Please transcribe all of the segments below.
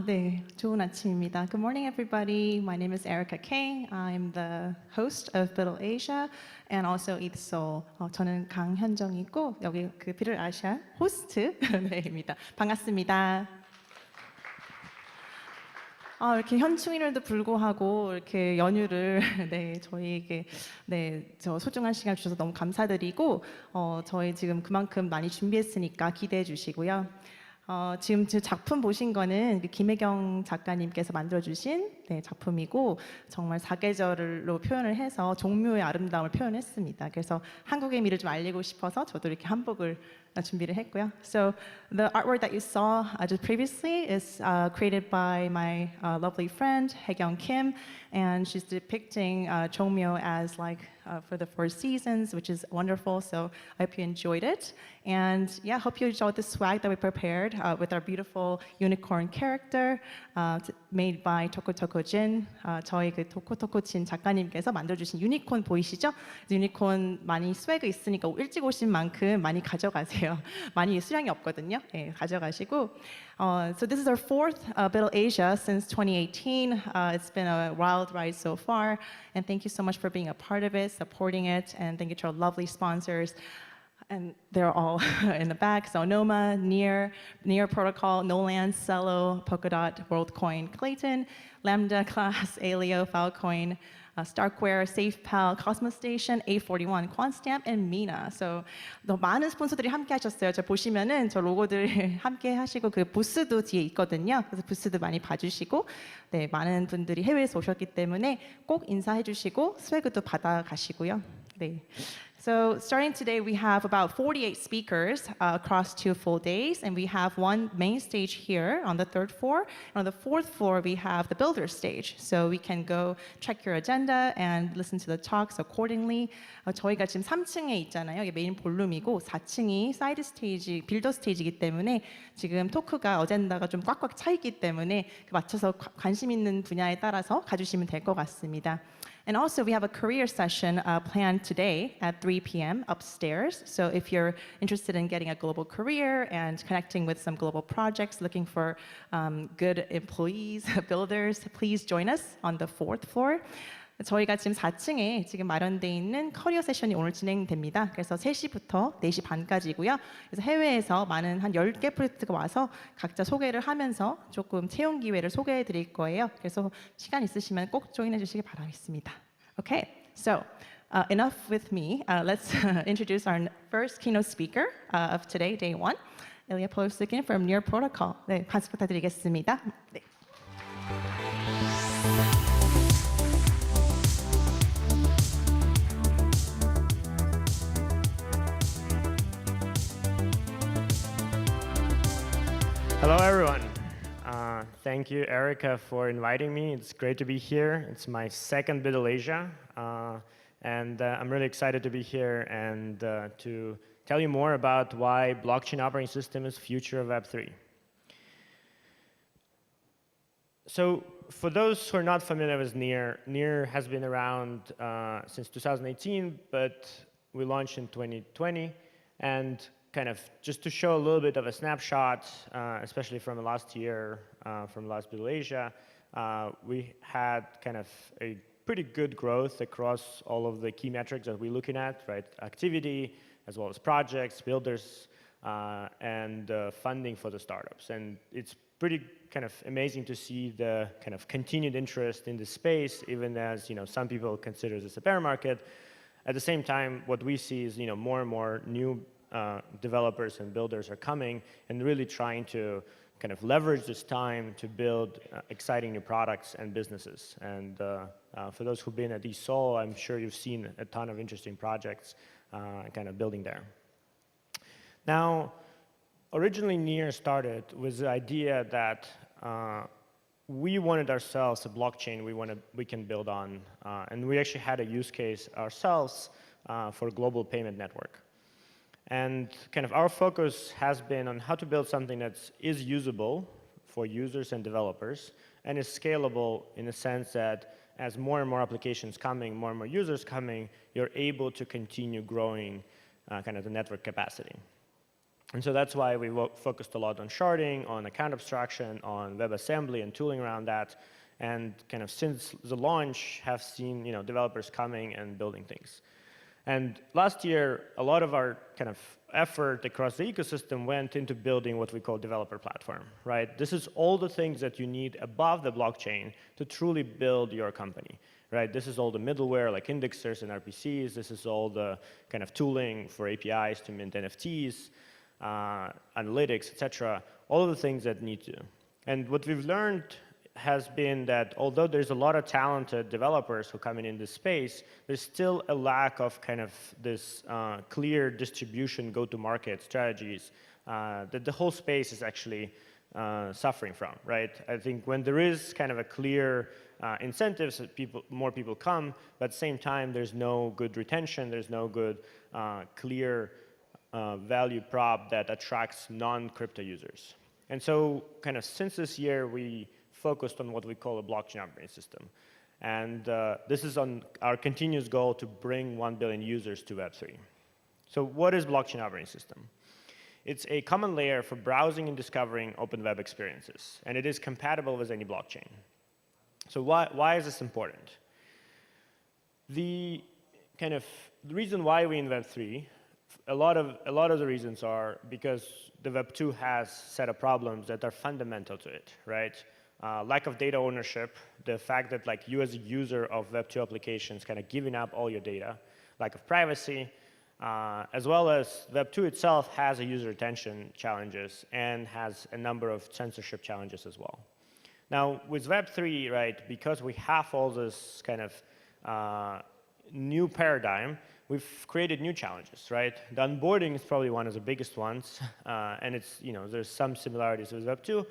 네, 좋은 아침입니다. Good morning, everybody. My name is Erica Kang. I'm the host of BUIDL Asia and also BUIDL Seoul. 저는 강현정이고 여기 그 BUIDL Asia 호스트입니다. 반갑습니다. 이렇게 현충일에도 불구하고 이렇게 연휴를 저희에게 저 소중한 시간 주셔서 너무 감사드리고 저희 지금 그만큼 많이 준비했으니까 기대해 주시고요. 지금 제 작품 보신 거는 김혜경 작가님께서 만들어주신 작품이고 정말 사계절로 표현을 해서 종묘의 아름다움을 표현했습니다. 그래서 한국의 미를 좀 알리고 싶어서 저도 이렇게 한복을 준비를 했고요. So the artwork that you saw just previously is created by my lovely friend Haekyung Kim, and she's depicting 종묘 as like for the 4 seasons, which is wonderful. So I hope you enjoyed it, and yeah, hope you enjoyed the swag that we prepared with our beautiful unicorn character made by 토코토코진. 저희 그 토코토코진 작가님께서 만들어주신 유니콘 보이시죠? 유니콘 많이 스웨그 있으니까 일찍 오신 만큼 많이 가져가세요. 많이 수량이 없거든요. 가져가시고. So this is our 4th BUIDL Asia since 2018. It's been a wild ride so far, and thank you so much for being a part of it, supporting it, and thank you to our lovely sponsors. And they're all in the back. So Anoma, Near Protocol, Noland, Celo, Polkadot, WorldCoin, Klaytn, Lambda Class, Alio, Filecoin, Starknet, SafePal, Cosmos Station, A41, QuantStamp, and Mina. So 너무 많은 스폰서들이 함께 하셨어요. 저 보시면은 저 로고들 함께 하시고 그 부스도 뒤에 있거든요. 그래서 부스도 많이 봐주시고 많은 분들이 해외에서 오셨기 때문에 꼭 인사해 주시고 스웨그도 받아가시고요. So starting today, we have about 48 speakers across 2 full days, and we have one main stage here on the 3rd floor. And on the 4th floor, we have the builder stage. So we can go check your agenda and listen to the talks accordingly. 저희가 지금 3층에 있잖아요. 이게 메인 볼룸이고 4층이 사이드 스테이지, 빌더 스테이지이기 때문에 지금 토크가 어젠다가 좀 꽉꽉 차 있기 때문에 맞춰서 관심 있는 분야에 따라서 가주시면 될 것 같습니다. And also, we have a career session planned today at 3 p.m. upstairs. So if you're interested in getting a global career and connecting with some global projects, looking for good employees, builders, please join us on the 4th floor. 저희가 지금 4층에 지금 마련되어 있는 커리어 세션이 오늘 진행됩니다. 그래서 3시부터 4시 반까지고요. 그래서 해외에서 많은 한 10개 프로젝트가 와서 각자 소개를 하면서 조금 채용 기회를 소개해 드릴 거예요. 그래서 시간 있으시면 꼭 조인해 주시기 바라겠습니다. Okay, so enough with me. Let's introduce our first keynote speaker of today, day 1, Ilya Polosukhin from Near Protocol. 네, 박수 부탁드리겠습니다. 네. Hello, everyone. Thank you, Erica, for inviting me. It's great to be here. It's my 2nd BUIDL Asia, and I'm really excited to be here and to tell you more about why blockchain operating system is future of Web3. So, for those who are not familiar with Near has been around since 2018, but we launched in 2020, and kind of just to show a little bit of a snapshot, especially from the last year, from last BUIDL Asia, we had kind of a pretty good growth across all of the key metrics that we're looking at, right? Activity, as well as projects, builders, and funding for the startups. And it's pretty kind of amazing to see the kind of continued interest in the space, even as some people consider this a bear market. At the same time, what we see is more and more new developers and builders are coming and really trying to kind of leverage this time to build exciting new products and businesses. And for those who've been at Seoul, I'm sure you've seen a ton of interesting projects kind of building there. Now, originally Near started with the idea that we wanted ourselves a blockchain we can build on, and we actually had a use case ourselves for a global payment network. And kind of our focus has been on how to build something that is usable for users and developers and is scalable in the sense that as more and more applications coming, more and more users coming, you're able to continue growing kind of the network capacity. And so that's why we focused a lot on sharding, on account abstraction, on WebAssembly and tooling around that. And kind of since the launch, have seen developers coming and building things. And last year, a lot of our kind of effort across the ecosystem went into building what we call developer platform, right? This is all the things that you need above the blockchain to truly build your company, right? This is all the middleware like indexers and RPCs. This is all the kind of tooling for APIs to mint NFTs, analytics, etc. All of the things that need to. And what we've learned has been that although there's a lot of talented developers who come in this space, there's still a lack of kind of this clear distribution go-to-market strategies that the whole space is actually suffering from, right? I think when there is kind of a clear incentives, more people come, but at the same time, there's no good retention, there's no good clear value prop that attracts non-crypto users. And so kind of since this year, we focused on what we call a blockchain operating system. And this is on our continuous goal to bring 1 billion users to Web3. So what is blockchain operating system? It's a common layer for browsing and discovering open web experiences. And it is compatible with any blockchain. So why is this important? The reason why we in Web3, a lot of the reasons are because the Web2 has set of problems that are fundamental to it, right? Lack of data ownership, the fact that like you as a user of Web2 applications kind of giving up all your data, lack of privacy, as well as Web2 itself has a user retention challenges and has a number of censorship challenges as well. Now with Web3, right, because we have all this kind of new paradigm, we've created new challenges, right? The onboarding is probably one of the biggest ones, and it's, there's some similarities with Web2,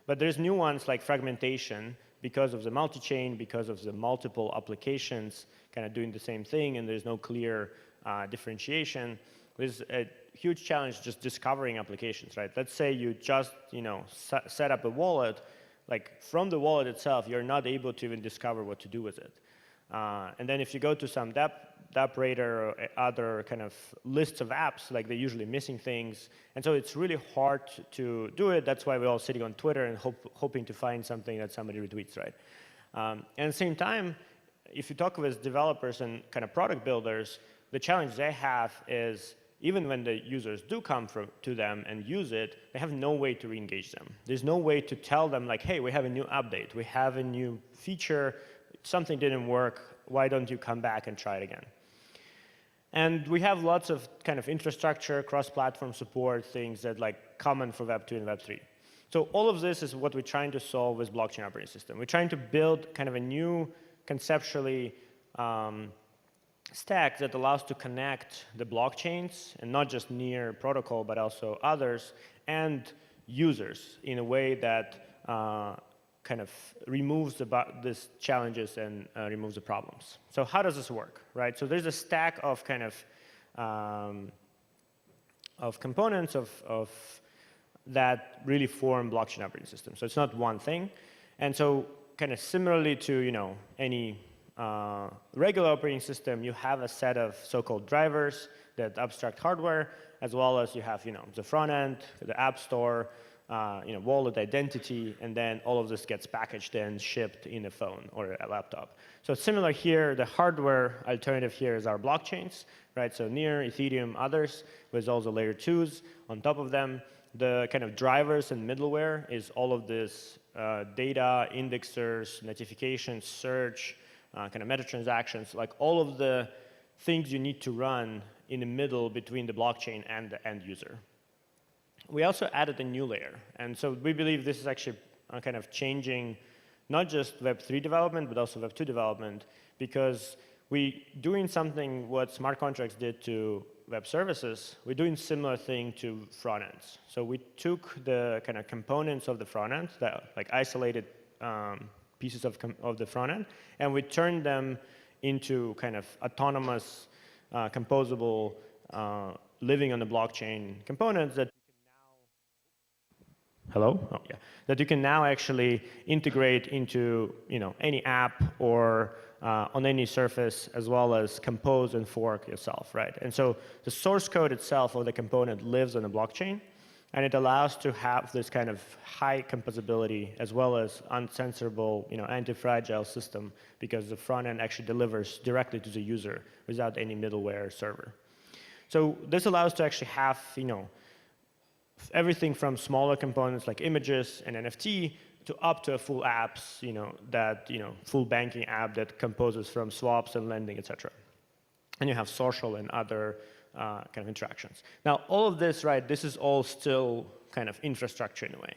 but there's new ones like fragmentation because of the multi-chain, because of the multiple applications kind of doing the same thing, and there's no clear differentiation. There's a huge challenge just discovering applications, right? Let's say you just, set up a wallet, like from the wallet itself, you're not able to even discover what to do with it. And then if you go to some DApp or other kind of lists of apps, like they're usually missing things. And so it's really hard to do it. That's why we're all sitting on Twitter and hoping to find something that somebody retweets, right? And at the same time, if you talk with developers and kind of product builders, the challenge they have is even when the users do come to them and use it, they have no way to re-engage them. There's no way to tell them like, hey, we have a new update. We have a new feature. Something didn't work. Why don't you come back and try it again? And we have lots of kind of infrastructure, cross-platform support, things that like common for Web2 and Web3. So all of this is what we're trying to solve with blockchain operating system. We're trying to build kind of a new conceptually stack that allows to connect the blockchains, and not just near protocol, but also others, and users in a way that kind of removes these challenges and removes the problems. So how does this work, right? So there's a stack of kind of components of that really form blockchain operating system. So it's not one thing. And so kind of similarly to any regular operating system, you have a set of so-called drivers that abstract hardware, as well as you have the front end, the app store, wallet identity, and then all of this gets packaged and shipped in a phone or a laptop. So similar here, the hardware alternative here is our blockchains, right? So Near, Ethereum, others, with all the layer 2s on top of them. The kind of drivers and middleware is all of this data, indexers, notifications, search, kind of meta transactions, like all of the things you need to run in the middle between the blockchain and the end user. We also added a new layer. And so we believe this is actually kind of changing not just Web3 development, but also Web2 development, because we're doing something what smart contracts did to web services. We're doing similar thing to front ends. So we took the kind of components of the front end, that like isolated pieces of the front end, and we turned them into kind of autonomous, composable, living on the blockchain components that that you can now actually integrate into any app or on any surface, as well as compose and fork yourself, right? And so the source code itself of the component lives on the blockchain, And it allows to have this kind of high composability as well as uncensorable, anti-fragile system, because the front end actually delivers directly to the user without any middleware server. So this allows to actually have, everything from smaller components like images and NFT to up to a full apps, full banking app that composes from swaps and lending, etc. And you have social and other kind of interactions. Now, all of this, right, this is all still kind of infrastructure in a way.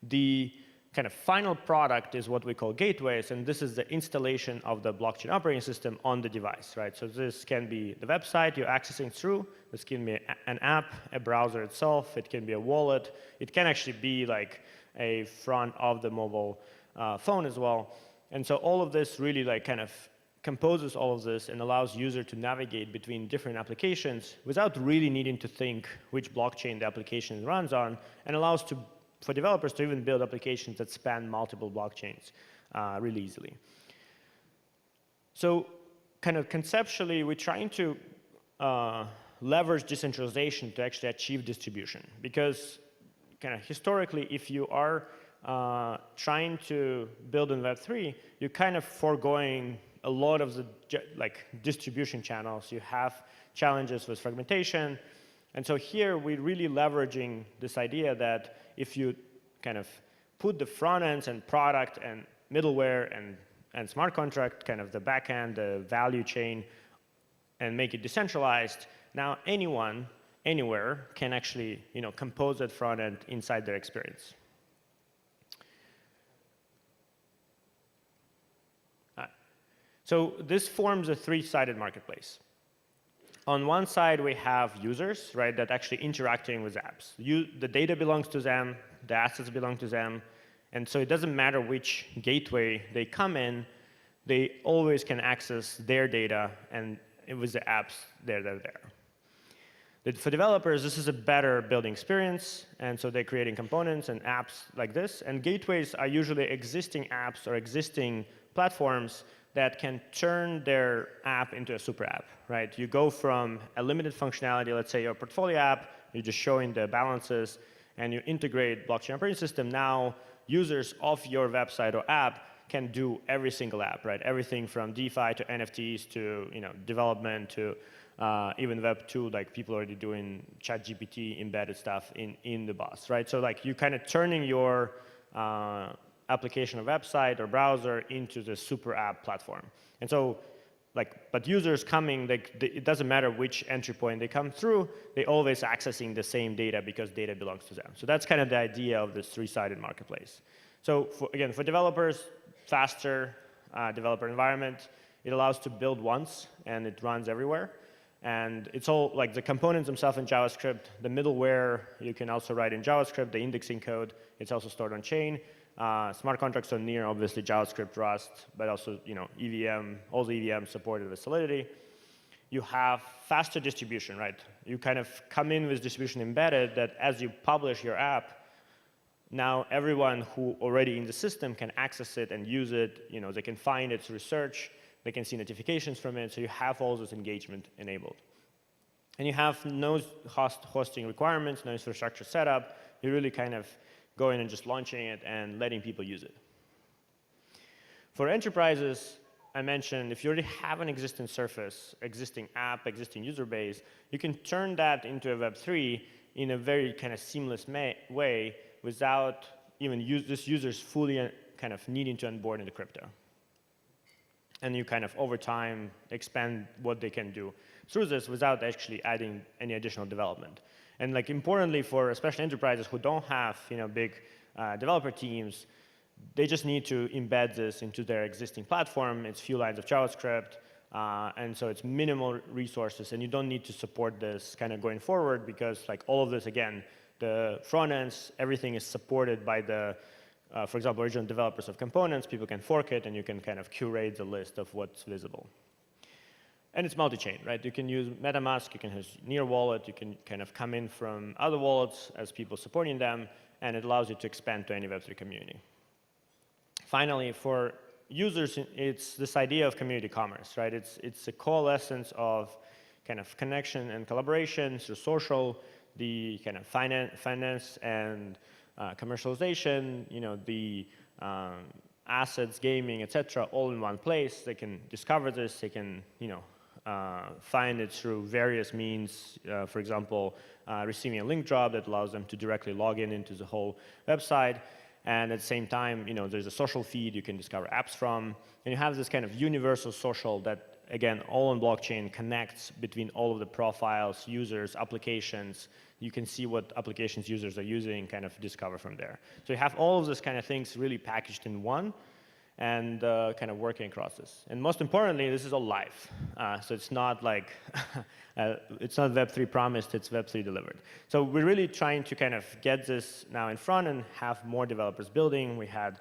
The kind of final product is what we call gateways, and this is the installation of the blockchain operating system on the device, right? So this can be the website you're accessing through. This can be an app, a browser itself. It can be a wallet. It can actually be like a front of the mobile phone as well. And so all of this really like kind of composes all of this and allows user to navigate between different applications without really needing to think which blockchain the application runs on, and allows for developers to even build applications that span multiple blockchains really easily. So kind of conceptually, we're trying to leverage decentralization to actually achieve distribution, because kind of historically, if you are trying to build in Web3, you're kind of foregoing a lot of the distribution channels. You have challenges with fragmentation. And so here we're really leveraging this idea that if you kind of put the front ends and product and middleware and smart contract, kind of the back end, the value chain, and make it decentralized, now anyone, anywhere can actually compose that front end inside their experience. So this forms a three-sided marketplace. On one side, we have users, right, that actually interacting with apps. The data belongs to them, the assets belong to them, and so it doesn't matter which gateway they come in, they always can access their data, and with the apps, they're there. For developers, this is a better building experience, and so they're creating components and apps like this, and gateways are usually existing apps or existing platforms that can turn their app into a super app, right? You go from a limited functionality, let's say your portfolio app, you're just showing the balances, and you integrate blockchain operating system. Now, users of your website or app can do every single app, right? Everything from DeFi to NFTs to development to even Web 2, like people already doing ChatGPT embedded stuff in the boss, right? So like you kind of turning your application or website or browser into the super app platform. And so, but users coming, it doesn't matter which entry point they come through, they're always accessing the same data because data belongs to them. So that's kind of the idea of this three-sided marketplace. So again, for developers, faster developer environment, it allows to build once and it runs everywhere. And it's all like the components themselves in JavaScript, the middleware you can also write in JavaScript, the indexing code, it's also stored on chain. Smart contracts on near, obviously JavaScript, Rust, but also EVM, all the EVM supported with Solidity. You have faster distribution, right? You kind of come in with distribution embedded that as you publish your app, now everyone who already in the system can access it and use it. They can find it through search, they can see notifications from it, so you have all this engagement enabled. And you have no hosting requirements, no infrastructure setup. You really kind of go in and just launching it and letting people use it. For enterprises, I mentioned if you already have an existing surface, existing app, existing user base, you can turn that into a Web3 in a very kind of seamless way without even this users fully kind of needing to onboard into crypto. And you kind of over time expand what they can do through this without actually adding any additional development. And like importantly for especially enterprises who don't have big developer teams, they just need to embed this into their existing platform. It's few lines of JavaScript, and so it's minimal resources, and you don't need to support this kind of going forward because like all of this, again, the front ends, everything is supported by the, for example, original developers of components. People can fork it, and you can kind of curate the list of what's visible. And it's multi-chain, right? You can use MetaMask, you can use Near Wallet, you can kind of come in from other wallets as people supporting them, and it allows you to expand to any Web3 community. Finally, for users, it's this idea of community commerce, right? It's a coalescence of kind of connection and collaboration through social, the kind of finance and commercialization, the assets, gaming, etc., all in one place. They can discover this. They can, find it through various means. For example, receiving a link drop that allows them to directly log into the whole website. And at the same time, there's a social feed you can discover apps from. And you have this kind of universal social that, again, all on blockchain connects between all of the profiles, users, applications. You can see what applications users are using, kind of discover from there. So you have all of these kind of things really packaged in one and kind of working across this. And most importantly, this is all live. So it's not like, it's not Web3 promised, it's Web3 delivered. So we're really trying to kind of get this now in front and have more developers building. We had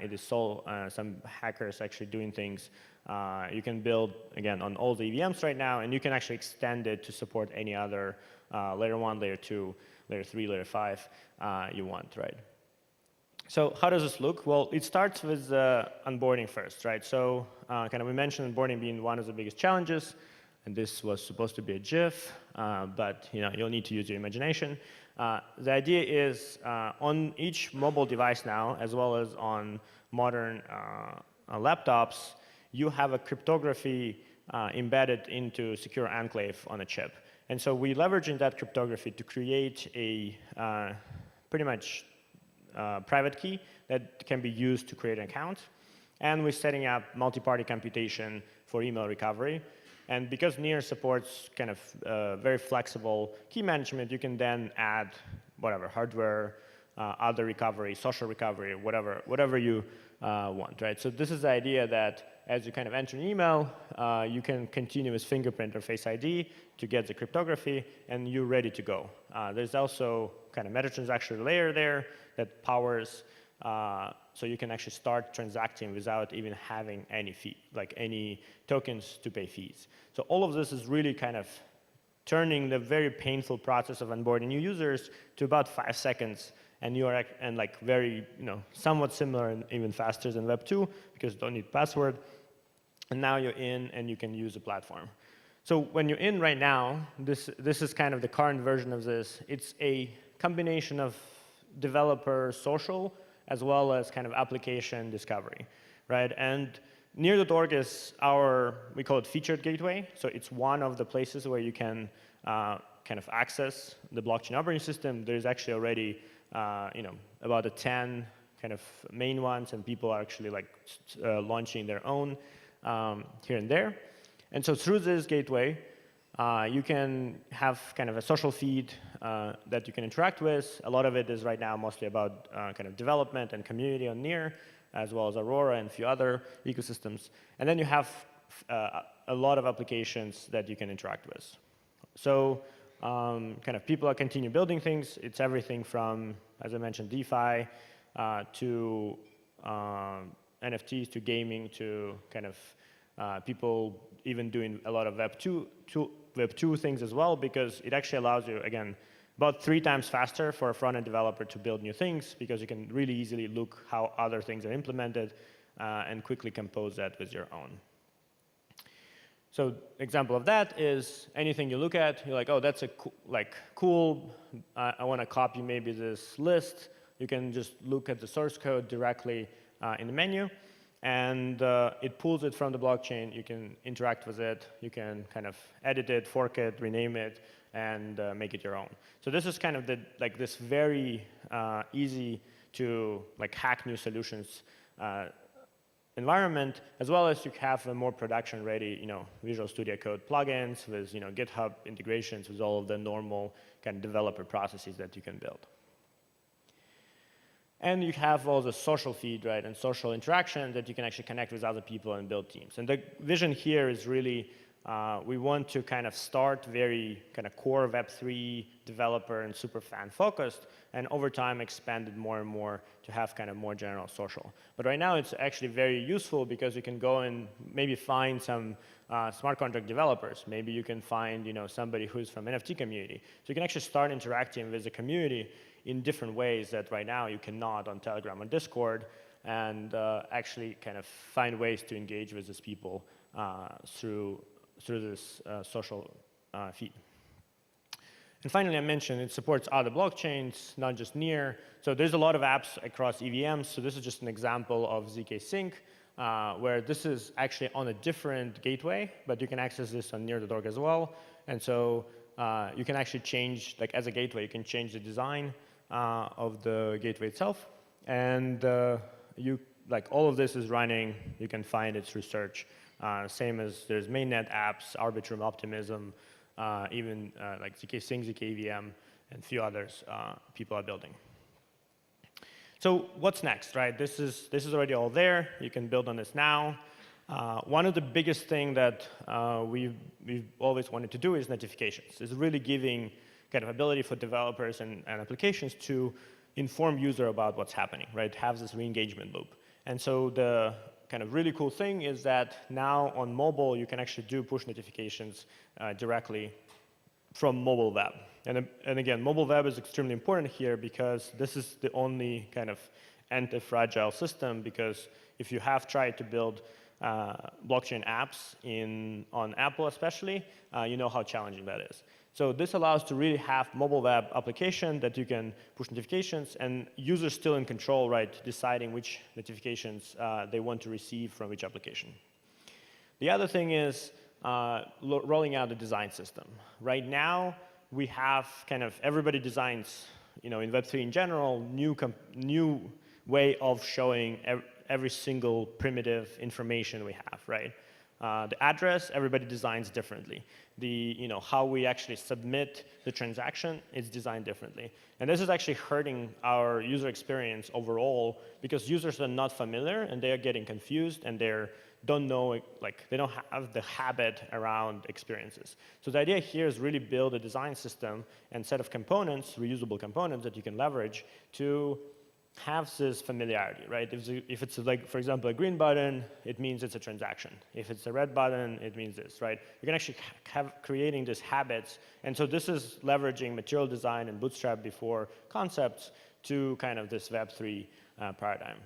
in the Seoul some hackers actually doing things. You can build, again, on all the EVMs right now, and you can actually extend it to support any other layer 1, layer 2, layer 3, layer 5 you want, right? So how does this look? Well, it starts with onboarding first, right? So kind of we mentioned onboarding being one of the biggest challenges, and this was supposed to be a GIF, but you'll need to use your imagination. The idea is on each mobile device now, as well as on modern laptops, you have a cryptography embedded into secure enclave on a chip. And so we're leveraging that cryptography to create a pretty much private key that can be used to create an account. And we're setting up multi-party computation for email recovery. And because Near supports kind of very flexible key management, you can then add whatever, hardware, other recovery, social recovery, whatever you want, right? So this is the idea that as you kind of enter an email, you can continue with fingerprint or Face ID to get the cryptography, and you're ready to go. There's also kind of meta-transaction layer there that powers, so you can actually start transacting without even having any fee, like any tokens to pay fees. So all of this is really kind of turning the very painful process of onboarding new users to about 5 seconds. And you are like very, somewhat similar and even faster than Web 2 because you don't need password. And now you're in and you can use the platform. So when you're in right now, this is kind of the current version of this. It's a combination of developer social as well as kind of application discovery, right? And Near.org is our, we call it featured gateway. So it's one of the places where you can kind of access the blockchain operating system. There's actually already about 10 kind of main ones, and people are actually like launching their own here and there. And so through this gateway, you can have kind of a social feed that you can interact with. A lot of it is right now mostly about kind of development and community on Near, as well as Aurora and a few other ecosystems. And then you have a lot of applications that you can interact with. So kind of people are continue building things. It's everything from, as I mentioned, DeFi to NFTs to gaming to kind of people even doing a lot of Web 2 things as well, because it actually allows you, again, about 3 times faster for a front-end developer to build new things, because you can really easily look how other things are implemented and quickly compose that with your own. So example of that is anything you look at, you're like, oh, that's a cool, I want to copy maybe this list. You can just look at the source code directly in the menu, and it pulls it from the blockchain. You can interact with it. You can kind of edit it, fork it, rename it, and make it your own. So this is kind of this very easy to hack new solutions environment, as well as you have a more production-ready, Visual Studio Code plugins with, GitHub integrations with all of the normal kind of developer processes that you can build. And you have all the social feed, right, and social interaction that you can actually connect with other people and build teams. And the vision here is really we want to kind of start very kind of core Web3 developer and super fan focused, and over time expand it more and more to have kind of more general social. But right now it's actually very useful because you can go and maybe find some smart contract developers. Maybe you can find somebody who's from NFT community. So you can actually start interacting with the community in different ways that right now you cannot on Telegram or Discord, and actually kind of find ways to engage with these people through this social feed. And finally, I mentioned it supports other blockchains, not just Near. So there's a lot of apps across EVMs. So this is just an example of ZK Sync, where this is actually on a different gateway, but you can access this on Near.org as well. And so you can actually change, like as a gateway, you can change the design of the gateway itself. And like all of this is running. You can find it through search. Same as there's mainnet apps, Arbitrum, Optimism, even like ZK Sync, ZK EVM, and a few others people are building. So what's next, right? This is already all there. You can build on this now. One of the biggest things that we've always wanted to do is notifications. Is really giving kind of ability for developers and applications to inform user about what's happening, right? Have this re-engagement loop. And so the kind of really cool thing is that now on mobile, you can actually do push notifications directly from mobile web. And again, mobile web is extremely important here because this is the only kind of anti-fragile system, because if you have tried to build blockchain apps on Apple especially, you know how challenging that is. So this allows to really have mobile web application that you can push notifications and users still in control, right, deciding which notifications they want to receive from which application. The other thing is rolling out the design system. Right now, we have kind of everybody designs, in Web3 in general, new way of showing every single primitive information we have, right? The address, everybody designs differently. How we actually submit the transaction is designed differently. And this is actually hurting our user experience overall because users are not familiar and they are getting confused and they don't know, they don't have the habit around experiences. So the idea here is really build a design system and set of components, reusable components that you can leverage to have this familiarity, right? If it's like, for example, a green button, it means it's a transaction. If it's a red button, it means this, right? You can actually have creating these habits. And so this is leveraging material design and Bootstrap before concepts to kind of this Web3 paradigm.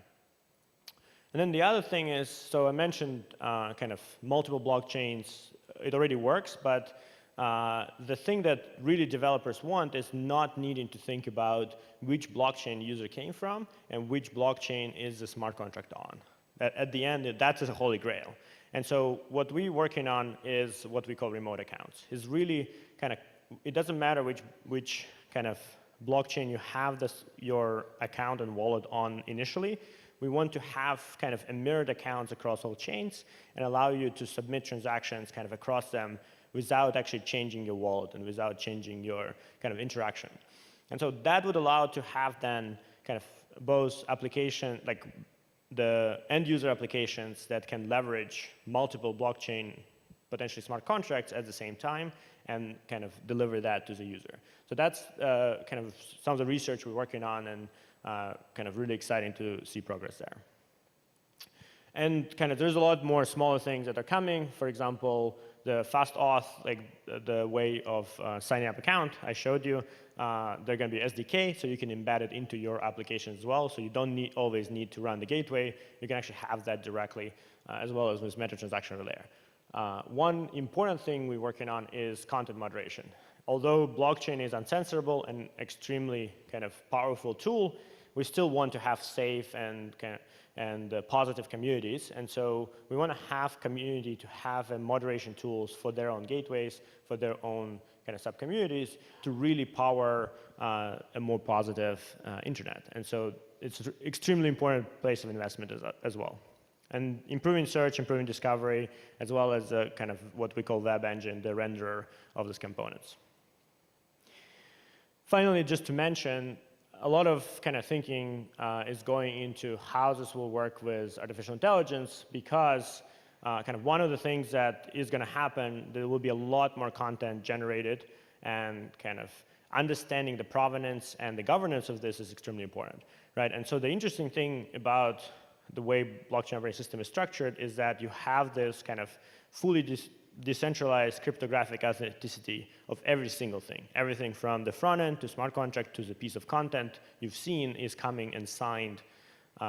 And then the other thing is, so I mentioned kind of multiple blockchains. It already works, but the thing that really developers want is not needing to think about which blockchain user came from and which blockchain is the smart contract on. At the end, that's a holy grail. And so what we're working on is what we call remote accounts. It's really kind of, it doesn't matter which kind of blockchain you have your account and wallet on initially. We want to have kind of a mirrored accounts across all chains and allow you to submit transactions kind of across them without actually changing your wallet and without changing your kind of interaction. And so that would allow to have then kind of both application, like the end user applications that can leverage multiple blockchain, potentially smart contracts at the same time and kind of deliver that to the user. So that's kind of some of the research we're working on and kind of really exciting to see progress there. And kind of there's a lot more smaller things that are coming. For example, the fast auth, like the way of signing up account I showed you, they're going to be SDK, so you can embed it into your application as well. So you don't always need to run the gateway. You can actually have that directly, as well as with meta transaction layer. One important thing we're working on is content moderation. Although blockchain is uncensorable and extremely kind of powerful tool, we still want to have safe and positive communities. And so we want to have community to have moderation tools for their own gateways, for their own kind of sub-communities to really power a more positive internet. And so it's an extremely important place of investment as well. And improving search, improving discovery, as well as kind of what we call web engine, the renderer of these components. Finally, just to mention, a lot of kind of thinking is going into how this will work with artificial intelligence because kind of one of the things that is going to happen, there will be a lot more content generated and kind of understanding the provenance and the governance of this is extremely important, right? And so the interesting thing about the way blockchain operating system is structured is that you have this kind of fully decentralized cryptographic authenticity of every single thing. Everything from the front end to smart contract to the piece of content you've seen is coming and signed,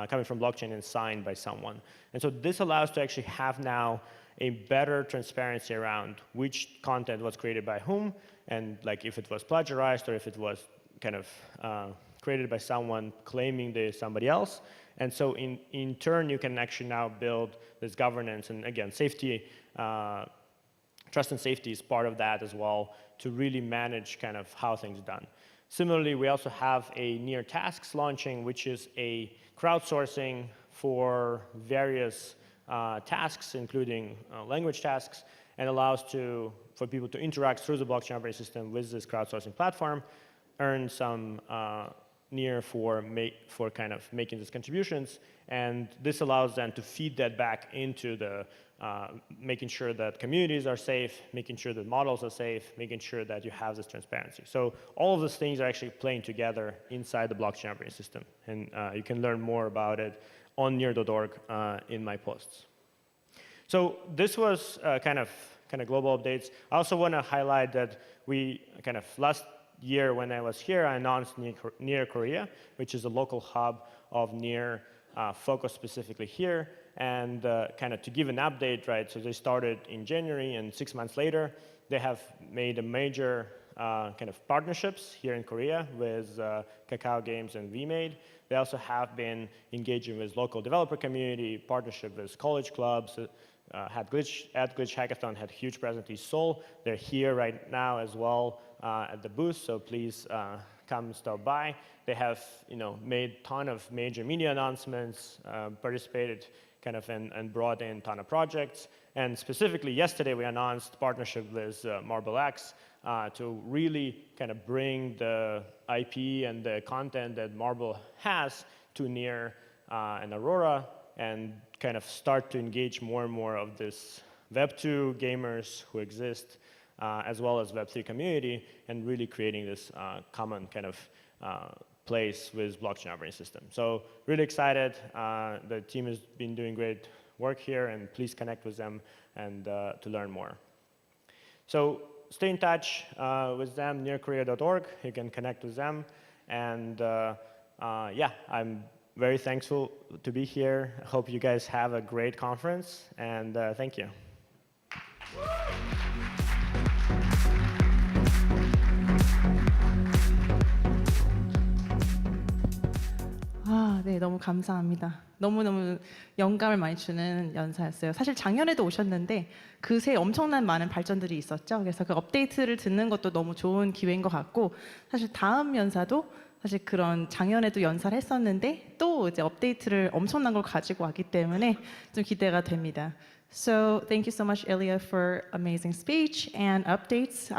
coming from blockchain and signed by someone. And so this allows to actually have now a better transparency around which content was created by whom and like if it was plagiarized or if it was kind of created by someone claiming there's somebody else. And so in turn, you can actually now build this governance, and again, safety, trust and safety is part of that as well, to really manage kind of how things are done. Similarly, we also have a Near Tasks launching, which is a crowdsourcing for various tasks, including language tasks, and allows for people to interact through the blockchain operating system with this crowdsourcing platform, earn some Near for kind of making these contributions, and this allows them to feed that back into the making sure that communities are safe, making sure that models are safe, making sure that you have this transparency. So all of these things are actually playing together inside the blockchain operating system, and you can learn more about it on near.org in my posts. So this was kind of global updates. I also want to highlight that we kind of last year when I was here, I announced Near Korea, which is a local hub of Near focused specifically here. And kind of to give an update, right, so they started in January, and 6 months later, they have made a major kind of partnerships here in Korea with Kakao Games and VMade. They also have been engaging with local developer community, partnership with college clubs, had Glitch Hackathon, had huge presence in Seoul. They're here right now as well at the booth, so please come stop by. They have made a ton of major media announcements, participated kind of and brought in a ton of projects. And specifically yesterday we announced partnership with Marble X to really kind of bring the IP and the content that Marble has to Near and Aurora, and kind of start to engage more and more of this Web2 gamers who exist, as well as Web3 community, and really creating this common kind of place with blockchain operating system. So really excited. The team has been doing great work here, and please connect with them and to learn more. So stay in touch with them, nearkorea.org. You can connect with them. And yeah, I'm very thankful to be here. I hope you guys have a great conference, and thank you. 네, 너무 감사합니다. 너무너무 영감을 많이 주는 연사였어요. 사실 작년에도 오셨는데 그새 엄청난 많은 발전들이 있었죠. 그래서 그 업데이트를 듣는 것도 너무 좋은 기회인 것 같고, 사실 다음 연사도 사실 그런 작년에도 연사를 했었는데 또 이제 업데이트를 엄청난 걸 가지고 왔기 때문에 좀 기대가 됩니다. So thank you so much, Ilya, for amazing speech and updates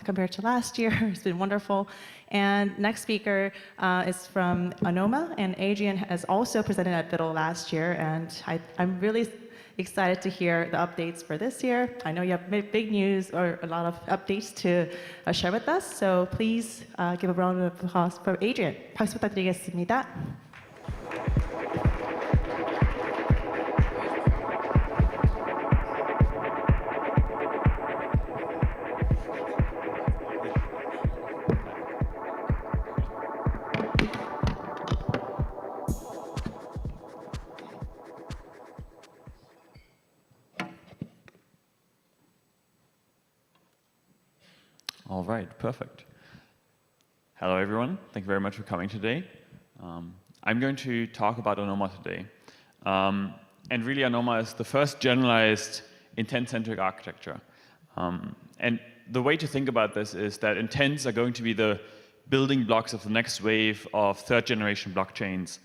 compared to last year. It's been wonderful. And next speaker is from Anoma, and Adrian has also presented at BUIDL last year, and I'm really excited to hear the updates for this year. I know you have big news or a lot of updates to share with us, so please give a round of applause for Adrian. 박수 부탁드리겠습니다. All right, perfect. Hello, everyone. Thank you very much for coming today. I'm going to talk about Anoma today. And really, Anoma is the first generalized intent-centric architecture. And the way to think about this is that intents are going to be the building blocks of the next wave of third-generation blockchains.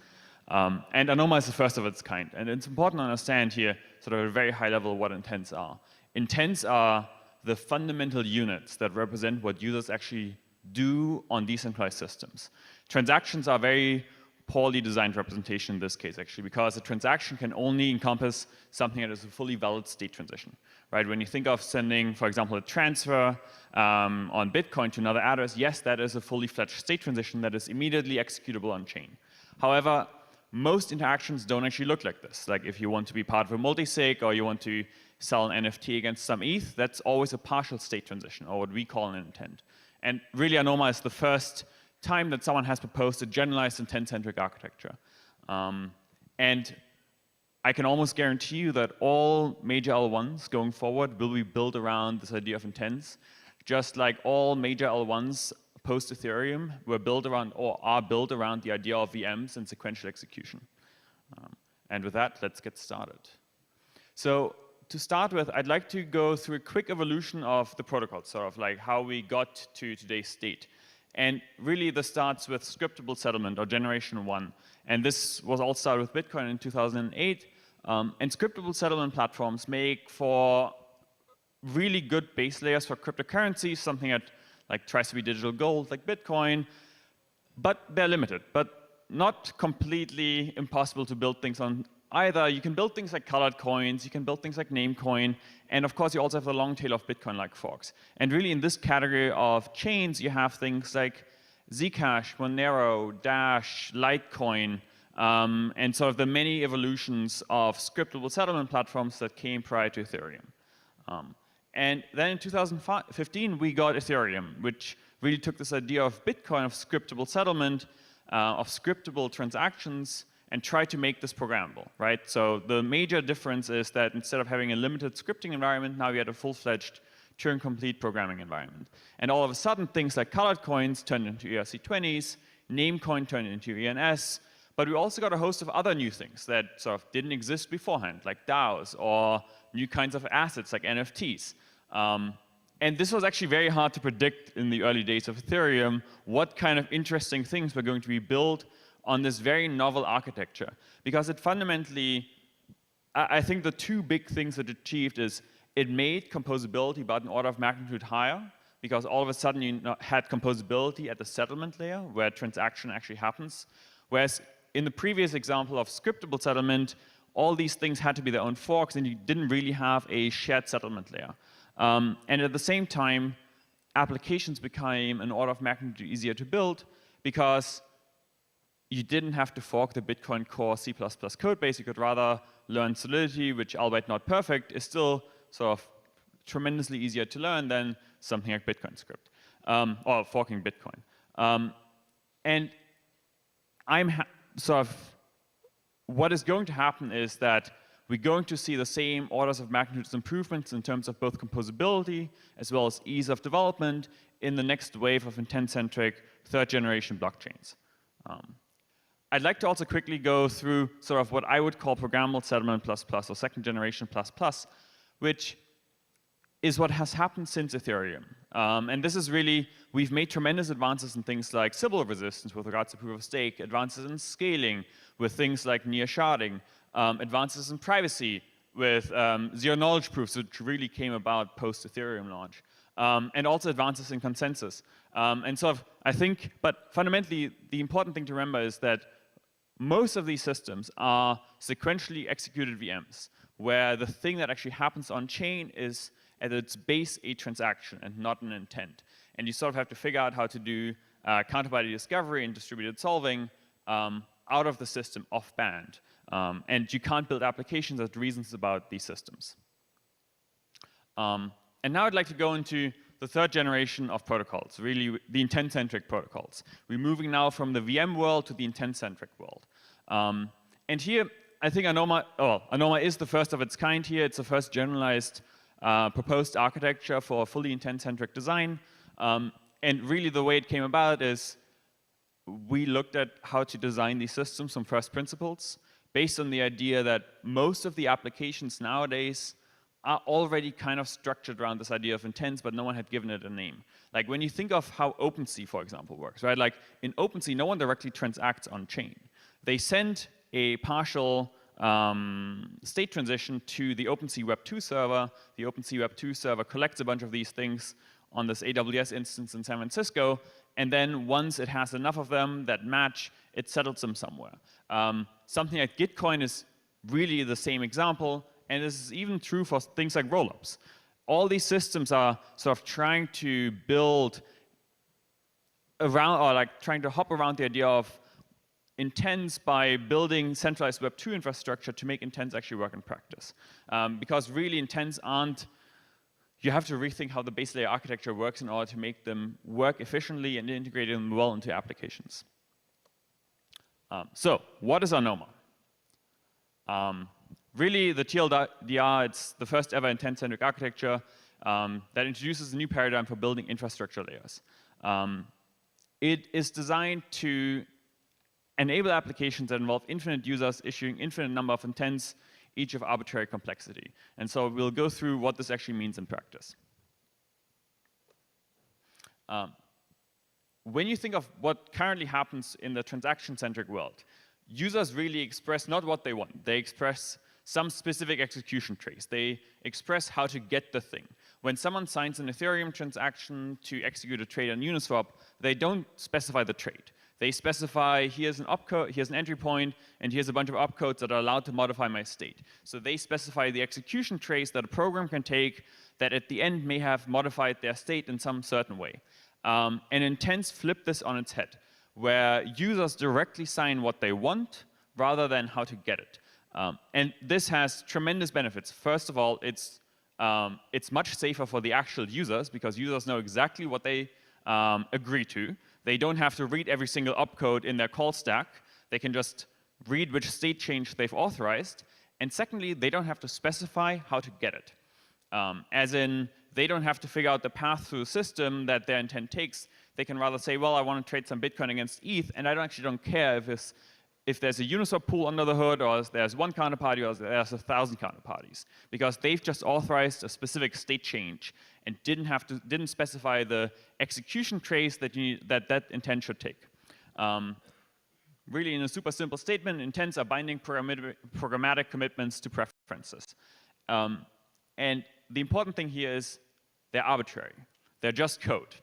And Anoma is the first of its kind. And it's important to understand here, sort of at a very high level, what intents are. Intents are the fundamental units that represent what users actually do on decentralized systems. Transactions are very poorly designed representation in this case, actually, because a transaction can only encompass something that is a fully valid state transition, right? When you think of sending, for example, a transfer on Bitcoin to another address, yes, that is a fully fledged state transition that is immediately executable on chain. However, most interactions don't actually look like this. Like if you want to be part of a multisig or you want to sell an NFT against some ETH, that's always a partial state transition, or what we call an intent. And really, Anoma is the first time that someone has proposed a generalized intent-centric architecture. And I can almost guarantee you that all major L1s going forward will be built around this idea of intents, just like all major L1s post-Ethereum were built around, or are built around, the idea of VMs and sequential execution. And with that, let's get started. So to start with, I'd like to go through a quick evolution of the protocol, sort of like how we got to today's state. And really, this starts with scriptable settlement, or generation 1. And this was all started with Bitcoin in 2008. And scriptable settlement platforms make for really good base layers for cryptocurrencies, something that like tries to be digital gold, like Bitcoin, but they're limited, but not completely impossible to build things on either. You can build things like colored coins, you can build things like Namecoin, and of course you also have the long tail of Bitcoin-like forks. And really in this category of chains, you have things like Zcash, Monero, Dash, Litecoin, and sort of the many evolutions of scriptable settlement platforms that came prior to Ethereum. And then in 2015, we got Ethereum, which really took this idea of Bitcoin, of scriptable settlement, of scriptable transactions, and tried to make this programmable, right? So the major difference is that instead of having a limited scripting environment, now we had a full-fledged Turing-complete programming environment. And all of a sudden, things like colored coins turned into ERC20s, Namecoin turned into ENS, but we also got a host of other new things that sort of didn't exist beforehand, like DAOs, or new kinds of assets like NFTs. And this was actually very hard to predict in the early days of Ethereum, what kind of interesting things were going to be built on this very novel architecture. Because it fundamentally, I think the two big things it achieved is it made composability about an order of magnitude higher, because all of a sudden you had composability at the settlement layer, where transaction actually happens. Whereas in the previous example of scriptable settlement, all these things had to be their own forks, and you didn't really have a shared settlement layer. And at the same time, applications became an order of magnitude easier to build, because you didn't have to fork the Bitcoin Core C++ code base. You could rather learn Solidity, which, albeit not perfect, is still sort of tremendously easier to learn than something like Bitcoin script, or forking Bitcoin. And what is going to happen is that we're going to see the same orders of magnitude improvements in terms of both composability as well as ease of development in the next wave of intent-centric third-generation blockchains. I'd like to also quickly go through sort of what I would call programmable settlement plus plus, or second-generation plus plus, which is what has happened since Ethereum. And this is really, we've made tremendous advances in things like Sybil resistance with regards to proof of stake, advances in scaling with things like near sharding, advances in privacy with zero-knowledge proofs, which really came about post-Ethereum launch, and also advances in consensus. And sort of, I think, but fundamentally, the important thing to remember is that most of these systems are sequentially executed VMs, where the thing that actually happens on chain is at its base a transaction and not an intent. And you sort of have to figure out how to do counterparty discovery and distributed solving out of the system off-band. And you can't build applications as reasons about these systems. And now I'd like to go into the third generation of protocols, really the intent-centric protocols. We're moving now from the VM world to the intent-centric world. And here, I think Anoma is the first of its kind here. It's the first generalized proposed architecture for a fully intent-centric design. And really the way it came about is we looked at how to design these systems from first principles based on the idea that most of the applications nowadays are already kind of structured around this idea of intents, but no one had given it a name. Like when you think of how OpenSea, for example, works, right? Like in OpenSea, no one directly transacts on chain. They send a partial state transition to the OpenSea Web 2 server. The OpenSea Web 2 server collects a bunch of these things on this AWS instance in San Francisco, and then once it has enough of them that match, it settles them somewhere. Something like Gitcoin is really the same example, and this is even true for things like rollups. All these systems are sort of trying to build around, or like trying to hop around the idea of intents by building centralized Web 2 infrastructure to make intents actually work in practice. Because really intents aren't, you have to rethink how the base layer architecture works in order to make them work efficiently and integrate them well into applications. So what is Anoma? Really, the TLDR, it's the first ever intent-centric architecture. that introduces a new paradigm for building infrastructure layers. It is designed to enable applications that involve infinite users issuing infinite number of intents, each of arbitrary complexity. And so we'll go through what this actually means in practice. When you think of what currently happens in the transaction-centric world, users really express not what they want. They express some specific execution trace. They express how to get the thing. When someone signs an Ethereum transaction to execute a trade on Uniswap, they don't specify the trade. They specify, here's an opcode, here's an entry point, and here's a bunch of opcodes that are allowed to modify my state. So they specify the execution trace that a program can take that at the end may have modified their state in some certain way. And intents flip this on its head, where users directly sign what they want rather than how to get it. And this has tremendous benefits. First of all, it's much safer for the actual users because users know exactly what they agree to. They don't have to read every single opcode in their call stack. They can just read which state change they've authorized. And secondly, they don't have to specify how to get it. As in, they don't have to figure out the path through the system that their intent takes. They can rather say, well, I want to trade some Bitcoin against ETH, and I actually don't care if there's a Uniswap pool under the hood, or there's one counterparty, or there's 1,000 counterparties, because they've just authorized a specific state change and didn't specify the execution trace that that intent should take. Really, in a super simple statement, intents are binding programmatic commitments to preferences. And the important thing here is they're arbitrary. They're just code.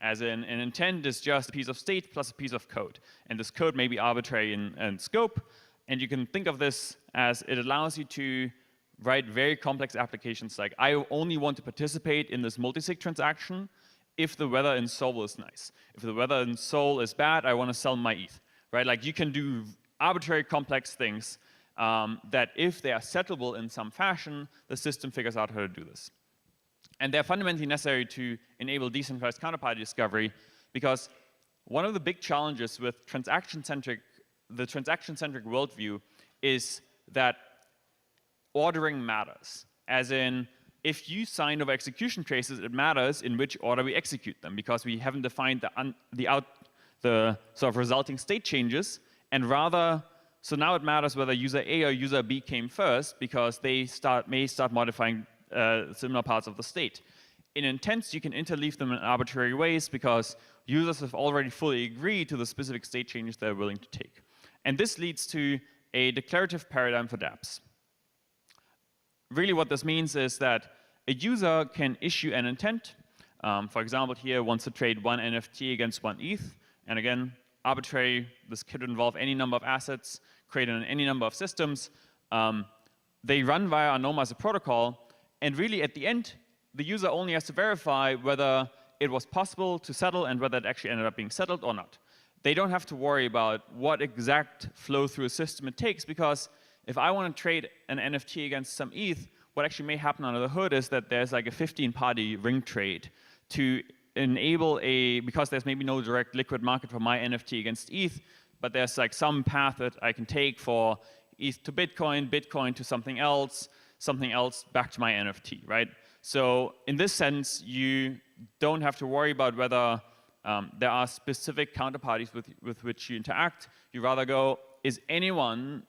As in, an intent is just a piece of state plus a piece of code. And this code may be arbitrary in scope. And you can think of this as it allows you to write very complex applications like, I only want to participate in this multisig transaction if the weather in Seoul is nice. If the weather in Seoul is bad, I want to sell my ETH. Right? Like, you can do arbitrary complex things that if they are settleable in some fashion, the system figures out how to do this. And they're fundamentally necessary to enable decentralized counterparty discovery, because one of the big challenges with the transaction-centric worldview is that ordering matters. As in, if you sign over execution traces, it matters in which order we execute them, because we haven't defined the sort of resulting state changes, and rather, so now it matters whether user A or user B came first, because they may start modifying similar parts of the state. In intents, you can interleave them in arbitrary ways because users have already fully agreed to the specific state changes they're willing to take. And this leads to a declarative paradigm for dApps. Really what this means is that a user can issue an intent. For example, here wants to trade one NFT against one ETH. And again, arbitrary, this could involve any number of assets created in any number of systems. They run via Anoma as a protocol. And really, at the end, the user only has to verify whether it was possible to settle and whether it actually ended up being settled or not. They don't have to worry about what exact flow through a system it takes, because if I want to trade an NFT against some ETH, what actually may happen under the hood is that there's like a 15-party ring trade to enable because there's maybe no direct liquid market for my NFT against ETH, but there's like some path that I can take for ETH to Bitcoin, Bitcoin to something else back to my NFT, right? So in this sense, you don't have to worry about whether there are specific counterparties with which you interact. You rather go, is anyone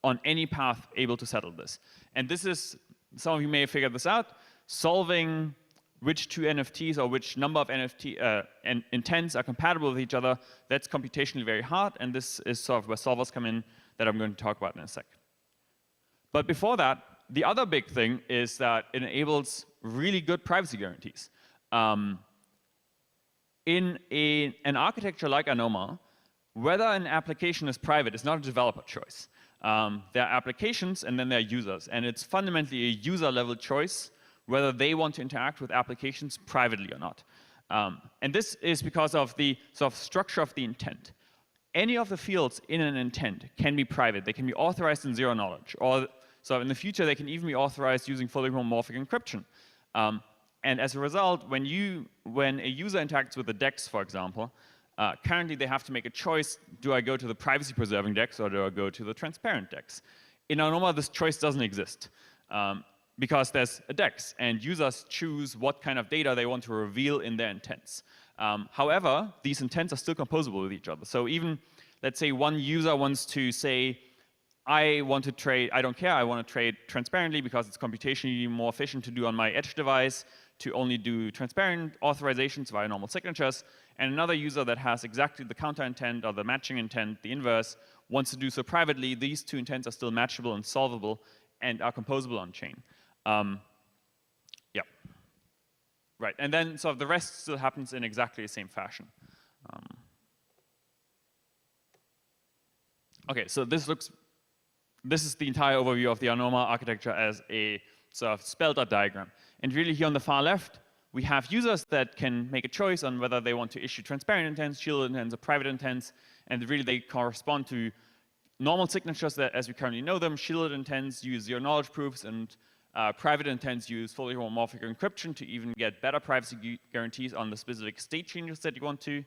on any path able to settle this? And this is, some of you may have figured this out, solving which two NFTs or which number of intents are compatible with each other, that's computationally very hard, and this is sort of where solvers come in that I'm going to talk about in a sec. But before that, the other big thing is that it enables really good privacy guarantees. In an architecture like Anoma, whether an application is private is not a developer choice. There are applications and then there are users, and it's fundamentally a user-level choice whether they want to interact with applications privately or not. And this is because of the sort of structure of the intent. Any of the fields in an intent can be private. They can be authorized in zero knowledge, or so in the future they can even be authorized using fully homomorphic encryption. And as a result, when a user interacts with a DEX, for example, currently they have to make a choice: do I go to the privacy-preserving DEX or do I go to the transparent DEX? In Anoma, this choice doesn't exist. because there's a DEX, and users choose what kind of data they want to reveal in their intents. However, these intents are still composable with each other. So even, let's say one user wants to say, I want to trade, I don't care, I want to trade transparently because it's computationally more efficient to do on my edge device, to only do transparent authorizations via normal signatures. And another user that has exactly the counter intent or the matching intent, the inverse, wants to do so privately. These two intents are still matchable and solvable and are composable on chain. Yeah. Right, and then so the rest still happens in exactly the same fashion. Okay, so this is the entire overview of the Anoma architecture as a sort of spelled out diagram. And really here on the far left, we have users that can make a choice on whether they want to issue transparent intents, shielded intents, or private intents, and really they correspond to normal signatures that, as we currently know them. Shielded intents use zero knowledge proofs, and private intents use fully homomorphic encryption to even get better privacy guarantees on the specific state changes that you want to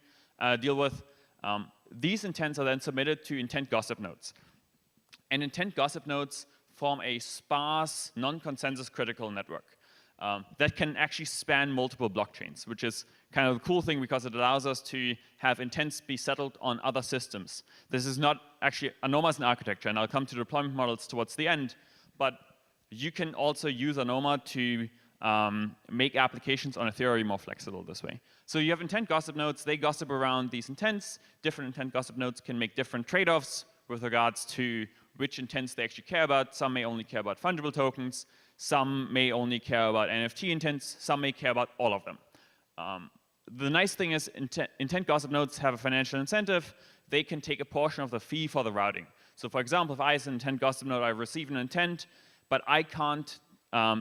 deal with. These intents are then submitted to intent gossip nodes. And intent gossip nodes form a sparse, non-consensus critical network that can actually span multiple blockchains, which is kind of the cool thing because it allows us to have intents be settled on other systems. This is not actually, Anoma is an architecture, and I'll come to deployment models towards the end, but you can also use Anoma to make applications on Ethereum more flexible this way. So you have intent gossip nodes, they gossip around these intents. Different intent gossip nodes can make different trade-offs with regards to which intents they actually care about. Some may only care about fungible tokens, some may only care about NFT intents, some may care about all of them. The nice thing is intent gossip nodes have a financial incentive. They can take a portion of the fee for the routing. So for example, if I as an intent gossip node, I receive an intent, but I can't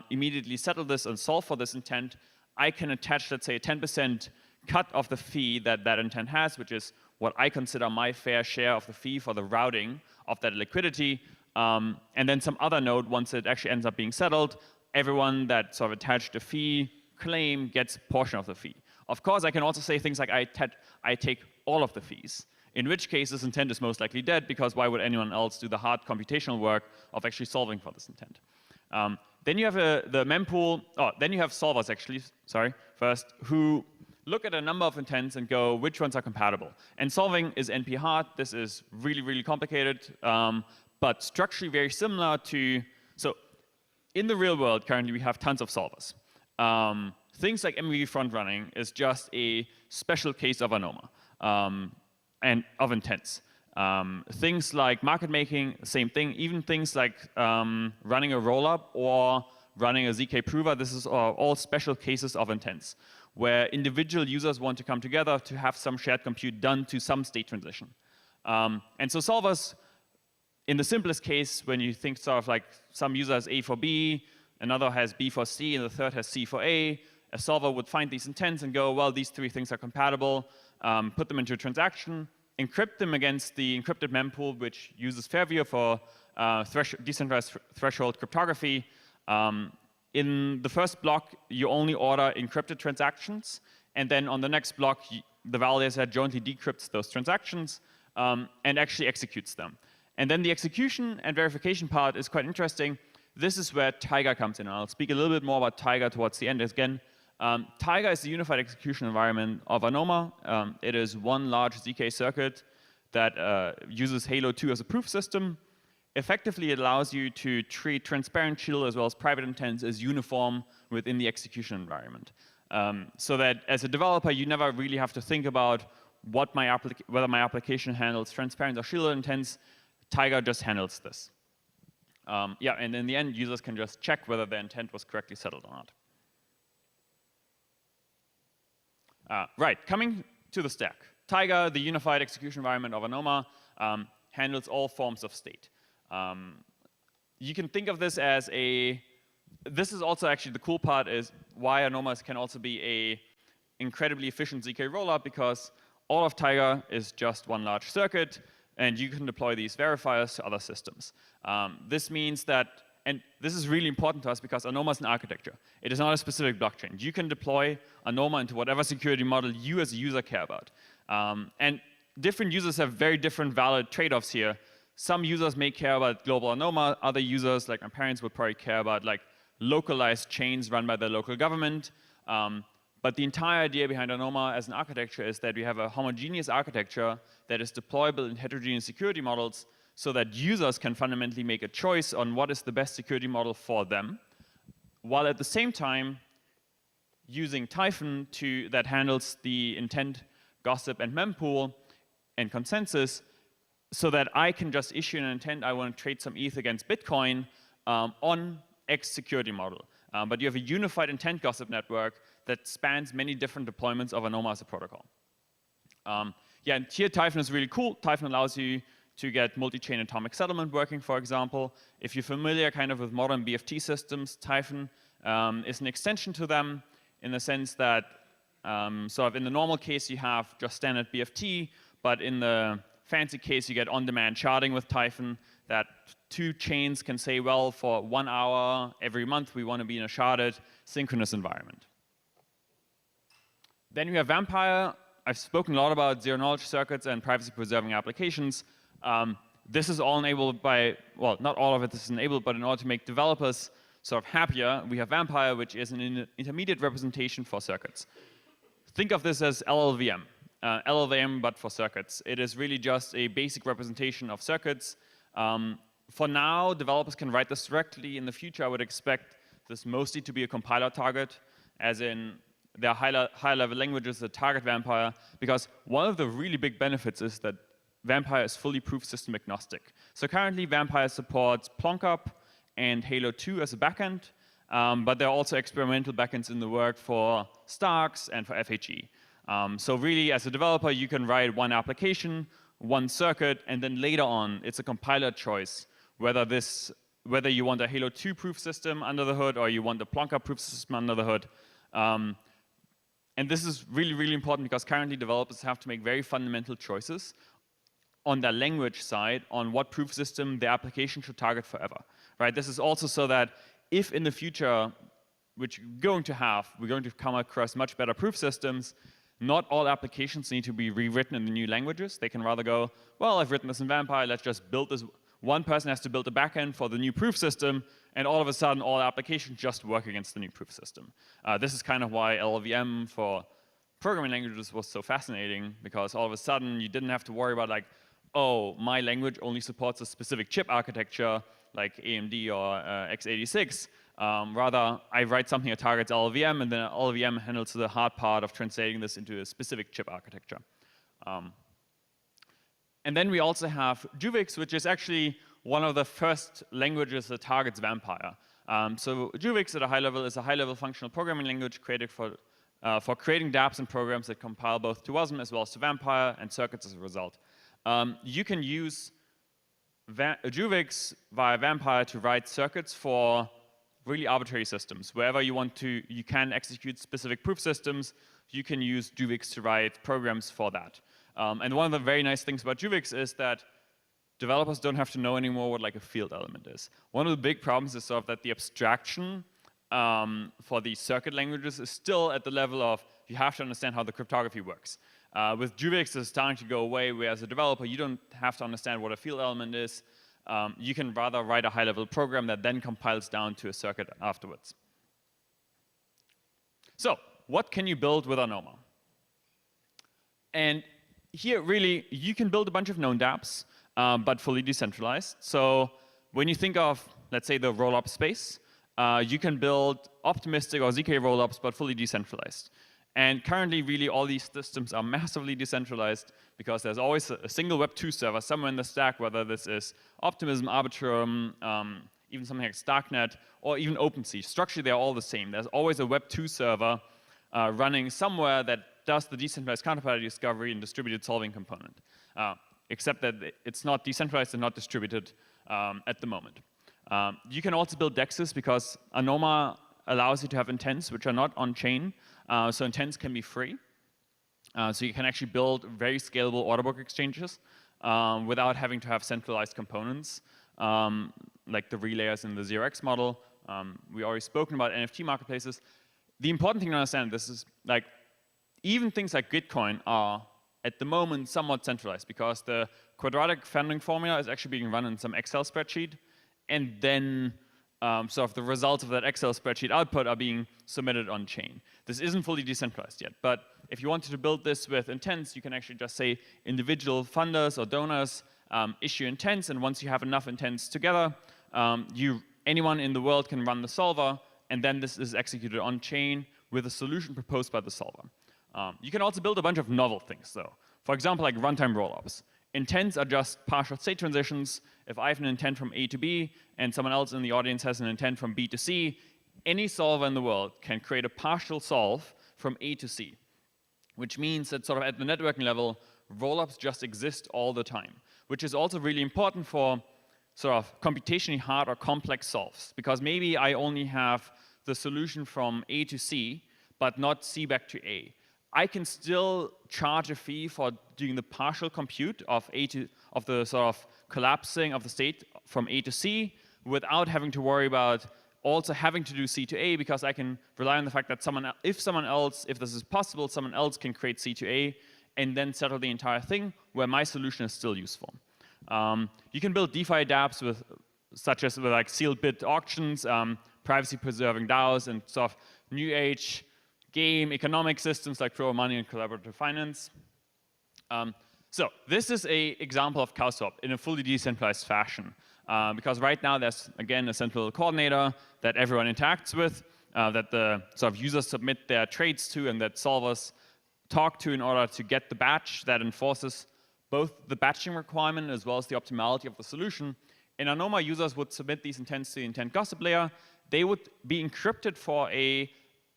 immediately settle this and solve for this intent, I can attach, let's say, a 10% cut of the fee that that intent has, which is what I consider my fair share of the fee for the routing of that liquidity. And then some other node, once it actually ends up being settled, everyone that sort of attached a fee claim gets a portion of the fee. Of course, I can also say things like I take all of the fees, in which case this intent is most likely dead, because why would anyone else do the hard computational work of actually solving for this intent? Then you have the mempool, then you have solvers actually, first, who look at a number of intents and go, which ones are compatible? And solving is NP hard. This is really, really complicated, but structurally very similar to, so in the real world, currently we have tons of solvers. Things like MVV front running is just a special case of Anoma and of intents. Things like market making, same thing. Even things like running a rollup or running a ZK prover, this is all special cases of intents, where individual users want to come together to have some shared compute done to some state transition. And so solvers, in the simplest case, when you think sort of like some user has A for B, another has B for C, and the third has C for A solver would find these intents and go, well, these three things are compatible, put them into a transaction, encrypt them against the encrypted mempool, which uses Fairview for decentralized threshold cryptography. In the first block, you only order encrypted transactions, and then on the next block, the validator jointly decrypts those transactions and actually executes them. And then the execution and verification part is quite interesting. This is where Tiger comes in. I'll speak a little bit more about Tiger towards the end again. Tiger is the unified execution environment of Anoma. It is one large ZK circuit that uses Halo 2 as a proof system. Effectively, it allows you to treat transparent shield as well as private intents as uniform within the execution environment. So that as a developer, you never really have to think about what whether my application handles transparent or shielded intents. Tiger just handles this. Yeah, and in the end, users can just check whether their intent was correctly settled or not. Right, coming to the stack. Tiger, the unified execution environment of Anoma, handles all forms of state. You can think of this as this is also actually the cool part is why Anoma can also be a incredibly efficient ZK rollup, because all of Tiger is just one large circuit, and you can deploy these verifiers to other systems. This means that, and this is really important to us because Anoma is an architecture. It is not a specific blockchain. You can deploy Anoma into whatever security model you as a user care about. And different users have very different valid trade-offs here. Some users may care about global Anoma. Other users, like my parents, would probably care about like localized chains run by the local government. But the entire idea behind Anoma as an architecture is that we have a homogeneous architecture that is deployable in heterogeneous security models so that users can fundamentally make a choice on what is the best security model for them, while at the same time using Typhon that handles the intent, gossip, and mempool and consensus so that I can just issue an intent, I want to trade some ETH against Bitcoin on X security model. But you have a unified intent gossip network that spans many different deployments of Anoma as a protocol. Yeah, and here Typhon is really cool. Typhon allows you to get multi-chain atomic settlement working, for example. If you're familiar kind of with modern BFT systems, Typhon is an extension to them in the sense that sort of in the normal case you have just standard BFT, but in the fancy case you get on-demand sharding with Typhon that two chains can say, well, for 1 hour every month we want to be in a sharded synchronous environment. Then we have Vampire. I've spoken a lot about zero-knowledge circuits and privacy-preserving applications. This is all enabled by, well, not all of it is enabled, but in order to make developers sort of happier, we have Vampire, which is an intermediate representation for circuits. Think of this as LLVM. LLVM, but for circuits. It is really just a basic representation of circuits. For now, developers can write this directly. In the future, I would expect this mostly to be a compiler target, as in there are high-level languages that target Vampire, because one of the really big benefits is that Vampire is fully proof system agnostic. So currently, Vampire supports PlonkUp and Halo 2 as a backend, but there are also experimental backends in the work for Starks and for FHE. So really, as a developer, you can write one application, one circuit, and then later on, it's a compiler choice whether you want a Halo 2 proof system under the hood or you want a PlonkUp proof system under the hood. And this is really, really important because currently developers have to make very fundamental choices on their language side on what proof system the application should target forever. Right? This is also so that if in the future, which we're going to come across much better proof systems, not all applications need to be rewritten in the new languages. They can rather go, well, I've written this in Vampire, let's just build this. One person has to build a backend for the new proof system, and all of a sudden, all applications just work against the new proof system. This is kind of why LLVM for programming languages was so fascinating, because all of a sudden, you didn't have to worry about like, oh, my language only supports a specific chip architecture, like AMD or x86. Rather, I write something that targets LLVM, and then LLVM handles the hard part of translating this into a specific chip architecture. And then we also have Juvix, which is actually one of the first languages that targets Vampire. So Juvix at a high level is a high-level functional programming language created for creating dApps and programs that compile both to WASM as well as to Vampire and circuits as a result. You can use Juvix via Vampire to write circuits for really arbitrary systems. Wherever you want to, you can execute specific proof systems. You can use Juvix to write programs for that. And one of the very nice things about Juvix is that developers don't have to know anymore what like a field element is. One of the big problems is sort of that the abstraction for these circuit languages is still at the level of you have to understand how the cryptography works. With Juvix, it's starting to go away, where as a developer, you don't have to understand what a field element is. You can rather write a high-level program that then compiles down to a circuit afterwards. So, what can you build with Anoma? And here, really, you can build a bunch of known dApps, but fully decentralized. So when you think of, let's say, the rollup space, you can build optimistic or ZK rollups, but fully decentralized. And currently, really, all these systems are massively decentralized because there's always a single Web 2 server somewhere in the stack, whether this is Optimism, Arbitrum, even something like Starknet, or even OpenSea. Structurally, they're all the same. There's always a Web 2 server running somewhere that does the decentralized counterparty discovery and distributed solving component, except that it's not decentralized and not distributed at the moment. You can also build DEXs because Anoma allows you to have intents which are not on-chain. So intents can be free. So you can actually build very scalable order book exchanges without having to have centralized components like the relayers in the 0x model. We already spoken about NFT marketplaces. The important thing to understand this is like even things like Gitcoin are at the moment somewhat centralized because the quadratic funding formula is actually being run in some Excel spreadsheet, and then sort of the results of that Excel spreadsheet output are being submitted on chain. This isn't fully decentralized yet, but if you wanted to build this with intents, you can actually just say individual funders or donors issue intents, and once you have enough intents together, anyone in the world can run the solver, and then this is executed on chain with a solution proposed by the solver. You can also build a bunch of novel things, though. For example, like runtime rollups. Intents are just partial state transitions. If I have an intent from A to B, and someone else in the audience has an intent from B to C, any solver in the world can create a partial solve from A to C, which means that sort of at the networking level, rollups just exist all the time, which is also really important for sort of computationally hard or complex solves, because maybe I only have the solution from A to C, but not C back to A. I can still charge a fee for doing the partial compute of the sort of collapsing of the state from A to C without having to worry about also having to do C to A, because I can rely on the fact that if this is possible, someone else can create C to A and then settle the entire thing where my solution is still useful. You can build DeFi dApps such as with like sealed bid auctions, privacy-preserving DAOs, and sort of new age game economic systems like Pro Money and collaborative finance. So this is an example of CowSwap in a fully decentralized fashion. Because right now there's, again, a central coordinator that everyone interacts with, that the sort of users submit their trades to, and that solvers talk to in order to get the batch that enforces both the batching requirement as well as the optimality of the solution. In Anoma, users would submit these intents to the intent gossip layer. They would be encrypted for a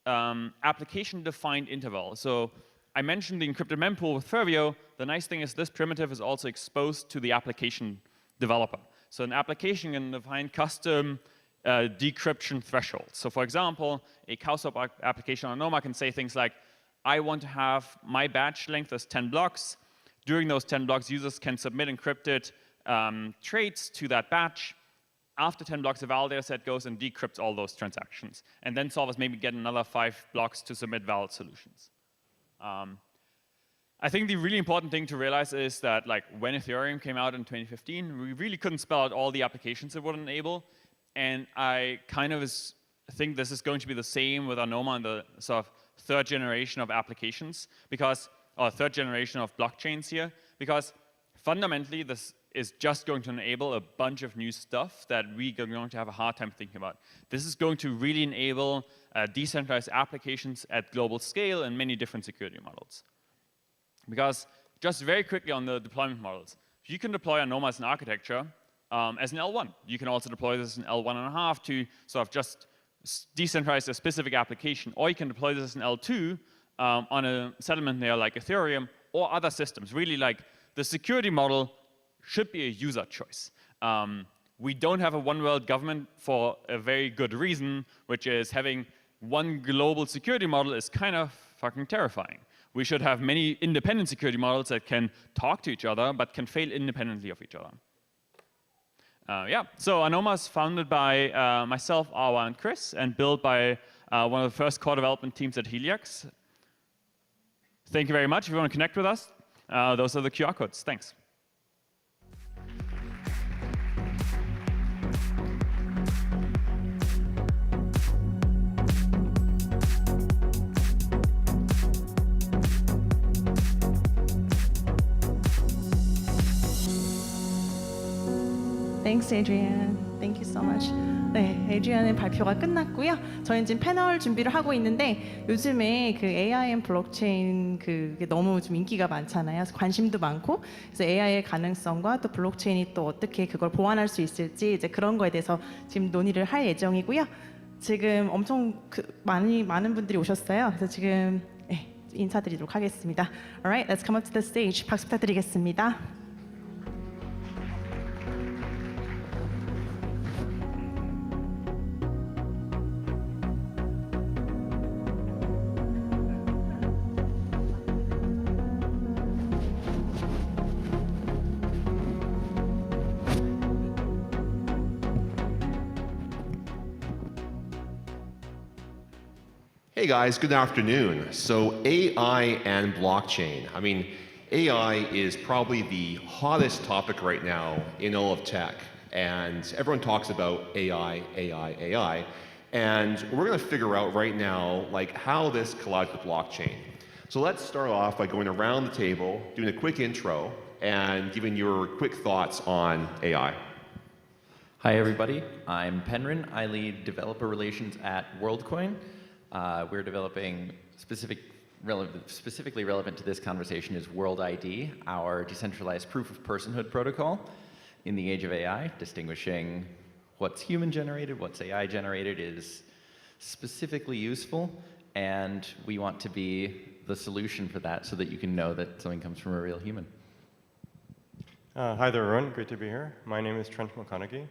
application-defined interval. So I mentioned the encrypted mempool with Fervio. The nice thing is this primitive is also exposed to the application developer. So an application can define custom decryption thresholds. So for example, a CowSwap application on Anoma can say things like, I want to have my batch length as 10 blocks. During those 10 blocks, users can submit encrypted trades to that batch. After 10 blocks, the validator set goes and decrypts all those transactions. And then solvers maybe get another 5 blocks to submit valid solutions. I think the really important thing to realize is that like when Ethereum came out in 2015, we really couldn't spell out all the applications it would enable. And I kind of think this is going to be the same with Anoma and the sort of third generation of applications, or third generation of blockchains here, because fundamentally this is just going to enable a bunch of new stuff that we are going to have a hard time thinking about. This is going to really enable decentralized applications at global scale and many different security models. Because just very quickly on the deployment models, you can deploy Anoma as an architecture as an L1. You can also deploy this as an L1.5 to sort of just decentralize a specific application, or you can deploy this as an L2 on a settlement layer like Ethereum or other systems. Really, like the security model should be a user choice. We don't have a one world government for a very good reason, which is having one global security model is kind of fucking terrifying. We should have many independent security models that can talk to each other, but can fail independently of each other. Yeah, so Anoma is founded by myself, Awa, and Chris, and built by one of the first core development teams at Helix. Thank you very much. If you want to connect with us, those are the QR codes. Thanks. Thanks, Adrian. Thank you so much. 네, 에드리안의 발표가 끝났고요. 저희는 지금 패널 준비를 하고 있는데 요즘에 그 AI 블록체인 그게 너무 좀 인기가 많잖아요. 관심도 많고, 그래서 AI의 가능성과 또 블록체인이 또 어떻게 그걸 보완할 수 있을지 이제 그런 거에 대해서 지금 논의를 할 예정이고요. 지금 엄청 많은 분들이 오셨어요. 그래서 지금 인사드리도록 하겠습니다. Alright, let's come up to the stage. 박수 부탁드리겠습니다. Hey guys, good afternoon. So AI and blockchain. I mean, AI is probably the hottest topic right now in all of tech. And everyone talks about AI, AI, AI. And we're going to figure out right now like how this collides with blockchain. So let's start off by going around the table, doing a quick intro, and giving your quick thoughts on AI. Hi, everybody. I'm Penrin. I lead developer relations at WorldCoin. We're developing specifically relevant to this conversation is World ID, our decentralized proof of personhood protocol in the age of AI, distinguishing what's human-generated, what's AI-generated is specifically useful, and we want to be the solution for that so that you can know that something comes from a real human. Hi there, everyone. Great to be here. My name is Trent McConaughey.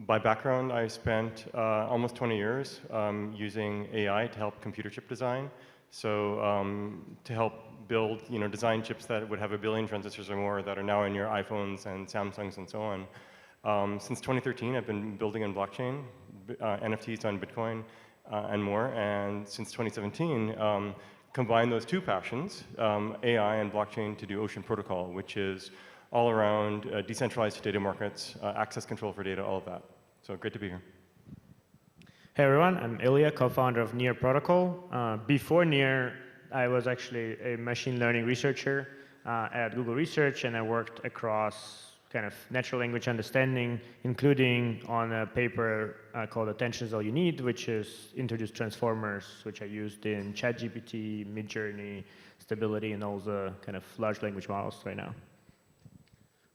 By background, I spent almost 20 years using AI to help computer chip design. So to help build, design chips that would have 1 billion transistors or more that are now in your iPhones and Samsungs and so on. Since 2013, I've been building on blockchain, NFTs on Bitcoin, and more. And since 2017, combined those two passions, AI and blockchain, to do Ocean Protocol, which is all around decentralized data markets, access control for data, all of that. So great to be here. Hey everyone, I'm Ilya, co-founder of Near Protocol. Before Near, I was actually a machine learning researcher at Google Research, and I worked across kind of natural language understanding, including on a paper called Attention is All You Need, which is introduced transformers, which are used in ChatGPT, Midjourney, Stability, and all the kind of large language models right now.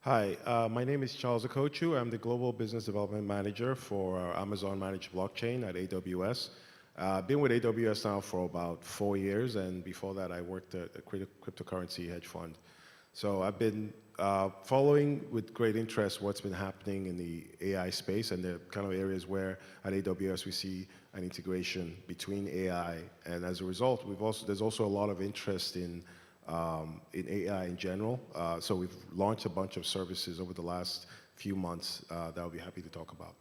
Hi, my name is Charles Okochu. I'm the Global Business Development Manager for Amazon Managed Blockchain at AWS. I've been with AWS now for about 4 years, and before that I worked at a cryptocurrency hedge fund. So I've been following with great interest what's been happening in the AI space and the kind of areas where at AWS we see an integration between AI, and as a result, there's also a lot of interest in AI in general. So we've launched a bunch of services over the last few months that I'll be happy to talk about.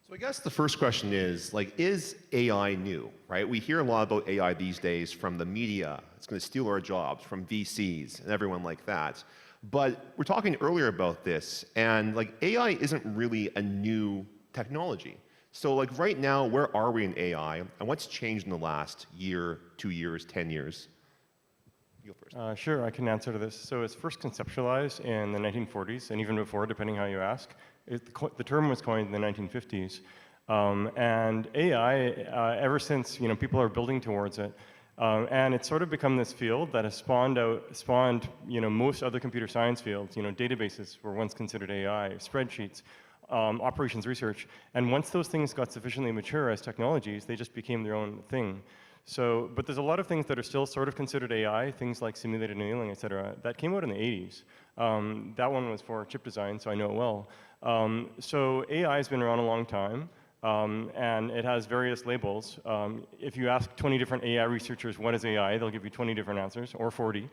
So I guess the first question is, is AI new, right? We hear a lot about AI these days from the media. It's going to steal our jobs, from VCs and everyone like that. But we're talking earlier about this, and AI isn't really a new technology. So right now, where are we in AI, and what's changed in the last year, 2 years, 10 years? You go first. Sure, I can answer to this. So it's first conceptualized in the 1940s, and even before, depending how you ask. The term was coined in the 1950s. And AI, ever since, people are building towards it. And it's sort of become this field that has spawned most other computer science fields. Databases were once considered AI, spreadsheets, operations research. And once those things got sufficiently mature as technologies, they just became their own thing. So, but there's a lot of things that are still sort of considered AI, things like simulated annealing, et cetera, that came out in the 80s. That one was for chip design, so I know it well. So AI has been around a long time, and it has various labels. If you ask 20 different AI researchers what is AI, they'll give you 20 different answers, or 40.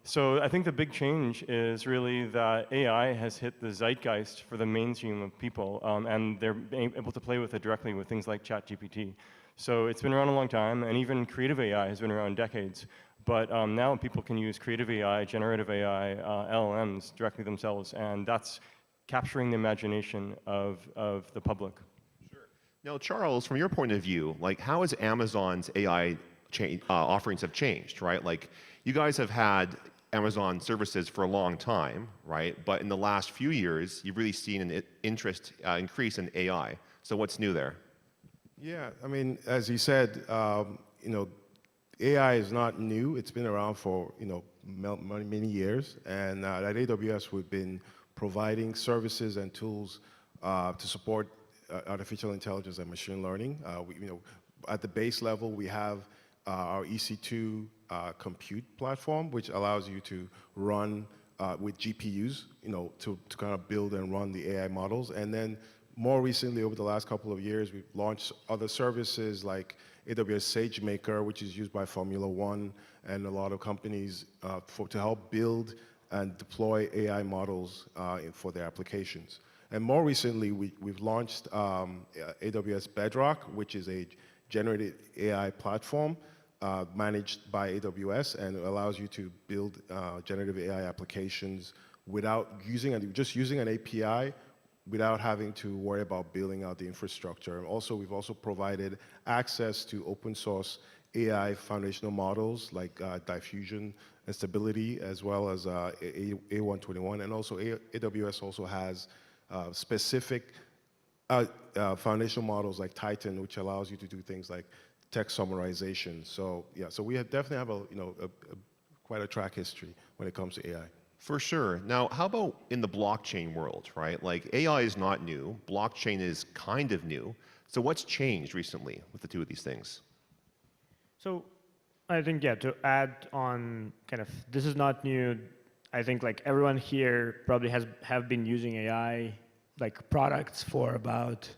So I think the big change is really that AI has hit the zeitgeist for the mainstream of people, and they're able to play with it directly with things like ChatGPT. So it's been around a long time, and even creative AI has been around decades. But now people can use creative AI, generative AI, LLMs directly themselves, and that's capturing the imagination of the public. Sure. Now, Charles, from your point of view, how has Amazon's AI offerings have changed, right? You guys have had Amazon services for a long time, right? But in the last few years, you've really seen an interest increase in AI. So what's new there? Yeah, I mean, as you said, AI is not new. It's been around for many years, and at AWS we've been providing services and tools to support artificial intelligence and machine learning. At the base level, we have our EC2 compute platform, which allows you to run with GPUs, to kind of build and run the AI models, and then more recently, over the last couple of years, we've launched other services like AWS SageMaker, which is used by Formula One and a lot of companies to help build and deploy AI models for their applications. And more recently, we've launched AWS Bedrock, which is a generative AI platform managed by AWS, and it allows you to build generative AI applications without using, just using an API without having to worry about building out the infrastructure. And also, we've also provided access to open source AI foundational models like diffusion and stability, as well as A121. And also AWS also has specific foundational models like Klaytn, which allows you to do things like text summarization. So yeah, so we definitely have quite a track history when it comes to AI. For sure. Now, how about in the blockchain world, right? Like AI is not new, blockchain is kind of new. So what's changed recently with the two of these things? So I think, yeah, to add on kind of, this is not new. I think like everyone here probably have been using AI like products for about,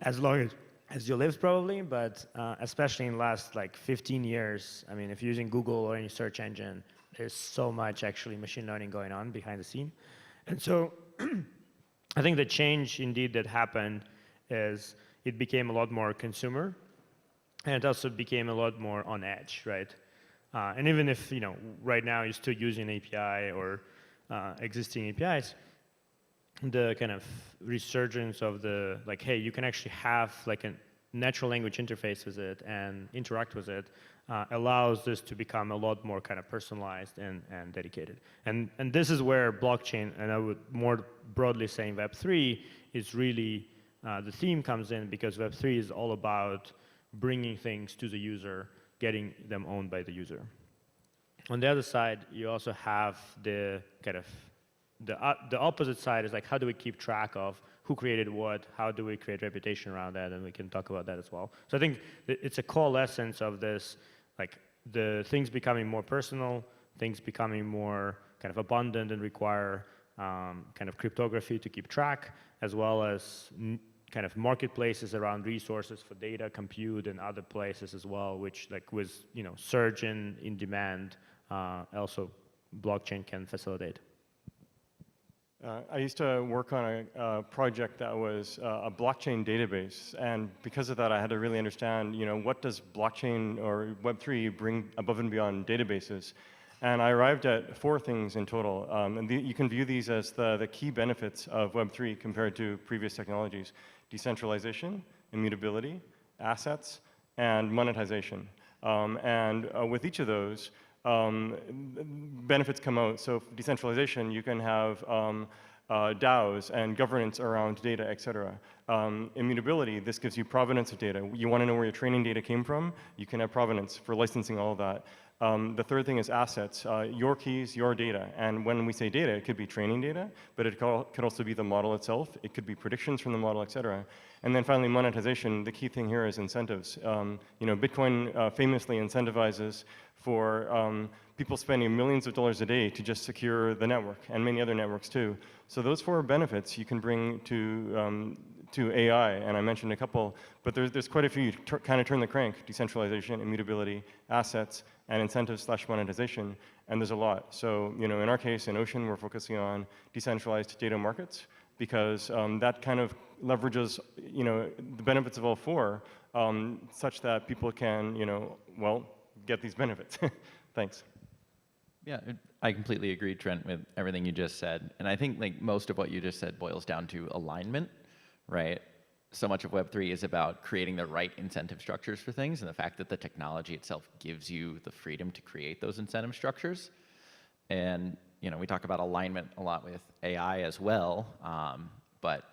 as long as you live probably, but especially in the last like 15 years, I mean, if you're using Google or any search engine, there's so much actually machine learning going on behind the scene. And so I think the change indeed that happened is it became a lot more consumer, and it also became a lot more on edge, right? And even if, right now you're still using API or existing APIs, the kind of resurgence of the, like, hey, you can actually have like a natural language interface with it and interact with it, allows this to become a lot more kind of personalized and dedicated. And this is where blockchain, and I would more broadly say Web3, is really, the theme comes in, because Web3 is all about bringing things to the user, getting them owned by the user. On the other side, you also have the kind of, the opposite side is like, how do we keep track of who created what, how do we create reputation around that, and we can talk about that as well. So I think it's a coalescence of this, like the things becoming more personal, things becoming more kind of abundant and require kind of cryptography to keep track, as well as kind of marketplaces around resources for data, compute, and other places as well, which like with surge in demand, also blockchain can facilitate. I used to work on a project that was a blockchain database, and because of that, I had to really understand, what does blockchain or Web3 bring above and beyond databases? And I arrived at 4 things in total, and you can view these as the key benefits of Web3 compared to previous technologies: decentralization, immutability, assets, and monetization. With each of those, benefits come out. So for decentralization, you can have DAOs and governance around data, et cetera. Immutability, this gives you provenance of data. You want to know where your training data came from, you can have provenance for licensing all of that. The third thing is assets, your keys, your data. And when we say data, it could be training data, but it could also be the model itself. It could be predictions from the model, et cetera. And then finally, monetization. The key thing here is incentives. Bitcoin famously incentivizes for people spending millions of dollars a day to just secure the network, and many other networks too. So those 4 benefits you can bring to AI, and I mentioned a couple, but there's quite a few. Kind of turn the crank: decentralization, immutability, assets, and incentives/monetization, and there's a lot. So in our case, in Ocean, we're focusing on decentralized data markets, because that kind of leverages the benefits of all 4, such that people can get these benefits. Thanks. Yeah, I completely agree, Trent, with everything you just said. And I think like most of what you just said boils down to alignment, right? So much of Web3 is about creating the right incentive structures for things, and the fact that the technology itself gives you the freedom to create those incentive structures. And we talk about alignment a lot with AI as well, but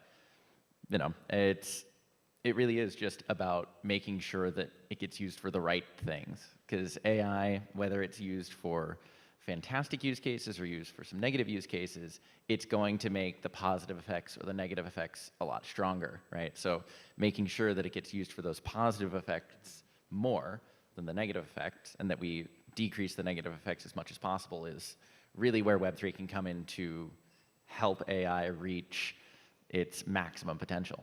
it really is just about making sure that it gets used for the right things. Because AI, whether it's used for fantastic use cases or used for some negative use cases, it's going to make the positive effects or the negative effects a lot stronger, right? So making sure that it gets used for those positive effects more than the negative effects, and that we decrease the negative effects as much as possible, is really where Web3 can come in to help AI reach its maximum potential.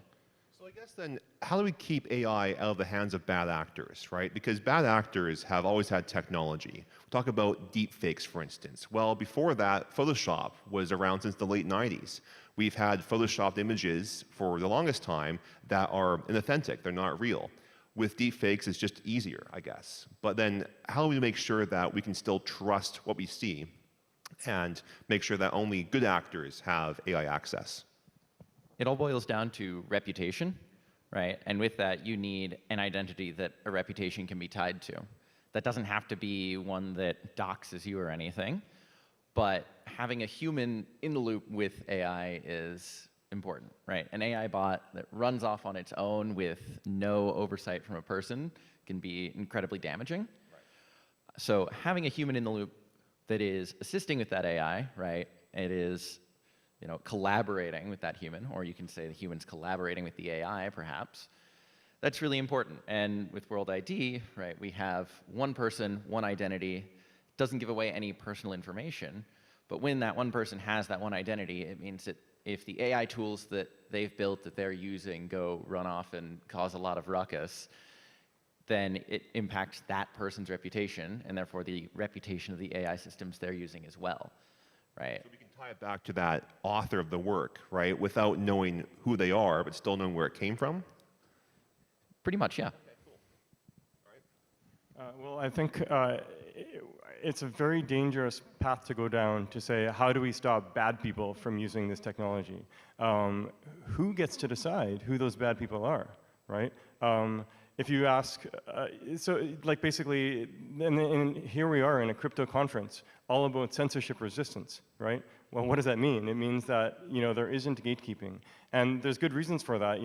So I guess then, how do we keep AI out of the hands of bad actors, right? Because bad actors have always had technology. We talk about deep fakes, for instance. Well, before that, Photoshop was around since the late 90s. We've had Photoshopped images for the longest time that are inauthentic, they're not real. With deep fakes, it's just easier, I guess. But then, how do we make sure that we can still trust what we see and make sure that only good actors have AI access? it all boils down to reputation, right? And with that, you need an identity that a reputation can be tied to. That doesn't have to be one that doxes you or anything, but having a human in the loop with AI is important, right? An AI bot that runs off on its own with no oversight from a person can be incredibly damaging. Right. So having a human in the loop that is assisting with that AI, right? It is, collaborating with that human, or you can say the human's collaborating with the AI, perhaps. That's really important. And with World ID, right, we have one person, one identity, doesn't give away any personal information. But when that one person has that one identity, it means that if the AI tools that they've built that they're using go run off and cause a lot of ruckus, then it impacts that person's reputation, and therefore the reputation of the AI systems they're using as well, right? So we can tie it back to that author of the work, right? Without knowing who they are, but still knowing where it came from? Pretty much, yeah. Okay, cool. All right. Well, I think it's a very dangerous path to go down to say, how do we stop bad people from using this technology? Who gets to decide who those bad people are, right? If you ask, so like basically, and here we are in a crypto conference, all about censorship resistance, right? Well, what does that mean? It means that there isn't gatekeeping, and there's good reasons for that,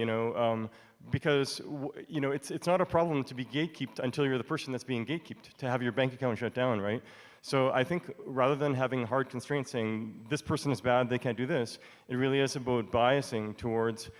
because it's not a problem to be gatekeeped until you're the person that's being gatekeeped, to have your bank account shut down, right? So I think rather than having hard constraints saying this person is bad, they can't do this, it really is about biasing towards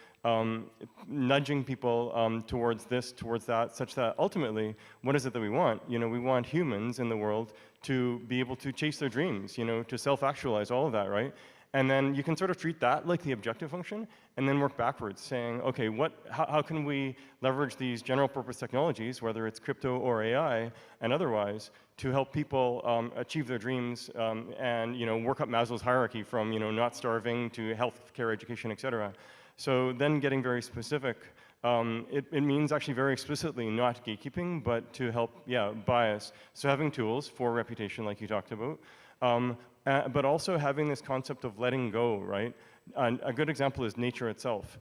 nudging people towards this, towards that, such that ultimately, what is it that we want? We want humans in the world to be able to chase their dreams, to self-actualize, all of that, right? And then you can sort of treat that like the objective function, and then work backwards, saying, okay, how can we leverage these general purpose technologies, whether it's crypto or AI and otherwise, to help people achieve their dreams and work up Maslow's hierarchy from not starving to healthcare, education, et cetera. So then getting very specific, it means actually very explicitly not gatekeeping, but to help, bias. So having tools for reputation, like you talked about, but also having this concept of letting go, right? And a good example is nature itself.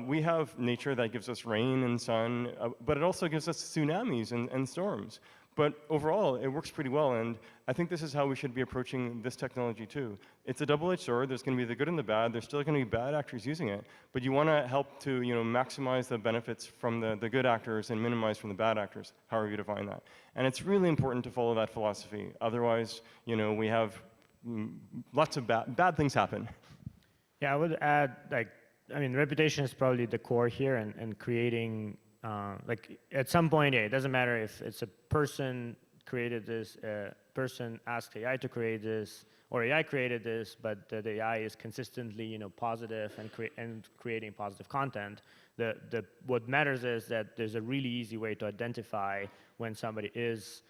We have nature that gives us rain and sun, but it also gives us tsunamis and storms. But overall, it works pretty well, and I think this is how we should be approaching this technology too. It's a double-edged sword. There's going to be the good and the bad. There's still going to be bad actors using it, but you want to help to maximize the benefits from the good actors and minimize from the bad actors, however you define that. And it's really important to follow that philosophy. Otherwise, we have lots of bad things happen. Yeah, I would add, reputation is probably the core here, and creating, at some point, it doesn't matter if it's a person created this, a person asked AI to create this, or AI created this, but the AI is consistently, positive and creating positive content. What matters is that there's a really easy way to identify when somebody is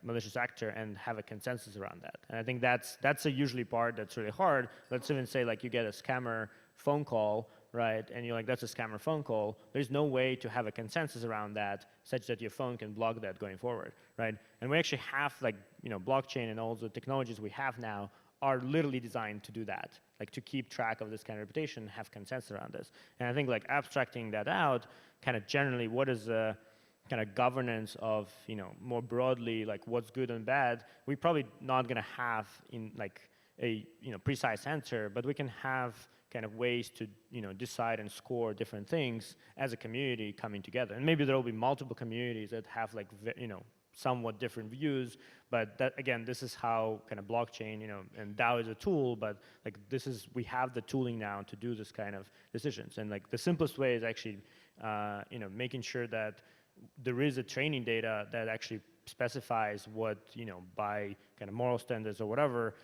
malicious actor and have a consensus around that. And I think that's a usually part that's really hard. Let's even say you get a scammer phone call, right? And you're like, that's a scammer phone call. There's no way to have a consensus around that such that your phone can block that going forward, right? And we actually have blockchain and all the technologies we have now are literally designed to do that, to keep track of this kind of reputation, have consensus around this. And I think abstracting that out, kind of generally, what is the kind of governance of, more broadly, what's good and bad, we're probably not going to have in a precise answer, but we can have kind of ways to decide and score different things as a community coming together. And maybe there will be multiple communities that have somewhat different views, but that, again, this is how kind of blockchain, and DAO is a tool, but we have the tooling now to do this kind of decisions. And the simplest way is actually making sure that there is a training data that actually specifies what, by kind of moral standards or whatever,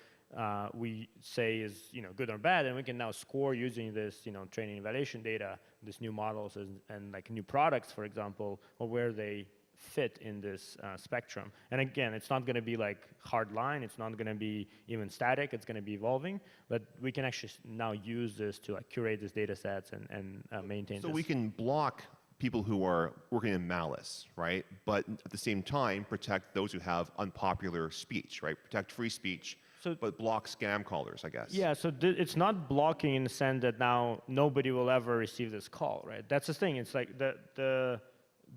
we say is, good or bad, and we can now score using this, training and validation data, these new models and new products, for example, or where they fit in this spectrum. And again, it's not going to be hard line. It's not going to be even static. It's going to be evolving. But we can actually now use this to curate these data sets and maintain So this. we can block people who are working in malice, right? But at the same time, protect those who have unpopular speech, right? Protect free speech but block scam callers, I guess. Yeah, so it's not blocking in the sense that now nobody will ever receive this call, right? That's the thing. It's like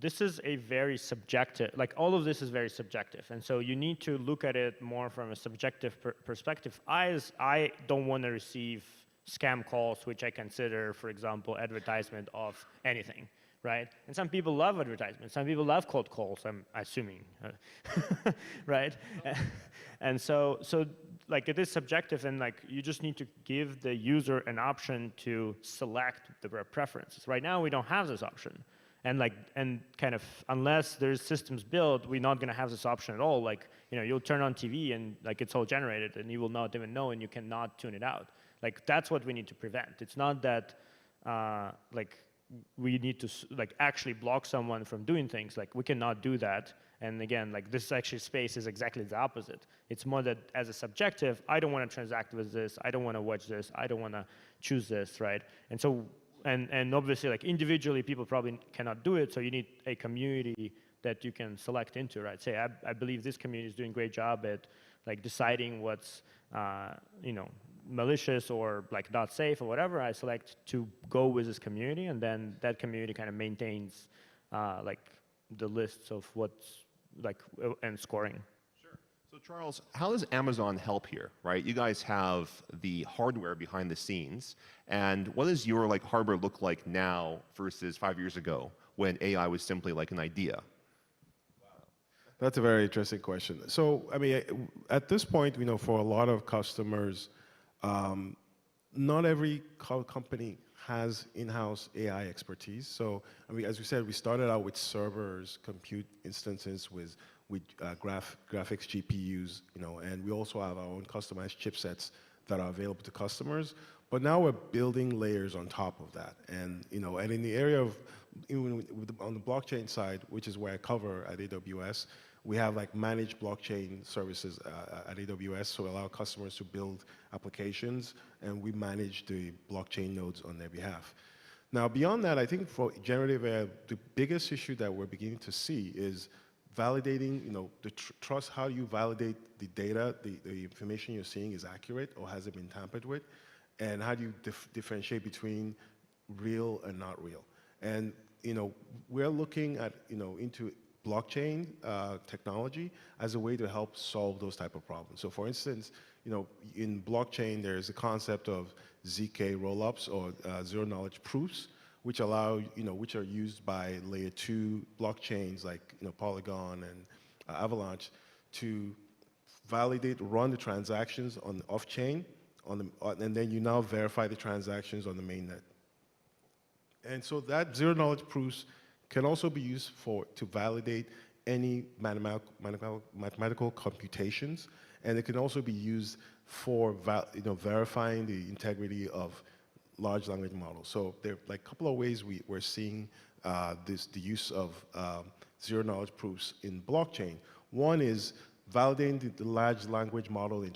this is a very subjective, like all of this is very subjective. And so you need to look at it more from a subjective perspective. I don't want to receive scam calls, which I consider, for example, advertisement of anything, right? And some people love advertisements. Some people love cold calls, I'm assuming, right? And so like it is subjective, and like you just need to give the user an option to select the preferences. Right now, we don't have this option. And kind of unless there's systems built, we're not going to have this option at all. Like, you'll turn on TV and like it's all generated, and you will not even know, and you cannot tune it out. Like that's what we need to prevent. It's not that like we need to like actually block someone from doing things. Like we cannot do that. And again, like this actually space is exactly the opposite. It's more that as a subjective, I don't want to transact with this. I don't want to watch this. I don't want to choose this, right? And so. And obviously, like individually, people probably cannot do it. So you need a community that you can select into, right? Say, I believe this community is doing a great job at like deciding what's malicious or like not safe or whatever. I select to go with this community, and then that community kind of maintains like the lists of what's like and scoring. So Charles, how does Amazon help here, right? You guys have the hardware behind the scenes, and what does your like hardware look like now versus 5 years ago when AI was simply like an idea? That's a very interesting question. So, I mean, at this point, for a lot of customers, not every company has in-house AI expertise. So, I mean, as we said, we started out with servers, compute instances with graphics GPUs, and we also have our own customized chipsets that are available to customers. But now we're building layers on top of that, and and in the area of on the blockchain side, which is where I cover at AWS, we have like managed blockchain services at AWS, so we allow customers to build applications, and we manage the blockchain nodes on their behalf. Now, beyond that, I think for generative AI, the biggest issue that we're beginning to see is validating, the trust. How do you validate the data, the information you're seeing is accurate or has it been tampered with? And how do you differentiate between real and not real? And, we're looking at, into blockchain technology as a way to help solve those type of problems. So for instance, in blockchain, there's a concept of ZK rollups or zero knowledge proofs, which allow, which are used by layer 2 blockchains like, Polygon and Avalanche to validate, run the transactions on the off-chain, and then you now verify the transactions on the mainnet. And so that zero knowledge proofs can also be used to validate any mathematical computations, and it can also be used for verifying the integrity of large language models. So there are like a couple of ways we're seeing the use of zero knowledge proofs in blockchain. One is validating the large language model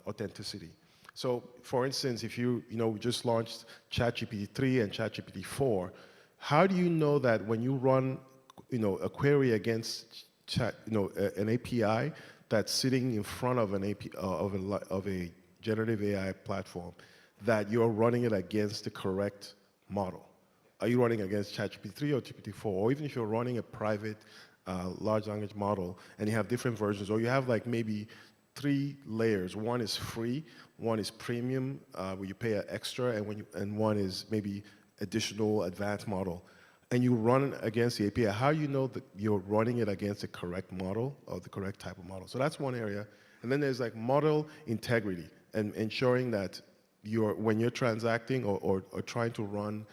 authenticity. So for instance, if we just launched ChatGPT 3 and ChatGPT 4, how do you know that when you run a query against an API that's sitting in front of of a generative AI platform, that you're running it against the correct model? Are you running against ChatGPT 3 or GPT-4? Or even if you're running a private large language model and you have different versions, or you have like maybe 3 layers. One is free, one is premium, where you pay an extra, and one is maybe additional advanced model. And you run it against the API. How do you know that you're running it against the correct model or the correct type of model? So that's one area. And then there's like model integrity and ensuring that when you're transacting or trying to run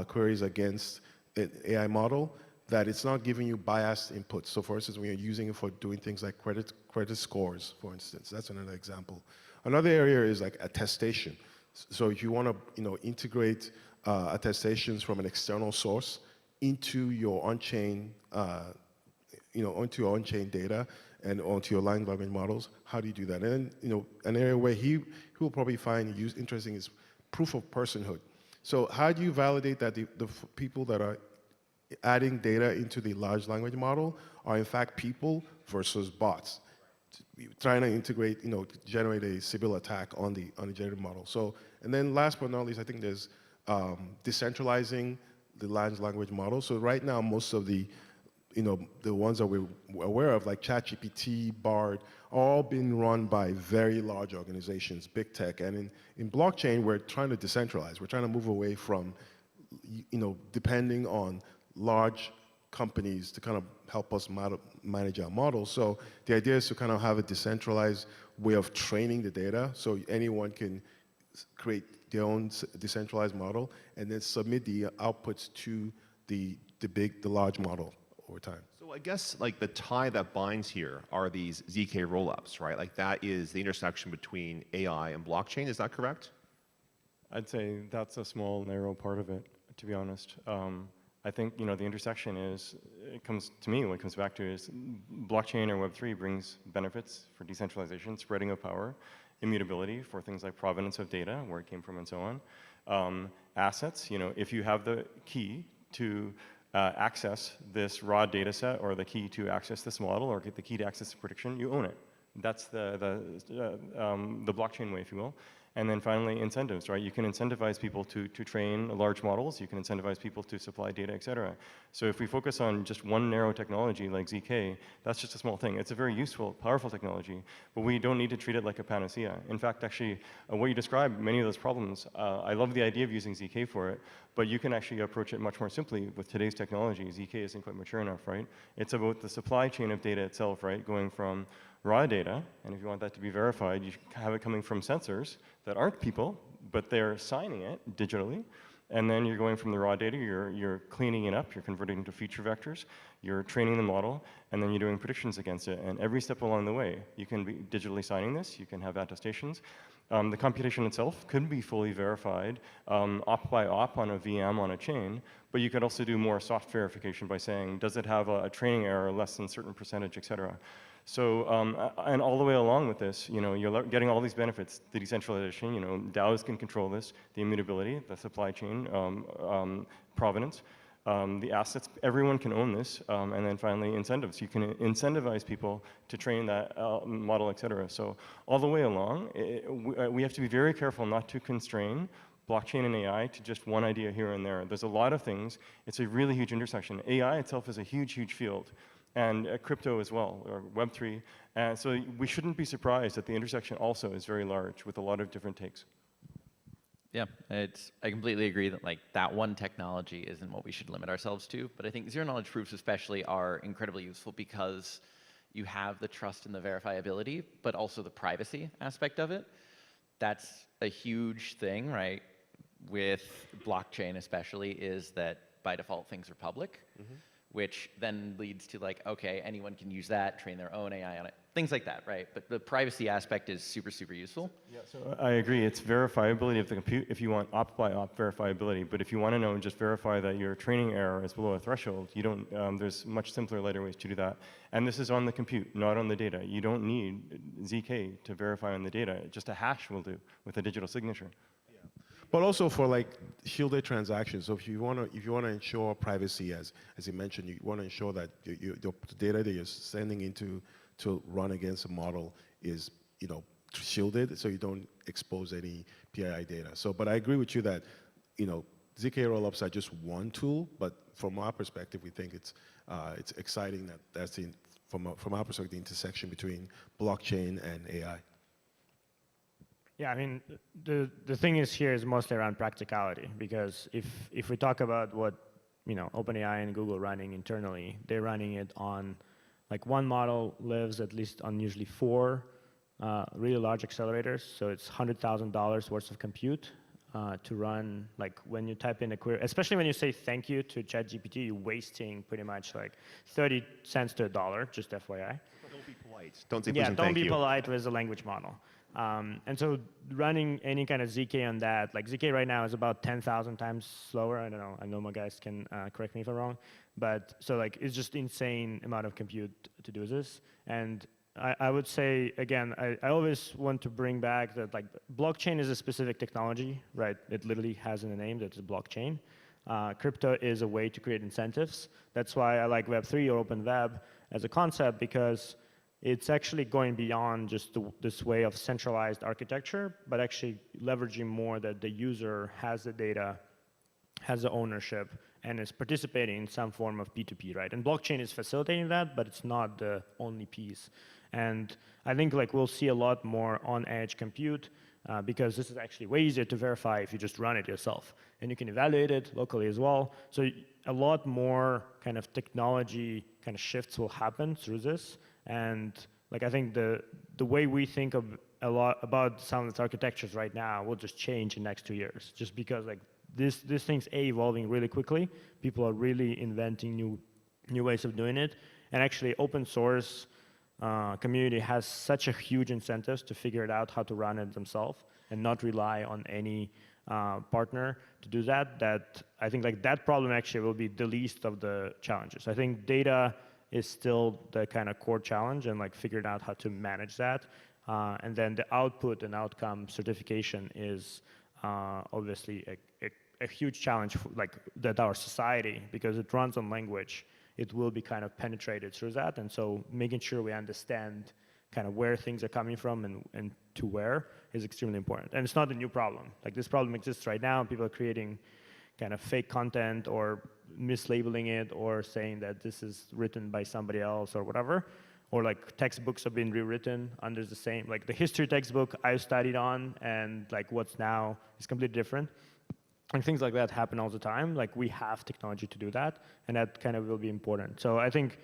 queries against an AI model, that it's not giving you biased inputs. So for instance, when you're using it for doing things like credit scores, for instance, that's another example. Another area is like attestation. So if you want to integrate attestations from an external source into your on-chain, onto your on-chain data and onto your large language models, how do you do that? And then, an area where he will probably find interesting is proof of personhood. So how do you validate that the people that are adding data into the large language model are in fact people versus bots? trying to integrate, generate a Sybil attack on the generative model. So, and then last but not least, I think there's decentralizing the large language model. So right now, most of the ones that we're aware of, like ChatGPT, Bard, are all being run by very large organizations, big tech. And in blockchain, we're trying to decentralize. We're trying to move away from, depending on large companies to kind of help us manage our models. So the idea is to kind of have a decentralized way of training the data, so anyone can create their own decentralized model and then submit the outputs to the large model over time. So I guess like the tie that binds here are these ZK rollups, right? Like that is the intersection between AI and blockchain. Is that correct? I'd say that's a small, narrow part of it, to be honest. I think the intersection is, it comes to me, what it comes back to is blockchain or Web3 brings benefits for decentralization, spreading of power, immutability for things like provenance of data, where it came from and so on. Assets, if you have the key to access this raw data set or the key to access this model or get the key to access the prediction, you own it. That's the blockchain way, if you will. And then finally, incentives, right? You can incentivize people to train large models. You can incentivize people to supply data, et cetera. So if we focus on just one narrow technology like ZK, that's just a small thing. It's a very useful, powerful technology, but we don't need to treat it like a panacea. In fact, actually, what you described, many of those problems, I love the idea of using ZK for it, but you can actually approach it much more simply with today's technology. ZK isn't quite mature enough, right? It's about the supply chain of data itself, right? Going from raw data, and if you want that to be verified, you have it coming from sensors that aren't people, but they're signing it digitally. And then you're going from the raw data, you're cleaning it up, you're converting it into feature vectors, you're training the model, and then you're doing predictions against it. And every step along the way, you can be digitally signing this, you can have attestations. The computation itself could be fully verified op by op on a VM on a chain, but you could also do more soft verification by saying, does it have a training error less than a certain percentage, et cetera. So, and all the way along with this, you're getting all these benefits, the decentralization, DAOs can control this, the immutability, the supply chain, provenance, the assets, everyone can own this, and then finally incentives. You can incentivize people to train that model, et cetera. So all the way along, we have to be very careful not to constrain blockchain and AI to just one idea here and there. There's a lot of things. It's a really huge intersection. AI itself is a huge, huge field. And crypto as well, or Web3. And so we shouldn't be surprised that the intersection also is very large with a lot of different takes. Yeah, I completely agree that that one technology isn't what we should limit ourselves to, but I think zero-knowledge proofs especially are incredibly useful because you have the trust and the verifiability, but also the privacy aspect of it. That's a huge thing, right? With blockchain especially, is that by default things are public. Mm-hmm. Which then leads to okay, anyone can use that, train their own AI on it, things like that, right? But the privacy aspect is super, super useful. Yeah, so I agree. It's verifiability of the compute if you want op by op verifiability. But if you want to know and just verify that your training error is below a threshold, you don't. There's much simpler, lighter ways to do that. And this is on the compute, not on the data. You don't need ZK to verify on the data. Just a hash will do with a digital signature. But also for shielded transactions. So if you want to ensure privacy, as you mentioned, you want to ensure that the data that you're sending into to run against a model is shielded, so you don't expose any PII data. So, but I agree with you that ZK rollups are just one tool. But from our perspective, we think it's exciting that that's from our perspective the intersection between blockchain and AI. Yeah, I mean, the thing is here is mostly around practicality, because if we talk about what OpenAI and Google running internally, they're running it on one model lives at least on usually 4 really large accelerators, so it's $100,000 worth of compute to run. When you type in a query, especially when you say thank you to ChatGPT, you're wasting pretty much 30 cents to $1, just FYI. Don't be polite. Don't say please yeah, and don't thank be you. polite with the language model. And so running any kind of ZK on that, ZK right now is about 10,000 times slower. I don't know. Anoma guys can correct me if I'm wrong. But so it's just insane amount of compute to do this. And I would say, again, I always want to bring back that blockchain is a specific technology, right? It literally has in the name that it's a blockchain. Crypto is a way to create incentives. That's why I like Web3 or open web as a concept, because it's actually going beyond just this way of centralized architecture, but actually leveraging more that the user has the data, has the ownership, and is participating in some form of P2P, right? And blockchain is facilitating that, but it's not the only piece. And I think like we'll see a lot more on-edge compute because this is actually way easier to verify if you just run it yourself. And you can evaluate it locally as well. So a lot more kind of technology kind of shifts will happen through this. And like I think the way we think of a lot about some of the architectures right now will just change in the next 2 years, just because like this thing's evolving really quickly. People are really inventing new ways of doing it, and actually open source community has such a huge incentives to figure it out how to run it themselves and not rely on any partner to do that. That I think like that problem actually will be the least of the challenges. I think data is still the kind of core challenge, and like figuring out how to manage that. And then the output and outcome certification is obviously a huge challenge for, like that our society, because it runs on language, it will be kind of penetrated through that. And so making sure we understand kind of where things are coming from and to where is extremely important. And it's not a new problem. Like this problem exists right now. People are creating kind of fake content or mislabeling it or saying that this is written by somebody else or whatever. Or like textbooks have been rewritten under the same, like the history textbook I studied on and like what's now is completely different. And things like that happen all the time. Like we have technology to do that, and that kind of will be important. So I think,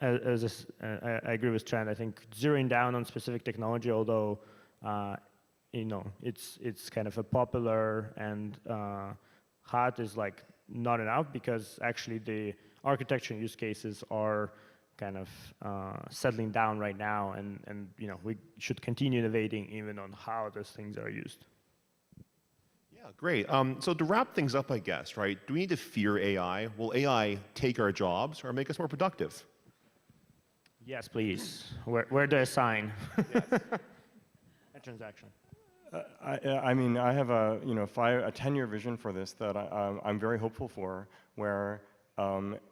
I agree with Trent. I think zeroing down on specific technology, although you know it's kind of a popular and hot, is like not enough, because actually the architecture use cases are kind of settling down right now, and you know we should continue innovating even on how those things are used. Yeah, great. So to wrap things up, I guess, right? Do we need to fear AI? Will AI take our jobs or make us more productive? Yes, please. Where do I sign? Yes. A transaction. I mean, I have a 10-year vision for this that I'm very hopeful for, where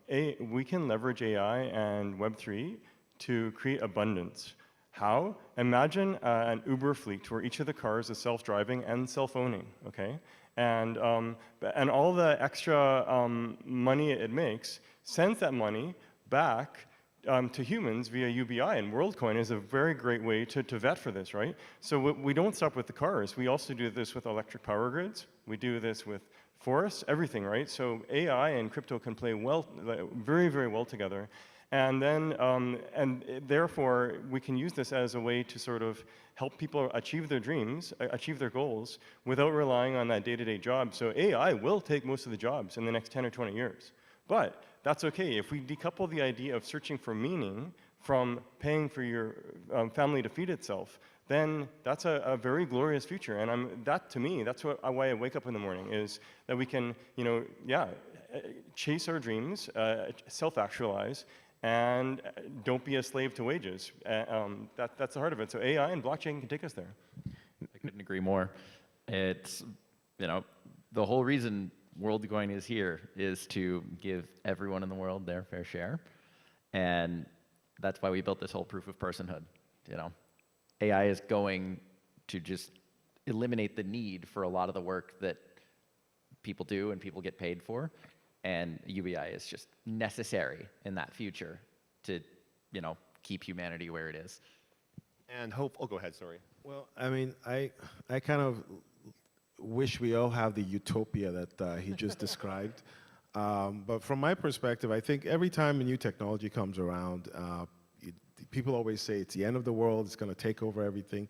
we can leverage AI and Web3 to create abundance. How? Imagine an Uber fleet where each of the cars is self-driving and self-owning, okay? And all the extra money it makes sends that money back to humans via UBI, and WorldCoin is a very great way to vet for this, right? So we don't stop with the cars. We also do this with electric power grids. We do this with forests, everything, right? So AI and crypto can play well, very, very well together. And then, and therefore, we can use this as a way to sort of help people achieve their dreams, achieve their goals, without relying on that day-to-day job. So AI will take most of the jobs in the next 10 or 20 years. But that's okay. If we decouple the idea of searching for meaning from paying for your family to feed itself, then that's a very glorious future. And that, to me, that's why I wake up in the morning, is that we can, chase our dreams, self-actualize, and don't be a slave to wages. That's the heart of it. So AI and blockchain can take us there. I couldn't agree more. It's, the whole reason WorldCoin is here is to give everyone in the world their fair share. And that's why we built this whole proof of personhood. AI is going to just eliminate the need for a lot of the work that people do and people get paid for. And UBI is just necessary in that future to, keep humanity where it is. And hope, oh, go ahead, sorry. Well, I mean, I kind of wish we all have the utopia that he just described. But from my perspective, I think every time a new technology comes around, people always say it's the end of the world, it's going to take over everything,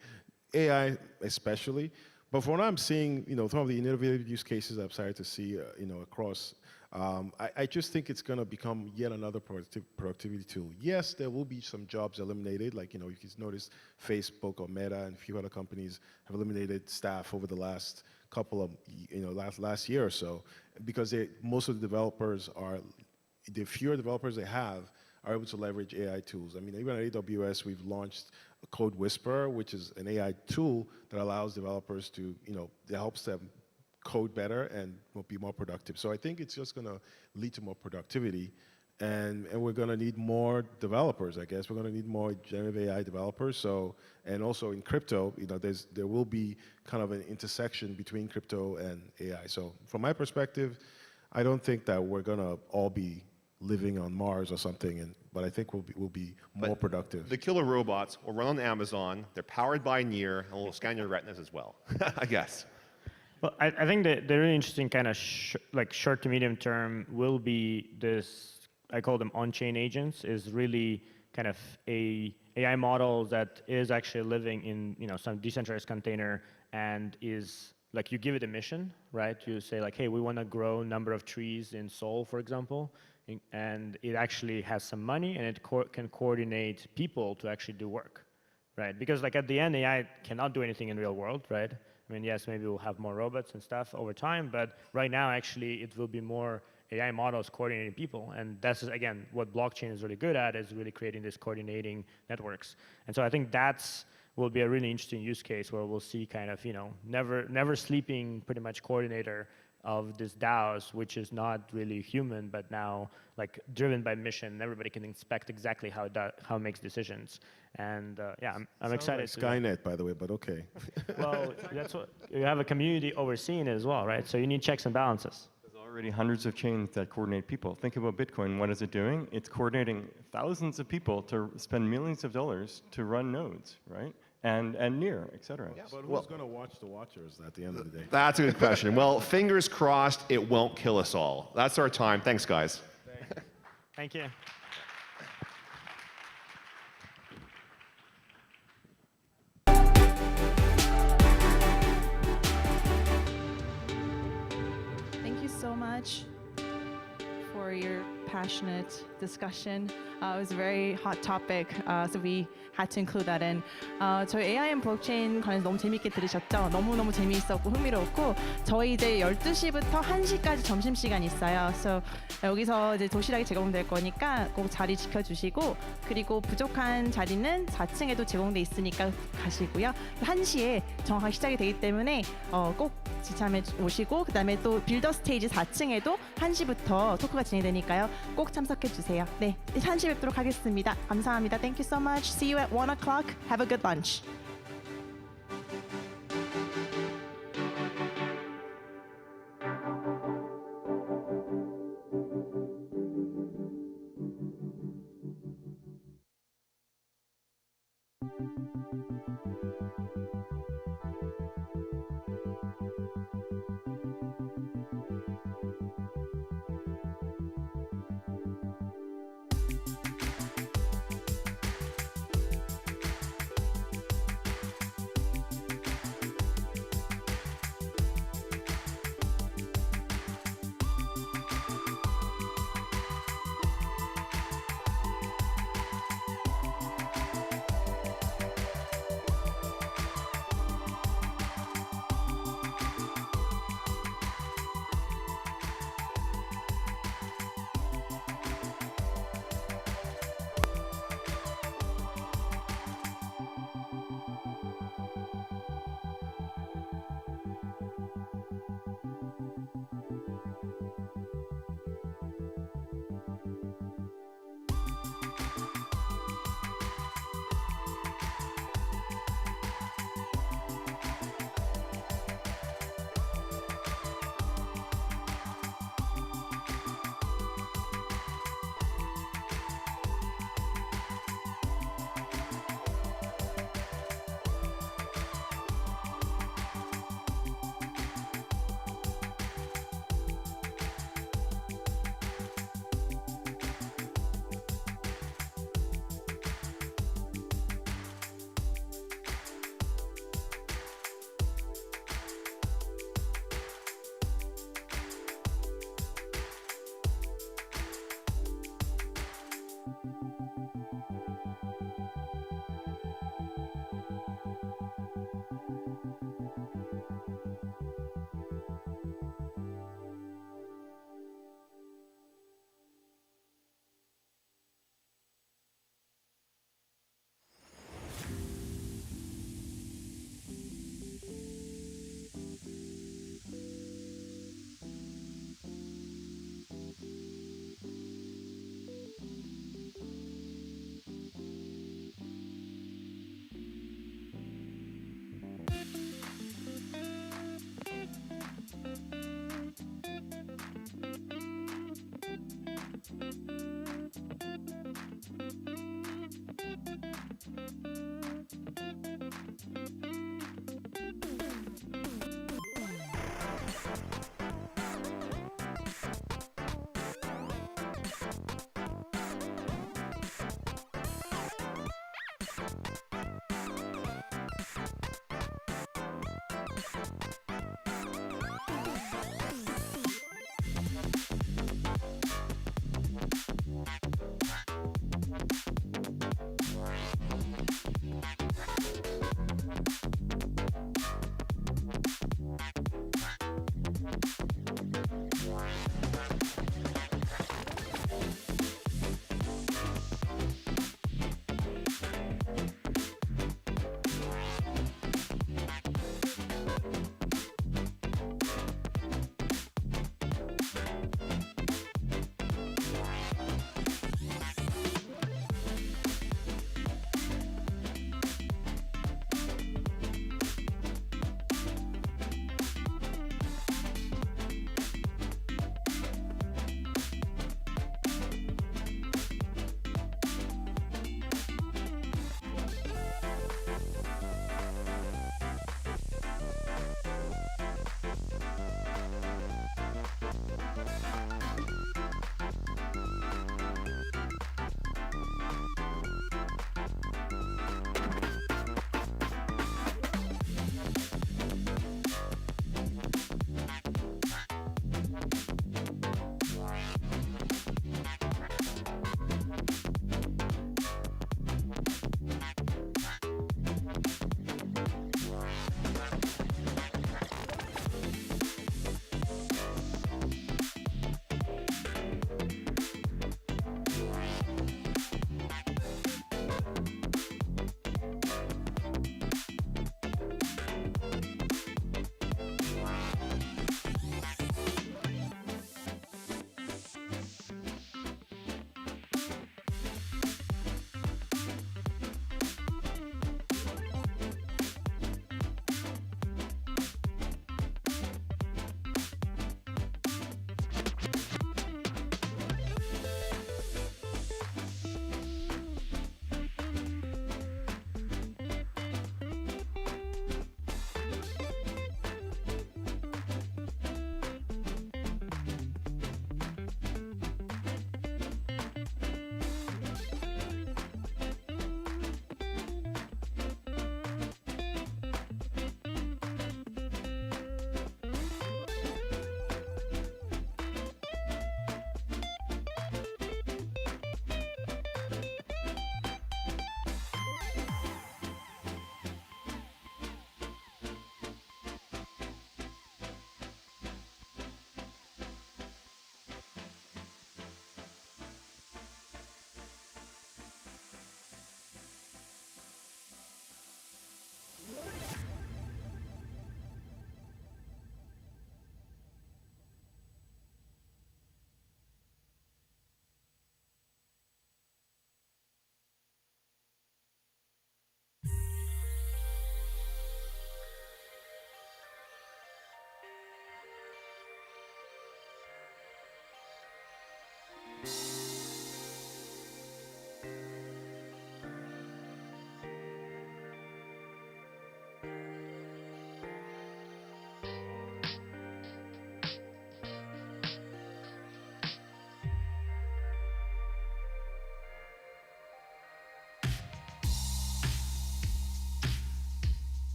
AI especially. But from what I'm seeing, some of the innovative use cases I've started to see, across, I just think it's going to become yet another productivity tool. Yes, there will be some jobs eliminated, like, you can notice Facebook or Meta and a few other companies have eliminated staff over the last couple of, last year or so, because most of the developers the fewer developers they have are able to leverage AI tools. I mean, even at AWS, we've launched Code Whisperer, which is an AI tool that allows developers to, that helps them code better and will be more productive. So I think it's just going to lead to more productivity. and we're going to need more developers. I guess we're going to need more generative AI developers. So, and also in crypto, there will be kind of an intersection between crypto and AI. So, from my perspective, I don't think that we're going to all be living on Mars or something, but I think we'll be more productive. The killer robots will run on Amazon. They're powered by Near, and will scan your retinas as well, I guess. Well, I think that the really interesting kind of like short to medium term will be this, I call them on-chain agents, is really kind of a AI model that is actually living in some decentralized container and is like you give it a mission, right? You say like, hey, we want to grow number of trees in Seoul, for example, and it actually has some money and it can coordinate people to actually do work, right? Because like at the end, AI cannot do anything in real world, right? I mean, yes, maybe we'll have more robots and stuff over time, but right now, actually, it will be more AI models coordinating people. And that's, again, what blockchain is really good at, is really creating these coordinating networks. And so I think that's will be a really interesting use case where we'll see kind of, never sleeping pretty much coordinator of this DAOs, which is not really human, but now like driven by mission. Everybody can inspect exactly how it makes decisions. And yeah, I'm excited. Like Skynet, by the way, but okay. Well, that's what you have a community overseeing it as well, right? So you need checks and balances. There's already hundreds of chains that coordinate people. Think about Bitcoin. What is it doing? It's coordinating thousands of people to spend millions of dollars to run nodes, right? And Near, et cetera. Yeah, but who's going to watch the watchers at the end of the day? That's a good question. Well, fingers crossed it won't kill us all. That's our time. Thanks, guys. Thank you. Thank you so much for your passionate discussion. It was a very hot topic, so we had to include that in. 저희 AI and 블록체인 관해서 너무 재밌게 들으셨죠? 너무너무 재미있었고 흥미로웠고 저희 이제 12시부터 1시까지 점심시간 있어요. So 여기서 이제 도시락이 제공될 거니까 꼭 자리 지켜주시고 그리고 부족한 자리는 4층에도 제공돼 있으니까 가시고요. 1시에 정확하게 시작이 되기 때문에 꼭 지참해 오시고 그다음에 또 빌더 스테이지 4층에도 1시부터 토크가 진행되니까요. 꼭 참석해 주세요. 네, 1시에 뵙도록 하겠습니다. 감사합니다. Thank you so much. See you at 1 o'clock. Have a good lunch.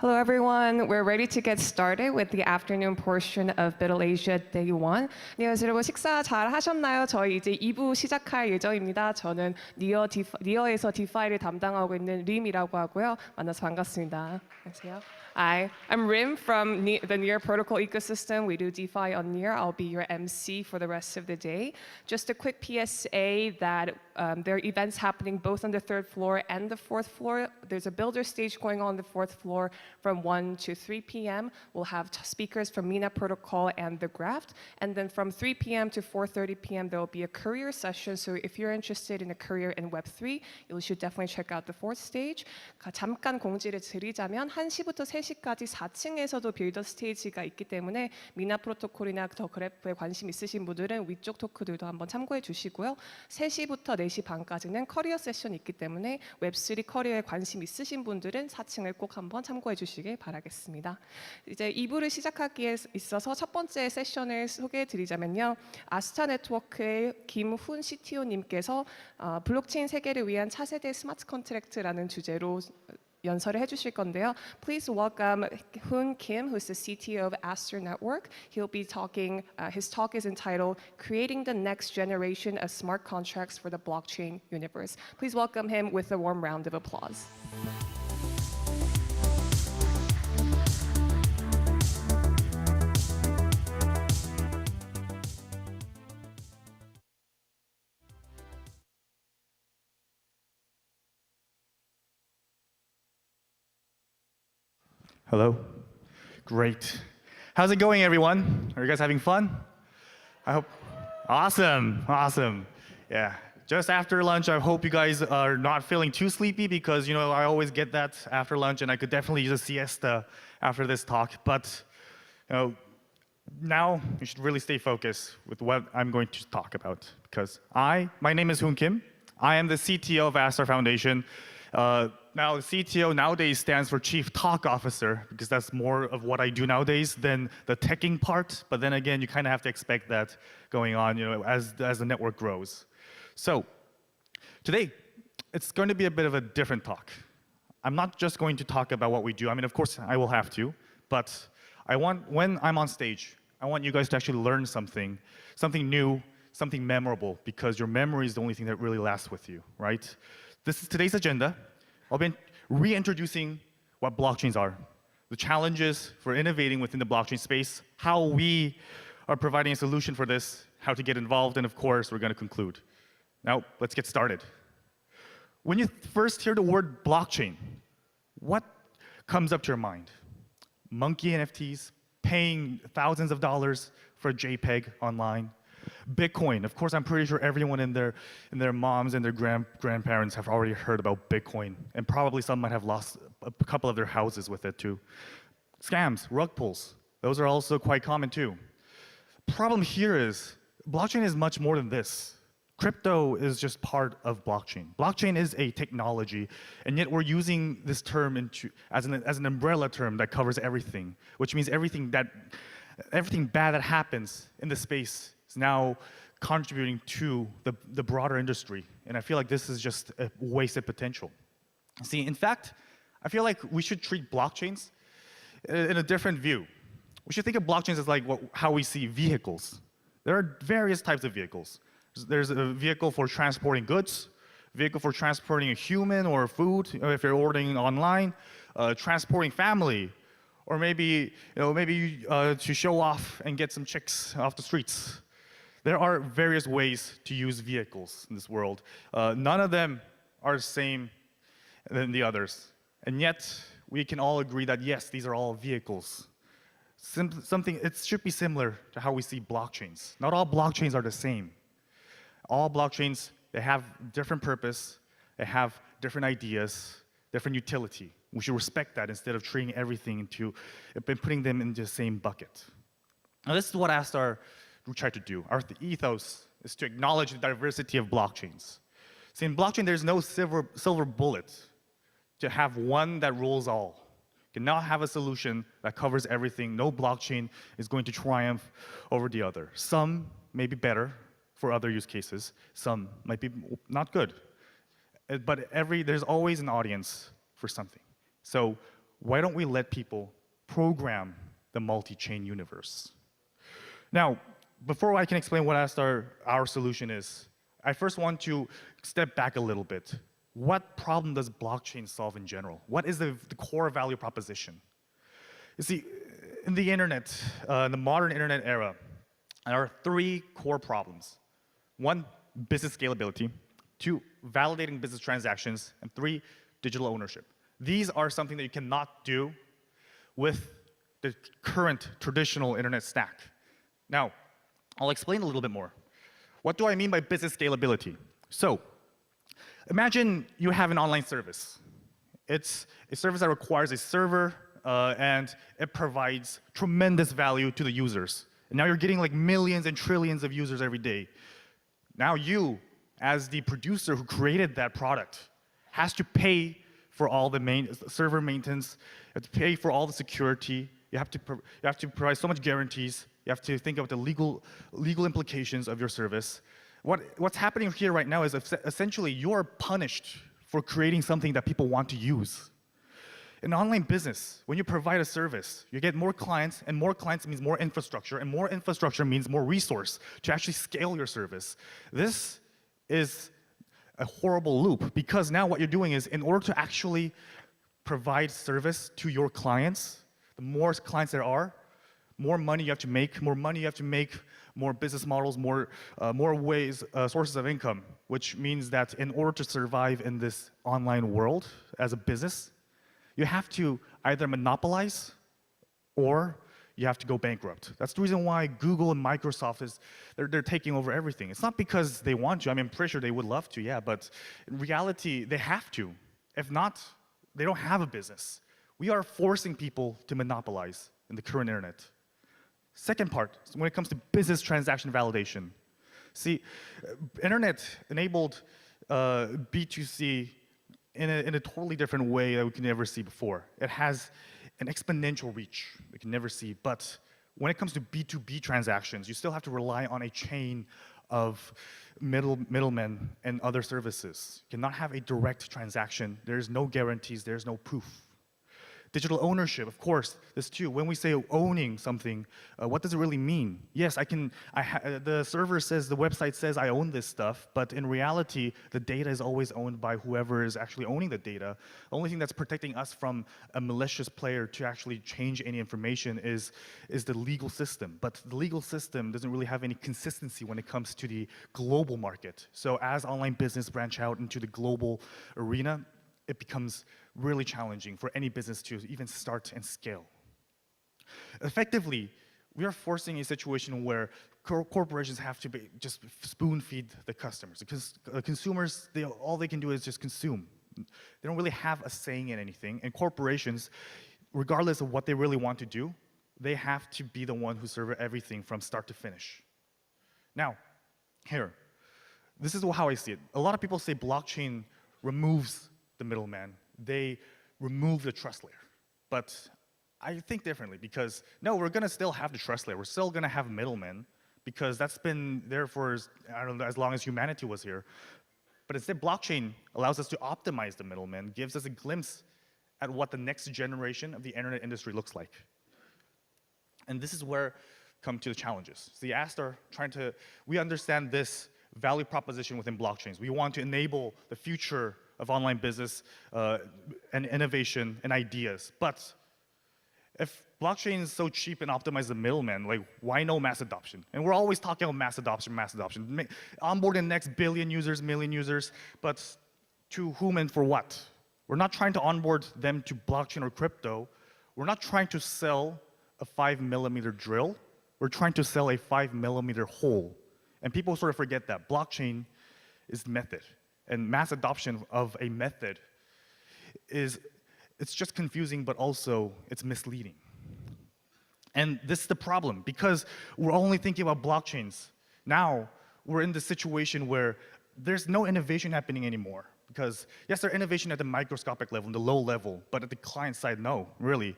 Hello, everyone. We're ready to get started with the afternoon portion of BUIDL Asia Day 1. 안녕하세요, 여러분. 식사 잘 하셨나요? 저희 이제 2부 시작할 예정입니다. 저는 니어에서 디파이를 담당하고 있는 림이라고 하고요. 만나서 반갑습니다. 안녕하세요. Hi, I'm Rim from the Near Protocol ecosystem. We do DeFi on Near. I'll be your MC for the rest of the day. Just a quick PSA that there are events happening both on the 3rd floor and the 4th floor. There's a builder stage going on the 4th floor from 1 to 3 p.m. We'll have speakers from Mina Protocol and The Graft. And then from 3 p.m. to 4:30 p.m. there will be a career session. So if you're interested in a career in Web3, you should definitely check out the 4th stage. 잠깐 공지를 드리자면 1시부터 3시까지 4층에서도 빌더 스테이지가 있기 때문에 미나 프로토콜이나 더 그래프에 관심 있으신 분들은 위쪽 토크들도 한번 참고해 주시고요. 3시부터 4시 반까지는 커리어 세션이 있기 때문에 웹3 커리어에 관심 있으신 분들은 4층을 꼭 한번 참고해 주시길 바라겠습니다. 이제 2부를 시작하기에 있어서 첫 번째 세션을 소개해 드리자면요. 아스타 네트워크의 김훈 CTO님께서 블록체인 세계를 위한 차세대 스마트 컨트랙트라는 주제로 연설을 해주실 건데요. Please welcome Hoon Kim, who's the CTO of Astar Network. He'll be talking, his talk is entitled Creating the Next Generation of Smart Contracts for the Blockchain Universe. Please welcome him with a warm round of applause. Hello? Great. How's it going, everyone? Are you guys having fun? I hope. Awesome, awesome. Yeah. Just after lunch, I hope you guys are not feeling too sleepy because, you know, I always get that after lunch and I could definitely use a siesta after this talk. But, you know, now you should really stay focused with what I'm going to talk about because my name is Hoon Kim. I am the CTO of Astar Foundation. Now, the CTO nowadays stands for Chief Talk Officer because that's more of what I do nowadays than the teching part. But then again, you kind of have to expect that going on, you know, as the network grows. So today, it's going to be a bit of a different talk. I'm not just going to talk about what we do. I mean, of course, I will have to. But when I'm on stage, I want you guys to actually learn something new, something memorable, because your memory is the only thing that really lasts with you, right? This is today's agenda. I'll be reintroducing what blockchains are, the challenges for innovating within the blockchain space, how we are providing a solution for this, how to get involved, and of course, we're going to conclude. Now, let's get started. When you first hear the word blockchain, what comes up to your mind? Monkey NFTs, paying thousands of dollars for a JPEG online. Bitcoin, of course, I'm pretty sure everyone in their moms and their grandparents have already heard about Bitcoin, and probably some might have lost a couple of their houses with it too. Scams, rug pulls, those are also quite common too. Problem here is, blockchain is much more than this. Crypto is just part of blockchain. Blockchain is a technology, and yet we're using this term as an umbrella term that covers everything, which means everything bad that happens in the space is now contributing to the broader industry. And I feel like this is just a wasted potential. See, in fact, I feel like we should treat blockchains in a different view. We should think of blockchains as like how we see vehicles. There are various types of vehicles. There's a vehicle for transporting goods, vehicle for transporting a human or food, if you're ordering online, transporting family, or maybe to show off and get some chicks off the streets. There are various ways to use vehicles in this world. None of them are the same than the others. And yet, we can all agree that yes, these are all vehicles. It should be similar to how we see blockchains. Not all blockchains are the same. All blockchains, they have different purpose, they have different ideas, different utility. We should respect that instead of treating everything putting them in the same bucket. Now, this is what Astar tried to do. Our ethos is to acknowledge the diversity of blockchains. See, in blockchain, there's no silver bullet to have one that rules all. You cannot have a solution that covers everything. No blockchain is going to triumph over the other. Some may be better for other use cases. Some might be not good. But there's always an audience for something. So why don't we let people program the multi-chain universe? Now, before I can explain what our solution is, I first want to step back a little bit. What problem does blockchain solve in general? What is the core value proposition? You see, in the internet, in the modern internet era, there are three core problems. One, business scalability. Two, validating business transactions. And three, digital ownership. These are something that you cannot do with the current traditional internet stack. Now, I'll explain a little bit more. What do I mean by business scalability? So, imagine you have an online service. It's a service that requires a server, and it provides tremendous value to the users. And now you're getting like millions and trillions of users every day. Now you, as the producer who created that product, has to pay for all the server maintenance, you have to pay for all the security, you have to provide so much guarantees, you have to think about the legal implications of your service. What's happening here right now is essentially you're punished for creating something that people want to use. In online business, when you provide a service, you get more clients, and more clients means more infrastructure, and more infrastructure means more resource to actually scale your service. This is a horrible loop, because now what you're doing is, in order to actually provide service to your clients, the more clients there are, more money you have to make, more business models, more ways, sources of income, which means that in order to survive in this online world as a business, you have to either monopolize or you have to go bankrupt. That's the reason why Google and Microsoft they're taking over everything. It's not because they want to. I mean, I'm pretty sure they would love to, yeah, but in reality, they have to. If not, they don't have a business. We are forcing people to monopolize in the current internet. Second part, when it comes to business transaction validation. See, internet enabled B2C in a totally different way that we can never see before. It has an exponential reach we can never see, but when it comes to B2B transactions, you still have to rely on a chain of middlemen and other services. You cannot have a direct transaction. There's no guarantees, there's no proof. Digital ownership, of course, this too. When we say owning something, what does it really mean? Yes, the server says, the website says I own this stuff, but in reality, the data is always owned by whoever is actually owning the data. The only thing that's protecting us from a malicious player to actually change any information is the legal system. But the legal system doesn't really have any consistency when it comes to the global market. So as online business branch out into the global arena, it becomes really challenging for any business to even start and scale. Effectively, we are forcing a situation where corporations have to just spoon feed the customers, because consumers, all they can do is just consume. They don't really have a saying in anything, and corporations, regardless of what they really want to do, they have to be the one who serve everything from start to finish. Now, here, this is how I see it. A lot of people say blockchain removes the middleman. They remove the trust layer. But I think differently, because no, we're gonna still have the trust layer. We're still gonna have middlemen, because that's been there for, I don't know, as long as humanity was here. But instead, blockchain allows us to optimize the middleman, gives us a glimpse at what the next generation of the internet industry looks like. And this is where come to the challenges. So the Astar we understand this value proposition within blockchains. We want to enable the future of online business and innovation and ideas. But if blockchain is so cheap and optimizes the middleman, like, why no mass adoption? And we're always talking about mass adoption. Onboard the next billion users, million users, but to whom and for what? We're not trying to onboard them to blockchain or crypto. We're not trying to sell a 5mm drill. We're trying to sell a 5mm hole. And people sort of forget that. Blockchain is method. And mass adoption of a method it's just confusing, but also it's misleading. And this is the problem, because we're only thinking about blockchains. Now, we're in the situation where there's no innovation happening anymore. Because yes, there's innovation at the microscopic level, the low level, but at the client side, no, really.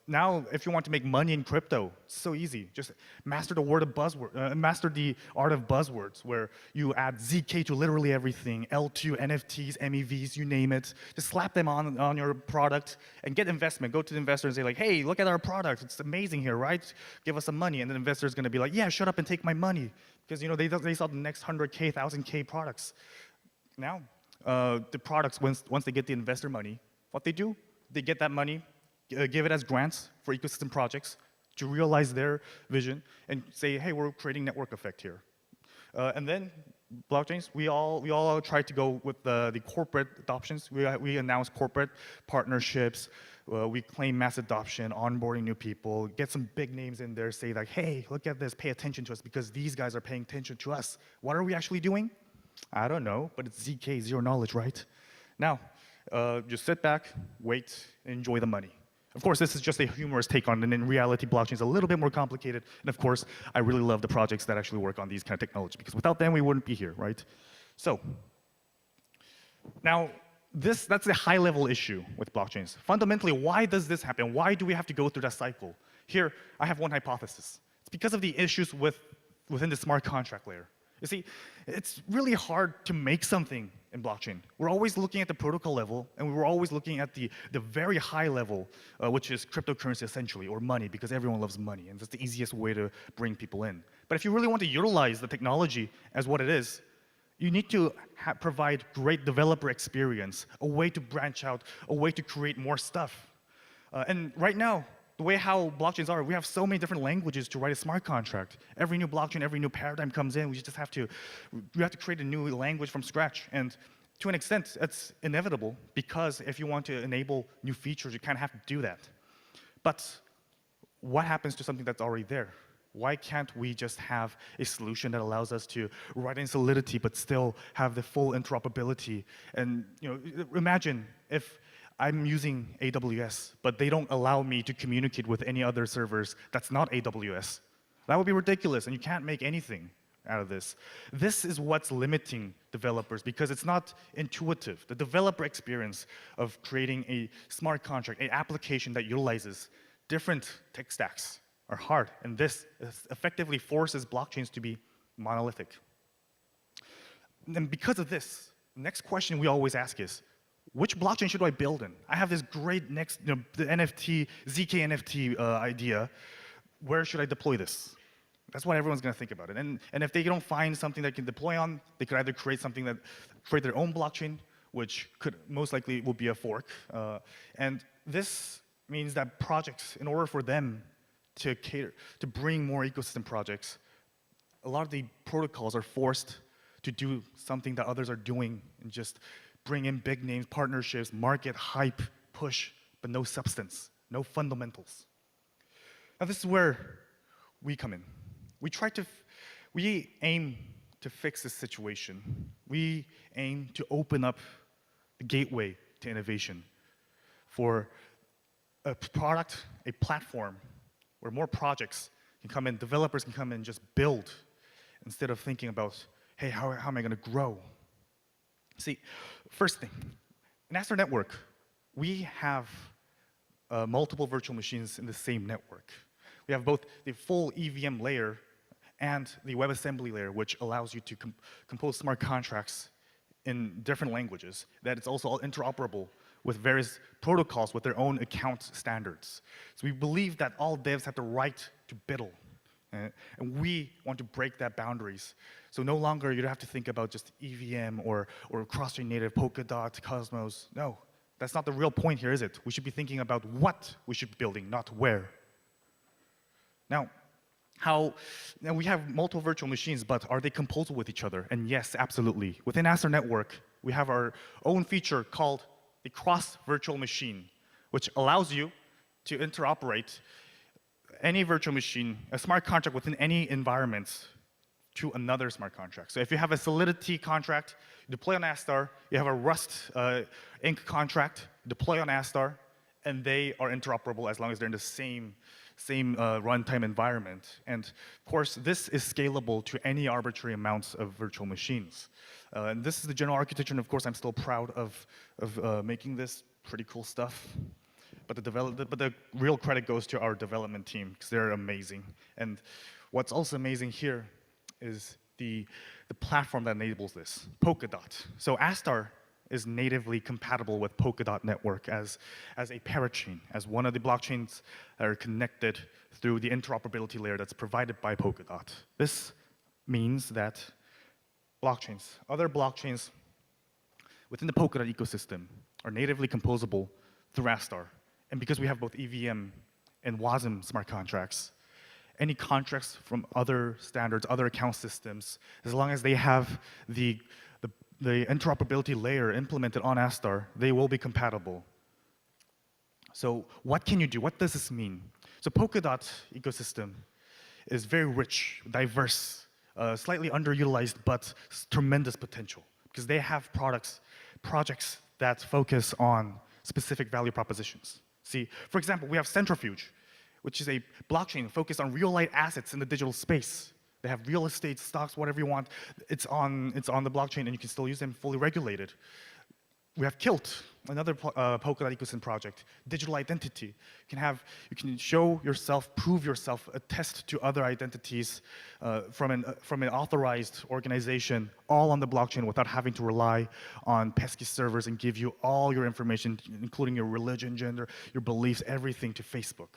Now, if you want to make money in crypto, it's so easy. Just master the master the art of buzzwords, where you add ZK to literally everything, L2, NFTs, MEVs, you name it. Just slap them on your product and get investment. Go to the investor and say like, hey, look at our product. It's amazing here, right? Give us some money. And the investor is going to be like, yeah, shut up and take my money. Because they saw the next 100K, 1,000K products. Now, the products, once they get the investor money, what they do, they get that money, give it as grants for ecosystem projects to realize their vision and say, hey, we're creating network effect here. And then blockchains, we all try to go with the corporate adoptions. We announce corporate partnerships. We claim mass adoption, onboarding new people, get some big names in there, say like, hey, look at this, pay attention to us because these guys are paying attention to us. What are we actually doing? I don't know, but it's ZK, zero knowledge, right? Now, just sit back, wait, and enjoy the money. Of course, this is just a humorous take on it, and in reality, blockchain is a little bit more complicated. And of course, I really love the projects that actually work on these kind of technology, because without them, we wouldn't be here, right? So, now, that's a high-level issue with blockchains. Fundamentally, why does this happen? Why do we have to go through that cycle? Here, I have one hypothesis. It's because of the issues within the smart contract layer. You see, it's really hard to make something in blockchain. We're always looking at the protocol level, and we're always looking at the very high level, which is cryptocurrency essentially, or money, because everyone loves money, and that's the easiest way to bring people in. But if you really want to utilize the technology as what it is, you need to provide great developer experience, a way to branch out, a way to create more stuff. And right now, the way how blockchains are, we have so many different languages to write a smart contract. Every new blockchain, every new paradigm comes in, we have to create a new language from scratch. And to an extent, it's inevitable because if you want to enable new features, you kind of have to do that. But what happens to something that's already there? Why can't we just have a solution that allows us to write in Solidity but still have the full interoperability? And imagine if I'm using AWS, but they don't allow me to communicate with any other servers that's not AWS. That would be ridiculous, and you can't make anything out of this. This is what's limiting developers because it's not intuitive. The developer experience of creating a smart contract, an application that utilizes different tech stacks are hard, and this effectively forces blockchains to be monolithic. And because of this, the next question we always ask is, which blockchain should I build in? I have this great next, the NFT, ZK NFT idea. Where should I deploy this? That's what everyone's going to think about it. And if they don't find something that can deploy on, they could either create their own blockchain, which could most likely will be a fork. And this means that projects, in order for them to bring more ecosystem projects, a lot of the protocols are forced to do something that others are doing and just bring in big names, partnerships, market hype, push, but no substance, no fundamentals. Now this is where we come in. We aim to fix this situation. We aim to open up the gateway to innovation for a product, a platform, where more projects can come in, developers can come in and just build instead of thinking about, hey, how am I going to grow? See, first thing, in Astar network, we have multiple virtual machines in the same network. We have both the full EVM layer and the WebAssembly layer, which allows you to compose smart contracts in different languages, that it's also all interoperable with various protocols with their own account standards. So we believe that all devs have the right to BUIDL. And we want to break that boundaries. So no longer you don't have to think about just EVM or cross-chain native, Polkadot, Cosmos. No, that's not the real point here, is it? We should be thinking about what we should be building, not where. Now we have multiple virtual machines, but are they composable with each other? And yes, absolutely. Within Astar Network, we have our own feature called the cross virtual machine, which allows you to interoperate any virtual machine, a smart contract within any environment, to another smart contract. So if you have a Solidity contract, you deploy on Astar, you have a Rust Inc. contract, deploy on Astar, and they are interoperable as long as they're in the same runtime environment. And of course, this is scalable to any arbitrary amounts of virtual machines. And this is the general architecture, and of course, I'm still proud of making this pretty cool stuff. But the real credit goes to our development team, because they're amazing. And what's also amazing here is the platform that enables this, Polkadot. So Astar is natively compatible with Polkadot network as a parachain, as one of the blockchains that are connected through the interoperability layer that's provided by Polkadot. This means that other blockchains within the Polkadot ecosystem are natively composable through Astar. And because we have both EVM and WASM smart contracts, any contracts from other standards, other account systems, as long as they have the interoperability layer implemented on Astar, they will be compatible. So what can you do? What does this mean? So Polkadot ecosystem is very rich, diverse, slightly underutilized, but tremendous potential, because they have projects that focus on specific value propositions. See, for example, we have Centrifuge, which is a blockchain focused on real-life assets in the digital space. They have real estate, stocks, whatever you want. It's on the blockchain, and you can still use them fully regulated. We have Kilt, another Polkadot ecosystem project, digital identity. You can show yourself, prove yourself, attest to other identities from an authorized organization, all on the blockchain without having to rely on pesky servers and give you all your information, including your religion, gender, your beliefs, everything to Facebook.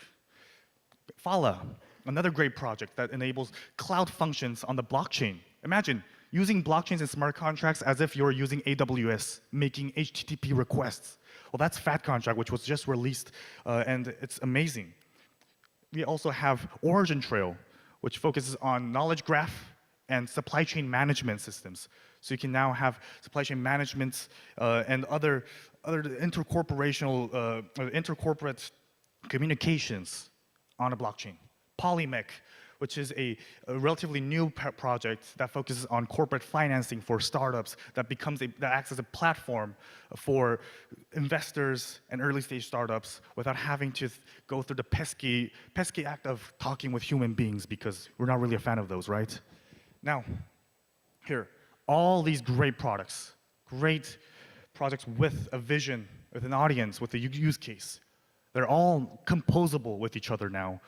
Fala, another great project that enables cloud functions on the blockchain. Imagine using blockchains and smart contracts as if you're using AWS, making HTTP requests. Well, that's Fat Contract, which was just released, and it's amazing. We also have Origin Trail, which focuses on knowledge graph and supply chain management systems. So you can now have supply chain management and other intercorporate communications on a blockchain. Polymech, which is a relatively new project that focuses on corporate financing for startups that acts as a platform for investors and early stage startups without having to go through the pesky act of talking with human beings, because we're not really a fan of those, right? Now, here, all these great projects with a vision, with an audience, with a use case, they're all composable with each other now.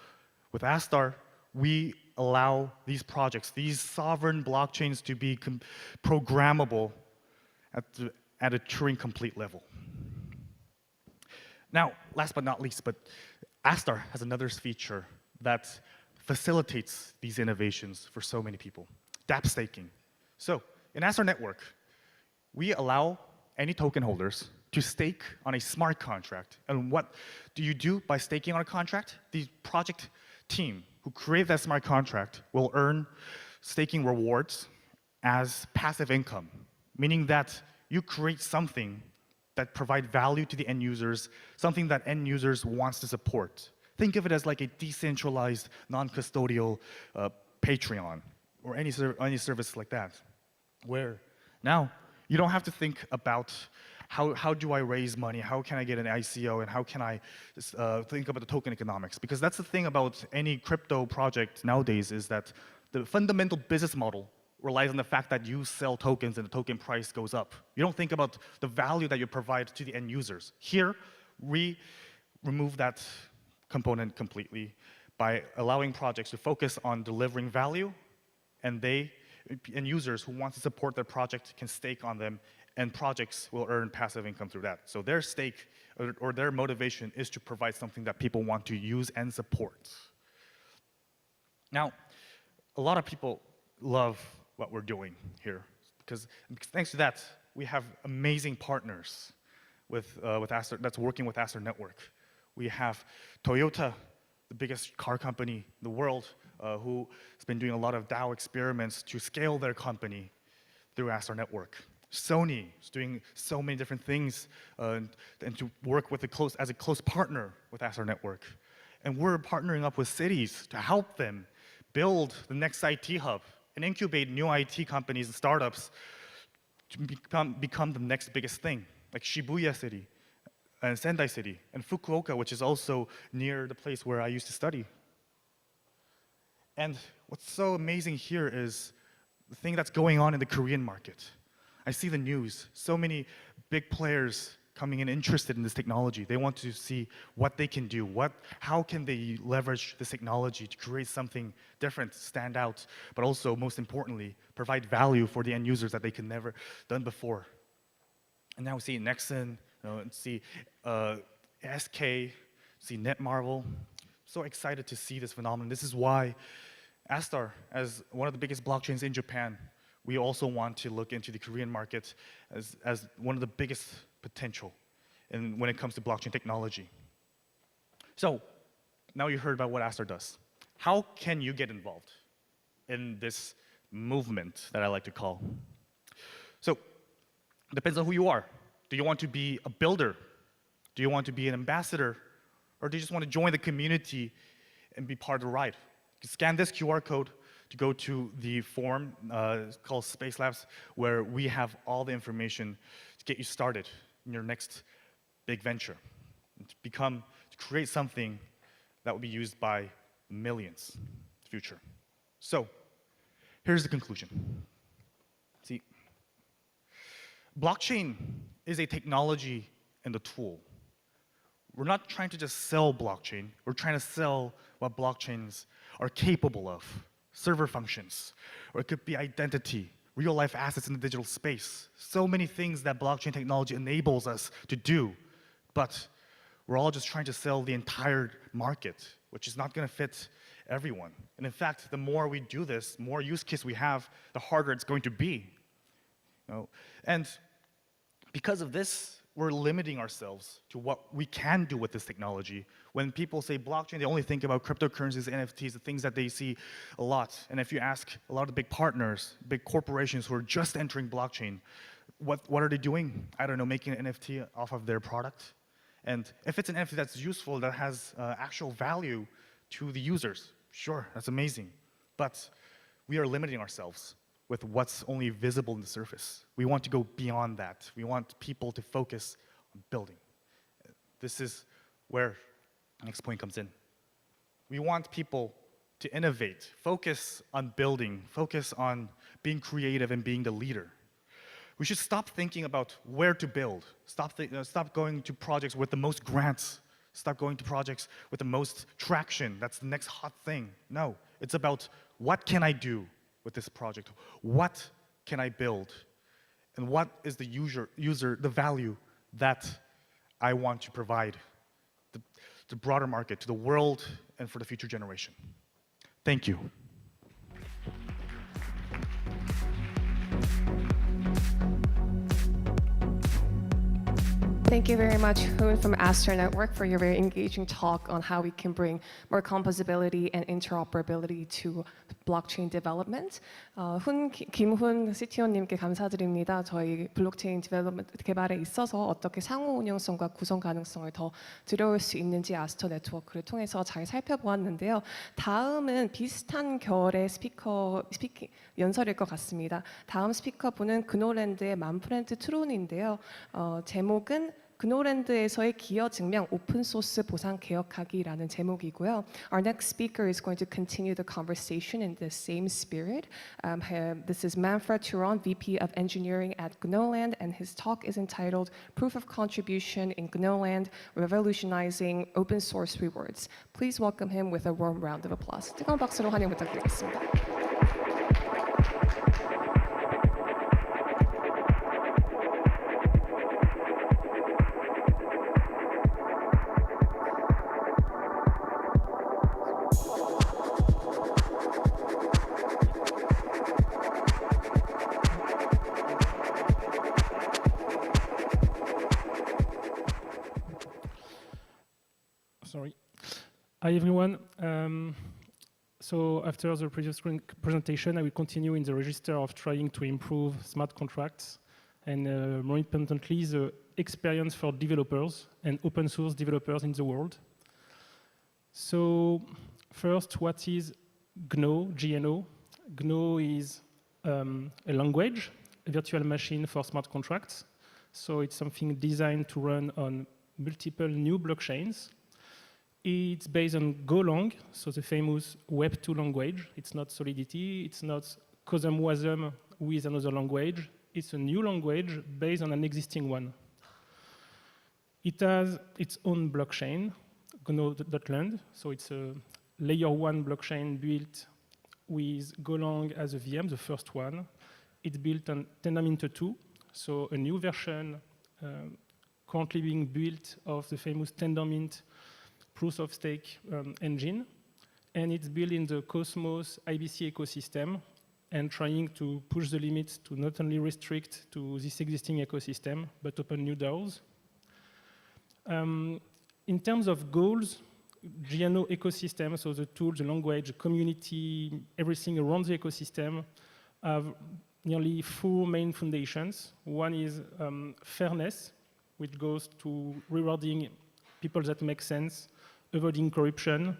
With Astar, we allow these projects, these sovereign blockchains, to be programmable at a Turing-complete level. Now, last but not least, but Astar has another feature that facilitates these innovations for so many people: dApp staking. So, in Astar Network, we allow any token holders to stake on a smart contract. And what do you do by staking on a contract? The project team who create that smart contract will earn staking rewards as passive income, meaning that you create something that provide value to the end users, something that end users wants to support. Think of it as like a decentralized, non-custodial Patreon or any service like that, where now you don't have to think about how do I raise money, how can I get an ICO, and how can I think about the token economics. Because that's the thing about any crypto project nowadays, is that the fundamental business model relies on the fact that you sell tokens and the token price goes up. You don't think about the value that you provide to the end users. Here, we remove that component completely by allowing projects to focus on delivering value, and users who want to support their project can stake on them, and projects will earn passive income through that. So their stake or their motivation is to provide something that people want to use and support. Now, a lot of people love what we're doing here, because thanks to that, we have amazing partners with Astar, that's working with Astar Network. We have Toyota, the biggest car company in the world, who has been doing a lot of DAO experiments to scale their company through Astar Network. Sony is doing so many different things and to work with as a close partner with Astar Network. And we're partnering up with cities to help them build the next IT hub and incubate new IT companies and startups to become the next biggest thing, like Shibuya City and Sendai City and Fukuoka, which is also near the place where I used to study. And what's so amazing here is the thing that's going on in the Korean market. I see the news, so many big players coming in interested in this technology. They want to see what they can do, how can they leverage this technology to create something different, stand out, but also, most importantly, provide value for the end users that they could never done before. And now we see Nexon, and see SK, see Netmarble. So excited to see this phenomenon. This is why Astar, as one of the biggest blockchains in Japan, we also want to look into the Korean market as one of the biggest potential when it comes to blockchain technology. So now you heard about what Astar does. How can you get involved in this movement that I like to call? So it depends on who you are. Do you want to be a builder? Do you want to be an ambassador? Or do you just want to join the community and be part of the ride? You can scan this QR code to go to the forum called Space Labs, where we have all the information to get you started in your next big venture, and to create something that will be used by millions in the future. So here's the conclusion. See, blockchain is a technology and a tool. We're not trying to just sell blockchain. We're trying to sell what blockchains are capable of. Server functions, or it could be identity, real-life assets in the digital space. So many things that blockchain technology enables us to do, but we're all just trying to sell the entire market, which is not going to fit everyone. And in fact, the more we do this, more use case we have, the harder it's going to be. And because of this, we're limiting ourselves to what we can do with this technology. When people say blockchain, they only think about cryptocurrencies, NFTs, the things that they see a lot. And if you ask a lot of the big partners, big corporations who are just entering blockchain, what are they doing? I don't know, making an NFT off of their product. And if it's an NFT that's useful, that has actual value to the users, sure, that's amazing. But we are limiting ourselves with what's only visible in the surface. We want to go beyond that. We want people to focus on building. This is where the next point comes in. We want people to innovate, focus on building, focus on being creative and being the leader. We should stop thinking about where to build. Stop going to projects with the most grants. Stop going to projects with the most traction. That's the next hot thing. No, it's about what can I do with this project? What can I build? And what is the the value that I want to provide to the broader market, to the world, and for the future generation? Thank you. Thank you very much, Hoon from Astar Network, for your very engaging talk on how we can bring more composability and interoperability to blockchain development. 김훈 CTO님께 감사드립니다. 저희 블록체인 개발에 있어서 어떻게 상호 운용성과 구성 가능성을 더 들여올 수 있는지 아스터 네트워크를 통해서 잘 살펴보았는데요. 다음은 비슷한 결의 스피킹 연설일 것 같습니다. 다음 스피커분은 그노랜드의 만프렌트 트론인데요. 제목은 그노랜드에서의 기여 증명 오픈소스 보상 개혁하기라는 제목이고요. Our next speaker is going to continue the conversation in the same spirit. This is Manfred Turon, VP of Engineering at GNOland, and his talk is entitled Proof of Contribution in GNOland, Revolutionizing Open Source Rewards. Please welcome him with a warm round of applause. 뜨거운 박수로 환영 부탁드리겠습니다. Hi everyone. So after the previous presentation, I will continue in the register of trying to improve smart contracts and more importantly, the experience for developers and open source developers in the world. So first, what is GNO, GNO? GNO is a language, a virtual machine for smart contracts. So it's something designed to run on multiple new blockchains. It's based on Golang, so the famous Web 2 language. It's not Solidity, it's not COSM WASM with another language. It's a new language based on an existing one. It has its own blockchain, GNO.land, so it's a layer 1 blockchain built with Golang as a VM, the first one. It's built on Tendermint 2, so a new version currently being built of the famous Tendermint proof of stake engine, and it's built in the Cosmos IBC ecosystem and trying to push the limits to not only restrict to this existing ecosystem, but open new doors. In terms of goals, GNO ecosystem, so the tool, the language, the community, everything around the ecosystem have nearly 4 main foundations. One is fairness, which goes to rewarding people that make sense, avoiding corruption,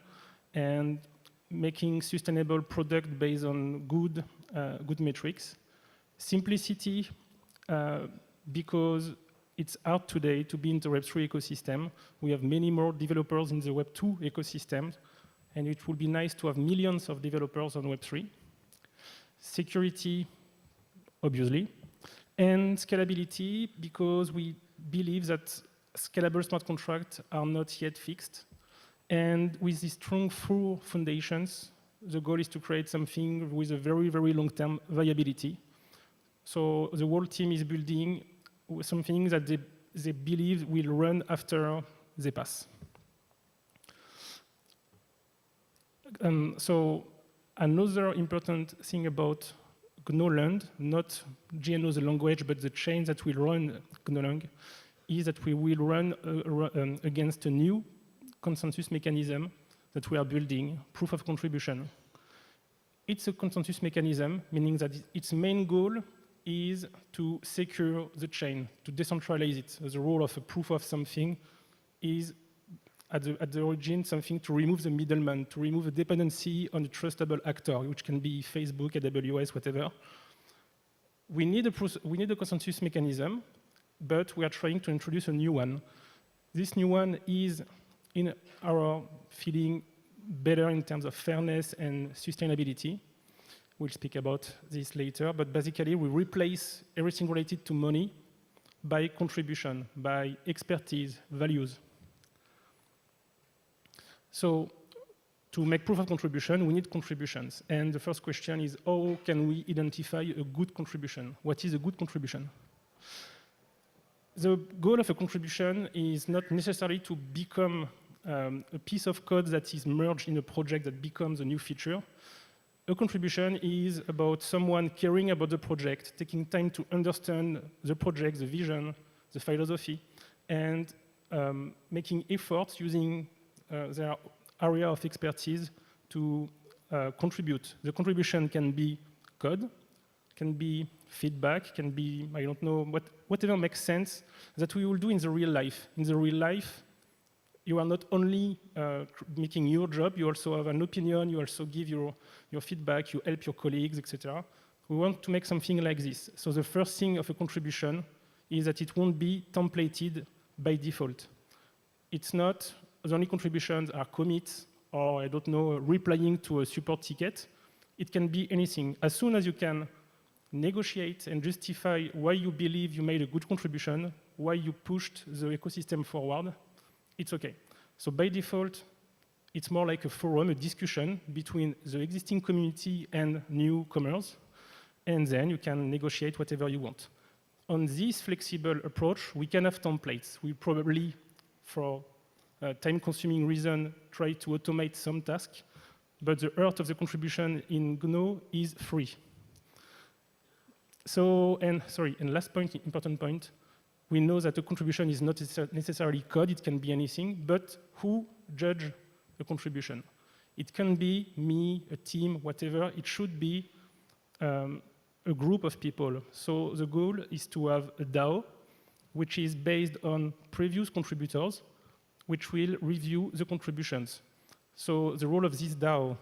and making sustainable product based on good metrics. Simplicity, because it's hard today to be in the Web3 ecosystem. We have many more developers in the Web2 ecosystem, and it would be nice to have millions of developers on Web3. Security, obviously, and scalability, because we believe that scalable smart contracts are not yet fixed. And with these strong 4 foundations, the goal is to create something with a very, very long-term viability. So the whole team is building something that they believe will run after they pass. So another important thing about GNOland, not GNO the language, but the chain that will run GNOlang, is that we will run against a new consensus mechanism that we are building, proof of contribution. It's a consensus mechanism, meaning that its main goal is to secure the chain, to decentralize it. The role of a proof of something is, at the origin, something to remove the middleman, to remove the dependency on a trustable actor, which can be Facebook, AWS, whatever. We need a consensus mechanism, but we are trying to introduce a new one. This new one is, in our feeling, better in terms of fairness and sustainability. We'll speak about this later, but basically we replace everything related to money by contribution, by expertise, values. So to make proof of contribution, we need contributions. And the first question is, how can we identify a good contribution? What is a good contribution? The goal of a contribution is not necessarily to become a piece of code that is merged in a project that becomes a new feature. A contribution is about someone caring about the project, taking time to understand the project, the vision, the philosophy, and making efforts using their area of expertise to contribute. The contribution can be code, can be feedback, can be, I don't know, whatever makes sense that we will do in the real life. In the real life, you are not only making your job, you also have an opinion, you also give your feedback, you help your colleagues, etc. We want to make something like this. So the first thing of a contribution is that it won't be templated by default. It's not, the only contributions are commits, or I don't know, replying to a support ticket. It can be anything. As soon as you can negotiate and justify why you believe you made a good contribution, why you pushed the ecosystem forward, it's okay. So by default, it's more like a forum, a discussion between the existing community and newcomers, and then you can negotiate whatever you want. On this flexible approach, we can have templates. We probably, for time-consuming reason, try to automate some tasks, but the heart of the contribution in GNU is free. So, and last point, important point, we know that a contribution is not necessarily code, it can be anything, but who judge a contribution? It can be me, a team, whatever. It should be a group of people. So the goal is to have a DAO, which is based on previous contributors, which will review the contributions. So the role of this DAO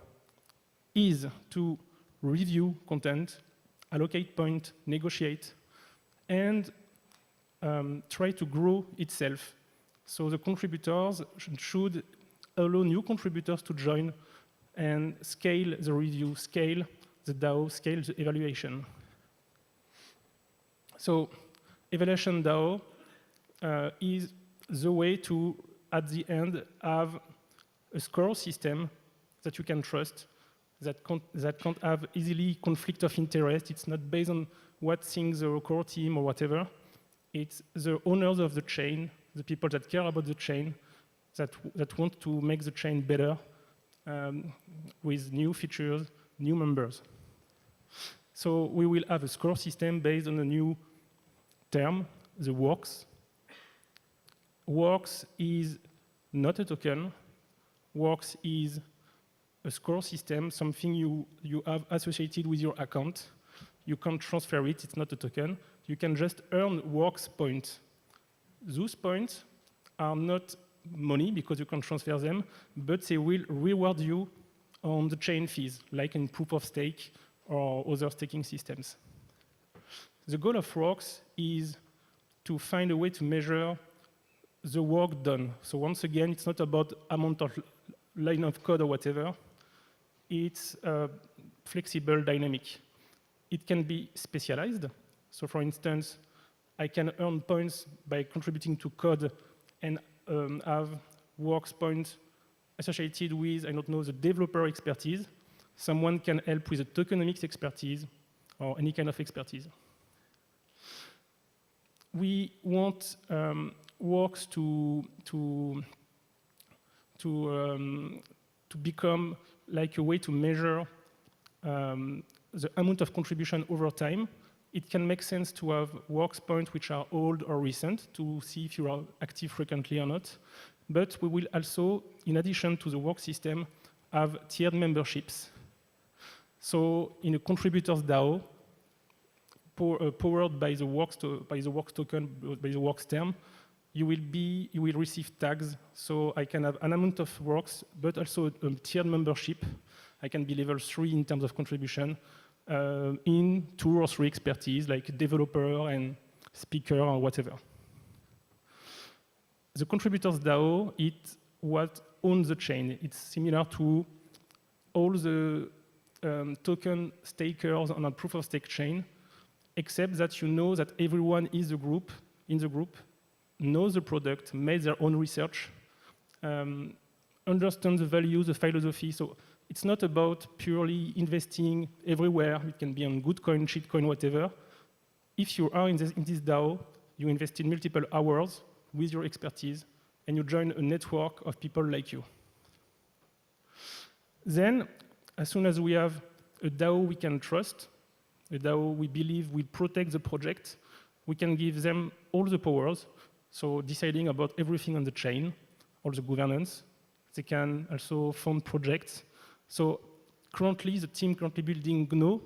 is to review content, allocate points, negotiate, and try to grow itself. So the contributors should allow new contributors to join and scale the review, scale the DAO, scale the evaluation. So evaluation DAO is the way to, at the end, have a score system that you can trust, that can't have easily conflict of interest. It's not based on what thinks the core team or whatever. It's the owners of the chain, the people that care about the chain, that want to make the chain better with new features, new members. So we will have a score system based on a new term, the works. Works is not a token. Works is a score system, something you have associated with your account. You can't transfer it, it's not a token. You can just earn works points. Those points are not money because you can transfer them, but they will reward you on the chain fees, like in proof of stake or other staking systems. The goal of works is to find a way to measure the work done. So once again, it's not about amount of line of code or whatever. It's flexible, dynamic. It can be specialized. So for instance, I can earn points by contributing to code and have works points associated with, I don't know, the developer expertise. Someone can help with the tokenomics expertise or any kind of expertise. We want works to become like a way to measure the amount of contribution over time. it can make sense to have works points which are old or recent to see if you are active frequently or not. But we will also, in addition to the work system, have tiered memberships. So in a contributors DAO, powered by the works token, by the works term, you will receive tags. So I can have an amount of works, but also a tiered membership. I can be level 3 in terms of contribution in 2 or 3 expertise, like developer and speaker or whatever. The contributors DAO, it's what owns the chain. It's similar to all the token stakers on a proof of stake chain, except that you know that everyone in the group knows the product, made their own research, understands the value, the philosophy. So it's not about purely investing everywhere. It can be on good coin, shit coin, whatever. If you are in this DAO, you invest in multiple hours with your expertise, and you join a network of people like you. Then, as soon as we have a DAO we can trust, a DAO we believe will protect the project, we can give them all the powers, so deciding about everything on the chain, all the governance. They can also fund projects. So currently, the team currently building GNO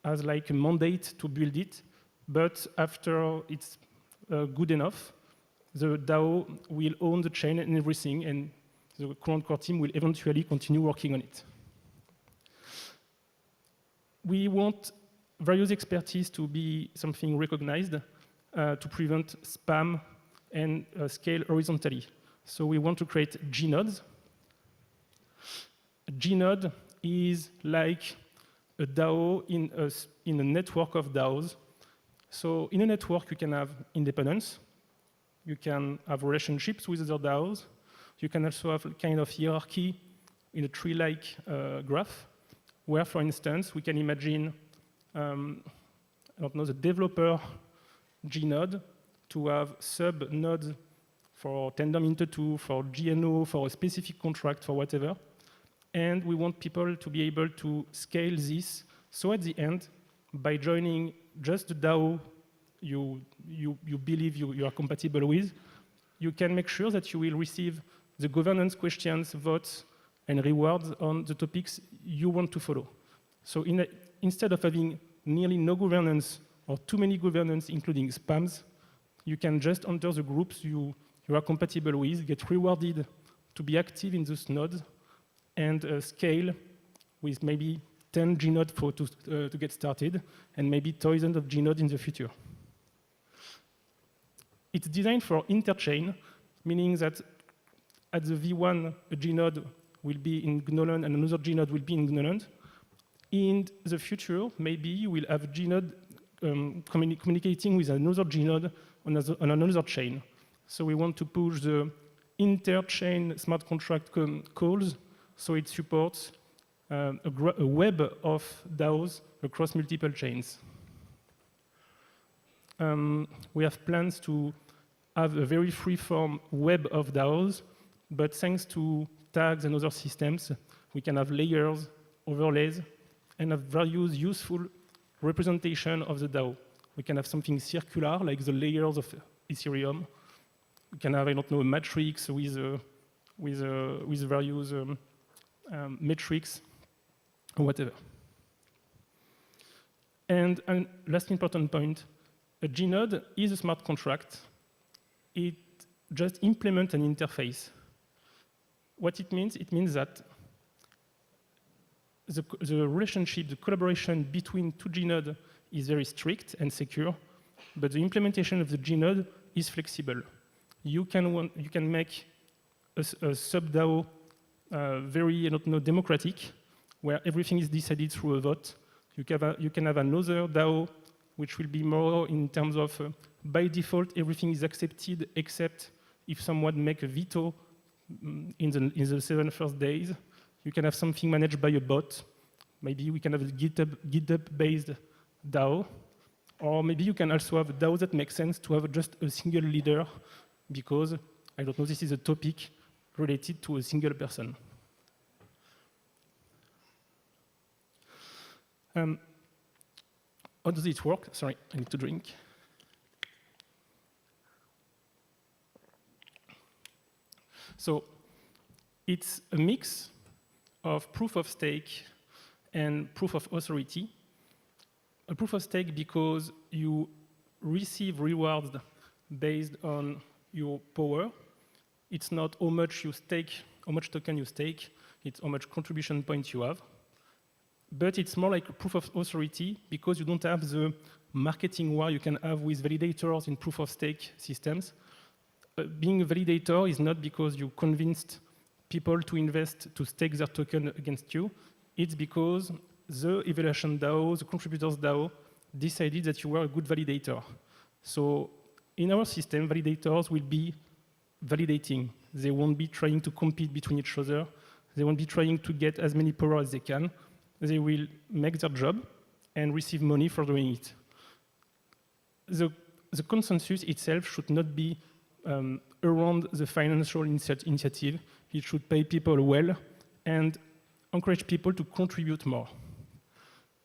has like a mandate to build it, but after it's good enough, the DAO will own the chain and everything, and the current core team will eventually continue working on it. We want various expertise to be something recognized to prevent spam and scale horizontally. So we want to create G-nodes. A G-node is like a DAO in a network of DAOs. So in a network, you can have independence. You can have relationships with other DAOs. You can also have a kind of hierarchy in a tree-like graph, where, for instance, we can imagine, the developer G-node to have sub-nodes for Tandem Inter 2, for GNO, for a specific contract, for whatever. And we want people to be able to scale this. So at the end, by joining just the DAO you believe you are compatible with, you can make sure that you will receive the governance questions, votes, and rewards on the topics you want to follow. So instead of having nearly no governance or too many governance, including spams, you can just enter the groups you are compatible with, get rewarded to be active in those nodes, and scale with maybe 10 G-nodes to get started, and maybe thousands of G-nodes in the future. It's designed for interchain, meaning that at the V1, a G-node will be in GNOland and another G-node will be in GNOland. In the future, maybe we'll have G-node communicating with another G-node on another chain. So we want to push the interchain smart contract calls so it supports a web of DAOs across multiple chains. We have plans to have a very free-form web of DAOs, but thanks to tags and other systems, we can have layers, overlays, and have various useful representation of the DAO. We can have something circular, like the layers of Ethereum. We can have, I don't know, a matrix with various metrics, or whatever. And last important point, a G-node is a smart contract. It just implements an interface. What it means that the relationship, the collaboration between two G-nodes is very strict and secure, but the implementation of the G-node is flexible. You can make a sub-DAO very democratic, where everything is decided through a vote. You can have another DAO which will be more in terms of, by default, everything is accepted except if someone make a veto in the 7 first days. You can have something managed by a bot. Maybe we can have a GitHub-based DAO. Or maybe you can also have a DAO that makes sense to have just a single leader because, I don't know, this is a topic related to a single person. how does it work? Sorry, I need to drink. So it's a mix of proof of stake and proof of authority. A proof of stake because you receive rewards based on your power. It's not how much you stake, how much token you stake, it's how much contribution points you have. But it's more like a proof of authority because you don't have the marketing war you can have with validators in proof of stake systems. Being a validator is not because you convinced people to invest, to stake their token against you. It's because the evaluation DAO, the contributors DAO, decided that you were a good validator. So in our system, validators will be validating. They won't be trying to compete between each other. They won't be trying to get as many power as they can. They will make their job and receive money for doing it. The consensus itself should not be around the financial initiative. It should pay people well and encourage people to contribute more.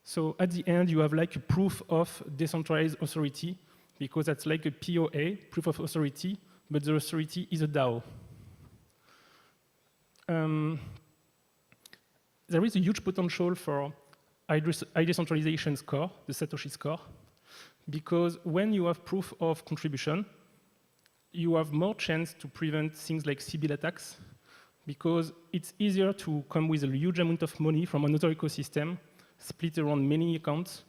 So at the end, you have like a proof of decentralized authority, because that's like a POA, proof of authority, but the authority is a DAO. There is a huge potential for high decentralization score, the Satoshi score, because when you have proof of contribution, you have more chance to prevent things like Sybil attacks, because it's easier to come with a huge amount of money from another ecosystem, split around many accounts,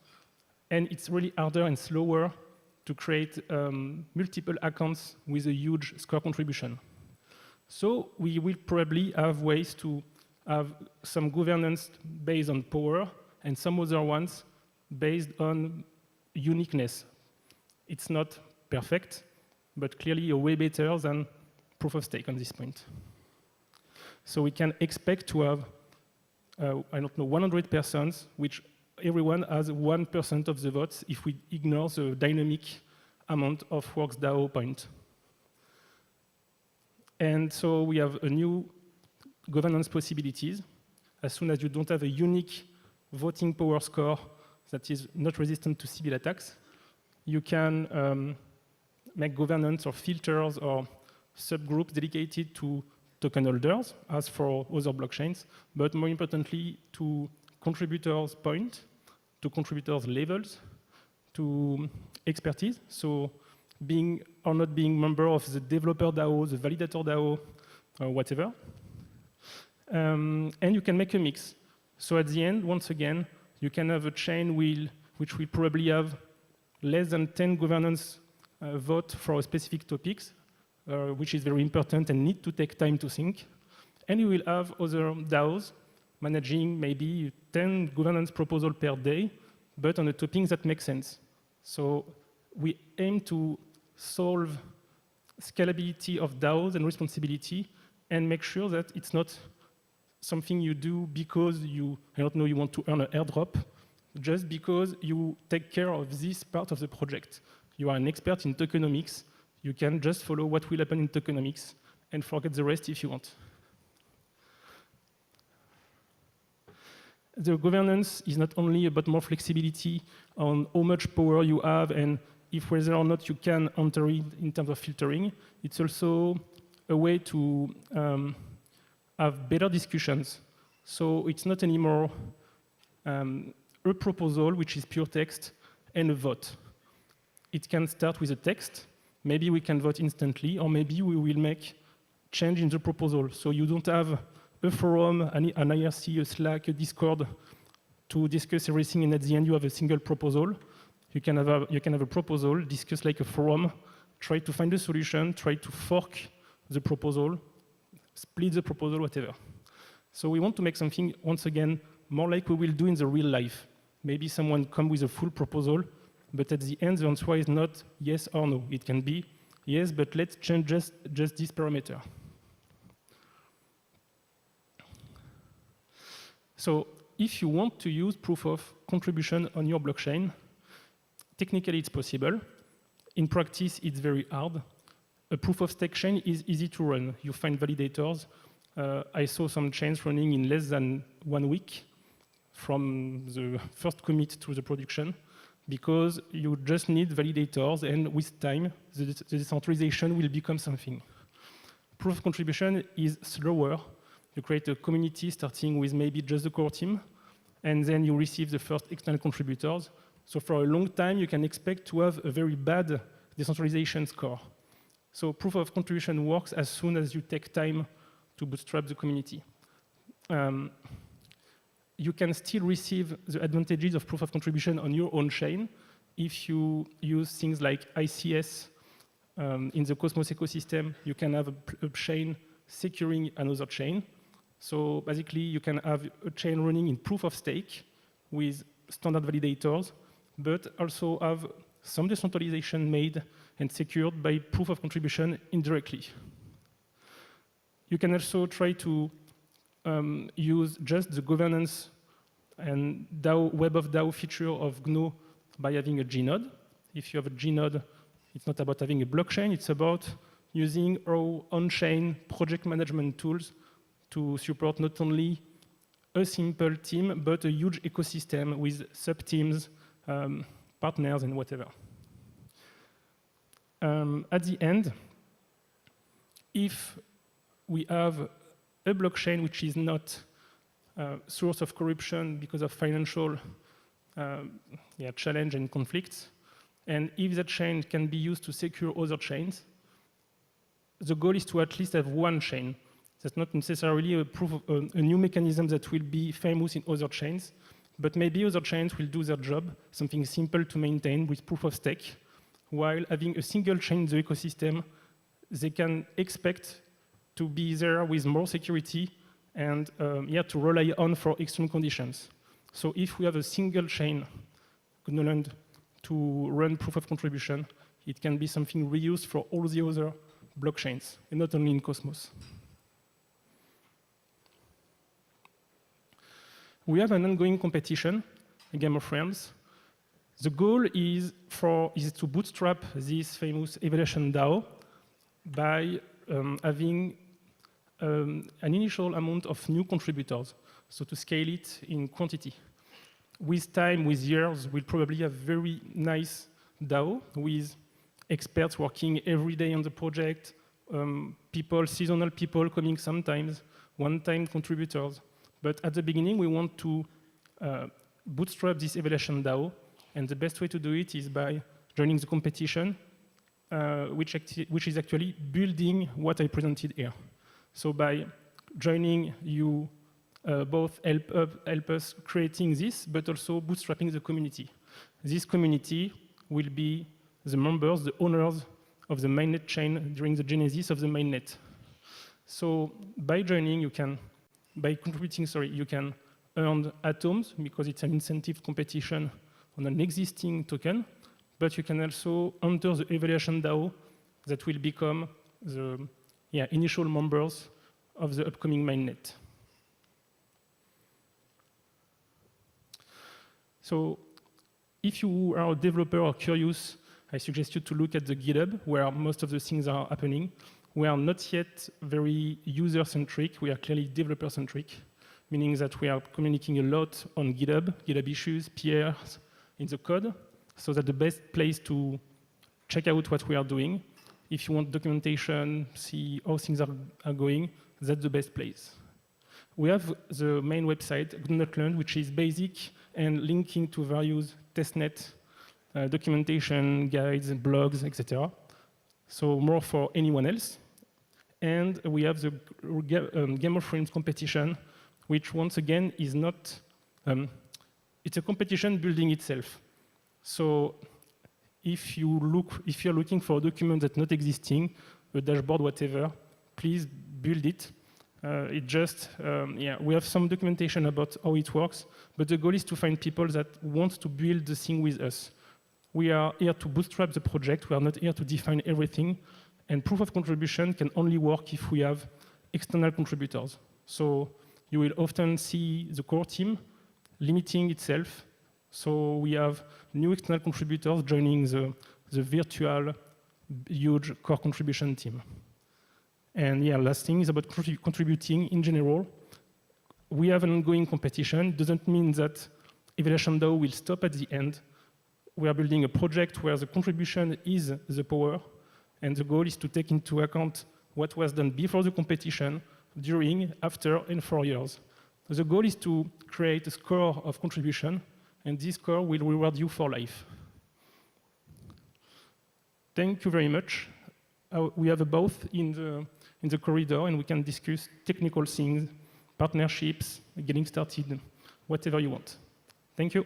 and it's really harder and slower to create multiple accounts with a huge score contribution. So we will probably have ways to have some governance based on power and some other ones based on uniqueness. It's not perfect, but clearly way better than proof of stake on this point. So we can expect to have, I don't know, 100 persons, which everyone has 1% of the votes if we ignore the dynamic amount of works DAO point. And so we have a new governance possibilities. As soon as you don't have a unique voting power score that is not resistant to Sybil attacks, you can make governance or filters or subgroups dedicated to token holders, as for other blockchains, but more importantly, to contributors' point, to contributors' levels, to expertise. So being or not being member of the developer DAO, the validator DAO, or whatever. And you can make a mix. So at the end, once again, you can have a chain which will probably have less than 10 governance votes for specific topics, which is very important and need to take time to think. And you will have other DAOs managing maybe 10 governance proposals per day, but on a topic that makes sense. So we aim to solve scalability of DAOs and responsibility and make sure that it's not something you do because you want to earn an airdrop, just because you take care of this part of the project. You are an expert in tokenomics. You can just follow what will happen in tokenomics and forget the rest if you want. The governance is not only about more flexibility on how much power you have and if whether or not you can enter it in terms of filtering. It's also a way to have better discussions. So it's not anymore a proposal, which is pure text, and a vote. It can start with a text. Maybe we can vote instantly, or maybe we will make change in the proposal. So you don't have a forum, an IRC, a Slack, a Discord to discuss everything, and at the end you have a single proposal. You can have a proposal, discuss like a forum, try to find a solution, try to fork the proposal, split the proposal, whatever. So we want to make something, once again, more like we will do in the real life. Maybe someone come with a full proposal, but at the end, the answer is not yes or no. It can be yes, but let's change just this parameter. So if you want to use proof of contribution on your blockchain, technically it's possible. In practice, it's very hard. A proof of stake chain is easy to run. You find validators. I saw some chains running in less than 1 week from the first commit to the production. because you just need validators, and with time, the decentralization will become something. Proof of contribution is slower. You create a community starting with maybe just the core team, and then you receive the first external contributors. So for a long time, you can expect to have a very bad decentralization score. So proof of contribution works as soon as you take time to bootstrap the community. You can still receive the advantages of proof of contribution on your own chain if you use things like ICS. In the Cosmos ecosystem, you can have a chain securing another chain. So basically, you can have a chain running in proof of stake with standard validators, but also have some decentralization made and secured by proof of contribution indirectly. You can also try to use just the governance and DAO, web of DAO feature of GNO by having a G-node. If you have a G-node, it's not about having a blockchain, it's about using our on-chain project management tools to support not only a simple team, but a huge ecosystem with sub-teams, partners, and whatever. At the end, if we have a blockchain which is not a source of corruption because of financial challenge and conflicts, and if that chain can be used to secure other chains, the goal is to at least have one chain. That's not necessarily a proof of a new mechanism that will be famous in other chains, but maybe other chains will do their job, something simple to maintain with proof of stake, while having a single chain in the ecosystem, they can expect to be there with more security and to rely on for extreme conditions. So if we have a single chain, Gnoland, to run proof of contribution, it can be something reused for all the other blockchains, and not only in Cosmos. We have an ongoing competition, a game of realms. The goal is to bootstrap this famous evaluation DAO by having an initial amount of new contributors, so to scale it in quantity. With time, with years, we'll probably have very nice DAO with experts working every day on the project, seasonal people coming sometimes, one-time contributors. But at the beginning, we want to bootstrap this evaluation DAO, and the best way to do it is by joining the competition, which is actually building what I presented here. So by joining, you both help us creating this, but also bootstrapping the community. This community will be the members, the owners of the mainnet chain during the genesis of the mainnet. So by joining, by contributing, you can earn atoms because it's an incentive competition on an existing token, but you can also enter the evaluation DAO that will become the initial members of the upcoming mainnet. So if you are a developer or curious, I suggest you to look at the GitHub where most of the things are happening. We are not yet very user-centric, we are clearly developer-centric, meaning that we are communicating a lot on GitHub issues, PRs in the code, so that the best place to check out what we are doing. If you want documentation, see how things are going, that's the best place. We have the main website, Gnotland, which is basic and linking to various testnet, documentation, guides, blogs, etc. So more for anyone else. And we have the Game of Thrones competition, which once again is not, it's a competition building itself. So if you're looking for a document that's not existing, a dashboard, whatever, please build it. We have some documentation about how it works, but the goal is to find people that want to build the thing with us. We are here to bootstrap the project. We are not here to define everything. And proof of contribution can only work if we have external contributors. So you will often see the core team limiting itself. So we have new external contributors joining the virtual huge core contribution team. And last thing is about contributing in general. We have an ongoing competition. It doesn't mean that evaluation DAO will stop at the end. we are building a project where the contribution is the power, and the goal is to take into account what was done before the competition, during, after, and 4 years. The goal is to create a score of contribution, and this score will reward you for life. Thank you very much. We have a booth in the corridor, and we can discuss technical things, partnerships, getting started, whatever you want. Thank you.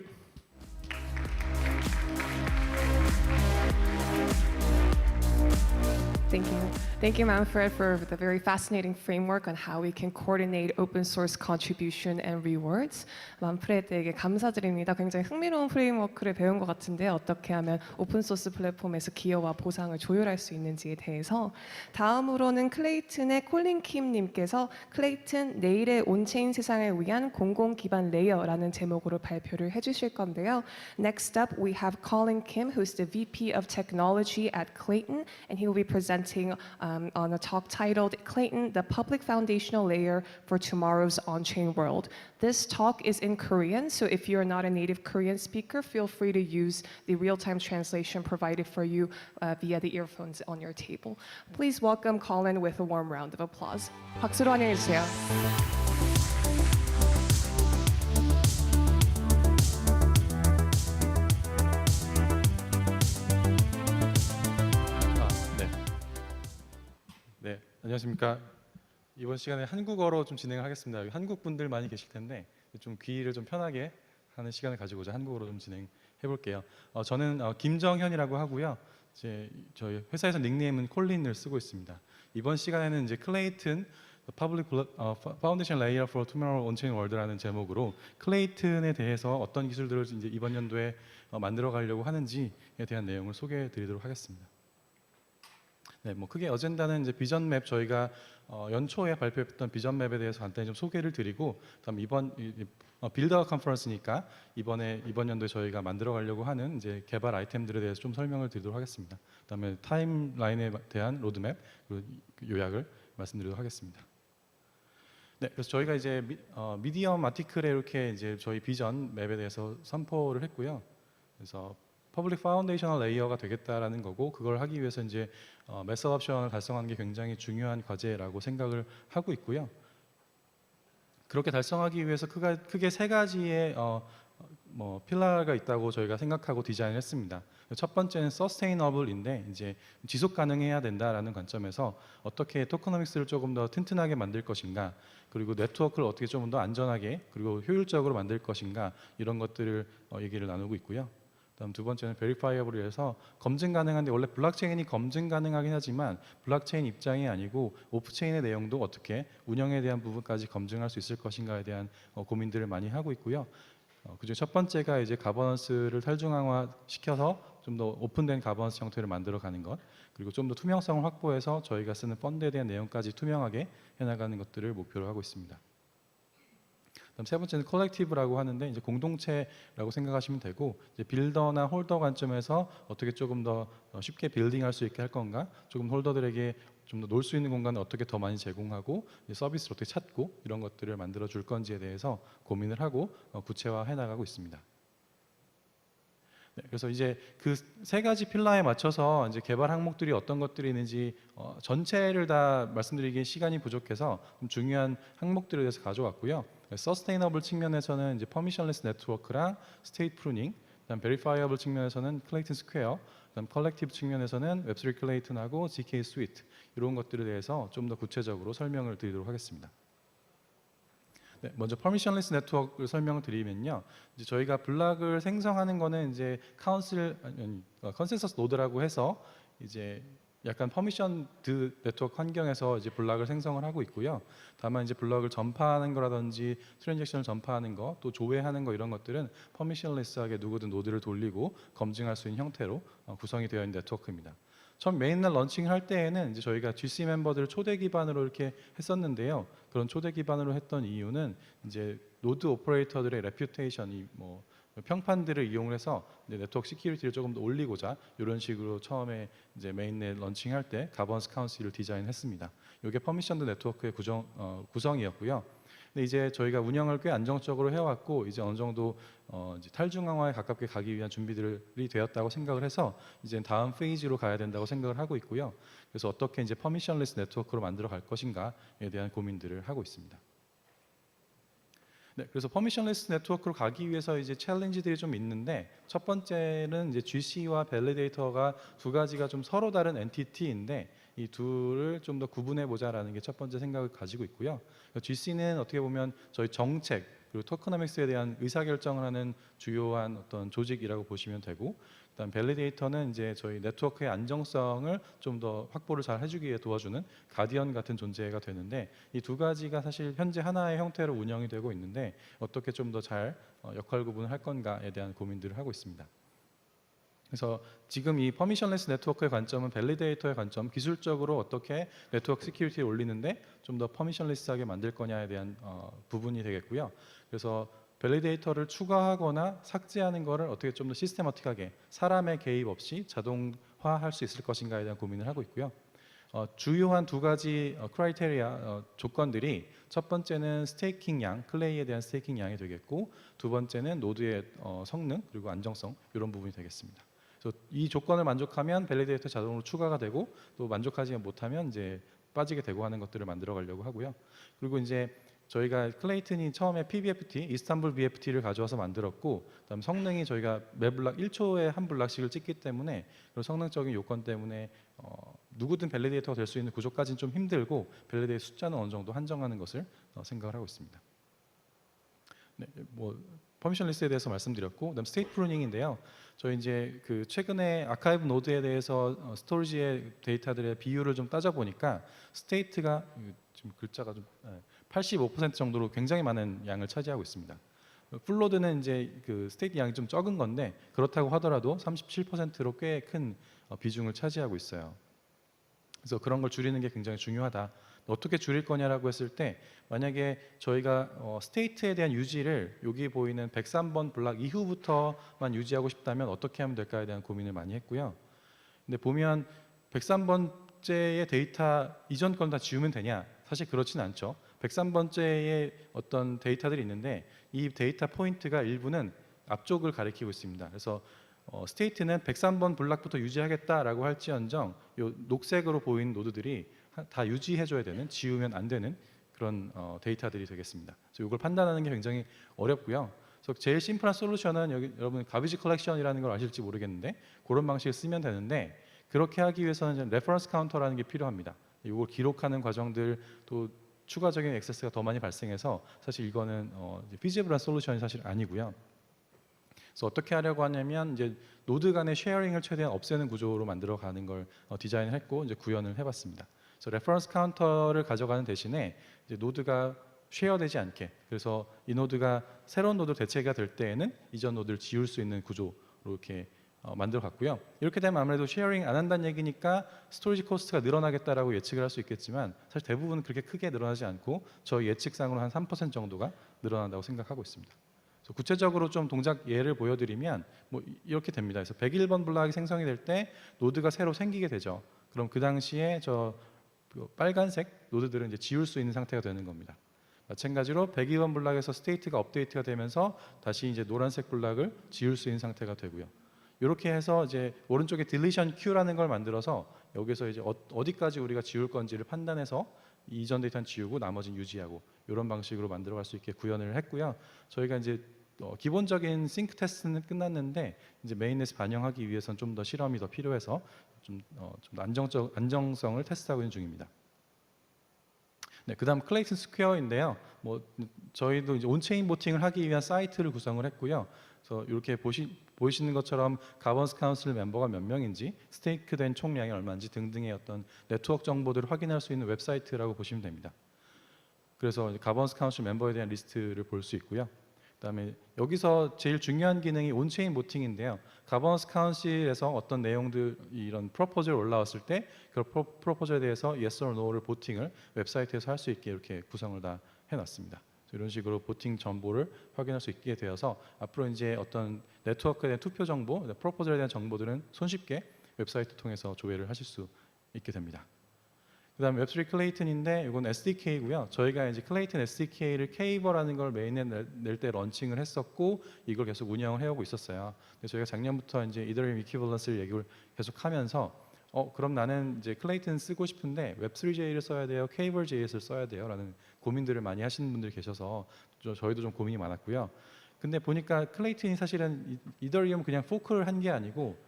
Thank you. Thank you, Manfred, for the very fascinating framework on how we can coordinate open source contribution and rewards. 만프레드에게 감사드립니다. 굉장히 흥미로운 프레임워크를 배운 것 같은데 어떻게 하면 오픈 소스 플랫폼에서 기여와 보상을 조율할 수 있는지에 대해서. 다음으로는 클레이튼의 콜린 킴 님께서 클레이튼 내일의 온체인 세상을 위한 공공 기반 레이어라는 제목으로 발표를 해주실 건데요. Next up, we have Colin Kim, who's the VP of Technology at Klaytn, and he will be presenting on a talk titled Klaytn, the Public Foundational Layer for Tomorrow's On-Chain World. This talk is in Korean, so if you're not a native Korean speaker, feel free to use the real-time translation provided for you via the earphones on your table. Please welcome Colin with a warm round of applause. 박수로 환영해 주세요. 네, 안녕하십니까. 이번 시간에 한국어로 좀 진행을 하겠습니다. 여기 한국 분들 많이 계실 텐데 좀 귀를 좀 편하게 하는 시간을 가지고자 한국어로 좀 진행해 볼게요. 저는 김정현이라고 하고요. 저희 회사에서 닉네임은 콜린을 쓰고 있습니다. 이번 시간에는 이제 클레이튼 Public Foundation Layer for Tomorrow On-Chain World라는 제목으로 클레이튼에 대해서 어떤 기술들을 이제 이번 연도에 만들어 가려고 하는지에 대한 내용을 소개해 드리도록 하겠습니다. 네, 뭐 크게 어젠다는 이제 비전 맵 저희가 연초에 발표했던 비전 맵에 대해서 간단히 좀 소개를 드리고, 그다음 이번 빌더 컨퍼런스니까 이번 연도에 저희가 만들어 가려고 하는 이제 개발 아이템들에 대해서 좀 설명을 드리도록 하겠습니다. 그다음에 타임라인에 대한 로드맵 그리고 요약을 말씀드리도록 하겠습니다. 네, 그래서 저희가 이제 미디엄 아티클에 이렇게 이제 저희 비전 맵에 대해서 선포를 했고요. 그래서 퍼블릭 파운데이셔널 레이어가 되겠다라는 거고, 그걸 하기 위해서 이제 매서 옵션을 달성하는 게 굉장히 중요한 과제라고 생각을 하고 있고요. 그렇게 달성하기 위해서 크게 세 가지의 필러가 있다고 저희가 생각하고 디자인을 했습니다. 첫 번째는 서스테이너블인데 이제 지속 가능해야 된다라는 관점에서 어떻게 토커노믹스를 조금 더 튼튼하게 만들 것인가, 그리고 네트워크를 어떻게 좀 더 안전하게 그리고 효율적으로 만들 것인가, 이런 것들을 얘기를 나누고 있고요. 다음 두 번째는 베리파이어블이라서 검증 가능한데, 원래 블록체인이 검증 가능하긴 하지만 블록체인 입장이 아니고 오프체인의 내용도 어떻게 운영에 대한 부분까지 검증할 수 있을 것인가에 대한 고민들을 많이 하고 있고요. 그중 첫 번째가 이제 가버넌스를 탈중앙화 시켜서 좀 더 오픈된 가버넌스 형태를 만들어 가는 것, 그리고 좀 더 투명성을 확보해서 저희가 쓰는 펀드에 대한 내용까지 투명하게 해나가는 것들을 목표로 하고 있습니다. 그다음 세 번째는 컬렉티브라고 하는데 이제 공동체라고 생각하시면 되고, 이제 빌더나 홀더 관점에서 어떻게 조금 더 쉽게 빌딩할 수 있게 할 건가, 조금 홀더들에게 좀 더 놀 수 있는 공간을 어떻게 더 많이 제공하고 서비스를 어떻게 찾고 이런 것들을 만들어 줄 건지에 대해서 고민을 하고 구체화해 나가고 있습니다. 네, 그래서 이제 그 세 가지 필러에 맞춰서 이제 개발 항목들이 어떤 것들이 있는지 전체를 다 말씀드리기에 시간이 부족해서 좀 중요한 항목들에 대해서 가져왔고요. 서스테이너블 측면에서는 이제 퍼미션리스 네트워크랑 스테이트 프루닝, 그다음 베리파이어블 측면에서는 클레이튼 스퀘어, 그다음 컬렉티브 측면에서는 웹3 클레이튼하고 GK 스위트, 이런 것들에 대해서 좀 더 구체적으로 설명을 드리도록 하겠습니다. 네, 먼저 퍼미션리스 네트워크를 설명을 드리면요, 이제 저희가 블록을 생성하는 거는 이제 컨센서스 노드라고 해서 이제 약간 퍼미션드 네트워크 환경에서 이제 블록을 생성을 하고 있고요. 다만 이제 블록을 전파하는 거라든지 트랜잭션을 전파하는 거, 또 조회하는 거, 이런 것들은 퍼미션리스하게 누구든 노드를 돌리고 검증할 수 있는 형태로 구성이 되어 있는 네트워크입니다. 처음 메인날 런칭을 할 때에는 이제 저희가 GC 멤버들을 초대 기반으로 이렇게 했었는데요. 그런 초대 기반으로 했던 이유는 이제 노드 오퍼레이터들의 레퓨테이션이 평판들을 이용을 해서 이제 네트워크 시큐리티를 조금 더 올리고자 이런 식으로 처음에 이제 메인넷 런칭할 때 가버넌스 카운슬을 디자인했습니다. 이게 퍼미션드 네트워크의 구성이었고요. 근데 이제 저희가 운영을 꽤 안정적으로 해왔고 이제 어느 정도 이제 탈중앙화에 가깝게 가기 위한 준비들이 되었다고 생각을 해서 이제 다음 페이지로 가야 된다고 생각을 하고 있고요. 그래서 어떻게 이제 퍼미션리스 네트워크로 만들어 갈 것인가에 대한 고민들을 하고 있습니다. 네, 그래서 퍼미션리스 네트워크로 가기 위해서 이제 챌린지들이 좀 있는데 첫 번째는 이제 GC와 밸리데이터가 두 가지가 좀 서로 다른 엔티티인데 이 둘을 좀 더 구분해 보자라는 게 첫 번째 생각을 가지고 있고요. GC는 어떻게 보면 저희 정책 그리고 토커노믹스에 대한 의사결정을 하는 주요한 어떤 조직이라고 보시면 되고, 그다음 밸리데이터는 이제 저희 네트워크의 안정성을 좀 더 확보를 잘 해주기 위해 도와주는 가디언 같은 존재가 되는데 이 두 가지가 사실 현재 하나의 형태로 운영이 되고 있는데 어떻게 좀 더 잘 역할 구분을 할 건가에 대한 고민들을 하고 있습니다. 그래서 지금 이 퍼미션리스 네트워크의 관점은 밸리데이터의 관점, 기술적으로 어떻게 네트워크 시큐리티를 올리는데 좀 더 퍼미션리스하게 만들 거냐에 대한 부분이 되겠고요. 그래서 밸리데이터를 추가하거나 삭제하는 것을 어떻게 좀 더 시스테마틱하게 사람의 개입 없이 자동화할 수 있을 것인가에 대한 고민을 하고 있고요. 주요한 두 가지 크라이테리아 조건들이 첫 번째는 스테이킹 양, 클레이에 대한 스테이킹 양이 되겠고 두 번째는 노드의 성능 그리고 안정성 이런 부분이 되겠습니다. 그래서 이 조건을 만족하면 밸리데이터 자동으로 추가가 되고 또 만족하지 못하면 이제 빠지게 되고 하는 것들을 만들어 가려고 하고요. 그리고 이제 저희가 클레이튼이 처음에 PBFT, 이스탄불 BFT를 가져와서 만들었고 그다음 성능이 저희가 매블락 1초에 한 블락씩을 찍기 때문에 그런 성능적인 요건 때문에 누구든 밸리데이터가 될 수 있는 구조까지는 좀 힘들고 밸리데이터 숫자는 어느 정도 한정하는 것을 생각을 하고 있습니다. 네, 뭐 퍼미션리스에 대해서 말씀드렸고 그다음 스테이트 프루닝인데요. 저희 이제 그 최근에 아카이브 노드에 대해서 스토리지의 데이터들의 비율을 좀 따져 보니까 스테이트가 지금 글자가 좀 85% 정도로 굉장히 많은 양을 차지하고 있습니다. 풀로드는 이제 그 스테이트 양이 좀 적은 건데 그렇다고 하더라도 37%로 꽤 큰 비중을 차지하고 있어요. 그래서 그런 걸 줄이는 게 굉장히 중요하다. 어떻게 줄일 거냐라고 했을 때 만약에 저희가 스테이트에 대한 유지를 여기 보이는 103번 블락 이후부터만 유지하고 싶다면 어떻게 하면 될까에 대한 고민을 많이 했고요. 근데 보면 103번째의 데이터 이전 건 다 지우면 되냐? 사실 그렇진 않죠. 103번째의 어떤 데이터들이 있는데 이 데이터 포인트가 일부는 앞쪽을 가리키고 있습니다. 그래서 스테이트는 103번 블락부터 유지하겠다라고 할지언정 요 녹색으로 보이는 노드들이 다 유지해줘야 되는, 지우면 안 되는 그런 데이터들이 되겠습니다. 그래서 이걸 판단하는 게 굉장히 어렵고요. 그래서 제일 심플한 솔루션은 여기 여러분 가비지 컬렉션이라는 걸 아실지 모르겠는데 그런 방식을 쓰면 되는데 그렇게 하기 위해서는 레퍼런스 카운터라는 게 필요합니다. 이걸 기록하는 과정들 또 추가적인 액세스가 더 많이 발생해서 사실 이거는 피지블한 솔루션이 사실 아니고요. 그래서 어떻게 하려고 하냐면 이제 노드 간의 쉐어링을 최대한 없애는 구조로 만들어 가는 걸 디자인을 했고 이제 구현을 해봤습니다. 그래서 레퍼런스 카운터를 가져가는 대신에 이제 노드가 쉐어되지 않게 그래서 이 노드가 새로운 노드 대체가 될 때에는 이전 노드를 지울 수 있는 구조로 이렇게 만들어 갔고요. 이렇게 되면 아무래도 쉐어링 안 한다는 얘기니까 스토리지 코스트가 늘어나겠다라고 예측을 할 수 있겠지만 사실 대부분 그렇게 크게 늘어나지 않고 저희 예측상으로 한 3% 정도가 늘어난다고 생각하고 있습니다. 그래서 구체적으로 좀 동작 예를 보여드리면 뭐 이렇게 됩니다. 그래서 101번 블락이 생성이 될 때 노드가 새로 생기게 되죠. 그럼 그 당시에 저 빨간색 노드들은 이제 지울 수 있는 상태가 되는 겁니다. 마찬가지로 102번 블락에서 스테이트가 업데이트가 되면서 다시 이제 노란색 블락을 지울 수 있는 상태가 되고요. 이렇게 해서 이제 오른쪽에 딜리션 큐라는 걸 만들어서 여기서 이제 어디까지 우리가 지울 건지를 판단해서 이전 데이터는 지우고 나머지는 유지하고 이런 방식으로 만들어갈 수 있게 구현을 했고요. 저희가 이제 기본적인 싱크 테스트는 끝났는데 이제 메인넷에 반영하기 위해서는 좀 더 실험이 더 필요해서 좀 안정성을 테스트하고 있는 중입니다. 네, 그다음 클레이튼 스퀘어인데요. 뭐 저희도 이제 온체인 보팅을 하기 위한 사이트를 구성을 했고요. 그래서 이렇게 보이시는 것처럼 가버넌스 카운슬 멤버가 몇 명인지, 스테이크된 총량이 얼마인지 등등의 어떤 네트워크 정보들을 확인할 수 있는 웹사이트라고 보시면 됩니다. 그래서 가버넌스 카운슬 멤버에 대한 리스트를 볼 수 있고요. 그다음에 여기서 제일 중요한 기능이 온체인 보팅인데요. 가버넌스 카운실에서 어떤 내용들 이런 프로포즈를 올라왔을 때 그 프로포즈에 대해서 yes or no를 보팅을 웹사이트에서 할 수 있게 이렇게 구성을 다 해놨습니다. 이런 식으로 보팅 정보를 확인할 수 있게 되어서 앞으로 이제 어떤 네트워크에 대한 투표 정보, 프로포즈에 대한 정보들은 손쉽게 웹사이트 통해서 조회를 하실 수 있게 됩니다. 그다음에 웹3 클레이튼인데 이건 SDK고요. 저희가 이제 클레이튼 SDK를 K버라는 걸 메인에 낼 때 런칭을 했었고 이걸 계속 운영을 해오고 있었어요. 그래서 저희가 작년부터 이제 이더리움 이퀴벌런스를 얘기를 계속하면서 그럼 나는 이제 클레이튼 쓰고 싶은데 웹3J를 써야 돼요, K버JS를 써야 돼요라는 고민들을 많이 하시는 분들이 계셔서 저희도 좀 고민이 많았고요. 근데 보니까 클레이튼이 사실은 이더리움 그냥 포크를 한 게 아니고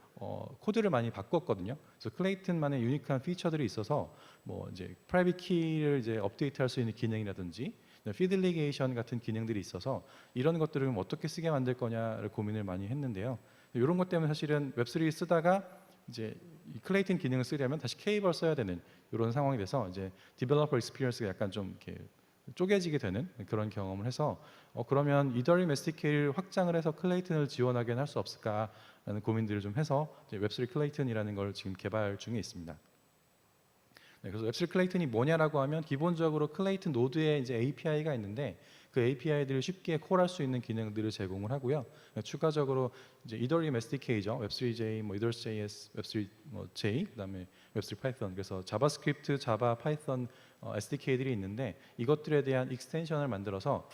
코드를 많이 바꿨거든요. 그래서 클레이튼만의 유니크한 피처들이 있어서 뭐 이제 프라이빗 키를 이제 업데이트할 수 있는 기능이라든지 피들리게이션 같은 기능들이 있어서 이런 것들을 좀 어떻게 쓰게 만들 거냐를 고민을 많이 했는데요. 이런 것 때문에 사실은 웹3 쓰다가 이제 이 클레이튼 기능을 쓰려면 다시 K벌 써야 되는 이런 상황이 돼서 이제 디벨로퍼 익스피리언스가 약간 좀 이렇게 쪼개지게 되는 그런 경험을 해서 그러면 이더리움 SDK를 확장을 해서 클레이튼을 지원하게 할 수 없을까라는 고민들을 좀 해서 웹3 클레이튼이라는 걸 지금 개발 중에 있습니다. 네, 그래서 웹3 클레이튼이 뭐냐라고 하면 기본적으로 클레이튼 노드에 이제 API가 있는데 그 API들을 쉽게 콜할 수 있는 기능들을 제공을 하고요. 추가적으로 이제 이더리움 SDK죠. 웹3J, 뭐 이더스.js, 웹3J, 그다음에 웹3 파이썬. 그래서 자바스크립트, 자바, 파이썬 SDK들이 있는데 이것들에 대한 익스텐션을 만들어서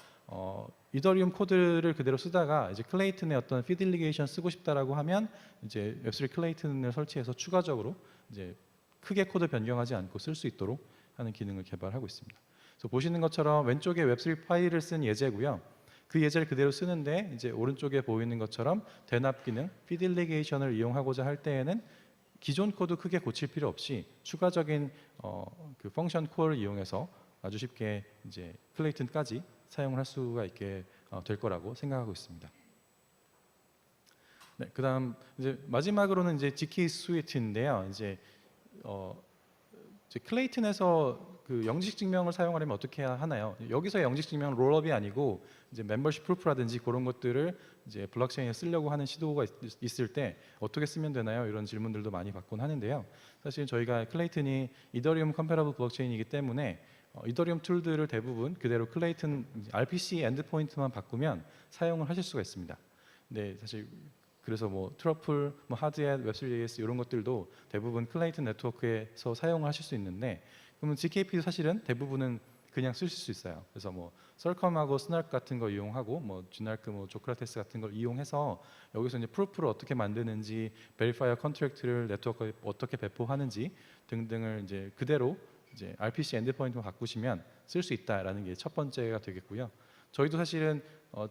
이더리움 코드를 그대로 쓰다가 이제 클레이튼의 어떤 피들리게이션 쓰고 싶다라고 하면 이제 웹3 클레이튼을 설치해서 추가적으로 이제 크게 코드 변경하지 않고 쓸 수 있도록 하는 기능을 개발하고 있습니다. 그래서 보시는 것처럼 왼쪽에 웹3 파일을 쓴 예제고요. 그 예제를 그대로 쓰는데 이제 오른쪽에 보이는 것처럼 대납 기능, 피들리게이션을 이용하고자 할 때에는 기존 코드 크게 고칠 필요 없이 추가적인 그 펑션 콜을 이용해서 아주 쉽게 이제 클레이튼까지 사용을 할 수가 있게 될 거라고 생각하고 있습니다. 네, 그다음 이제 마지막으로는 이제 GK 스위트인데요. 이제 클레이튼에서 그 영직 증명을 사용하려면 어떻게 하나요? 여기서의 영직 증명은 롤업이 아니고 이제 멤버십 프루프라든지 그런 것들을 이제 블록체인에 쓰려고 하는 시도가 있을 때 어떻게 쓰면 되나요? 이런 질문들도 많이 받곤 하는데요. 사실 저희가 클레이튼이 이더리움 컴패러블 블록체인이기 때문에 이더리움 툴들을 대부분 그대로 클레이튼 RPC 엔드포인트만 바꾸면 사용을 하실 수가 있습니다. 근데 사실 그래서 뭐 트러플, 뭐 하드햇, 웹3JS 이런 것들도 대부분 클레이튼 네트워크에서 사용을 하실 수 있는데 그러면 GKP도 사실은 대부분은 그냥 쓰실 수 있어요. 그래서 뭐 썰컴하고 스나크 같은 거 이용하고 뭐 쥐나크, 뭐 조크라테스 같은 걸 이용해서 여기서 이제 프루프를 어떻게 만드는지, 베리파이어 컨트랙트를 네트워크에 어떻게 배포하는지 등등을 이제 그대로 이제 RPC 엔드포인트만 바꾸시면 쓸 수 있다라는 게 첫 번째가 되겠고요. 저희도 사실은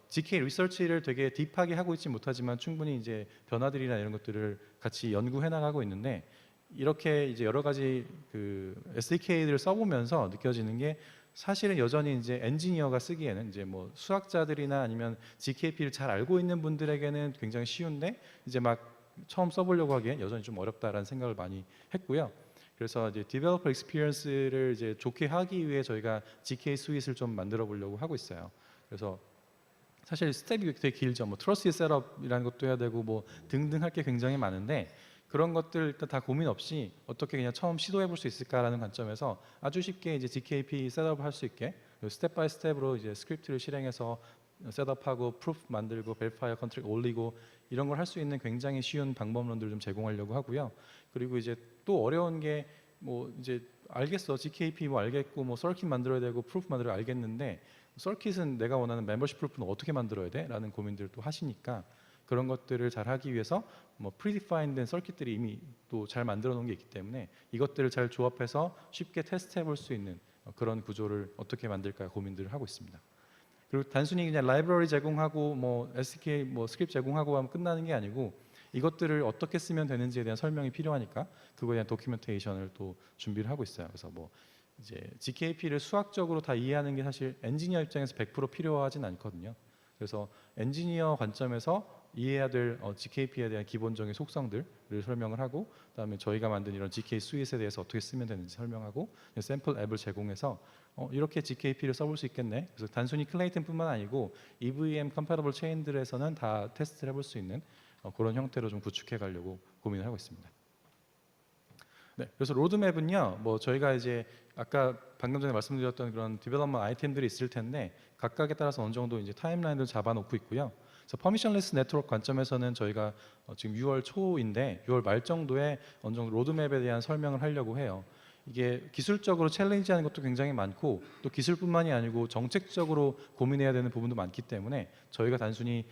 GK 리서치를 되게 딥하게 하고 있지 못하지만 충분히 이제 변화들이나 이런 것들을 같이 연구해 나가고 있는데 이렇게 이제 여러 가지 그 SDK들을 써보면서 느껴지는 게 사실은 여전히 이제 엔지니어가 쓰기에는 이제 뭐 수학자들이나 아니면 GKP를 잘 알고 있는 분들에게는 굉장히 쉬운데 이제 막 처음 써보려고 하기엔 여전히 좀 어렵다라는 생각을 많이 했고요. 그래서 이제 디벨로퍼 익스피리언스를 이제 좋게 하기 위해 저희가 GK 스윗을 좀 만들어 보려고 하고 있어요. 그래서 사실 스텝이 되게 길죠. 뭐 트러스트 셋업이라는 것도 해야 되고 뭐 등등 할 게 굉장히 많은데 그런 것들 일단 다 고민 없이 어떻게 그냥 처음 시도해 볼 수 있을까라는 관점에서 아주 쉽게 이제 GKP 셋업을 할 수 있게 스텝 바이 스텝으로 이제 스크립트를 실행해서 셋업하고 프루프 만들고 베리파이어 컨트랙 올리고 이런 걸 할 수 있는 굉장히 쉬운 방법론들을 좀 제공하려고 하고요. 그리고 이제 또 어려운 게 뭐 이제 알겠어 GKP 뭐 알겠고 뭐 서킷 만들어야 되고 프루프 만들어야 알겠는데 서킷은 내가 원하는 멤버십 프루프는 어떻게 만들어야 돼? 라는 고민들을 또 하시니까 그런 것들을 잘 하기 위해서 뭐 프리디파인된 서킷들이 이미 또 잘 만들어 놓은 게 있기 때문에 이것들을 잘 조합해서 쉽게 테스트해 볼 수 있는 그런 구조를 어떻게 만들까 고민들을 하고 있습니다. 그리고 단순히 그냥 라이브러리 제공하고 뭐 SDK 뭐 스크립트 제공하고 하면 끝나는 게 아니고 이것들을 어떻게 쓰면 되는지에 대한 설명이 필요하니까 그거에 대한 도큐멘테이션을 또 준비를 하고 있어요. 그래서 뭐 이제 GKP를 수학적으로 다 이해하는 게 사실 엔지니어 입장에서 100% 필요하진 않거든요. 그래서 엔지니어 관점에서 이해해야 될 GKP에 대한 기본적인 속성들을 설명을 하고 그다음에 저희가 만든 이런 GK 스윗에 대해서 어떻게 쓰면 되는지 설명하고 샘플 앱을 제공해서 이렇게 GKP를 써볼 수 있겠네. 그래서 단순히 클레이튼뿐만 아니고 EVM 컴패러블 체인들에서는 다 테스트를 해볼 수 있는 그런 형태로 좀 구축해 가려고 고민을 하고 있습니다. 네, 그래서 로드맵은요, 뭐 저희가 이제 아까 방금 전에 말씀드렸던 그런 디벨롭먼트 아이템들이 있을 텐데 각각에 따라서 어느 정도 이제 타임라인을 잡아놓고 있고요. 그래서 퍼미션리스 네트워크 관점에서는 저희가 지금 6월 초인데 6월 말 정도에 어느 정도 로드맵에 대한 설명을 하려고 해요. 이게 기술적으로 챌린지하는 것도 굉장히 많고 또 기술뿐만이 아니고 정책적으로 고민해야 되는 부분도 많기 때문에 저희가 단순히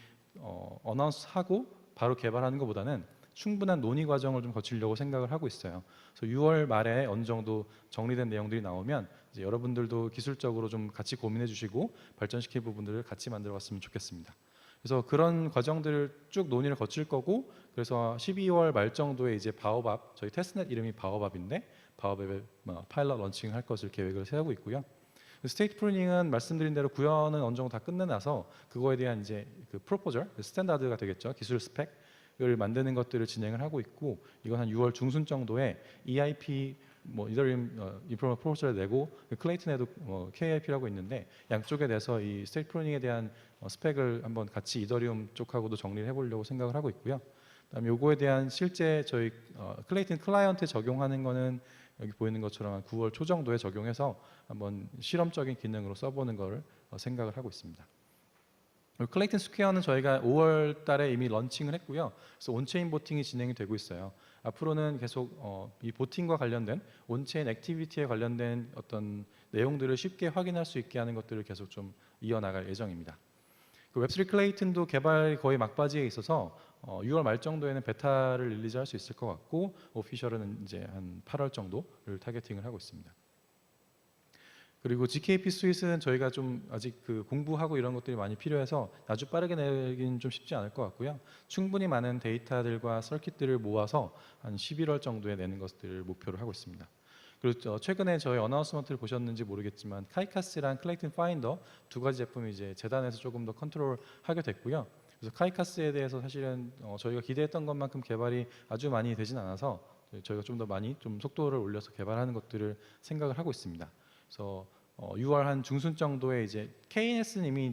어나운스하고 바로 개발하는 것보다는 충분한 논의 과정을 좀 거치려고 생각을 하고 있어요. 그래서 6월 말에 어느 정도 정리된 내용들이 나오면 이제 여러분들도 기술적으로 좀 같이 고민해 주시고 발전시킬 부분들을 같이 만들어 갔으면 좋겠습니다. 그래서 그런 과정들을 쭉 논의를 거칠 거고, 그래서 12월 말 정도에 이제 바오밥, 저희 테스트넷 이름이 바오밥인데 바오밥의 파일럿 런칭을 할 것을 계획을 세우고 있고요. 스테이트 프루닝은 말씀드린 대로 구현은 어느 정도 다 끝내놔서 그거에 대한 이제 그 프로포절, 스탠다드가 되겠죠. 기술 스펙을 만드는 것들을 진행을 하고 있고, 이건 한 6월 중순 정도에 EIP 이더리움 인프로먼트 프로포절을 내고 클레이튼에도 KIP라고 있는데 양쪽에 내서 이 스테이트 프루닝에 대한 스펙을 한번 같이 이더리움 쪽하고도 정리를 해보려고 생각을 하고 있고요. 그다음에 요거에 대한 실제 저희 클레이튼 클라이언트에 적용하는 거는 여기 보이는 것처럼 한 9월 초 정도에 적용해서 한번 실험적인 기능으로 써보는 걸 생각을 하고 있습니다. 클레이튼 스퀘어는 저희가 5월 달에 이미 런칭을 했고요. 그래서 온체인 보팅이 진행이 되고 있어요. 앞으로는 계속 이 보팅과 관련된 온체인 액티비티에 관련된 어떤 내용들을 쉽게 확인할 수 있게 하는 것들을 계속 좀 이어나갈 예정입니다. 웹3 클레이튼도 개발 거의 막바지에 있어서 6월 말 정도에는 베타를 릴리즈할 수 있을 것 같고, 오피셜은 이제 한 8월 정도를 타겟팅을 하고 있습니다. 그리고 GKP 스윗은 저희가 좀 아직 그 공부하고 이런 것들이 많이 필요해서 아주 빠르게 내기는 좀 쉽지 않을 것 같고요. 충분히 많은 데이터들과 서킷들을 모아서 한 11월 정도에 내는 것들을 목표로 하고 있습니다. 그리고 최근에 저희 어나운스먼트를 보셨는지 모르겠지만 카이카스랑 클레이튼 파인더 두 가지 제품이 이제 재단에서 조금 더 컨트롤하게 됐고요. 그래서 카이카스에 대해서 사실은 저희가 기대했던 것만큼 개발이 아주 많이 되진 않아서 저희가 좀 더 많이 좀 속도를 올려서 개발하는 것들을 생각을 하고 있습니다. 그래서 6월 한 중순 정도에 이제 KNS는 이미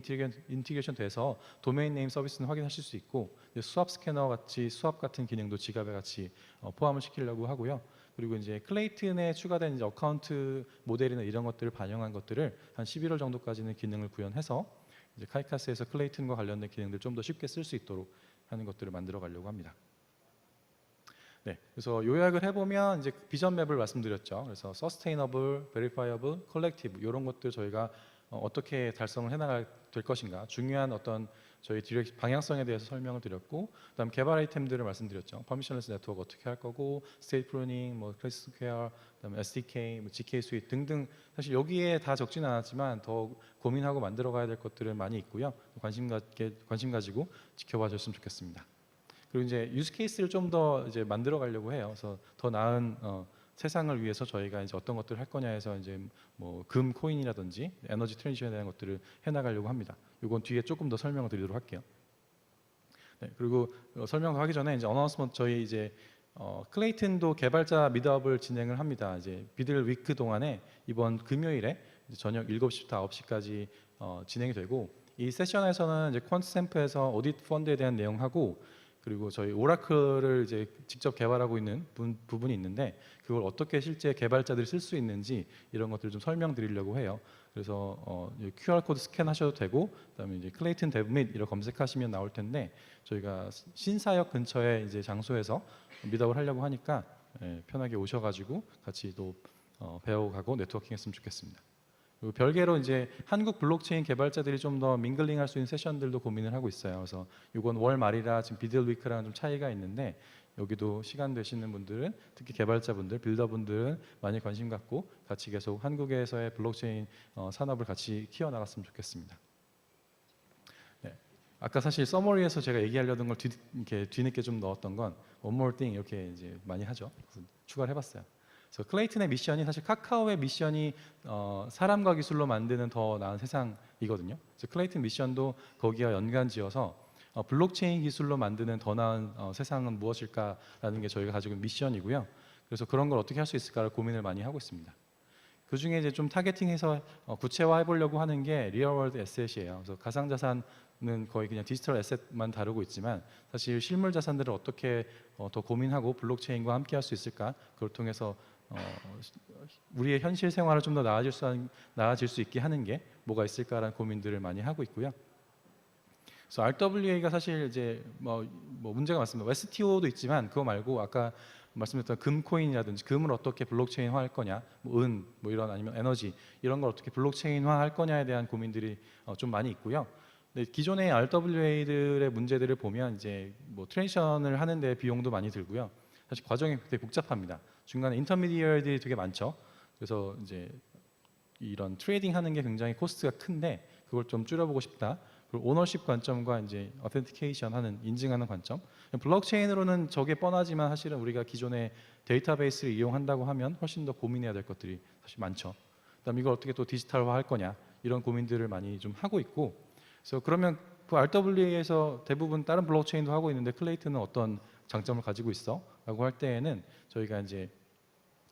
인티그레이션 돼서 도메인 네임 서비스는 확인하실 수 있고, 수압 스캐너 같이 수압 같은 기능도 지갑에 같이 포함을 시키려고 하고요. 그리고 이제 클레이튼에 추가된 이제 어카운트 모델이나 이런 것들을 반영한 것들을 한 11월 정도까지는 기능을 구현해서 이제 카이카스에서 클레이튼과 관련된 기능들 좀 더 쉽게 쓸 수 있도록 하는 것들을 만들어 가려고 합니다. 네, 그래서 요약을 해보면 이제 비전 맵을 말씀드렸죠. 그래서 Sustainable, Verifiable, Collective 이런 것들 저희가 어떻게 달성을 해나갈 될 것인가, 중요한 어떤 저희 디렉 방향성에 대해서 설명을 드렸고, 그다음 개발 아이템들을 말씀드렸죠. 퍼미션리스 네트워크 어떻게 할 거고, 스테이트 프루닝, 클래스 스퀘어, 그다음 SDK, GK 스윗 등등 사실 여기에 다 적지는 않았지만 더 고민하고 만들어 가야 될 것들은 많이 있고요. 관심 가지고 지켜봐 주셨으면 좋겠습니다. 그리고 이제 유스 케이스를 좀 더 이제 만들어 가려고 해요. 그래서 더 나은 세상을 위해서 저희가 이제 어떤 것들을 할 거냐 해서 이제 금 코인이라든지 에너지 트랜지션에 대한 것들을 해나가려고 합니다. 이건 뒤에 조금 더 설명을 드리도록 할게요. 네, 그리고 설명하기 전에 이제 어나운스먼트 저희 이제 클레이튼도 개발자 미드업을 진행을 합니다. 이제 비들 위크 동안에 이번 금요일에 이제 저녁 7시부터 9시까지 진행이 되고, 이 세션에서는 이제 퀀트 샘프에서 오디트 펀드에 대한 내용하고, 그리고 저희 오라클을 이제 직접 개발하고 있는 부분이 있는데 그걸 어떻게 실제 개발자들이 쓸 수 있는지 이런 것들을 좀 설명드리려고 해요. 그래서 QR 코드 스캔하셔도 되고, 그다음에 이제 클레이튼 데브밋 이렇게 검색하시면 나올 텐데 저희가 신사역 근처에 이제 장소에서 미드업을 하려고 하니까 편하게 오셔가지고 같이 또 배워가고 네트워킹했으면 좋겠습니다. 그리고 별개로 이제 한국 블록체인 개발자들이 좀 더 밍글링할 수 있는 세션들도 고민을 하고 있어요. 그래서 이건 월 말이라 지금 비들 위크랑 좀 차이가 있는데 여기도 시간 되시는 분들은 특히 개발자분들, 빌더분들은 많이 관심 갖고 같이 계속 한국에서의 블록체인 산업을 같이 키워나갔으면 좋겠습니다. 네. 아까 사실 서머리에서 제가 얘기하려던 걸 이렇게 뒤늦게 좀 넣었던 건 one more thing 이렇게 이제 많이 하죠. 그래서 추가를 해봤어요. 그래서 클레이튼의 미션이 사실 카카오의 미션이 사람과 기술로 만드는 더 나은 세상이거든요. 그래서 클레이튼 미션도 거기와 연관지어서 블록체인 기술로 만드는 더 나은 세상은 무엇일까라는 게 저희가 가지고 있는 미션이고요. 그래서 그런 걸 어떻게 할 수 있을까를 고민을 많이 하고 있습니다. 그 중에 이제 좀 타겟팅해서 구체화해 보려고 하는 게 리얼월드 에셋이에요. 그래서 가상자산은 거의 그냥 디지털 에셋만 다루고 있지만 사실 실물 자산들을 어떻게 더 고민하고 블록체인과 함께 할 수 있을까, 그걸 통해서 우리의 현실 생활을 좀 더 나아질 수 있게 하는 게 뭐가 있을까라는 고민들을 많이 하고 있고요. 그래서 RWA가 사실 이제 뭐 문제가 많습니다. STO도 있지만 그거 말고 아까 말씀드렸던 금 코인이라든지 금을 어떻게 블록체인화할 거냐, 뭐 은, 뭐 이런 아니면 에너지 이런 걸 어떻게 블록체인화할 거냐에 대한 고민들이 좀 많이 있고요. 네, 기존의 RWA들의 문제들을 보면 이제 뭐 트랜지션을 하는데 비용도 많이 들고요. 사실 과정이 되게 복잡합니다. 중간에 인터미디어들이 되게 많죠. 그래서 이제 이런 트레이딩 하는 게 굉장히 코스트가 큰데 그걸 좀 줄여보고 싶다. 그리고 오너십 관점과 이제 어텐티케이션 하는 인증하는 관점. 블록체인으로는 저게 뻔하지만 사실은 우리가 기존의 데이터베이스를 이용한다고 하면 훨씬 더 고민해야 될 것들이 사실 많죠. 그다음 이걸 어떻게 또 디지털화 할 거냐 이런 고민들을 많이 좀 하고 있고. 그래서 그러면 그 RWA에서 대부분 다른 블록체인도 하고 있는데 클레이튼은 어떤 장점을 가지고 있어?라고 할 때에는 저희가 이제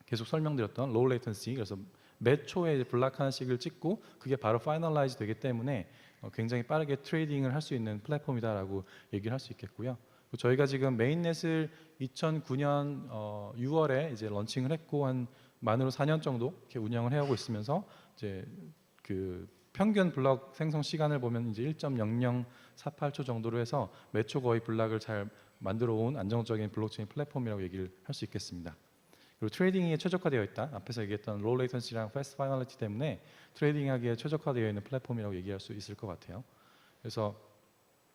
계속 설명드렸던 로우 레이턴시, 그래서 몇 초에 블락 하나씩을 찍고 그게 바로 파이널라이즈 되기 때문에 굉장히 빠르게 트레이딩을 할 수 있는 플랫폼이다라고 얘기를 할 수 있겠고요. 저희가 지금 메인넷을 2009년 6월에 이제 런칭을 했고 한 만으로 4년 정도 이렇게 운영을 해오고 있으면서 이제 그 평균 블락 생성 시간을 보면 이제 1.0048초 정도로 해서 매 초 거의 블락을 잘 만들어 온 안정적인 블록체인 플랫폼이라고 얘기를 할 수 있겠습니다. 그리고 트레이딩에 최적화되어 있다. 앞에서 얘기했던 로우 레이턴시랑 패스트 파이널리티 때문에 트레이딩하기에 최적화되어 있는 플랫폼이라고 얘기할 수 있을 것 같아요. 그래서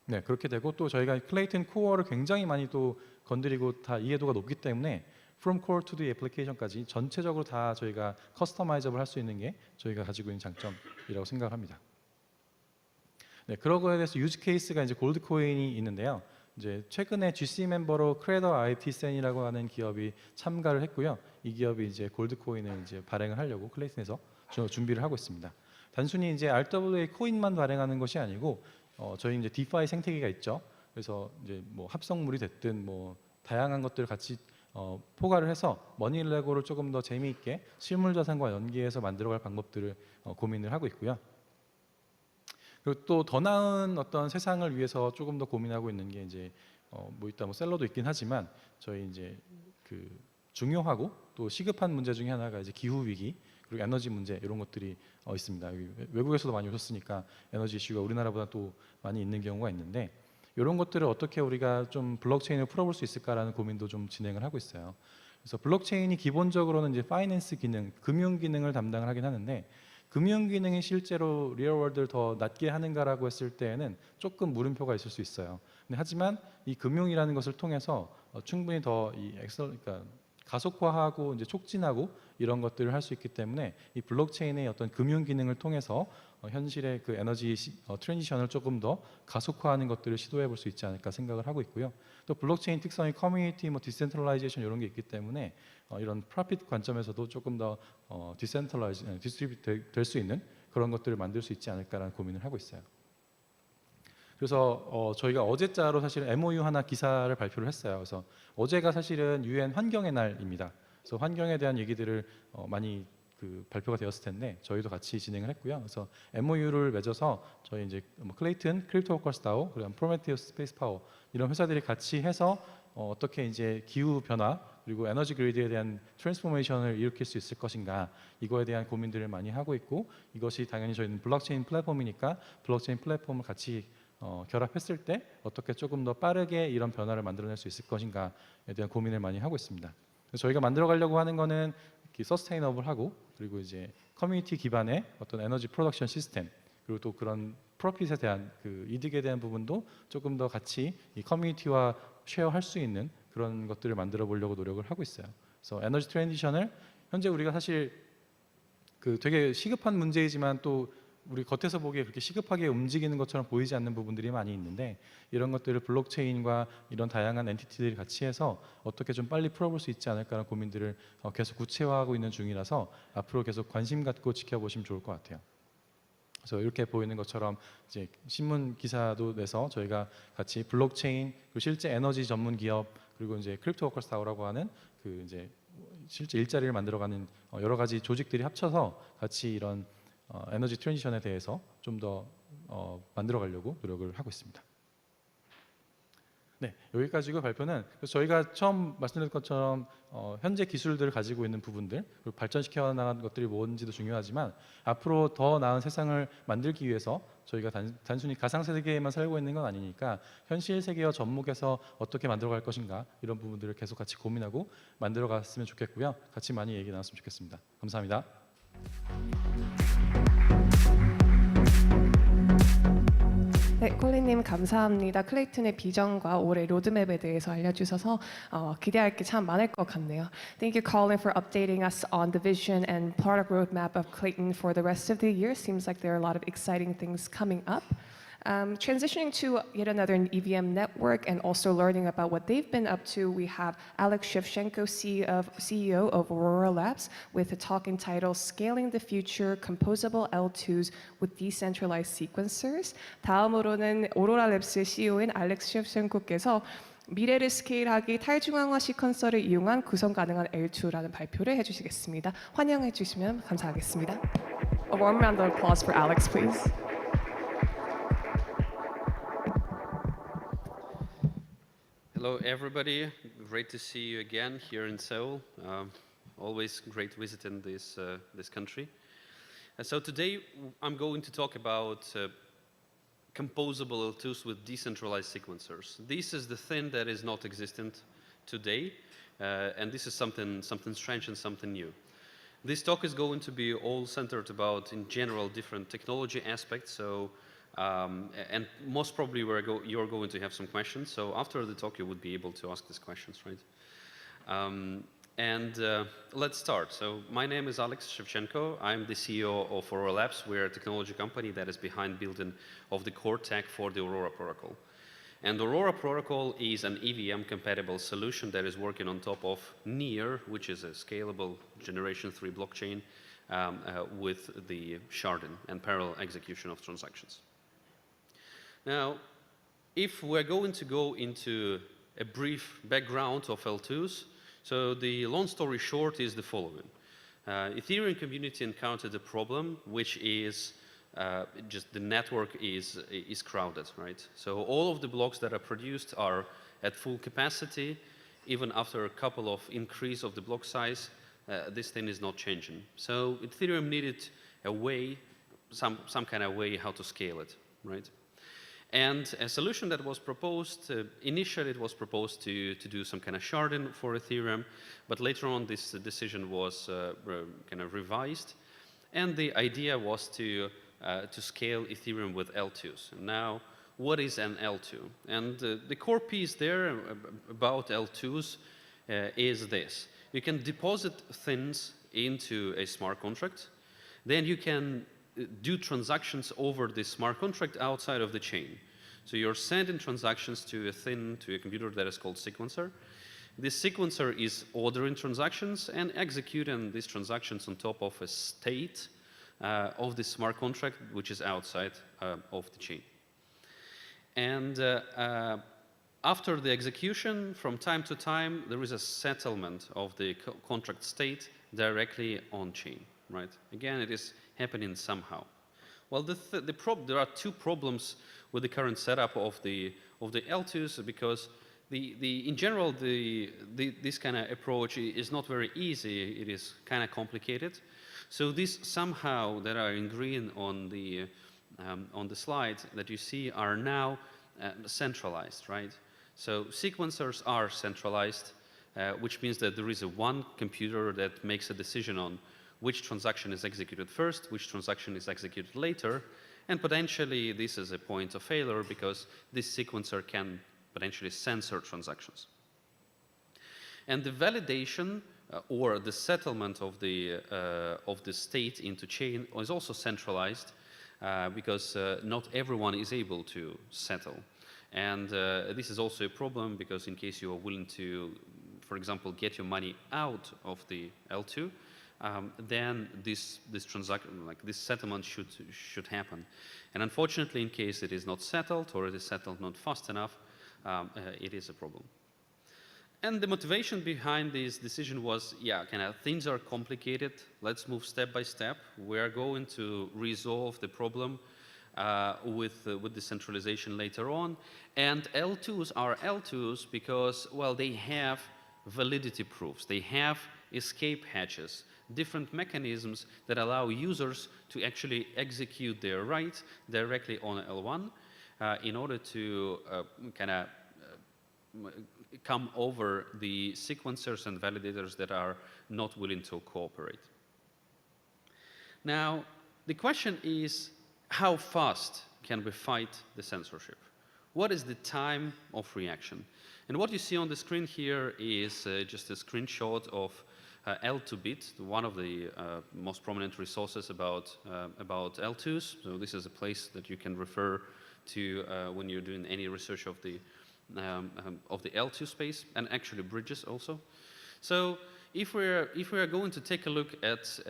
네, 그렇게 되고 또 저희가 클레이튼 코어를 굉장히 많이 또 건드리고 다 이해도가 높기 때문에 from core to the application까지 전체적으로 다 저희가 커스터마이저블 할 수 있는 게 저희가 가지고 있는 장점이라고 생각합니다. 네, 그런 거에 대해서 유즈 케이스가 이제 골드 코인이 있는데요. 이제 최근에 GC 멤버로 크레더 IT센이라고 하는 기업이 참가를 했고요. 이 기업이 이제 골드 코인을 이제 발행을 하려고 클레이튼에서 준비를 하고 있습니다. 단순히 이제 RWA 코인만 발행하는 것이 아니고 저희 이제 디파이 생태계가 있죠. 그래서 이제 뭐 합성물이 됐든 뭐 다양한 것들을 같이 포괄을 해서 머니레고를 조금 더 재미있게 실물 자산과 연계해서 만들어갈 방법들을 고민을 하고 있고요. 그리고 또 더 나은 어떤 세상을 위해서 조금 더 고민하고 있는 게 이제 뭐 이따 뭐 셀러도 있긴 하지만 저희 이제 그 중요하고 또 시급한 문제 중에 하나가 이제 기후 위기 그리고 에너지 문제 이런 것들이 있습니다. 외국에서도 많이 오셨으니까 에너지 이슈가 우리나라보다 또 많이 있는 경우가 있는데 이런 것들을 어떻게 우리가 좀 블록체인을 풀어볼 수 있을까라는 고민도 좀 진행을 하고 있어요. 그래서 블록체인이 기본적으로는 이제 파이낸스 기능, 금융 기능을 담당을 하긴 하는데 금융 기능이 실제로 리얼월드를 더 낮게 하는가라고 했을 때에는 조금 물음표가 있을 수 있어요. 근데 하지만 이 금융이라는 것을 통해서 충분히 더 이 그러니까 가속화하고 이제 촉진하고 이런 것들을 할 수 있기 때문에 이 블록체인의 어떤 금융 기능을 통해서 현실의 그 에너지 트랜지션을 조금 더 가속화하는 것들을 시도해 볼 수 있지 않을까 생각을 하고 있고요. 또 블록체인 특성이 커뮤니티, 뭐 디센트럴라이제이션 이런 게 있기 때문에 이런 프로핏 관점에서도 조금 더 디스트리뷰트 될 수 있는 그런 것들을 만들 수 있지 않을까라는 고민을 하고 있어요. 그래서 저희가 어제자로 사실 MOU 하나 기사를 발표를 했어요. 그래서 어제가 사실은 UN 환경의 날입니다. 그래서 환경에 대한 얘기들을 많이 그 발표가 되었을 텐데 저희도 같이 진행을 했고요. 그래서 MOU를 맺어서 저희 이제 뭐 클레이튼, 크립토워커스 다오, 그리고 프로메테우스 스페이스 파워 이런 회사들이 같이 해서 어떻게 이제 기후 변화 그리고 에너지 그리드에 대한 트랜스포메이션을 일으킬 수 있을 것인가 이거에 대한 고민들을 많이 하고 있고 이것이 당연히 저희는 블록체인 플랫폼이니까 블록체인 플랫폼을 같이 결합했을 때 어떻게 조금 더 빠르게 이런 변화를 만들어낼 수 있을 것인가에 대한 고민을 많이 하고 있습니다. 그래서 저희가 만들어가려고 하는 거는 서스테이너블하고 그리고 이제 커뮤니티 기반의 어떤 에너지 프로덕션 시스템 그리고 또 그런 프로핏에 대한 그 이득에 대한 부분도 조금 더 같이 이 커뮤니티와 쉐어할 수 있는 그런 것들을 만들어 보려고 노력을 하고 있어요. 그래서 에너지 트랜지션을 현재 우리가 사실 그 되게 시급한 문제이지만 또 우리 겉에서 보기에 그렇게 시급하게 움직이는 것처럼 보이지 않는 부분들이 많이 있는데 이런 것들을 블록체인과 이런 다양한 엔티티들이 같이 해서 어떻게 좀 빨리 풀어볼 수 있지 않을까라는 고민들을 계속 구체화하고 있는 중이라서 앞으로 계속 관심 갖고 지켜보시면 좋을 것 같아요. 그래서 이렇게 보이는 것처럼 이제 신문 기사도 내서 저희가 같이 블록체인 그리고 실제 에너지 전문 기업 그리고 이제 크립토워커스 다오라고 하는 그 이제 실제 일자리를 만들어가는 여러 가지 조직들이 합쳐서 같이 이런 에너지 트랜지션에 대해서 좀 더 만들어가려고 노력을 하고 있습니다. 네, 여기까지고 발표는 저희가 처음 말씀드린 것처럼 현재 기술들을 가지고 있는 부분들 그리고 발전시켜 나간 것들이 뭔지도 중요하지만 앞으로 더 나은 세상을 만들기 위해서 저희가 단순히 가상 세계에만 살고 있는 건 아니니까 현실 세계와 접목해서 어떻게 만들어갈 것인가 이런 부분들을 계속 같이 고민하고 만들어갔으면 좋겠고요. 같이 많이 얘기 나눴으면 좋겠습니다. 감사합니다. 네, 콜리님 감사합니다. 클레이튼의 비전과 올해 로드맵에 대해서 알려주셔서 기대할 게 참 많을 것 같네요. Thank you, Colin, for updating us on the vision and product roadmap of Klaytn for the rest of the year. Seems like there are a lot of exciting things coming up. Transitioning to yet another EVM network and also learning about what they've been up to, we have Alex Shevchenko, CEO of Aurora Labs, with a talk entitled Scaling the Future Composable L2s with Decentralized Sequencers. 다음으로는 오로라 랩스 CEO인 알렉스 셰프첸코께서 미래를 스케일하기 탈중앙화 시퀀서를 이용한 구성 가능한 L2라는 발표를 해주시겠습니다. 환영해 주시면 감사하겠습니다. A warm round of applause for Alex, please. Hello, everybody. Great to see you again here in Seoul. Always great visiting this country. So today I'm going to talk about composable L2s with decentralized sequencers. This is the thing that is not existent today, and this is something strange and something new. This talk is going to be all centered about, in general, different technology aspects. So. And most probably you're going to have some questions. So after the talk, you would be able to ask these questions, right? Let's start. So my name is Alex Shevchenko. I'm the CEO of Aurora Labs. We're a technology company that is behind building of the core tech for the Aurora protocol. And Aurora protocol is an EVM-compatible solution that is working on top of NEAR, which is a scalable Generation 3 blockchain with the sharding and parallel execution of transactions. Now, if we're going to go into a brief background of L2s, so the long story short is the following. Ethereum community encountered a problem, which is just the network is crowded, right? So all of the blocks that are produced are at full capacity. Even after a couple of increase of the block size, this thing is not changing. So Ethereum needed a way, some kind of way how to scale it, right? And a solution that was proposed, initially it was proposed to do some kind of sharding for Ethereum, but later on this decision was kind of revised. And the idea was to scale Ethereum with L2s. Now, what is an L2? And the core piece there about L2s is this. You can deposit things into a smart contract. Then you can do transactions over the smart contract outside of the chain. So you're sending transactions to a computer that is called sequencer. This sequencer is ordering transactions and executing these transactions on top of a state of the smart contract, which is outside of the chain. And after the execution, from time to time, there is a settlement of the contract state directly on chain, right? Again, it is happening somehow. Well, there are two problems with the current setup of the L2s, because in general this kind of approach is not very easy. It is kind of complicated. So these somehow that are in green on the slide that you see are now centralized, right? So sequencers are centralized, which means that there is one computer that makes a decision on which transaction is executed first, which transaction is executed later, and potentially this is a point of failure because this sequencer can potentially censor transactions. And the validation or the settlement of the state into chain is also centralized because not everyone is able to settle. And this is also a problem because in case you are willing to, for example, get your money out of the L2, then this transaction, like this settlement should happen. And unfortunately, in case it is not settled or it is settled not fast enough, it is a problem. And the motivation behind this decision was, yeah, kind of things are complicated. Let's move step by step. We are going to resolve the problem with decentralization later on. And L2s are L2s because, well, they have validity proofs. They have escape hatches, different mechanisms that allow users to actually execute their write directly on L1 in order to kind of come over the sequencers and validators that are not willing to cooperate. Now, the question is, how fast can we fight the censorship? What is the time of reaction? And what you see on the screen here is just a screenshot of L2Bit, one of the most prominent resources about L2s. So this is a place that you can refer to when you're doing any research of the L2 space, and actually bridges also. So if we're going to take a look at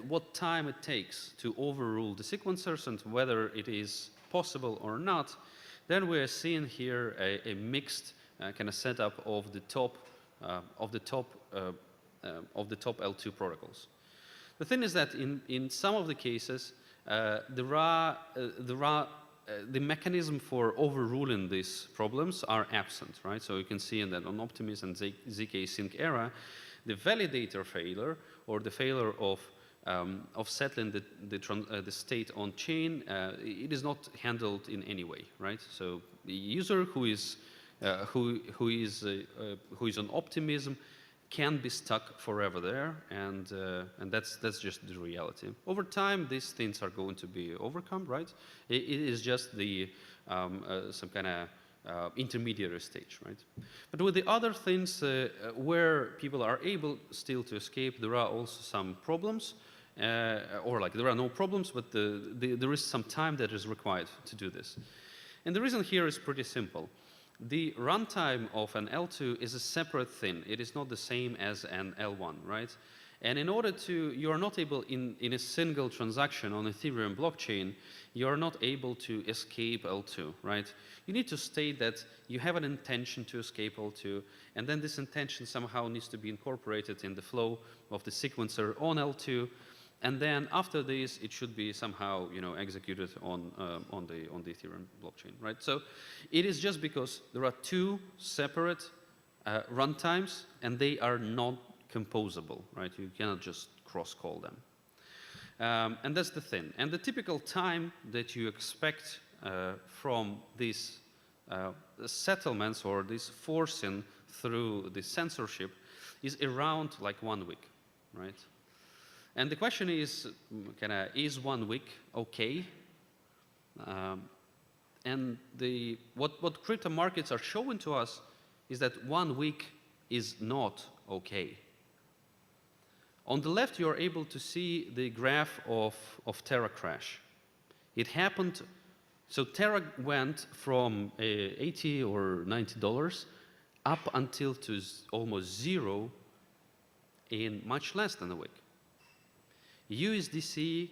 what time it takes to overrule the sequencers and whether it is possible or not, then we're seeing here a mixed kind of setup of the top L2 protocols. The thing is that in some of the cases, the mechanism for overruling these problems are absent, right? So you can see that on Optimus and ZK Sync era, the validator failure or the failure of settling the state on chain, it is not handled in any way, right? So the user who is on Optimism can be stuck forever there, and that's just the reality. Over time, these things are going to be overcome, right? It is just the some kind of intermediary stage, right? But with the other things where people are able still to escape, there are also some problems, or like there are no problems, but there is some time that is required to do this. And the reason here is pretty simple. The runtime of an L2 is a separate thing. It is not the same as an L1, right? And in order to, you are not able, in a single transaction on Ethereum blockchain, you are not able to escape L2, right? You need to state that you have an intention to escape L2, and then this intention somehow needs to be incorporated in the flow of the sequencer on L2, and then after this, it should be somehow, executed on the Ethereum blockchain, right? So it is just because there are two separate runtimes, and they are not composable, right? You cannot just cross-call them. And that's the thing. And the typical time that you expect from these settlements or this forcing through the censorship is around like 1 week, right? And the question is, is 1 week okay? And what crypto markets are showing to us is that 1 week is not okay. On the left, you are able to see the graph of Terra crash. It happened, so Terra went from $80 or $90 up until to almost zero in much less than a week. USDC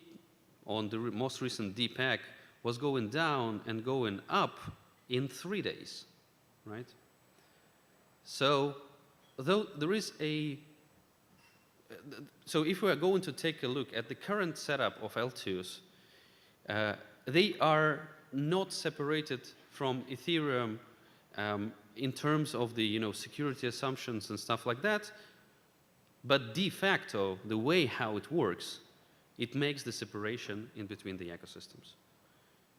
on the most recent DPEG was going down and going up in 3 days, right? So though there is so if we are going to take a look at the current setup of L2s, they are not separated from Ethereum in terms of the security assumptions and stuff like that, but de facto, the way how it works, it makes the separation in between the ecosystems.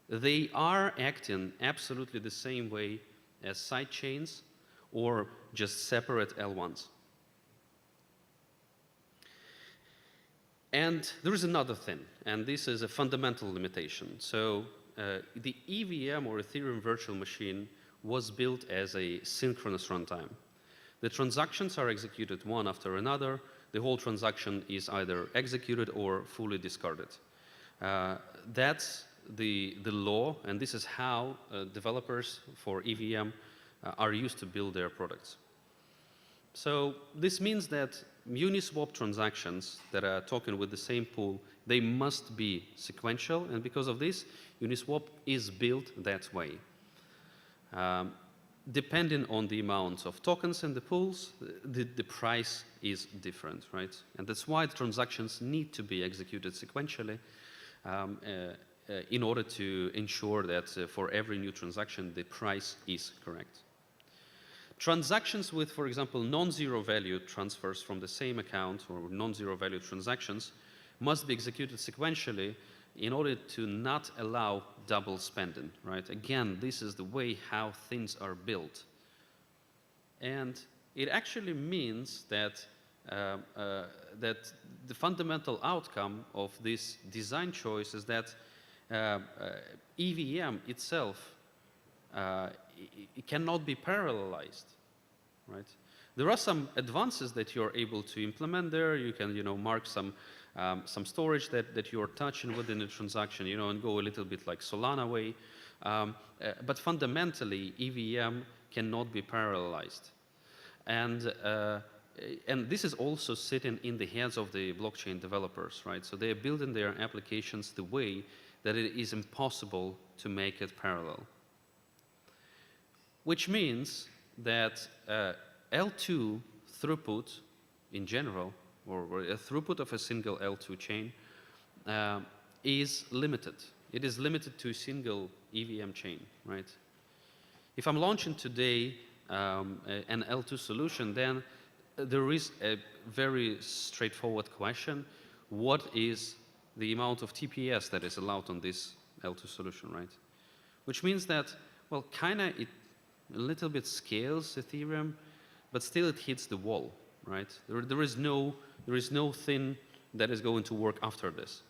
They are acting absolutely the same way as sidechains or just separate L1s. And there is another thing, and this is a fundamental limitation. So the EVM, or Ethereum Virtual Machine, was built as a synchronous runtime. The transactions are executed one after another. The whole transaction is either executed or fully discarded. That's the law, and this is how developers for EVM are used to build their products. So this means that Uniswap transactions that are talking with the same pool, they must be sequential, and because of this, Uniswap is built that way. Depending on the amounts of tokens in the pools, the price is different, right? And that's why the transactions need to be executed sequentially in order to ensure that for every new transaction, the price is correct. Transactions with, for example, non-zero value transfers from the same account or non-zero value transactions must be executed sequentially in order to not allow double spending, right? Again, this is the way how things are built. And it actually means that that the fundamental outcome of this design choice is that EVM itself it cannot be parallelized, right? There are some advances that you're able to implement there. You can, mark some storage that you're touching within the transaction, and go a little bit like Solana way. But fundamentally, EVM cannot be parallelized. And this is also sitting in the hands of the blockchain developers, right? So they're building their applications the way that it is impossible to make it parallel. Which means that L2 throughput in general, or a throughput of a single L2 chain, is limited. It is limited to a single EVM chain, right? If I'm launching today an L2 solution, then there is a very straightforward question. What is the amount of TPS that is allowed on this L2 solution, right? Which means that, well, kind of it a little bit scales Ethereum, but still it hits the wall, right? There is no thing that is going to work after this.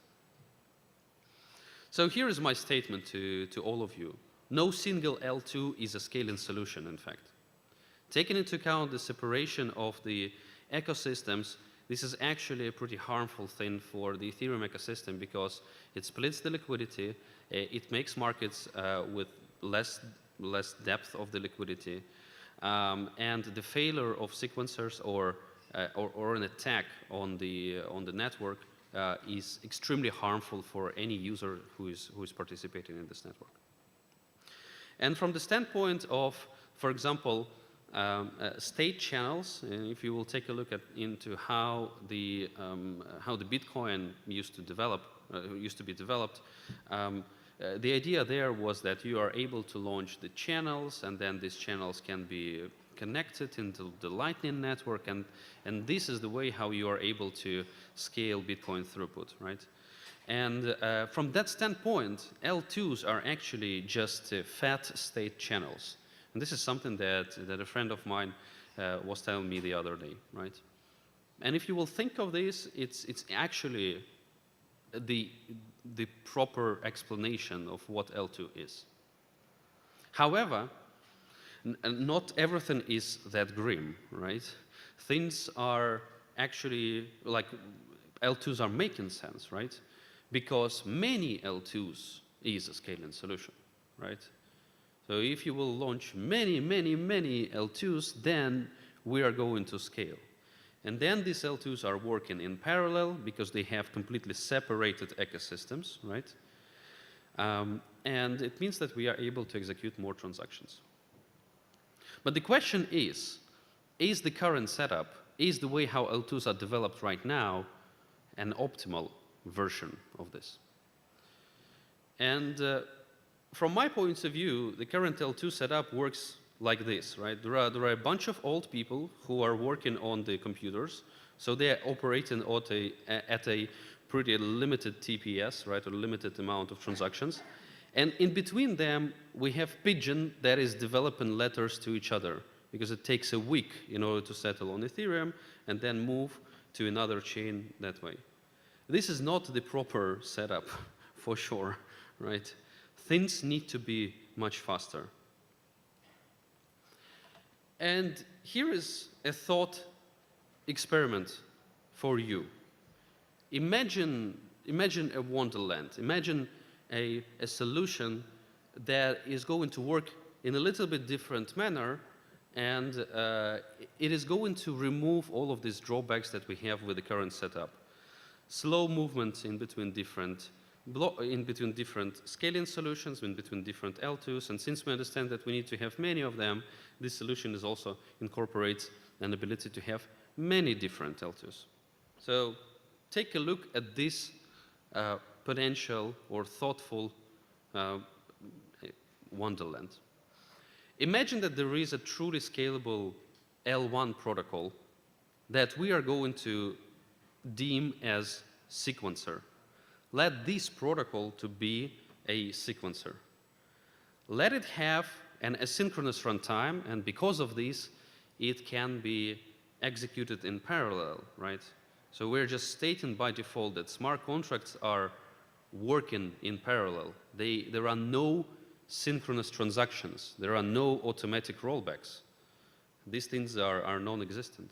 So here is my statement to all of you. No single L2 is a scaling solution, in fact. Taking into account the separation of the ecosystems, this is actually a pretty harmful thing for the Ethereum ecosystem because it splits the liquidity, it makes markets with less depth of the liquidity, and the failure of sequencers or an attack on the network is extremely harmful for any user who is participating in this network. And from the standpoint of, for example, state channels, and if you will take a look into how the Bitcoin used to be developed, the idea there was that you are able to launch the channels, and then these channels can be connected into the Lightning network, and this is the way how you are able to scale Bitcoin throughput, right? And from that standpoint, L2s are actually just fat state channels. And this is something that a friend of mine was telling me the other day, right? And if you will think of this, it's actually the proper explanation of what L2 is. However, not everything is that grim, right? Things are actually, like, L2s are making sense, right? Because many L2s is a scaling solution, right? So if you will launch many L2s, then we are going to scale. And then these L2s are working in parallel because they have completely separated ecosystems, right? And it means that we are able to execute more transactions. But the question is the current setup, is the way how L2s are developed right now an optimal version of this? And from my point of view, the current L2 setup works like this, right? There are a bunch of old people who are working on the computers, so they are operating at a pretty limited TPS, right, or limited amount of transactions. And in between them, we have Pigeon that is developing letters to each other, because it takes a week in order to settle on Ethereum and then move to another chain that way. This is not the proper setup, for sure, right? Things need to be much faster. And here is a thought experiment for you. Imagine a wonderland. Imagine a solution that is going to work in a little bit different manner, and it is going to remove all of these drawbacks that we have with the current setup. Slow movement in between different scaling solutions, in between different L2s, and since we understand that we need to have many of them, this solution is also incorporates an ability to have many different L2s. So take a look at this potential or thoughtful wonderland. Imagine that there is a truly scalable L1 protocol that we are going to deem as sequencer. Let this protocol to be a sequencer. Let it have an asynchronous runtime, and because of this, it can be executed in parallel, right? So we're just stating by default that smart contracts are working in parallel. There are no synchronous transactions. There are no automatic rollbacks. These things are non-existent.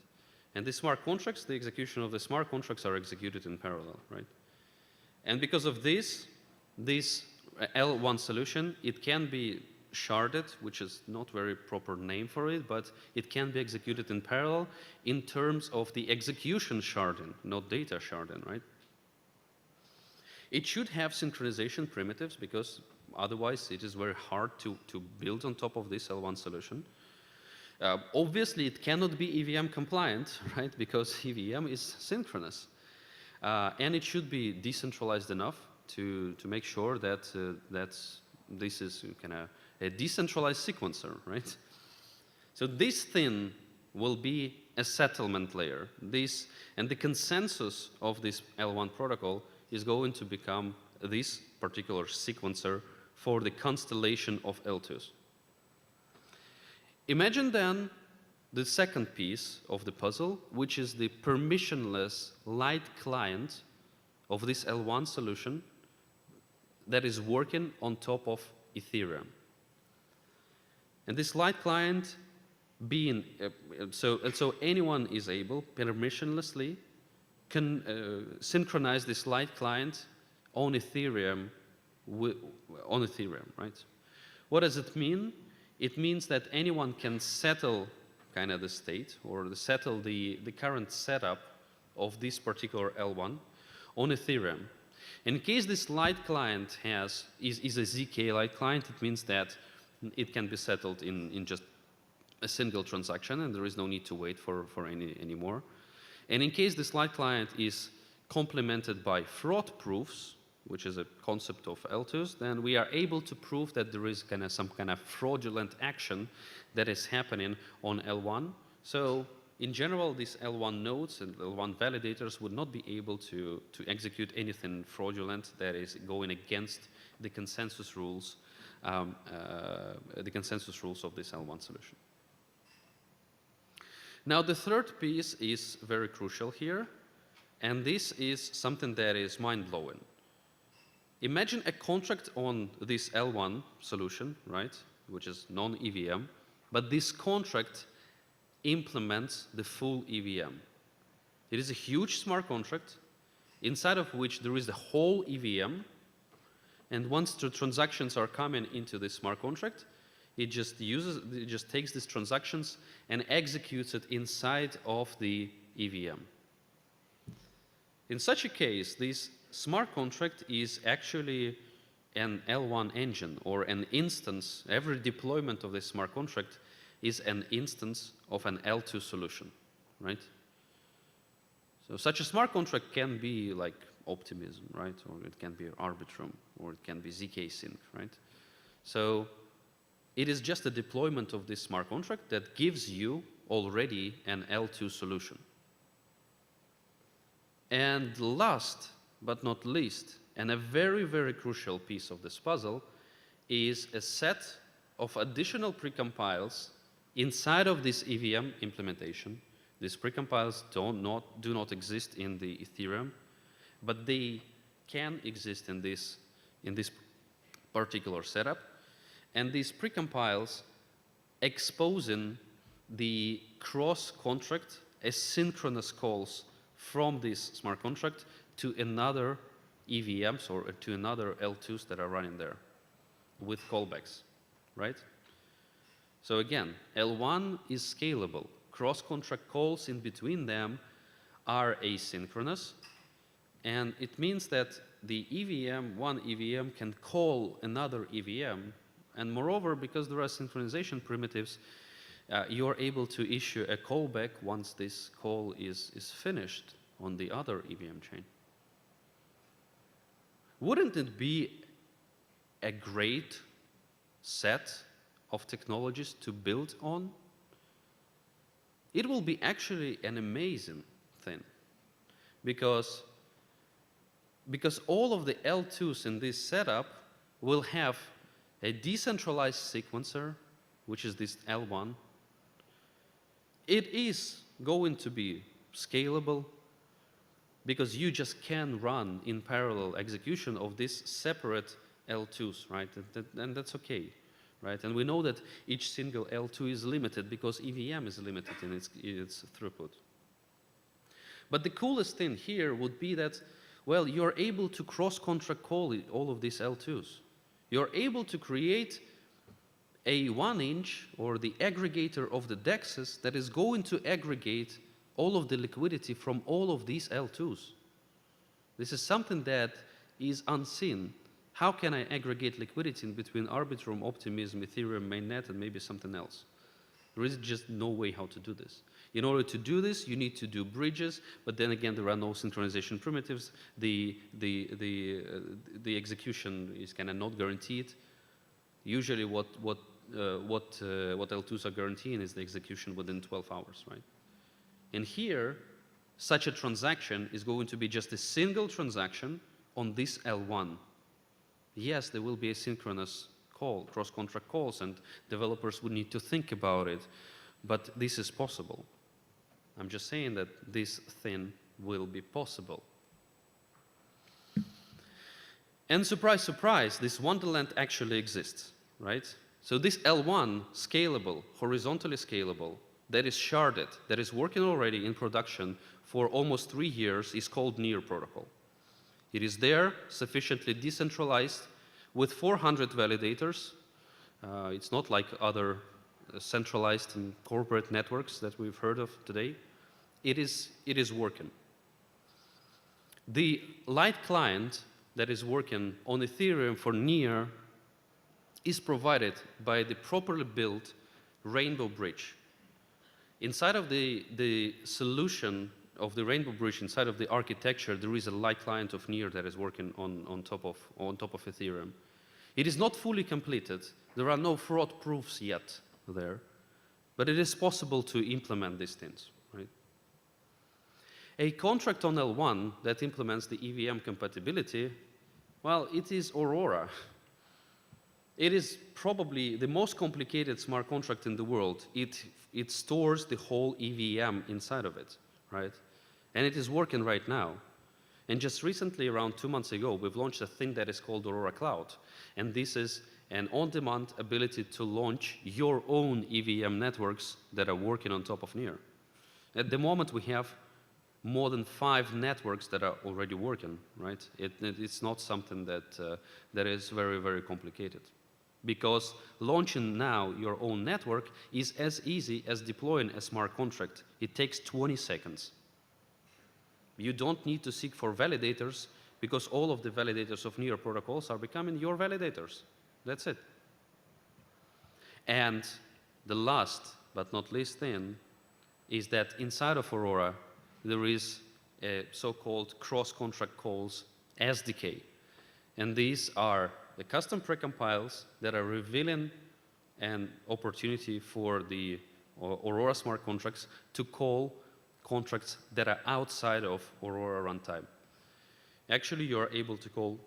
And the smart contracts, the execution of the smart contracts are executed in parallel, right? And because of this L1 solution, it can be sharded, which is not very proper name for it, but it can be executed in parallel in terms of the execution sharding, not data sharding, right? It should have synchronization primitives because otherwise it is very hard to build on top of this L1 solution. Obviously, it cannot be EVM compliant, right? Because EVM is synchronous. And it should be decentralized enough to make sure that this is kind of a decentralized sequencer, right? So this thing will be a settlement layer. And the consensus of this L1 protocol is going to become this particular sequencer for the constellation of L2s. Imagine then the second piece of the puzzle, which is the permissionless light client of this L1 solution that is working on top of Ethereum. And this light client being, so anyone is able permissionlessly can synchronize this light client on Ethereum, right? What does it mean? It means that anyone can settle kind of the state or settle the current setup of this particular L1 on Ethereum. In case this light client is a ZK light client, it means that it can be settled in just a single transaction and there is no need to wait for any more. And in case this light client is complemented by fraud proofs, which is a concept of L2s, then we are able to prove that there is some kind of fraudulent action that is happening on L1. So in general, these L1 nodes and L1 validators would not be able to execute anything fraudulent that is going against the consensus rules, of this L1 solution. Now the third piece is very crucial here, and this is something that is mind-blowing. Imagine a contract on this L1 solution, right, which is non-EVM, but this contract implements the full EVM. It is a huge smart contract inside of which there is the whole EVM, and once the transactions are coming into this smart contract, it just takes these transactions and executes it inside of the EVM. In such a case, this smart contract is actually an L1 engine or an instance. Every deployment of this smart contract is an instance of an L2 solution, right? So such a smart contract can be like Optimism, right? Or it can be Arbitrum, or it can be ZK Sync, right? So it is just a deployment of this smart contract that gives you already an L2 solution. And last but not least, and a very, very crucial piece of this puzzle, is a set of additional precompiles inside of this EVM implementation. These precompiles do not exist in the Ethereum, but they can exist in this particular setup. And these precompiles exposing the cross-contract asynchronous calls from this smart contract to another EVMs or to another L2s that are running there with callbacks, right? So again, L1 is scalable. Cross-contract calls in between them are asynchronous, and it means that the EVM, one EVM can call another EVM, and moreover, because there are synchronization primitives, you are able to issue a callback once this call is finished on the other EVM chain. wouldn't it be a great set of technologies to build on? It will be actually an amazing thing, because all of the L2s in this setup will have a decentralized sequencer, which is this L1. It is going to be scalable, because you just can run in parallel execution of these separate L2s, right? And that's okay, right? And we know that each single L2 is limited because EVM is limited in its throughput. But the coolest thing here would be that, well, you're able to cross-contract call all of these L2s. You're able to create a 1-inch or the aggregator of the DEXs that is going to aggregate all of the liquidity from all of these L2s. This is something that is unseen. How can I aggregate liquidity in between Arbitrum, Optimism, Ethereum, mainnet, and maybe something else? There is just no way how to do this. In order to do this, you need to do bridges, but then again, there are no synchronization primitives. The execution is kind of not guaranteed. Usually what L2s are guaranteeing is the execution within 12 hours, right? And here, such a transaction is going to be just a single transaction on this L1. Yes, there will be asynchronous call, cross-contract calls, and developers would need to think about it, but this is possible. I'm just saying that this thing will be possible. And surprise, surprise, this wonderland actually exists, right? So this L1, scalable, horizontally scalable, that is sharded, that is working already in production for almost 3 years, is called NEAR protocol. It is there, sufficiently decentralized, with 400 validators. It's not like other centralized and corporate networks that we've heard of today. It is working. The light client that is working on Ethereum for NEAR is provided by the properly built Rainbow Bridge. Inside of the solution of the Rainbow Bridge, inside of the architecture, there is a light client of NEAR that is working on top of Ethereum. It is not fully completed. There are no fraud proofs yet there, but it is possible to implement these things, right? A contract on L1 that implements the EVM compatibility, well, it is Aurora. It is probably the most complicated smart contract in the world. It stores the whole EVM inside of it, right? And it is working right now. And just recently, around 2 months ago, we've launched a thing that is called Aurora Cloud. And this is an on-demand ability to launch your own EVM networks that are working on top of NEAR. At the moment, we have more than 5 networks that are already working, right? It's not something that is very, very complicated. Because launching now your own network is as easy as deploying a smart contract. It takes 20 seconds. You don't need to seek for validators, because all of the validators of NEAR protocols are becoming your validators. That's it. And the last but not least thing is that inside of Aurora, there is a so-called cross-contract calls SDK. And these are the custom precompiles that are revealing an opportunity for the Aurora smart contracts to call contracts that are outside of Aurora runtime. Actually, you are able to call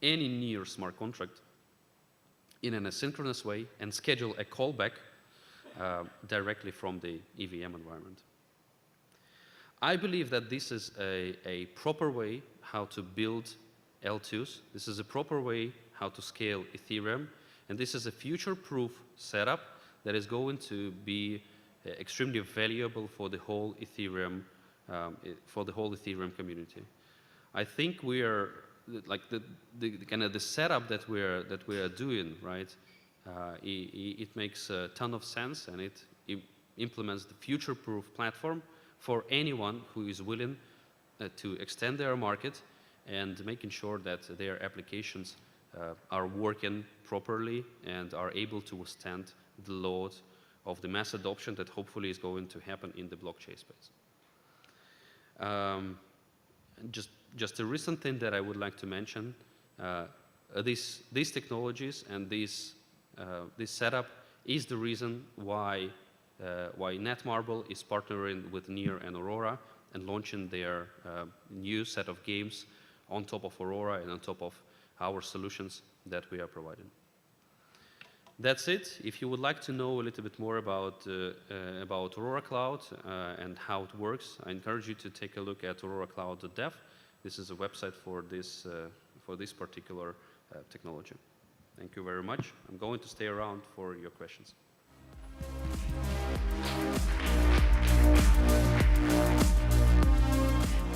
any NEAR smart contract in an asynchronous way and schedule a callback directly from the EVM environment. I believe that this is a proper way how to build L2s. This is a proper way how to scale Ethereum. And this is a future-proof setup that is going to be extremely valuable for the whole Ethereum, community. I think we are like the kind of the setup that we are doing, right? It makes a ton of sense, and it implements the future-proof platform for anyone who is willing to extend their market and making sure that their applications are working properly and are able to withstand the load of the mass adoption that hopefully is going to happen in the blockchain space. Just a recent thing that I would like to mention these technologies and this setup is the reason why Netmarble is partnering with Near and Aurora and launching their new set of games on top of Aurora and on top of our solutions that we are providing. That's it. If you would like to know a little bit more about Aurora Cloud and how it works, I encourage you to take a look at auroracloud.dev. This is a website for this particular technology. Thank you very much. I'm going to stay around for your questions.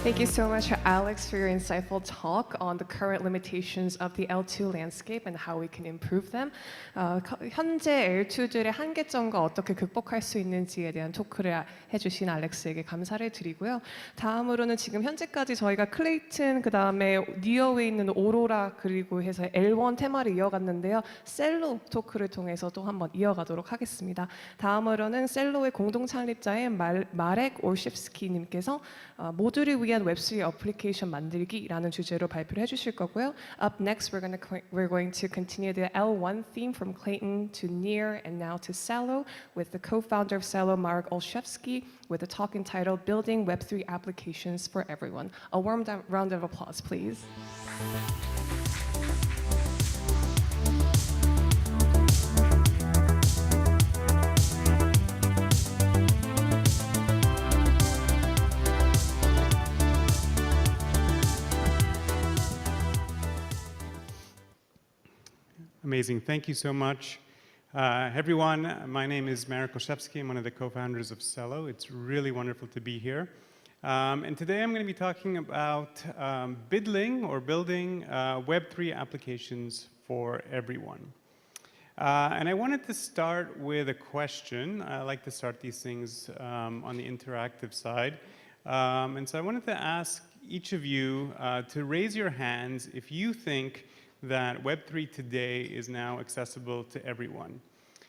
Thank you so much, Alex, for your insightful talk on the current limitations of the L2 landscape and how we can improve them. 현재 L2들의 한계점과 어떻게 극복할 수 있는지에 대한 토크를 해주신 알렉스에게 감사를 드리고요. 다음으로는 지금 현재까지 저희가 클레이튼, 그 다음에 니어에 있는 오로라, 그리고 해서 L1 테마를 이어갔는데요. 셀로 토크를 통해서 또 한번 이어가도록 하겠습니다. 다음으로는 셀로의 공동 창립자인 마렉 올셰프스키님께서 모듈을 위한 웹3 어플리케이션 만들기라는 주제로 발표를 해주실 거고요. Up next, we're going to continue the L1 theme from Klaytn to Near and now to Celo with the co-founder of Celo, Marek Olszewski, with a talk entitled Building Web3 Applications for Everyone. A warm round of applause, please. Amazing. Thank you so much. Everyone, my name is Marek Olszewski. I'm one of the co-founders of Celo. It's really wonderful to be here. And today I'm going to be talking about building Web3 applications for everyone. And I wanted to start with a question. I like to start these things on the interactive side. And so I wanted to ask each of you to raise your hands if you think that Web3 today is now accessible to everyone.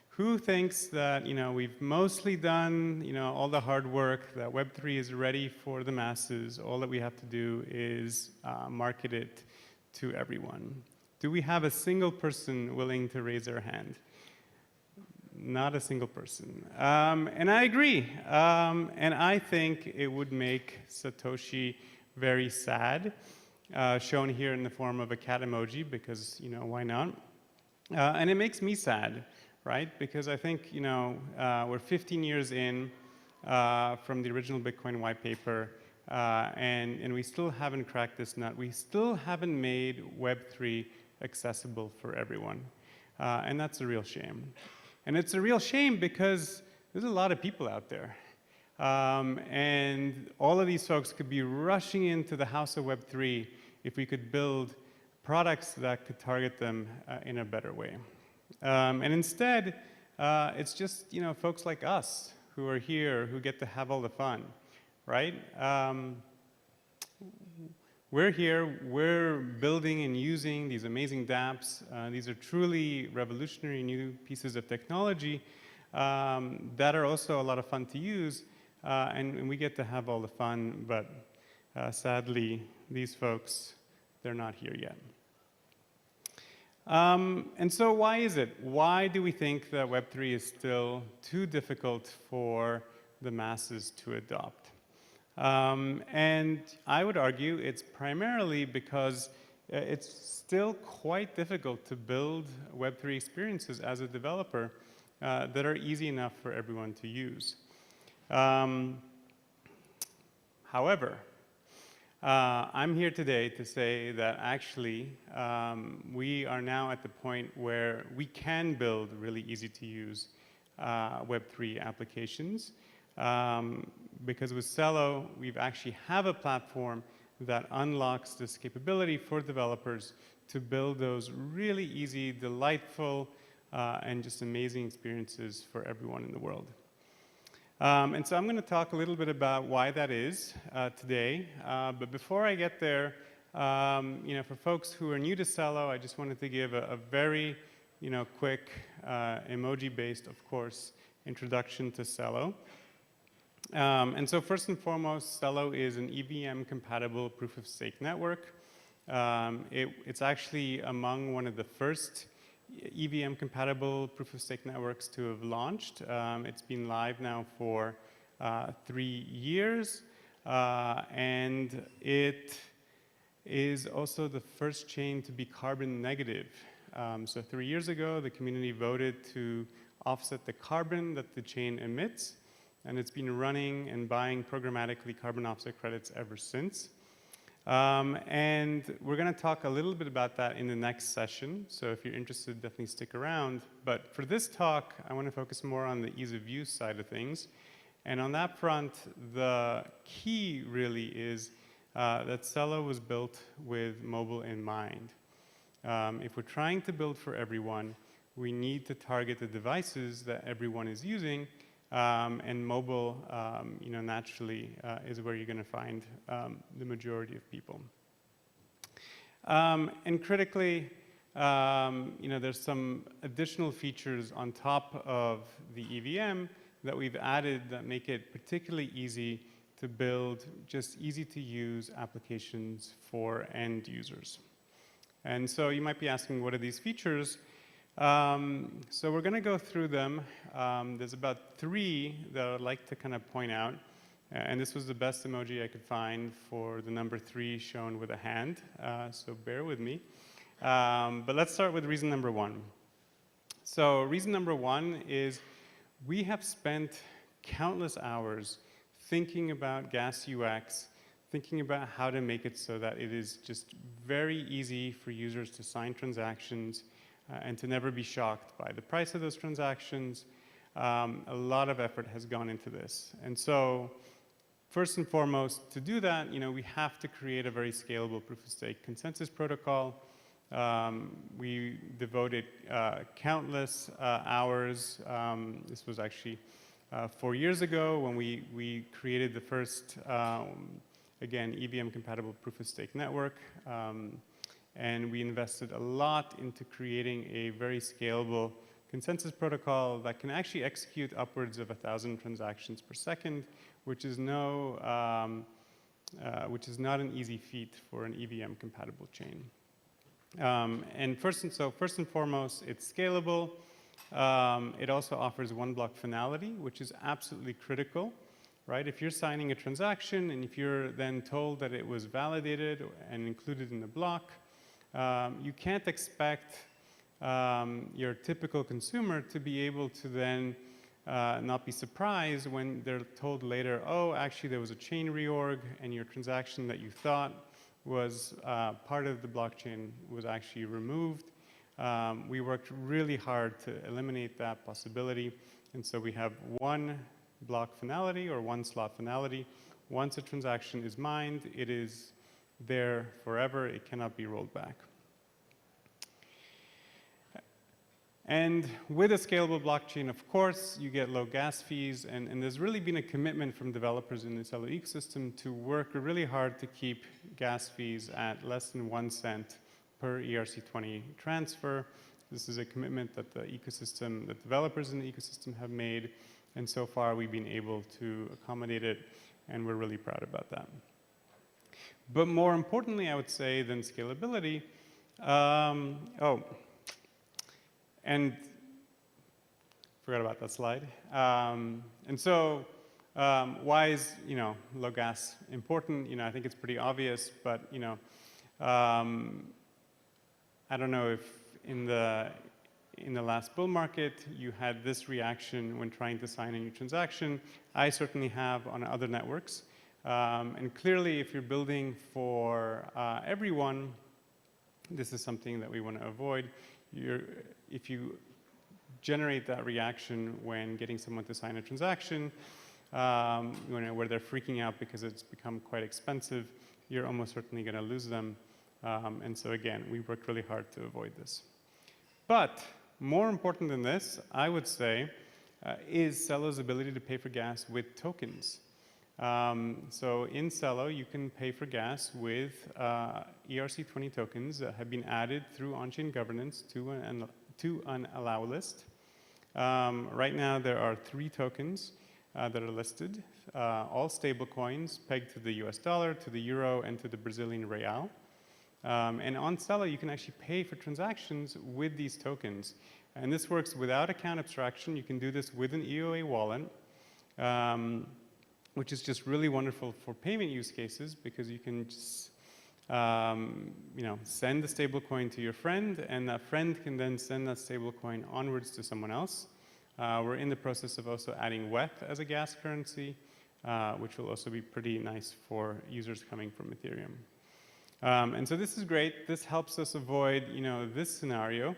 Who thinks that we've mostly done all the hard work, that Web3 is ready for the masses, all that we have to do is market it to everyone? Do we have a single person willing to raise their hand? Not a single person. And I agree. And I think it would make Satoshi very sad. Shown here in the form of a cat emoji, because why not? And it makes me sad, right? Because I think we're 15 years in from the original Bitcoin white paper, and we still haven't cracked this nut. We still haven't made Web3 accessible for everyone, and that's a real shame. And it's a real shame because there's a lot of people out there. And all of these folks could be rushing into the house of Web3 if we could build products that could target them in a better way. And instead, it's just folks like us who are here who get to have all the fun, right? We're here, we're building and using these amazing dApps. These are truly revolutionary new pieces of technology that are also a lot of fun to use. And we get to have all the fun, but sadly, these folks, they're not here yet. And so why is it? Why do we think that Web3 is still too difficult for the masses to adopt? And I would argue it's primarily because it's still quite difficult to build Web3 experiences as a developer that are easy enough for everyone to use. However, I'm here today to say that actually we are now at the point where we can build really easy to use Web3 applications. Because with Celo, we've actually have a platform that unlocks this capability for developers to build those really easy, delightful, and just amazing experiences for everyone in the world. And so I'm going to talk a little bit about why that is today. But before I get there, for folks who are new to Celo, I just wanted to give a very quick emoji-based, of course, introduction to Celo. And so first and foremost, Celo is an EVM-compatible proof-of-stake network. It's actually among one of the first EVM-compatible proof-of-stake networks to have launched. It's been live now for 3 years, and it is also the first chain to be carbon negative. So 3 years ago, the community voted to offset the carbon that the chain emits, and it's been running and buying programmatically carbon offset credits ever since. And we're going to talk a little bit about that in the next session, so if you're interested, definitely stick around. But for this talk, I want to focus more on the ease of use side of things. And on that front, the key really is that Celo was built with mobile in mind. If we're trying to build for everyone, we need to target the devices that everyone is using, and mobile, naturally is where you're going to find the majority of people. And critically, there's some additional features on top of the EVM that we've added that make it particularly easy to build just easy-to-use applications for end users. And so you might be asking, what are these features? So we're going to go through them. There's about 3 that I'd like to kind of point out. And this was the best emoji I could find for the number 3 shown with a hand. So bear with me. But let's start with reason number 1. So reason number 1 is we have spent countless hours thinking about gas UX, thinking about how to make it so that it is just very easy for users to sign transactions and to never be shocked by the price of those transactions. A lot of effort has gone into this. And so first and foremost, to do that, we have to create a very scalable proof-of-stake consensus protocol. We devoted countless hours. This was actually 4 years ago when we created the first, again, EVM-compatible proof-of-stake network. And we invested a lot into creating a very scalable consensus protocol that can actually execute upwards of 1,000 transactions per second, which is not an easy feat for an EVM-compatible chain. And first and foremost, it's scalable. It also offers one-block finality, which is absolutely critical, right? If you're signing a transaction and if you're then told that it was validated and included in the block, you can't expect your typical consumer to be able to then not be surprised when they're told later, oh, actually there was a chain reorg and your transaction that you thought was part of the blockchain was actually removed. We worked really hard to eliminate that possibility. And so we have one block finality or one slot finality. Once a transaction is mined, it is there forever. It cannot be rolled back. And with a scalable blockchain, of course, you get low gas fees. And there's really been a commitment from developers in the Celo ecosystem to work really hard to keep gas fees at less than 1 cent per ERC20 transfer. This is a commitment that the ecosystem, the developers in the ecosystem have made. And so far, we've been able to accommodate it. And we're really proud about that. But more importantly, I would say, than scalability, and forgot about that slide. And so why is low gas important? I think it's pretty obvious, but I don't know if in the last bull market you had this reaction when trying to sign a new transaction. I certainly have on other networks. And clearly, if you're building for everyone, this is something that we want to avoid. If you generate that reaction when getting someone to sign a transaction, where they're freaking out because it's become quite expensive, you're almost certainly going to lose them. And so again, we worked really hard to avoid this. But more important than this, I would say, is Celo's ability to pay for gas with tokens. So in Celo, you can pay for gas with ERC20 tokens that have been added through on-chain governance to an allow list. Right now, there are 3 tokens that are listed, all stable coins pegged to the US dollar, to the euro, and to the Brazilian real. And on Celo, you can actually pay for transactions with these tokens. And this works without account abstraction. You can do this with an EOA wallet, which is just really wonderful for payment use cases because you can just send the stablecoin to your friend, and that friend can then send that stablecoin onwards to someone else. We're in the process of also adding WETH as a gas currency, which will also be pretty nice for users coming from Ethereum. And so this is great. This helps us avoid, this scenario.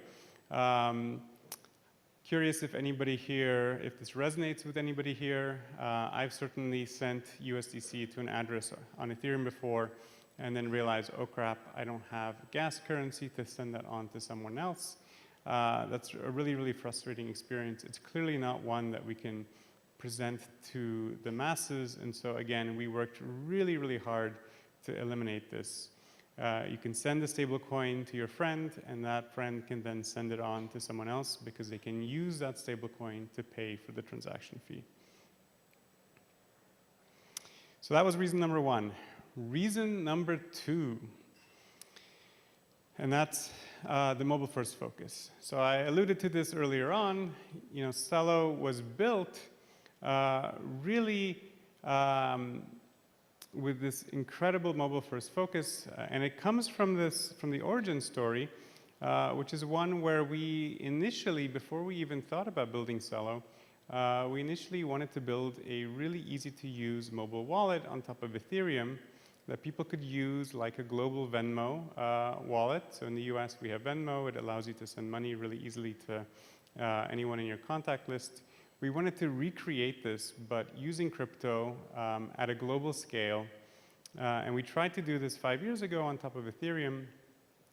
Curious if anybody here, if this resonates with anybody here. I've certainly sent USDC to an address on Ethereum before, and then realized, oh crap, I don't have gas currency to send that on to someone else. That's a really, really frustrating experience. It's clearly not one that we can present to the masses, and so again, we worked really, really hard to eliminate this. You can send the stablecoin to your friend, and that friend can then send it on to someone else because they can use that stablecoin to pay for the transaction fee. So that was reason number one. Reason number two, and that's the mobile-first focus. So I alluded to this earlier on. Celo was built really with this incredible mobile-first focus, and it comes from the origin story, which is one where we initially, before we even thought about building Celo, we initially wanted to build a really easy-to-use mobile wallet on top of Ethereum that people could use like a global Venmo wallet. So in the US, we have Venmo. It allows you to send money really easily to anyone in your contact list. We wanted to recreate this, but using crypto at a global scale. And we tried to do this 5 years ago on top of Ethereum,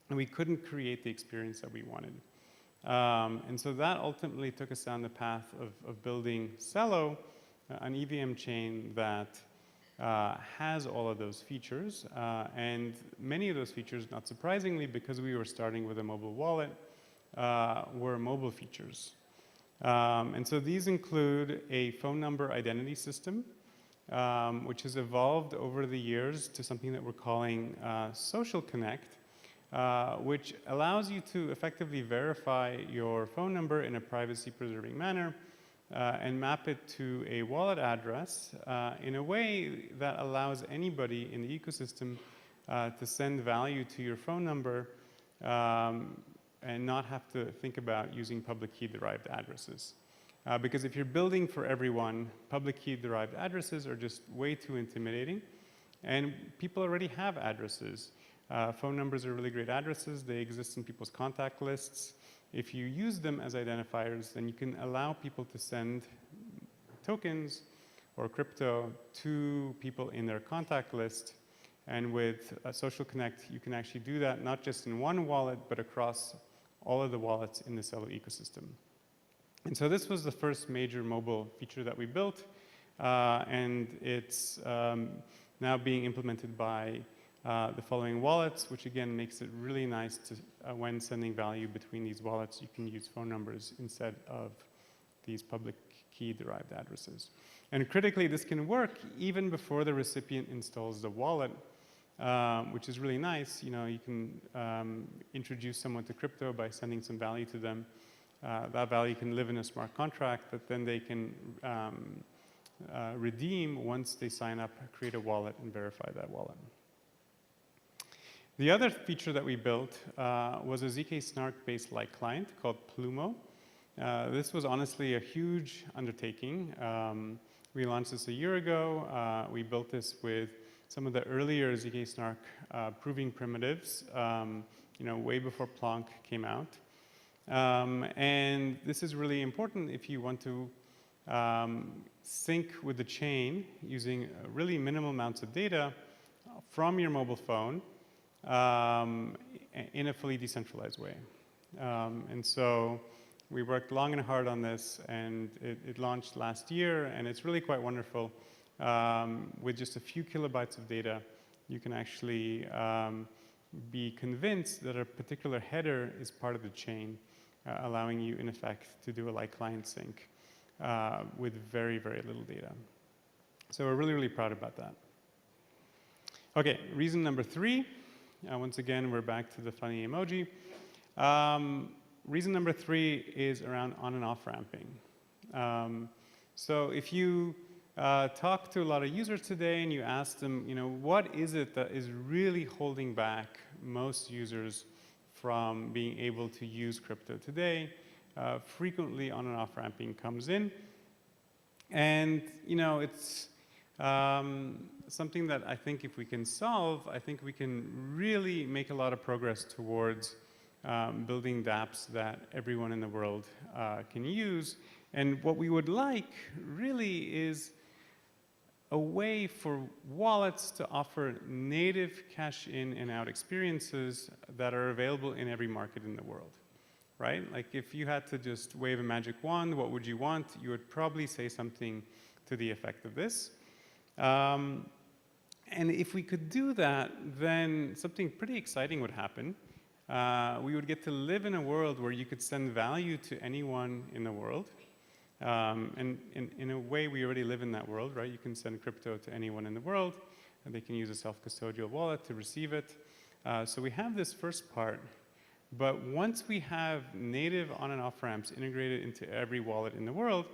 and we couldn't create the experience that we wanted. And so that ultimately took us down the path of building Celo, an EVM chain that has all of those features. And many of those features, not surprisingly, because we were starting with a mobile wallet, were mobile features. And so these include a phone number identity system, which has evolved over the years to something that we're calling Social Connect, which allows you to effectively verify your phone number in a privacy-preserving manner and map it to a wallet address in a way that allows anybody in the ecosystem to send value to your phone number and not have to think about using public key-derived addresses. Because if you're building for everyone, public key-derived addresses are just way too intimidating, and people already have addresses. Phone numbers are really great addresses. They exist in people's contact lists. If you use them as identifiers, then you can allow people to send tokens or crypto to people in their contact list. And with Social Connect, you can actually do that not just in one wallet, but across all of the wallets in the Celo ecosystem. And so this was the first major mobile feature that we built, and it's now being implemented by the following wallets, which again makes it really nice to, when sending value between these wallets, you can use phone numbers instead of these public key-derived addresses. And critically, this can work even before the recipient installs the wallet, which is really nice. You can introduce someone to crypto by sending some value to them. That value can live in a smart contract that then they can redeem once they sign up, create a wallet, and verify that wallet. The other feature that we built was a ZK Snark-based light client called Plumo. This was honestly a huge undertaking. We launched this a year ago. We built this with some of the earlier ZK Snark proving primitives, way before Plonk came out. And this is really important if you want to sync with the chain using really minimal amounts of data from your mobile phone in a fully decentralized way. And so we worked long and hard on this, and it launched last year, and it's really quite wonderful. With just a few kilobytes of data, you can actually be convinced that a particular header is part of the chain, allowing you, in effect, to do a light client sync with very, very little data. So we're really, really proud about that. Okay, reason number 3, Once again, we're back to the funny emoji. Reason number 3 is around on and off ramping. So if you talk to a lot of users today and you ask them, what is it that is really holding back most users from being able to use crypto today? Frequently on and off ramping comes in. And, it's something that I think if we can solve, I think we can really make a lot of progress towards building dApps that everyone in the world can use. And what we would like really is a way for wallets to offer native cash in and out experiences that are available in every market in the world, right? Like if you had to just wave a magic wand, what would you want? You would probably say something to the effect of this. And if we could do that, then something pretty exciting would happen. We would get to live in a world where you could send value to anyone in the world. And in a way, we already live in that world, right? You can send crypto to anyone in the world, and they can use a self-custodial wallet to receive it. So we have this first part. But once we have native on and off ramps integrated into every wallet in the world,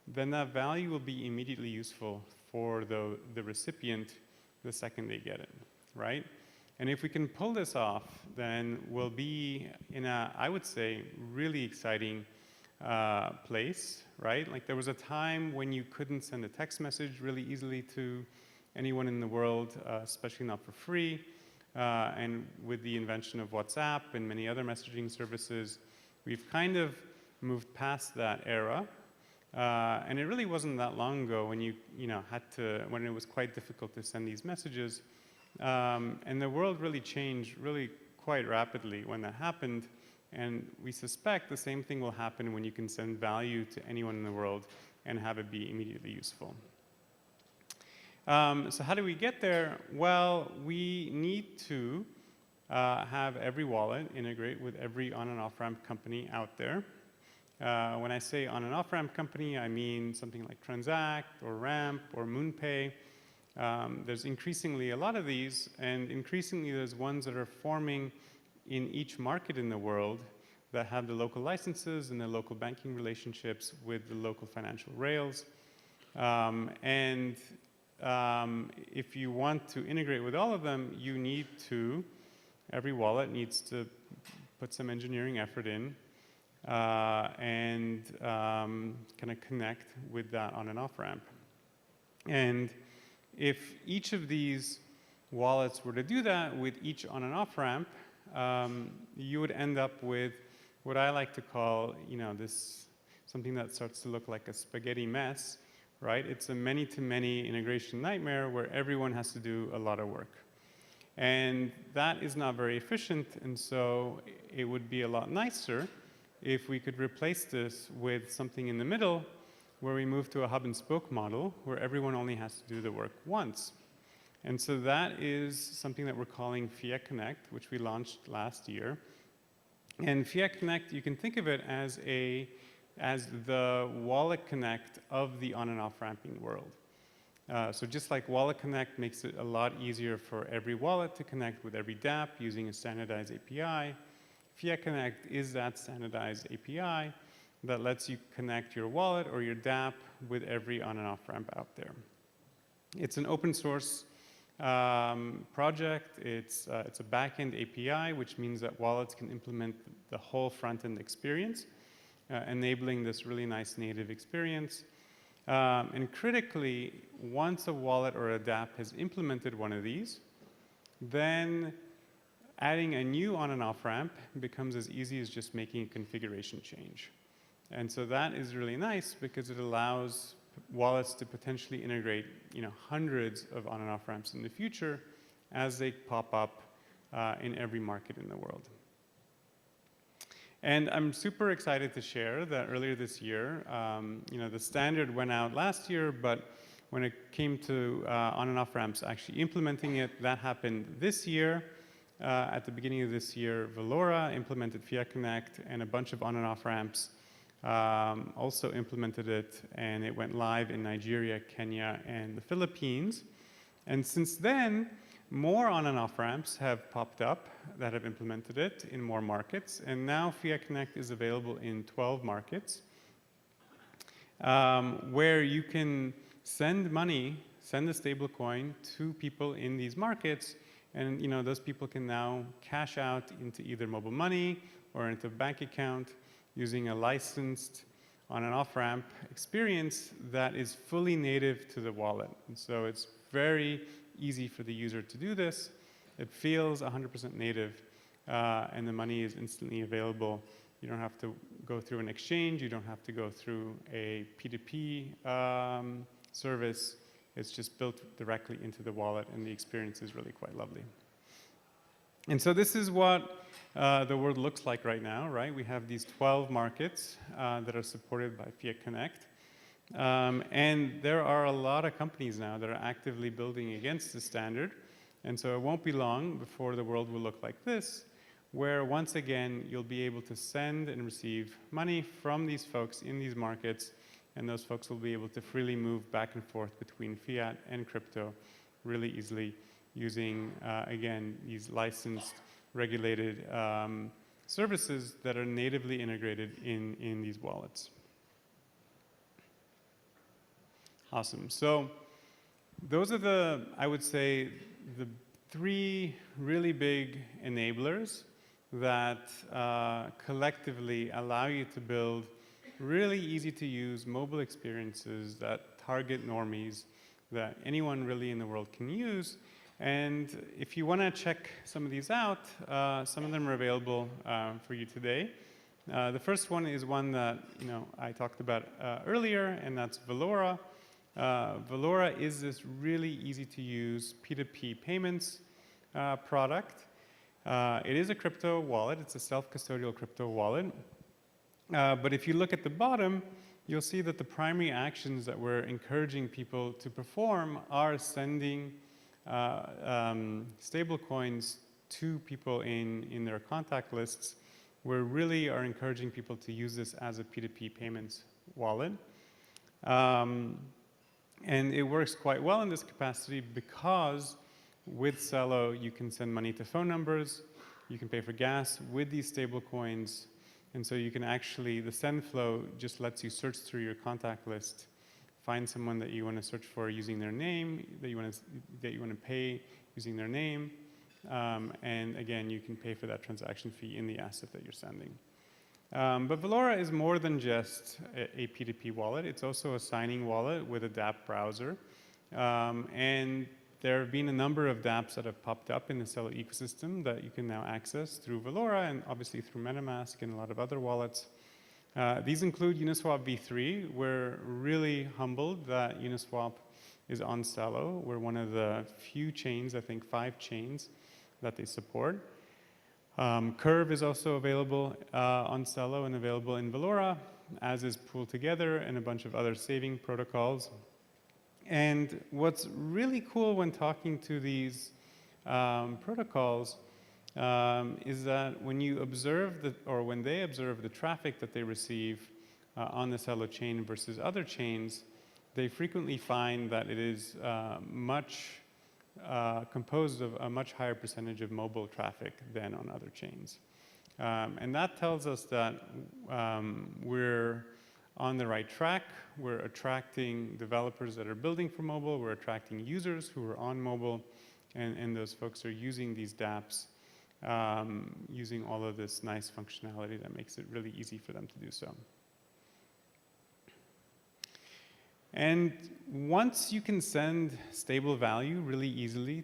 then that value will be immediately useful for the recipient the second they get it, right? And if we can pull this off, then we'll be in a, I would say, really exciting place, right? Like there was a time when you couldn't send a text message really easily to anyone in the world, especially not for free. And with the invention of WhatsApp and many other messaging services, we've kind of moved past that era. And it really wasn't that long ago when when it was quite difficult to send these messages. And the world really changed really quite rapidly when that happened. And we suspect the same thing will happen when you can send value to anyone in the world and have it be immediately useful. So how do we get there? Well, we need to have every wallet integrate with every on and off ramp company out there. When I say on and off ramp company, I mean something like Transact or Ramp or MoonPay. There's increasingly a lot of these, and increasingly there's ones that are forming in each market in the world that have the local licenses and the local banking relationships with the local financial rails. If you want to integrate with all of them, you need to, every wallet needs to put some engineering effort in and kind of connect with that on and off ramp. And if each of these wallets were to do that with each on and off ramp, you would end up with what I like to call, something that starts to look like a spaghetti mess, right? It's a many-to-many integration nightmare where everyone has to do a lot of work. And that is not very efficient, and so it would be a lot nicer if we could replace this with something in the middle where we move to a hub and spoke model where everyone only has to do the work once. And so that is something that we're calling Fiat Connect, which we launched last year. And Fiat Connect, you can think of it as the wallet connect of the on and off ramping world. So just like Wallet Connect makes it a lot easier for every wallet to connect with every dApp using a standardized API, Fiat Connect is that standardized API that lets you connect your wallet or your dApp with every on and off ramp out there. It's an open source project. It's a backend API, which means that wallets can implement the whole front-end experience, enabling this really nice native experience. And critically, once a wallet or a dApp has implemented one of these, then adding a new on and off ramp becomes as easy as just making a configuration change. And so that is really nice because it allows wallets to potentially integrate hundreds of on and off ramps in the future as they pop up in every market in the world. And I'm super excited to share that earlier this year, the standard went out last year, but when it came to on and off ramps actually implementing it, that happened this year. At the beginning of this year, Valora implemented Fiat Connect, and a bunch of on and off ramps also implemented it, and it went live in Nigeria, Kenya, and the Philippines. And since then, more on and off ramps have popped up that have implemented it in more markets. And now Fiat Connect is available in 12 markets, where you can send money, send a stable coin to people in these markets. And those people can now cash out into either mobile money or into a bank account using a licensed on and off ramp experience that is fully native to the wallet. And so it's very easy for the user to do this. It feels 100% native, and the money is instantly available. You don't have to go through an exchange. You don't have to go through a P2P service. It's just built directly into the wallet, and the experience is really quite lovely. And so this is what the world looks like right now, right? We have these 12 markets that are supported by Fiat Connect. And there are a lot of companies now that are actively building against the standard. And so it won't be long before the world will look like this, where once again, you'll be able to send and receive money from these folks in these markets, and those folks will be able to freely move back and forth between fiat and crypto really easily using, again, these licensed, regulated services that are natively integrated in these wallets. Awesome. So those are the, I would say, the 3 really big enablers that collectively allow you to build really easy to use mobile experiences that target normies that anyone really in the world can use. And if you want to check some of these out, some of them are available for you today. The first one is one that I talked about earlier, and that's Velora. Velora is this really easy to use P2P payments product. It is a crypto wallet. It's a self-custodial crypto wallet. But if you look at the bottom, you'll see that the primary actions that we're encouraging people to perform are sending stable coins to people in their contact lists. We really are encouraging people to use this as a P2P payments wallet. And it works quite well in this capacity because with Celo, you can send money to phone numbers, you can pay for gas with these stable coins, and so you can actually, the send flow just lets you search through your contact list, find someone that you want to search for using their name, that you want to pay using their name, and again, you can pay for that transaction fee in the asset that you're sending. But Velora is more than just a P2P wallet. It's also a signing wallet with a dApp browser. And there have been a number of dApps that have popped up in the Celo ecosystem that you can now access through Velora and obviously through MetaMask and a lot of other wallets. These include Uniswap v3. We're really humbled that Uniswap is on Celo. We're one of the few chains, I think 5 chains, that they support. Curve is also available on Celo and available in Velora, as is Pool Together and a bunch of other saving protocols. And what's really cool when talking to these protocols is that when you observe when they observe the traffic that they receive on the Celo chain versus other chains, they frequently find that it is composed of a much higher percentage of mobile traffic than on other chains. And that tells us that we're on the right track. We're attracting developers that are building for mobile. We're attracting users who are on mobile. And those folks are using these dApps, using all of this nice functionality that makes it really easy for them to do so. And once you can send stable value really easily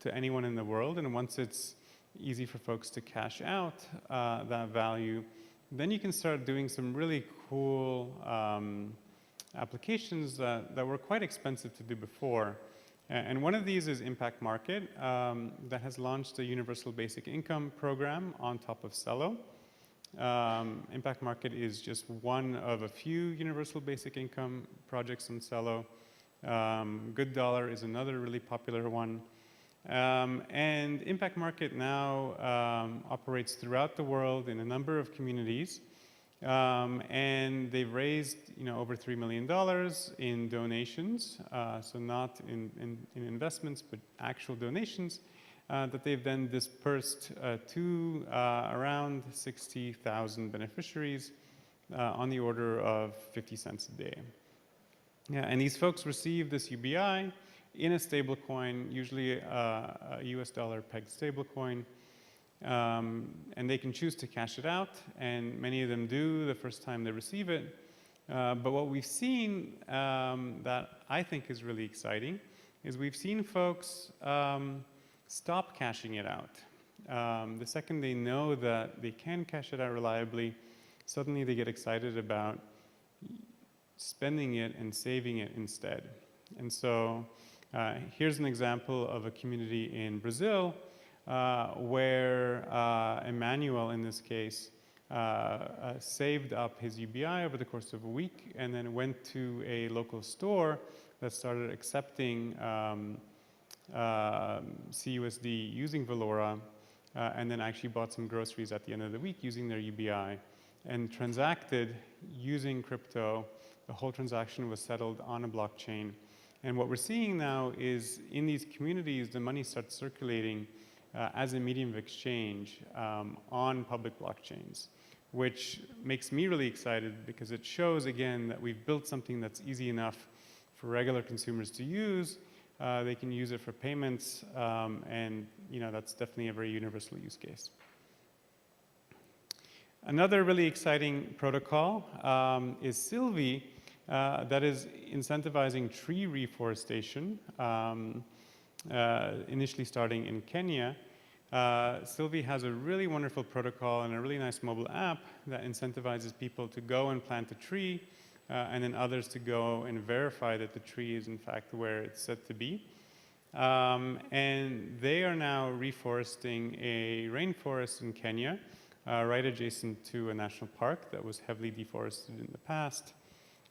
to anyone in the world, and once it's easy for folks to cash out that value, then you can start doing some really cool applications that were quite expensive to do before. And one of these is Impact Market that has launched a universal basic income program on top of Celo. Impact Market is just one of a few universal basic income projects on Celo. Good Dollar is another really popular one. And Impact Market now operates throughout the world in a number of communities. And they've raised over $3 million in donations, so not in investments, but actual donations that they've then dispersed to around 60,000 beneficiaries on the order of 50 cents a day. Yeah, and these folks receive this UBI in a stable coin, usually a US dollar pegged stable coin. And they can choose to cash it out, and many of them do the first time they receive it. But what we've seen that I think is really exciting is we've seen folks stop cashing it out. The second they know that they can cash it out reliably, suddenly they get excited about spending it and saving it instead. And so here's an example of a community in Brazil where Emmanuel, in this case, saved up his UBI over the course of a week and then went to a local store that started accepting CUSD using Valora, and then actually bought some groceries at the end of the week using their UBI and transacted using crypto. The whole transaction was settled on a blockchain. And what we're seeing now is in these communities, the money starts circulating as a medium of exchange on public blockchains, which makes me really excited because it shows, again, that we've built something that's easy enough for regular consumers to use. They can use it for payments, and that's definitely a very universal use case. Another really exciting protocol is Sylvie, that is incentivizing tree reforestation, initially starting in Kenya. Sylvie has a really wonderful protocol and a really nice mobile app that incentivizes people to go and plant a tree, and then others to go and verify that the tree is in fact where it's said to be. And they are now reforesting a rainforest in Kenya, right adjacent to a national park that was heavily deforested in the past.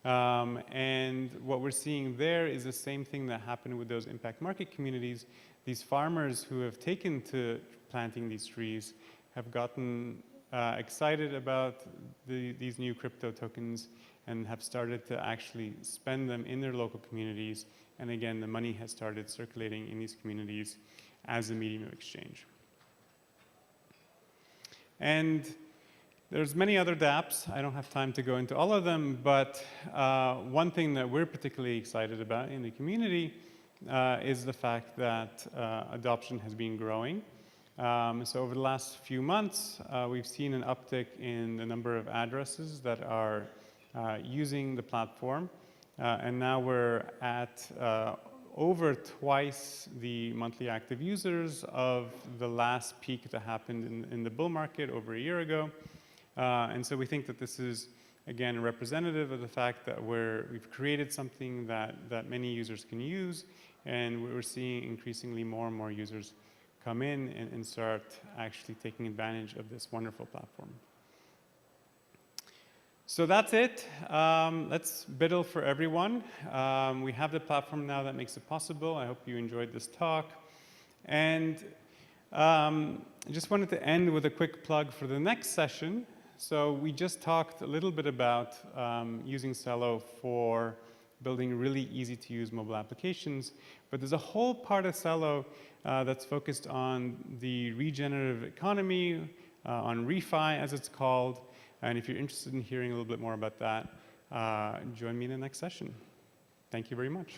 And what we're seeing there is the same thing that happened with those impact market communities. These farmers who have taken to planting these trees have gotten excited about these new crypto tokens and have started to actually spend them in their local communities. And again, the money has started circulating in these communities as a medium of exchange. And there's many other dApps. I don't have time to go into all of them, but one thing that we're particularly excited about in the community is the fact that adoption has been growing. So over the last few months, we've seen an uptick in the number of addresses that are using the platform. And now we're at over twice the monthly active users of the last peak that happened in the bull market over a year ago. And so we think that this is, again, representative of the fact that we've created something that many users can use, and we're seeing increasingly more and more users come in and start actually taking advantage of this wonderful platform. So that's it. Let's BUIDL for everyone. We have the platform now that makes it possible. I hope you enjoyed this talk. And I just wanted to end with a quick plug for the next session. So we just talked a little bit about using Celo for building really easy-to-use mobile applications. But there's a whole part of Celo that's focused on the regenerative economy, on refi, as it's called. And if you're interested in hearing a little bit more about that, join me in the next session. Thank you very much.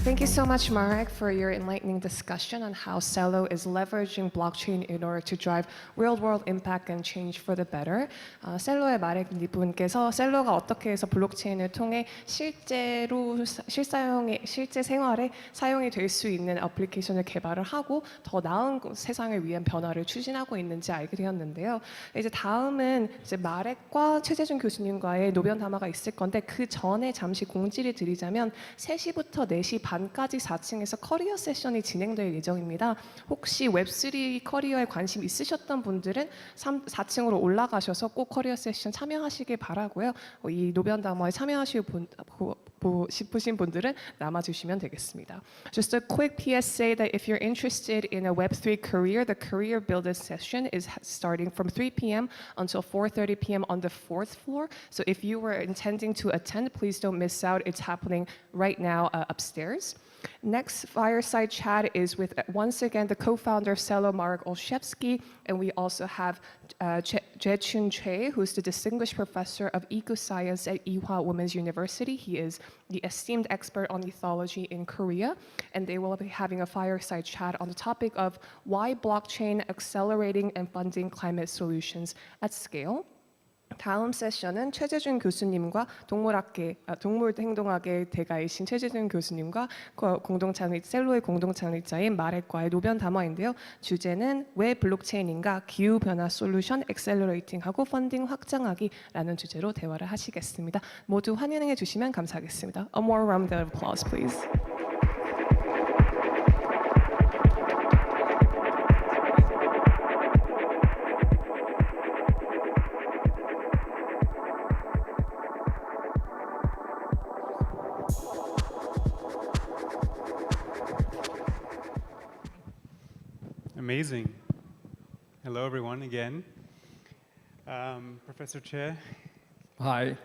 Thank you so much, Marek, for your enlightening discussion on how Celo is leveraging blockchain in order to drive real-world impact and change for the better. 셀로의 마렉 분께서 셀로가 어떻게 해서 블록체인을 통해 실제 생활에 사용이 될 수 있는 애플리케이션을 개발을 하고 더 나은 세상을 위한 변화를 추진하고 있는지 알게 되었는데요. 이제 다음은 이제 마렉과 최재준 교수님과의 노변 담화가 있을 건데 그 전에 잠시 공지를 드리자면 3시부터 4시 반까지 4층에서 커리어 세션이 진행될 예정입니다. 혹시 웹3 커리어에 관심 있으셨던 분들은 4층으로 올라가셔서 꼭 커리어 세션 참여하시길 바라고요. 이 노변 담화에 참여하실 싶으신 분들은 남아주시면 되겠습니다. Just a quick PSA that if you're interested in a Web3 career, the career builder session is starting from 3 p.m. until 4:30 p.m. on the 4th floor. So if you were intending to attend, please don't miss out. It's happening right now upstairs. Next fireside chat is with, once again, the co-founder Celo, Marek Olszewski, and we also have Jae-chun Choi, who's the Distinguished Professor of Eco-Science at Ewha Women's University. He is the esteemed expert on ethology in Korea, and they will be having a fireside chat on the topic of why blockchain accelerating and funding climate solutions at scale. 다음 세션은 최재준 교수님과 동물행동학의 대가이신 최재준 교수님과 셀로의 공동창립자인 마렉과의 노변 담화인데요. 주제는 왜 블록체인인가 기후변화 솔루션 엑셀러레이팅하고 펀딩 확장하기라는 주제로 대화를 하시겠습니다. 모두 환영해 주시면 감사하겠습니다. A more round of applause, please. Amazing. Hello, everyone, again. Professor Che. Hi.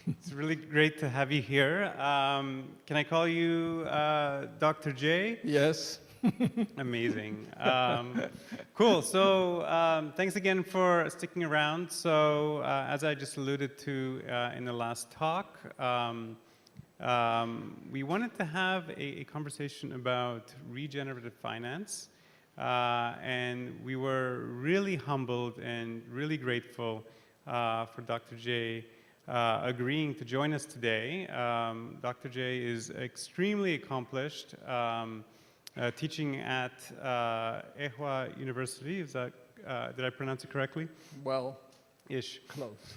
It's really great to have you here. Can I call you Dr. J? Yes. Amazing. Cool. So thanks again for sticking around. So as I just alluded to in the last talk, we wanted to have a conversation about regenerative finance. And we were really humbled and really grateful for Dr. J agreeing to join us today. Dr. J is extremely accomplished, teaching at Ewha University. Is that, did I pronounce it correctly? Well, ish. Close.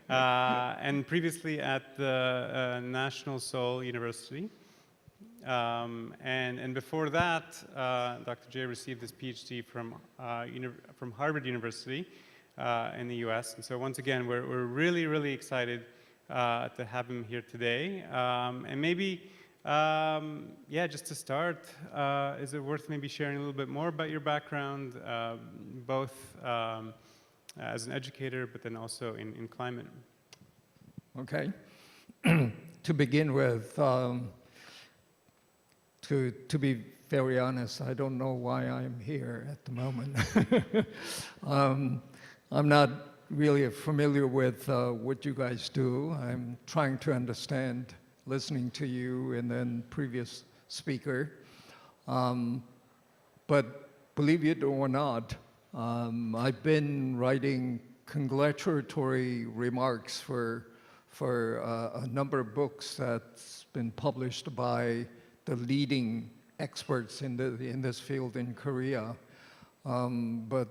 And previously at the National Seoul University. And before that, Dr. J received his PhD from Harvard University in the US. And so once again, we're really, really excited to have him here today. And maybe, yeah, just to start, is it worth maybe sharing a little bit more about your background, both as an educator, but then also in climate? Okay. To begin with, to be very honest, I don't know why I'm here at the moment. I'm not really familiar with what you guys do. I'm trying to understand, listening to you and then previous speaker. But believe it or not, I've been writing congratulatory remarks for a number of books that's been published by the leading experts in this field in Korea. But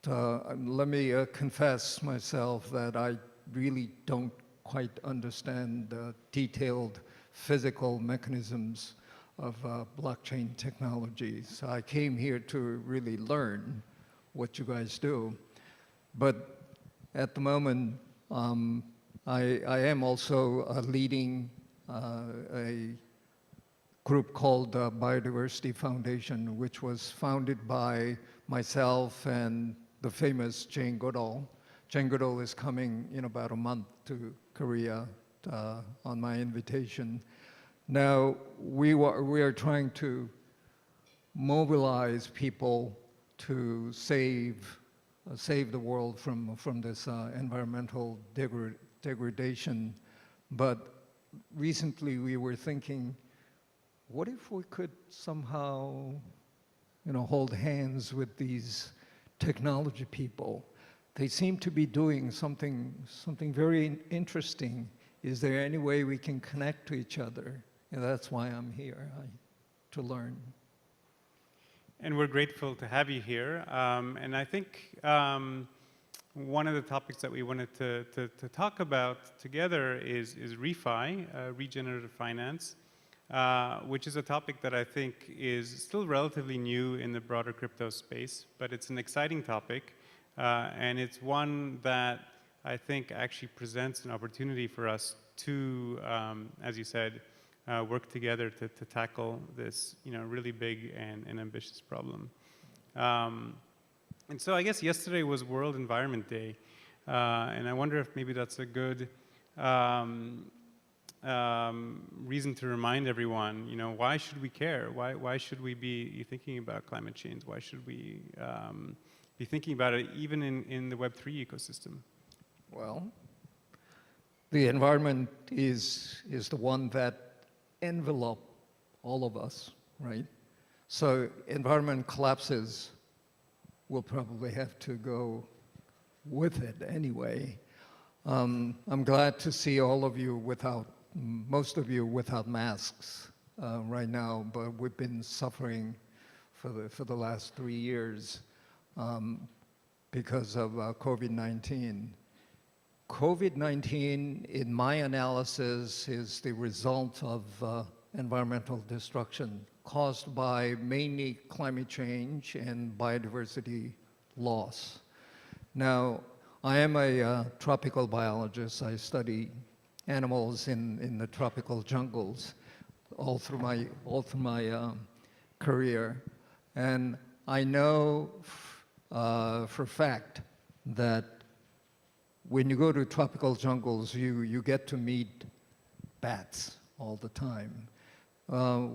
let me confess myself that I really don't quite understand the detailed physical mechanisms of blockchain technology. So I came here to really learn what you guys do. But at the moment, I am also leading a group called Biodiversity Foundation, which was founded by myself and the famous Jane Goodall. Jane Goodall is coming in about a month to Korea on my invitation. Now, we are trying to mobilize people to save the world from this environmental degradation. But recently we were thinking, what if we could somehow, hold hands with these technology people? They seem to be doing something very interesting. Is there any way we can connect to each other? And that's why I'm here, to learn. And we're grateful to have you here. And I think one of the topics that we wanted to talk about together is refi, regenerative finance. Which is a topic that I think is still relatively new in the broader crypto space, but it's an exciting topic, and it's one that I think actually presents an opportunity for us to, as you said, work together to tackle this, really big and ambitious problem. And so I guess yesterday was World Environment Day, and I wonder if maybe that's a good reason to remind everyone, why should we care? Why should we be thinking about climate change? Why should we be thinking about it even in the Web3 ecosystem? Well, the environment is the one that envelope all of us, right? So environment collapses, we'll probably have to go with it anyway. I'm glad to see all of you most of you without masks right now, but we've been suffering for the last 3 years because of COVID-19. COVID-19, in my analysis, is the result of environmental destruction caused by mainly climate change and biodiversity loss. Now, I am a tropical biologist. I study animals in the tropical jungles all through my career, and I know for a fact that when you go to tropical jungles, you get to meet bats all the time.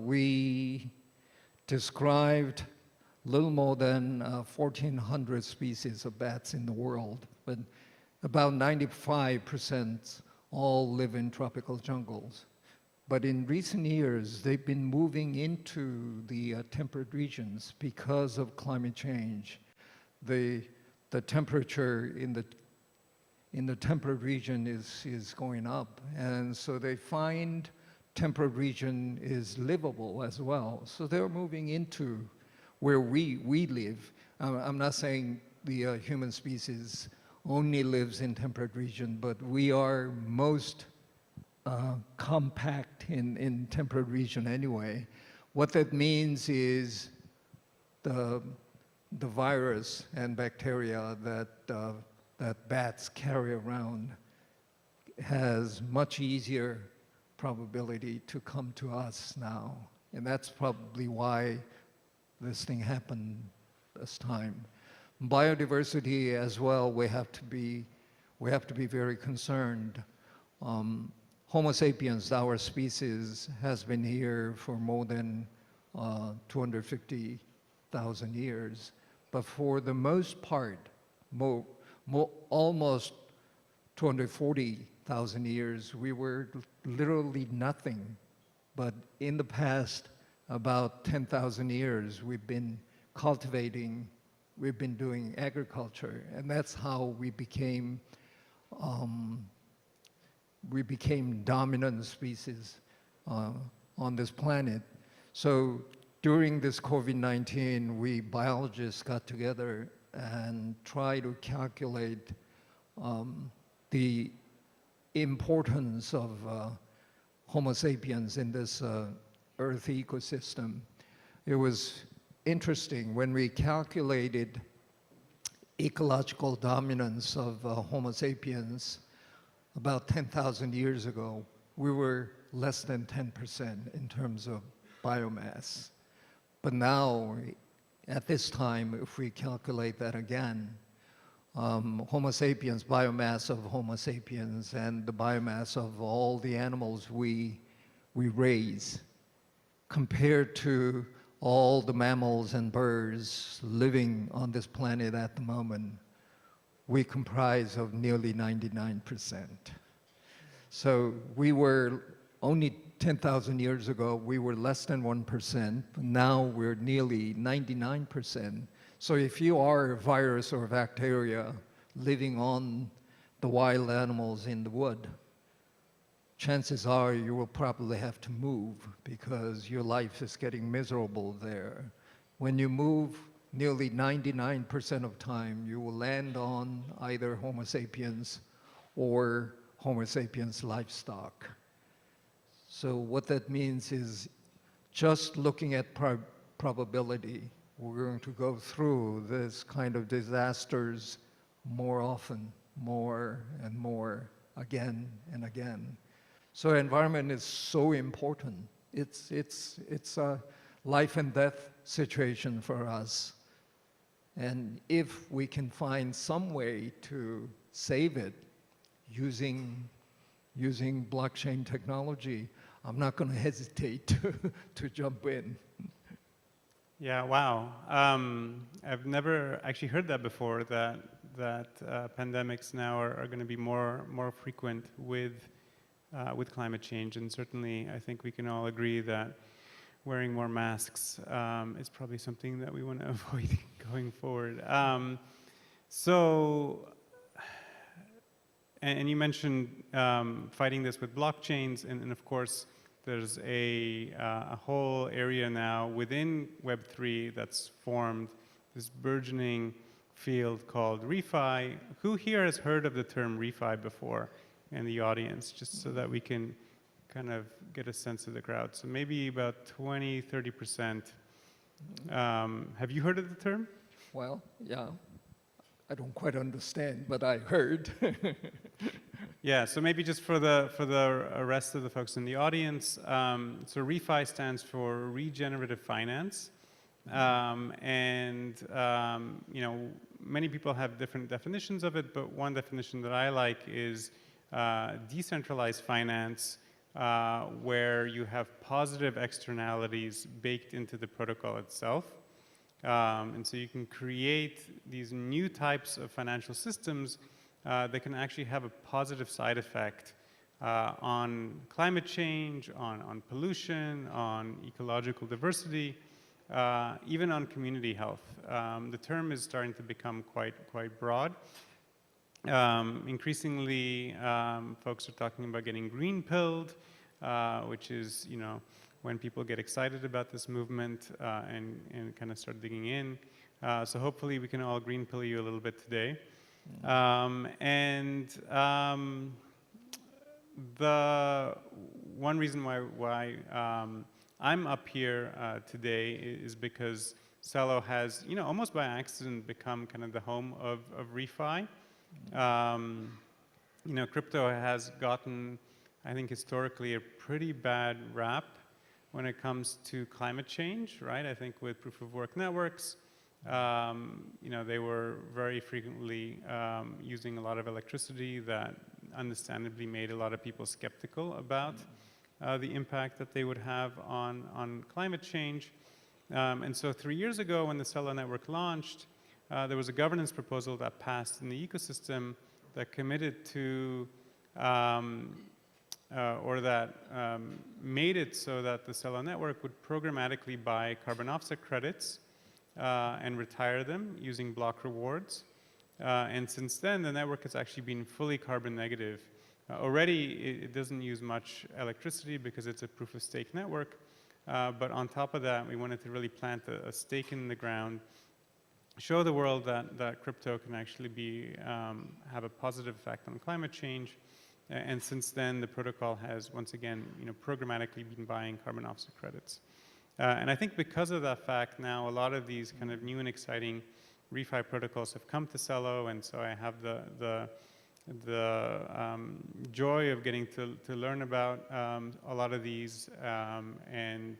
We described a little more than 1,400 species of bats in the world, but about 95% all live in tropical jungles. But in recent years, they've been moving into the temperate regions because of climate change. The temperature in the temperate region is going up, and so they find temperate region is livable as well. So they're moving into where we live. I'm not saying the human species only lives in temperate region, but we are most compact in temperate region anyway. What that means is the virus and bacteria that bats carry around has much easier probability to come to us now. And that's probably why this thing happened this time. Biodiversity as well, we have to be very concerned. Homo sapiens, our species, has been here for more than 250,000 years. But for the most part, almost 240,000 years, we were literally nothing. But in the past, about 10,000 years, we've been cultivating, we've been doing agriculture, and that's how we became dominant species on this planet. So during this COVID-19, we biologists got together and tried to calculate the importance of Homo sapiens in this Earth ecosystem. It was interesting when we calculated ecological dominance of Homo sapiens about 10,000 years ago. We were less than 10% in terms of biomass. But now, at this time, if we calculate that again, Homo sapiens, biomass of Homo sapiens, and the biomass of all the animals we raise, compared to all the mammals and birds living on this planet at the moment, we comprise of nearly 99%. So we were only 10,000 years ago, we were less than 1%. Now we're nearly 99%. So if you are a virus or a bacteria living on the wild animals in the wood, chances are you will probably have to move because your life is getting miserable there. When you move nearly 99% of time, you will land on either Homo sapiens or Homo sapiens livestock. So what that means is just looking at probability, we're going to go through this kind of disasters more often, more and more, again and again. So environment is so important. It's a life and death situation for us. And if we can find some way to save it using blockchain technology, I'm not going to hesitate to jump in. Yeah, wow. I've never actually heard that before, that pandemics now are going to be more frequent with climate change. And certainly, I think we can all agree that wearing more masks is probably something that we want to avoid going forward. And you mentioned fighting this with blockchains, and of course, there's a whole area now within Web3 that's formed, this burgeoning field called refi. Who here has heard of the term refi before in the audience, just so that we can kind of get a sense of the crowd? So maybe about 20, 30%. Have you heard of the term? Well, yeah. I don't quite understand, but I heard. Yeah, so maybe just for the rest of the folks in the audience, so refi stands for regenerative finance, and you know, many people have different definitions of it, but one definition that I like is decentralized finance, where you have positive externalities baked into the protocol itself. And so you can create these new types of financial systems that can actually have a positive side effect on climate change, on pollution, on ecological diversity, even on community health. The term is starting to become quite broad. Increasingly, folks are talking about getting green-pilled, which is, you know, when people get excited about this movement and kind of start digging in. So hopefully we can all green pill you a little bit today. The one reason why I'm up here today is because Celo has, you know, almost by accident become kind of the home of refi. You know, crypto has gotten, I think historically, a pretty bad rap when it comes to climate change, right? I think with proof of work networks, you know, they were very frequently using a lot of electricity that understandably made a lot of people skeptical about the impact that they would have on climate change. And so 3 years ago, when the Celo network launched, there was a governance proposal that passed in the ecosystem that committed to or that made it so that the Celo network would programmatically buy carbon offset credits and retire them using block rewards. And since then, the network has actually been fully carbon negative. Already, it doesn't use much electricity because it's a proof of stake network. But on top of that, we wanted to really plant a stake in the ground, show the world that crypto can actually have a positive effect on climate change. And since then, the protocol has, once again, you know, programmatically been buying carbon offset credits. And I think because of that fact, now a lot of these kind of new and exciting refi protocols have come to Celo, and so I have the joy of getting to learn about a lot of these, and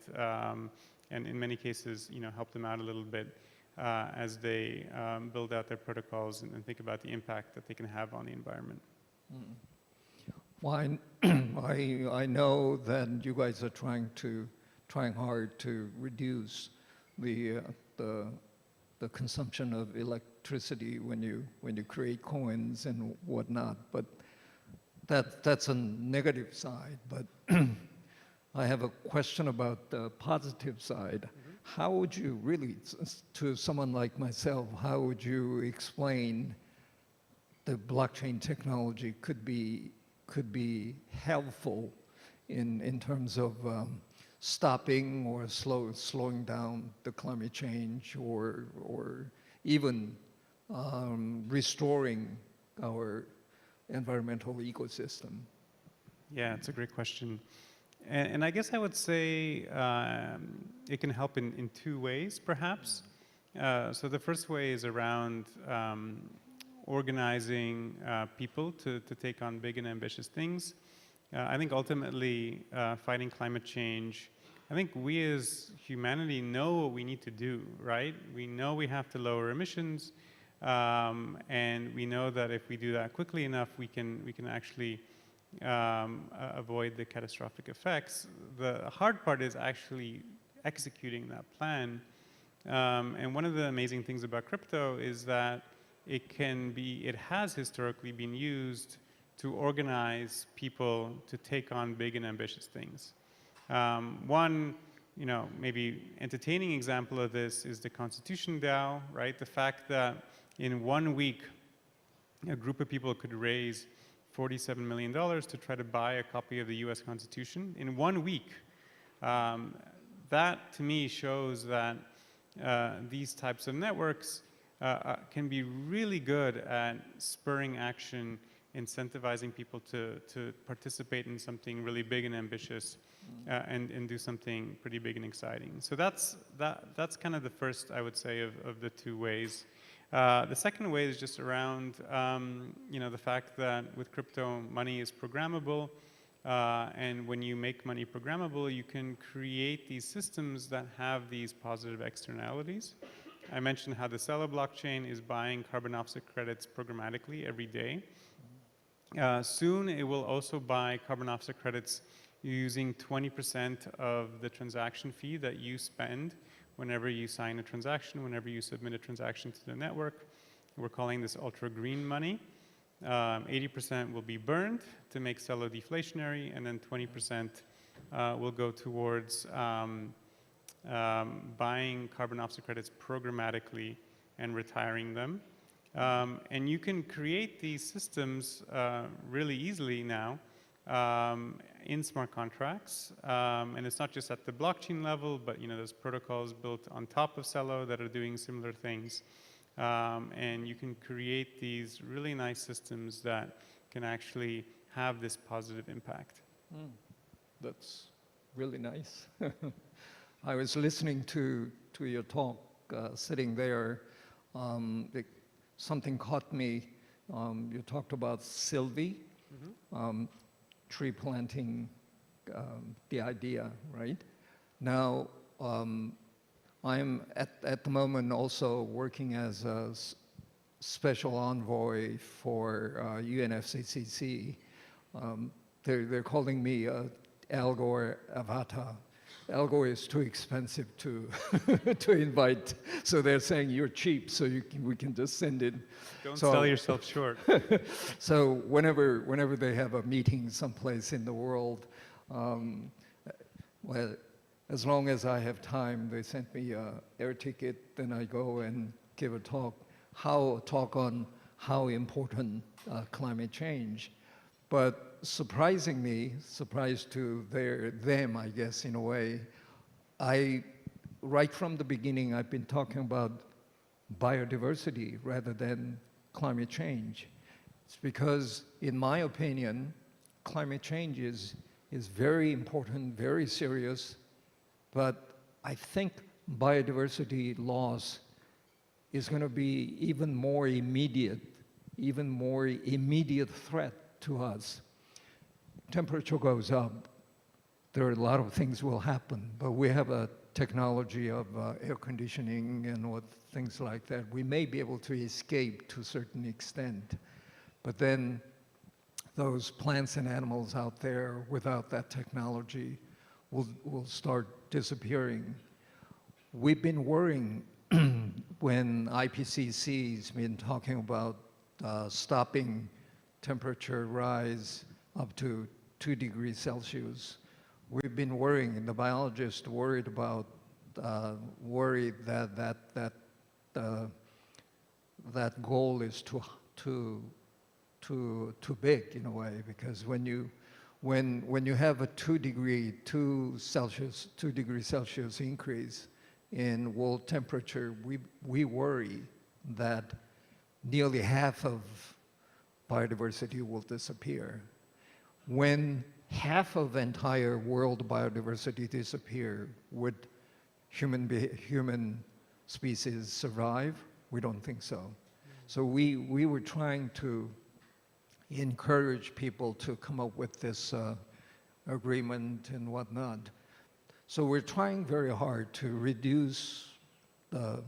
in many cases, you know, help them out a little bit as they build out their protocols and think about the impact that they can have on the environment. Well, I know that you guys are trying hard to reduce the consumption of electricity when you create coins and whatnot, but that's a negative side. But I have a question about the positive side. How would you really, to someone like myself, how would you explain the blockchain technology could be helpful in terms of stopping or slowing down the climate change, or even restoring our environmental ecosystem? Yeah, it's a great question. And I guess I would say it can help in two ways, perhaps. So the first way is around organizing people to take on big and ambitious things. I think ultimately fighting climate change, I think we as humanity know what we need to do, right? We know we have to lower emissions, and we know that if we do that quickly enough, we can actually avoid the catastrophic effects. The hard part is actually executing that plan. And one of the amazing things about crypto is that it has historically been used to organize people to take on big and ambitious things. One, maybe entertaining example of this is the Constitution DAO, right? The fact that in 1 week, a group of people could raise $47 million to try to buy a copy of the US Constitution in 1 week. That, to me, shows that these types of networks can be really good at spurring action, incentivizing people to participate in something really big and ambitious, and do something pretty big and exciting. So that's kind of the first, I would say, of the two ways. The second way is just around the fact that with crypto, money is programmable, and when you make money programmable, you can create these systems that have these positive externalities. I mentioned how the Celo blockchain is buying carbon offset credits programmatically every day. Soon, it will also buy carbon offset credits using 20% of the transaction fee that you spend whenever you sign a transaction, whenever you submit a transaction to the network. We're calling this ultra green money. 80% will be burned to make Celo deflationary, and then 20% will go towards buying carbon offset credits programmatically and retiring them. And you can create these systems really easily now in smart contracts. And it's not just at the blockchain level, but there's protocols built on top of Celo that are doing similar things. And you can create these really nice systems that can actually have this positive impact. That's really nice. I was listening to your talk, sitting there. Something caught me. You talked about Sylvie, tree planting, the idea, right? Now, I'm at the moment also working as a special envoy for UNFCCC. They're calling me Al Gore avatar. Al Gore is too expensive to to invite, so they're saying you're cheap, so we can just send it. Don't sell yourself short. So whenever they have a meeting someplace in the world, well, as long as I have time, they send me an air ticket, then I go and give a talk on how important climate change. But surprisingly, surprised to them, I guess, in a way, right from the beginning, I've been talking about biodiversity rather than climate change. It's because, in my opinion, climate change is very important, very serious, but I think biodiversity loss is going to be even more immediate threat to us. Temperature goes up, there are a lot of things will happen, but we have a technology of air conditioning and things like that. We may be able to escape to a certain extent, but then those plants and animals out there without that technology will start disappearing. We've been worrying when IPCC's been talking about stopping temperature rise up to 2 degrees Celsius. We've been worrying, and the biologists worried that goal is too big in a way, because when you have a 2 degree Celsius increase in world temperature, we worry that nearly half of biodiversity will disappear. When half of entire world biodiversity disappear, would human species survive? We don't think so. So we were trying to encourage people to come up with this agreement and whatnot. So we're trying very hard to reduce the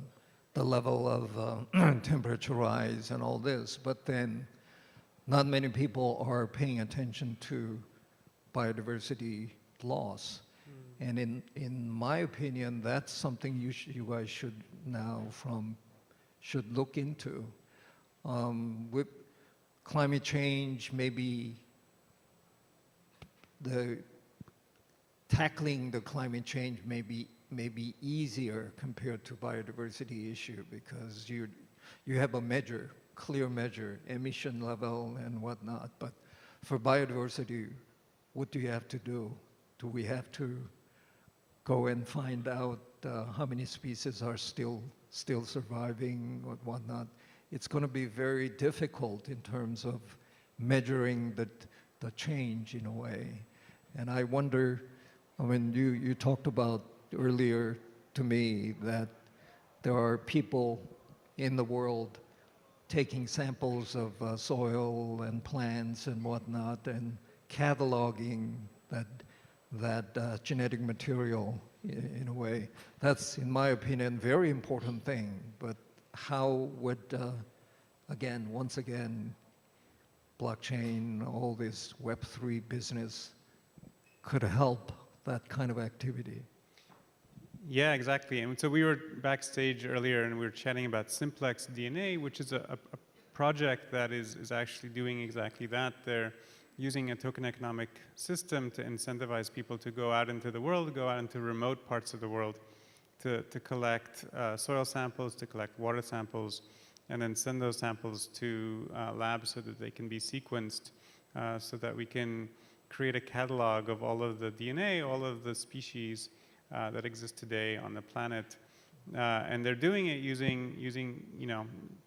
level of temperature rise and all this, but then not many people are paying attention to biodiversity loss. And in my opinion, that's something you guys should now should look into. With climate change, maybe tackling the climate change may be easier compared to biodiversity issue, because you have a measure, clear measure, emission level and whatnot. But for biodiversity, what do you have to do? Do we have to go and find out how many species are still surviving or whatnot? It's going to be very difficult in terms of measuring the change in a way. And I wonder, I mean, you talked about earlier to me that there are people in the world taking samples of soil and plants and whatnot and cataloging that genetic material in a way. That's, in my opinion, very important thing. But how would, once again, blockchain, all this Web3 business could help that kind of activity? Yeah, exactly. And so we were backstage earlier and we were chatting about Simplex DNA, which is a project that is actually doing exactly that. They're using a token economic system to incentivize people to go out into the world, go out into remote parts of the world to collect soil samples, to collect water samples, and then send those samples to labs so that they can be sequenced, so that we can create a catalog of all of the DNA, all of the species that exist today on the planet. And they're doing it using,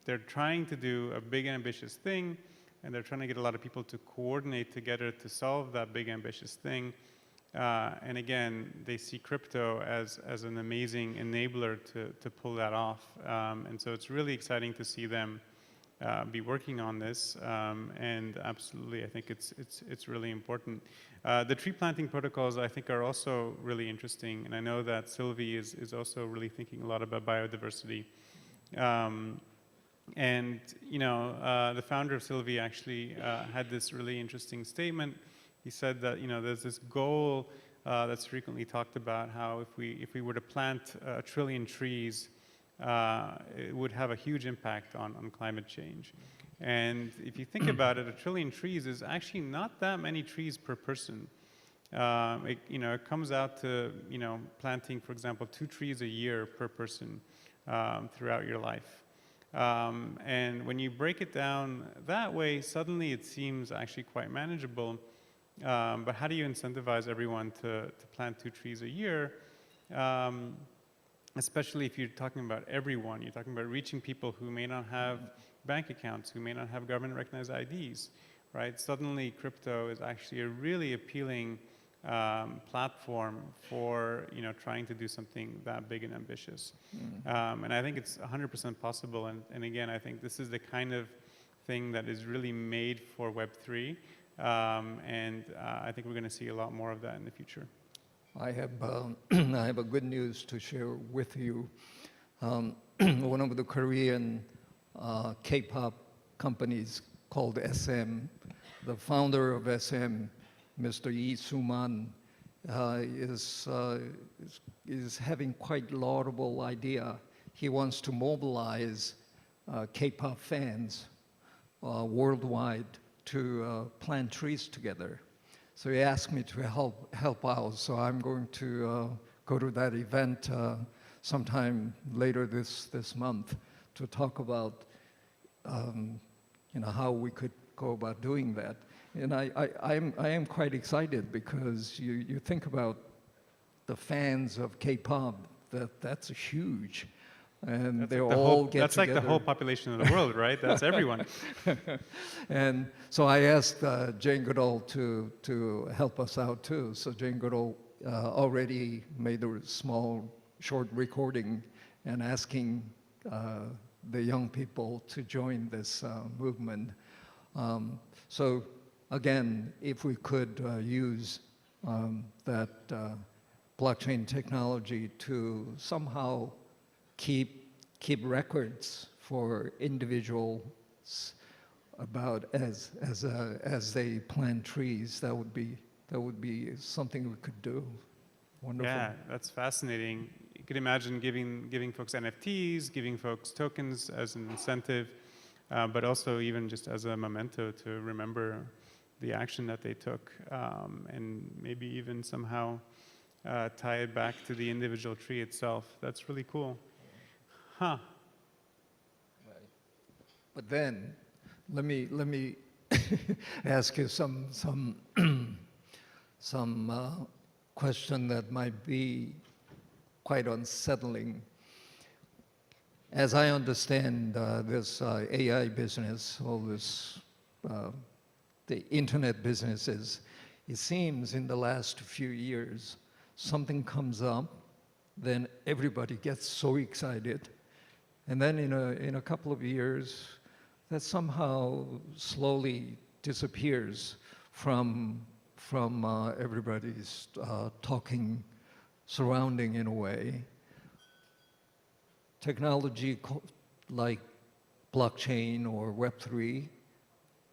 they're trying to do a big ambitious thing, and they're trying to get a lot of people to coordinate together to solve that big ambitious thing. And again, they see crypto as an amazing enabler to pull that off. And so it's really exciting to see them be working on this. And absolutely, I think it's really important. The tree planting protocols, I think, are also really interesting. And I know that Sylvie is also really thinking a lot about biodiversity. And the founder of Sylvie actually had this really interesting statement. He said that there's this goal that's frequently talked about, how if we were to plant 1 trillion trees, it would have a huge impact on climate change. And if you think about it, 1 trillion trees is actually not that many trees per person. It comes out to planting, for example, 2 trees a year per person throughout your life. And when you break it down that way, suddenly it seems actually quite manageable. But how do you incentivize everyone to plant 2 trees a year? Especially if you're talking about everyone. You're talking about reaching people who may not have bank accounts, who may not have government-recognized IDs, right? Suddenly, crypto is actually a really appealing platform for trying to do something that big and ambitious. And I think it's 100% possible. And again, I think this is the kind of thing that is really made for Web3. And I think we're going to see a lot more of that in the future. I have a good news to share with you. One of the Korean K-pop companies called SM, the founder of SM, Mr. Lee Soo-man, is having quite laudable idea. He wants to mobilize K-pop fans worldwide to plant trees together. So he asked me to help out. So I'm going to go to that event sometime later this month to talk about how we could go about doing that. And I am quite excited because you think about the fans of K-pop, that's huge. And that's they like all get That's together. like the whole population of the world, right? That's everyone. And so I asked Jane Goodall to help us out too. So Jane Goodall already made a small, short recording and asking the young people to join this movement. So again, if we could use that blockchain technology to somehow keep records for individuals about as they plant trees, that would be something we could do. Wonderful. Yeah, that's fascinating. You could imagine giving folks NFTs, giving folks tokens as an incentive, but also even just as a memento to remember the action that they took, and maybe even somehow tie it back to the individual tree itself. That's really cool. Huh. But then, let me ask you some question that might be quite unsettling. As I understand this AI business, all this, the internet businesses, it seems in the last few years, something comes up, then everybody gets so excited, and then in a couple of years, that somehow slowly disappears from everybody's talking, surrounding in a way. Technology like blockchain or Web3,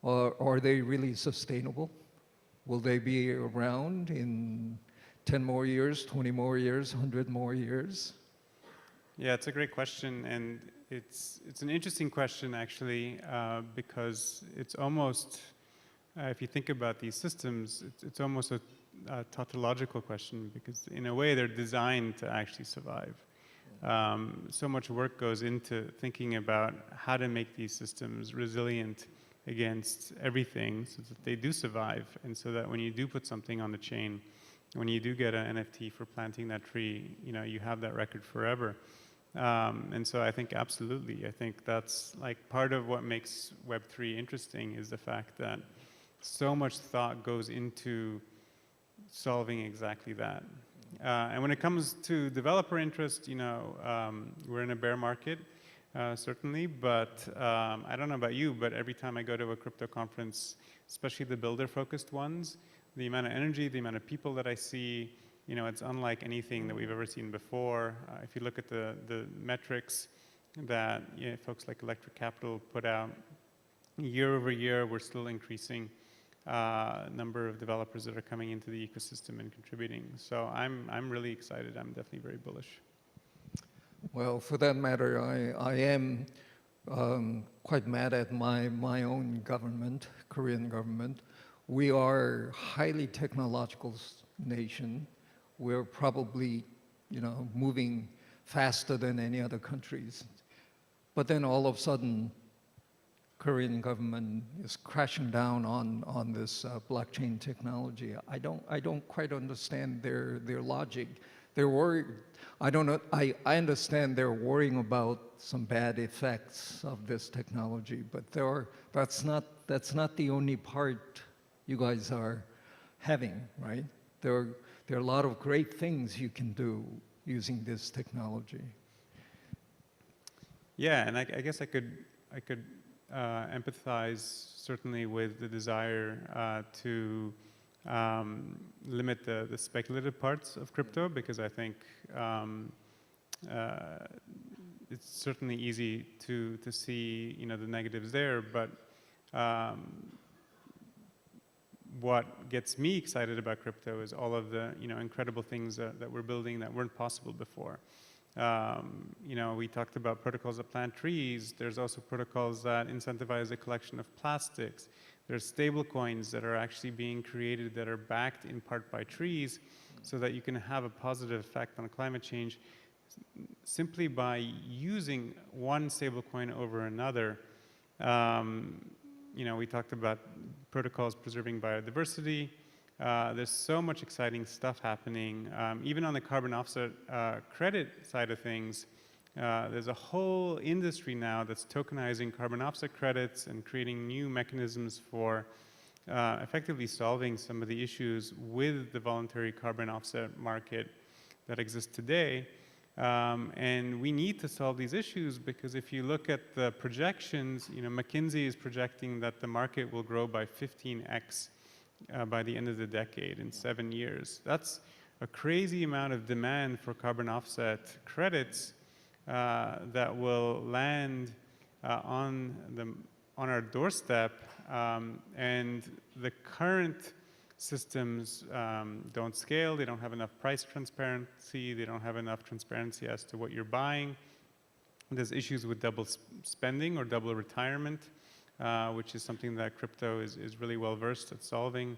are they really sustainable? Will they be around in 10 more years, 20 more years, 100 more years? Yeah, it's a great question, and it's an interesting question actually, because it's almost, if you think about these systems, it's almost a tautological question, because in a way they're designed to actually survive. So much work goes into thinking about how to make these systems resilient against everything so that they do survive, and so that when you do put something on the chain, when you do get an NFT for planting that tree, you have that record forever. And so I think absolutely, I think that's like part of what makes Web3 interesting, is the fact that so much thought goes into solving exactly that. And when it comes to developer interest, we're in a bear market, certainly, but I don't know about you, but every time I go to a crypto conference, especially the builder-focused ones, the amount of energy, the amount of people that I see, it's unlike anything that we've ever seen before. If you look at the metrics that folks like Electric Capital put out, year over year, we're still increasing number of developers that are coming into the ecosystem and contributing. So I'm really excited. I'm definitely very bullish. Well, for that matter, I am quite mad at my own government, Korean government. We are a highly technological nation. We're probably, moving faster than any other countries. But then all of a sudden, Korean government is crashing down on this blockchain technology. I don't quite understand their logic. They're worried. I don't know. I understand they're worrying about some bad effects of this technology, but that's not the only part you guys are having, right? There are a lot of great things you can do using this technology. Yeah, and I guess I could empathize certainly with the desire to limit the speculative parts of crypto, because I think it's certainly easy to see the negatives there, but what gets me excited about crypto is all of the incredible things that we're building that weren't possible before. We talked about protocols that plant trees. There's also protocols that incentivize the collection of plastics. There's stable coins that are actually being created that are backed in part by trees, so that you can have a positive effect on climate change simply by using one stable coin over another. We talked about protocols preserving biodiversity. There's so much exciting stuff happening. Even on the carbon offset credit side of things, there's a whole industry now that's tokenizing carbon offset credits and creating new mechanisms for effectively solving some of the issues with the voluntary carbon offset market that exists today. And we need to solve these issues because if you look at the projections, McKinsey is projecting that the market will grow by 15x by the end of the decade in 7 years. That's a crazy amount of demand for carbon offset credits that will land on our doorstep, and the current systems don't scale, they don't have enough price transparency, they don't have enough transparency as to what you're buying. There's issues with double spending or double retirement, which is something that crypto is really well versed at solving.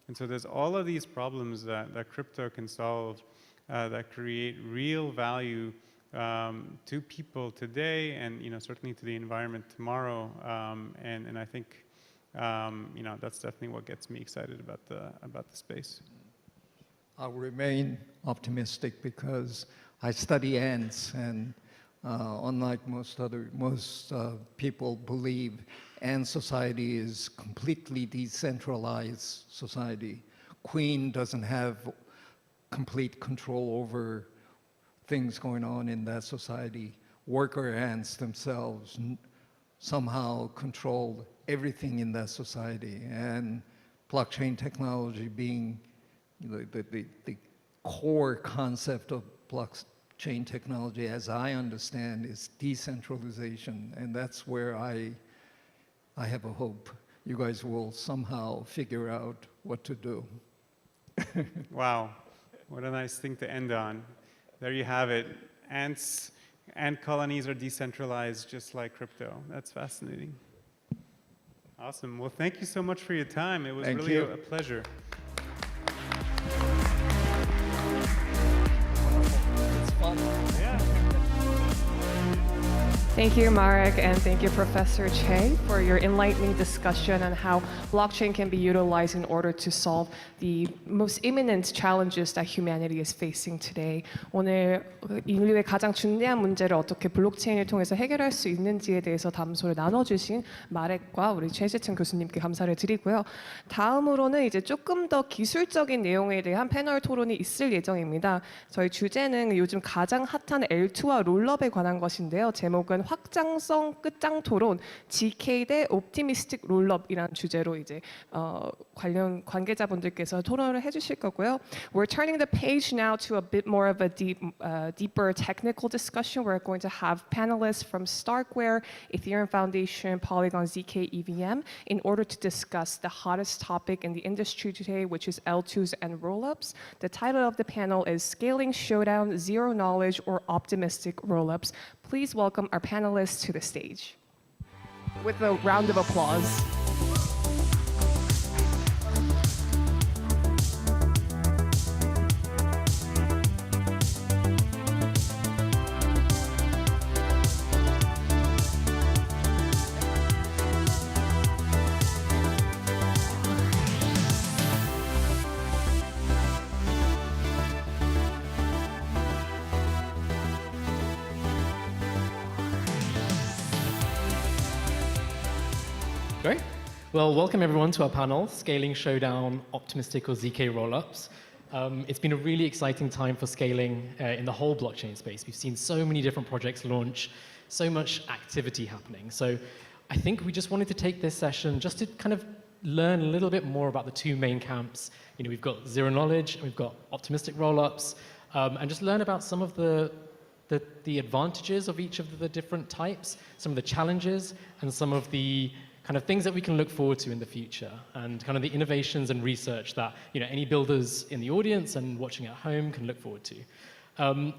And so there's all of these problems that crypto can solve that create real value to people today and certainly to the environment tomorrow. And I think that's definitely what gets me excited about the space. I'll remain optimistic because I study ants, and unlike most people believe, ant society is completely decentralized society. Queen doesn't have complete control over things going on in that society. Worker ants themselves somehow control everything in that society, and blockchain technology being the core concept of blockchain technology, as I understand, is decentralization, and that's where I have a hope you guys will somehow figure out what to do. Wow, what a nice thing to end on. There you have it. Ant colonies are decentralized just like crypto. That's fascinating. Awesome. Well, thank you so much for your time. It was really a pleasure. It's fun. Yeah. Thank you, Marek, and thank you, Professor Che, for your enlightening discussion on how blockchain can be utilized in order to solve the most imminent challenges that humanity is facing today. 오늘 인류의 가장 중대한 문제를 어떻게 블록체인을 통해서 해결할 수 있는지에 대해서 담소를 나눠주신 마렉과 우리 최재천 교수님께 감사를 드리고요. 다음으로는 이제 조금 더 기술적인 내용에 대한 패널 토론이 있을 예정입니다. 저희 주제는 요즘 가장 핫한 L2와 롤업에 관한 것인데요. 제목은 확장성 끝장 토론 GK 대 옵티미스틱 롤업이라는 주제로 이제 관련 관계자분들께서 토론을 해주실 거고요. We're turning the page now to a bit more of a deeper technical discussion. We're going to have panelists from Starkware, Ethereum Foundation, Polygon ZK EVM in order to discuss the hottest topic in the industry today, which is L2s and rollups. The title of the panel is Scaling Showdown, Zero Knowledge or Optimistic Rollups. Please welcome our panelists to the stage with a round of applause. Great. Well, welcome everyone to our panel, Scaling Showdown, Optimistic or ZK Rollups. It's been a really exciting time for scaling in the whole blockchain space. We've seen so many different projects launch, so much activity happening. So I think we just wanted to take this session just to kind of learn a little bit more about the two main camps. We've got zero knowledge, and we've got optimistic rollups, and just learn about some of the advantages of each of the different types, some of the challenges, and some of the kind of things that we can look forward to in the future, and kind of the innovations and research that any builders in the audience and watching at home can look forward to.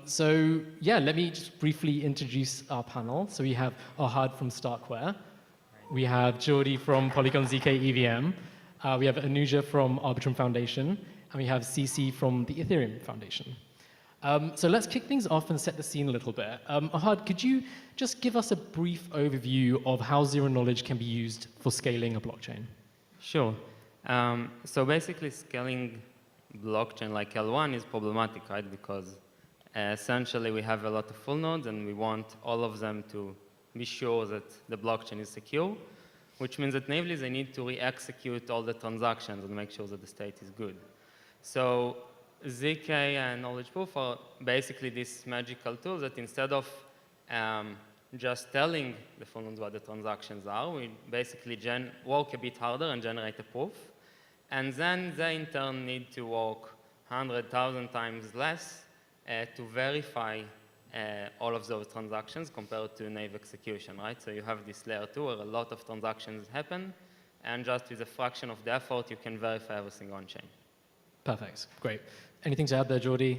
So yeah, let me just briefly introduce our panel. So we have Ohad from Starkware, we have Jordi from Polygon ZK EVM, we have Anuja from Arbitrum Foundation, and we have CC from the Ethereum Foundation. So let's kick things off and set the scene a little bit. Ohad, could you just give us a brief overview of how zero knowledge can be used for scaling a blockchain? Sure. So basically, scaling blockchain like L1 is problematic, right? Because essentially we have a lot of full nodes and we want all of them to be sure that the blockchain is secure, which means that naively they need to re-execute all the transactions and make sure that the state is good. So ZK and knowledge proof are basically this magical tool that instead of just telling the full nodes what the transactions are, we basically work a bit harder and generate a proof. And then they in turn need to work 100,000 times less to verify all of those transactions compared to naive execution, right? So you have this layer 2 where a lot of transactions happen, and just with a fraction of the effort, you can verify everything on chain. Perfect, great. Anything to add there, Jordi?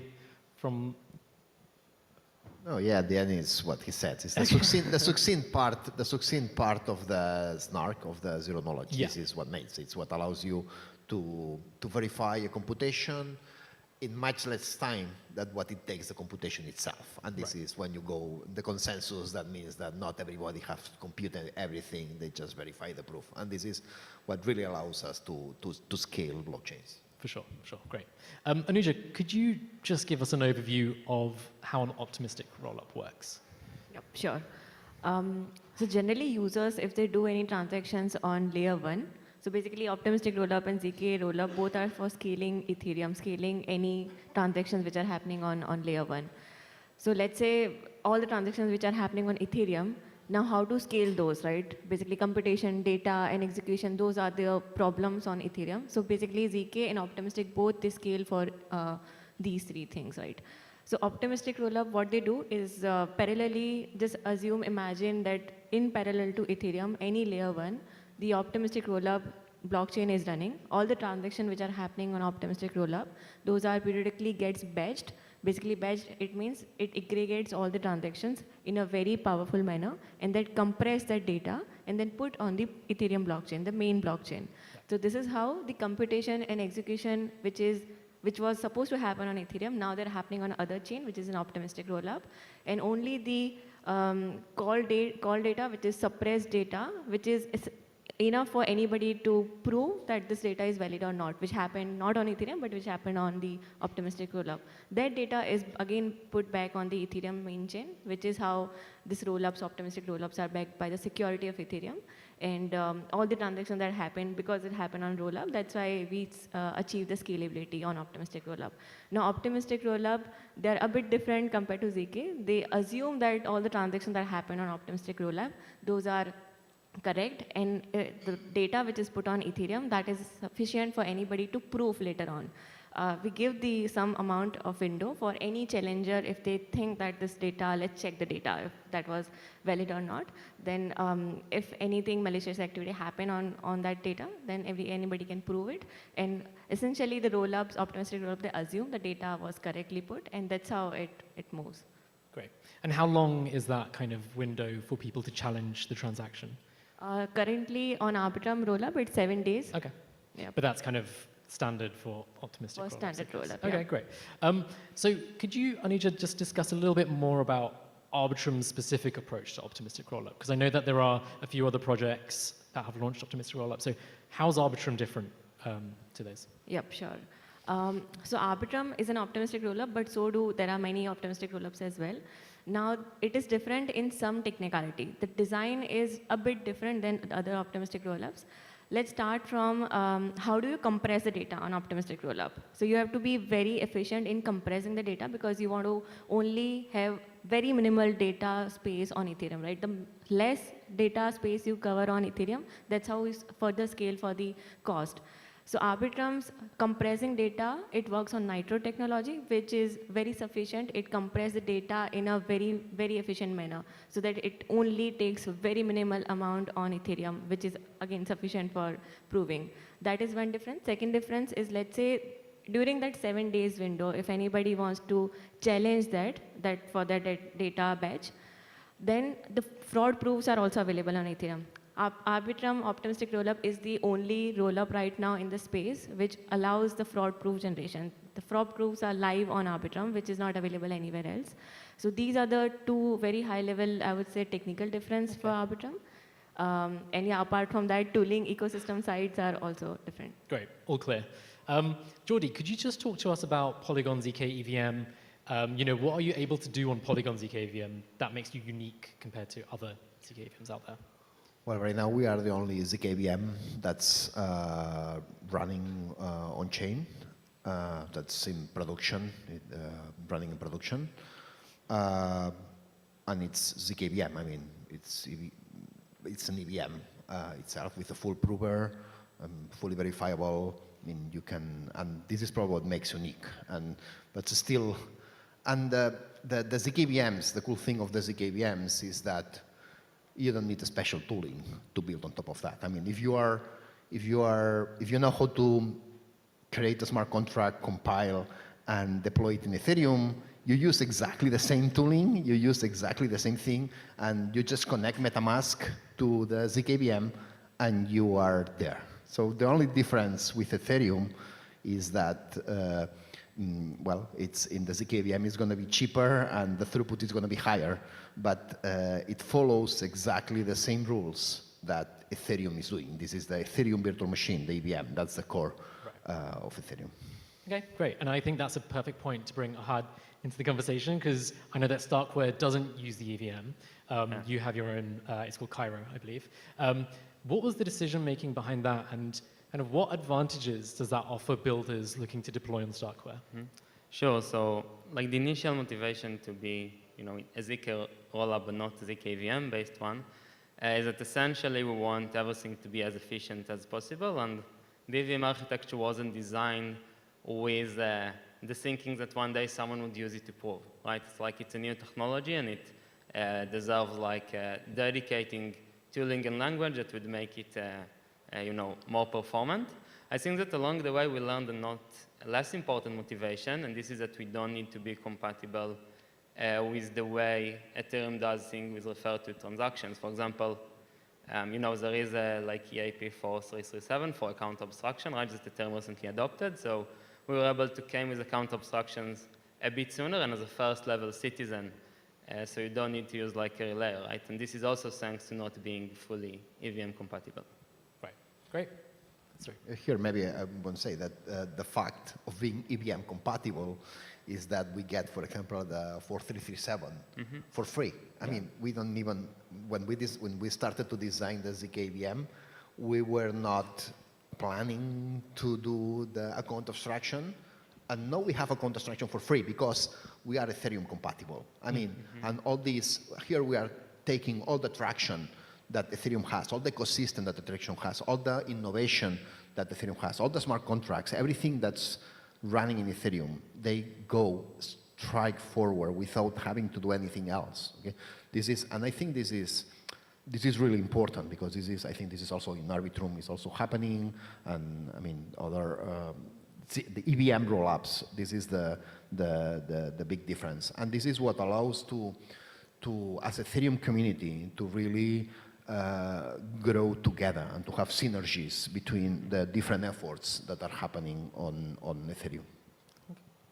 No, yeah, at the end is what he said. It's the succinct part of the snark of the zero knowledge. Yeah. This is what makes it. It's what allows you to verify a computation in much less time than what it takes the computation itself. And this is when you go the consensus. That means that not everybody has to compute everything. They just verify the proof. And this is what really allows us to scale blockchains. For sure, great. Anuja, could you just give us an overview of how an optimistic rollup works? Yep, sure. So generally users, if they do any transactions on layer 1, so basically optimistic rollup and ZK rollup both are for scaling Ethereum, scaling any transactions which are happening on layer 1. So let's say all the transactions which are happening on Ethereum, now how to scale those, right? Basically computation, data, and execution, those are the problems on Ethereum. So basically ZK and optimistic both they scale for these three things, right? So optimistic rollup, what they do is parallelly just imagine that in parallel to Ethereum, any layer 1, the optimistic rollup blockchain is running. All the transactions which are happening on optimistic rollup, those are periodically gets batched. Basically batched, it means it aggregates all the transactions in a very powerful manner and then compress that data and then put on the Ethereum blockchain, the main blockchain. So this is how the computation and execution which was supposed to happen on Ethereum, now they're happening on other chain, which is an optimistic rollup. And only the call data, which is suppressed data, which is enough for anybody to prove that this data is valid or not, which happened not on Ethereum, but which happened on the optimistic rollup. That data is again put back on the Ethereum main chain, which is how these rollups, optimistic rollups, are backed by the security of Ethereum. And all the transactions that happen, because it happened on rollup, that's why we achieve the scalability on optimistic rollup. Now, optimistic rollup, they're a bit different compared to ZK. They assume that all the transactions that happen on optimistic rollup, those are correct, and the data which is put on Ethereum, that is sufficient for anybody to prove later on. We give some amount of window for any challenger if they think that this data, let's check the data, if that was valid or not. Then if anything malicious activity happen on that data, then anybody can prove it. And essentially the rollups, optimistic rollup, they assume the data was correctly put, and that's how it moves. Great. And how long is that kind of window for people to challenge the transaction? Currently on Arbitrum rollup, it's 7 days. Okay. Yeah. But that's kind of standard for optimistic rollups. Standard rollup, Okay, yeah. great. So could you, Anuja, just discuss a little bit more about Arbitrum's specific approach to optimistic rollup? Because I know that there are a few other projects that have launched optimistic rollup. So how's Arbitrum different to those? Yep, sure. So Arbitrum is an optimistic rollup, but there are many optimistic rollups as well. Now, it is different in some technicality. The design is a bit different than the other optimistic rollups. Let's start from how do you compress the data on optimistic rollup. So you have to be very efficient in compressing the data because you want to only have very minimal data space on Ethereum, right? The less data space you cover on Ethereum, that's how we further scale for the cost. So Arbitrum's compressing data, it works on Nitro technology, which is very sufficient. It compresses the data in a very, very efficient manner so that it only takes a very minimal amount on Ethereum, which is, again, sufficient for proving. That is one difference. Second difference is, let's say, during that 7 days window, if anybody wants to challenge that for that data batch, then the fraud proofs are also available on Ethereum. Arbitrum optimistic rollup is the only rollup right now in the space which allows the fraud proof generation. The fraud proofs are live on Arbitrum, which is not available anywhere else. So these are the two very high level, I would say, technical difference for Arbitrum. And yeah, apart from that, tooling ecosystem sides are also different. Great, all clear. Jordi, could you just talk to us about Polygon ZK EVM? What are you able to do on Polygon ZK EVM that makes you unique compared to other ZK EVMs out there? Well, right now we are the only ZK VM that's running on chain. that's in production, running in production. And it's zkVM. I mean, it's an EVM itself with a full prover, fully verifiable. I mean, you can, and this is probably what makes unique. But still, and the zkVMs, the cool thing of the zkVMs is that you don't need a special tooling to build on top of that. I mean, if you know how to create a smart contract, compile, and deploy it in Ethereum, you use exactly the same tooling, you use exactly the same thing, and you just connect MetaMask to the zkVM, and you are there. So the only difference with Ethereum is that, well, it's in the zkVM is going to be cheaper, and the throughput is going to be higher, but it follows exactly the same rules that Ethereum is doing. This is the Ethereum virtual machine, the EVM. That's the core of Ethereum. Okay, great. And I think that's a perfect point to bring Ahad into the conversation, because I know that Starkware doesn't use the EVM. You have your own, it's called Cairo, I believe. What was the decision-making behind that, and kind of what advantages does that offer builders looking to deploy on Starkware? Sure. So, like the initial motivation to be, a ZK rollup but not a ZK VM based one, is that essentially we want everything to be as efficient as possible, and the EVM architecture wasn't designed with the thinking that one day someone would use it to prove, right? It's like it's a new technology, and it deserves like dedicating tooling and language that would make it, more performant. I think that along the way we learned a not less important motivation, and this is that we don't need to be compatible with the way Ethereum does things with referred to transactions. For example, there is a EIP 4337 for account abstraction, right, that Ethereum recently adopted. So we were able to came with account abstractions a bit sooner and as a first-level citizen. So you don't need to use like a layer, right? And this is also thanks to not being fully EVM compatible. Right. Great. Sorry. Here, maybe I want to say that the fact of being EVM compatible is that we get, for example, the 4337 for free. I mean, we don't even, when we started to design the zkVM, we were not planning to do the account abstraction. And now we have account abstraction for free because we are Ethereum compatible. I mean, and all these, here we are taking all the traction that Ethereum has, all the ecosystem that Ethereum has, all the innovation that Ethereum has, all the smart contracts, everything that's running in Ethereum, they go strike forward without having to do anything else. Okay? This is, and I think this is really important because I think this is also in Arbitrum is also happening, and I mean other the EVM rollups. This is the big difference, and this is what allows to as Ethereum community to really grow together and to have synergies between the different efforts that are happening on Ethereum.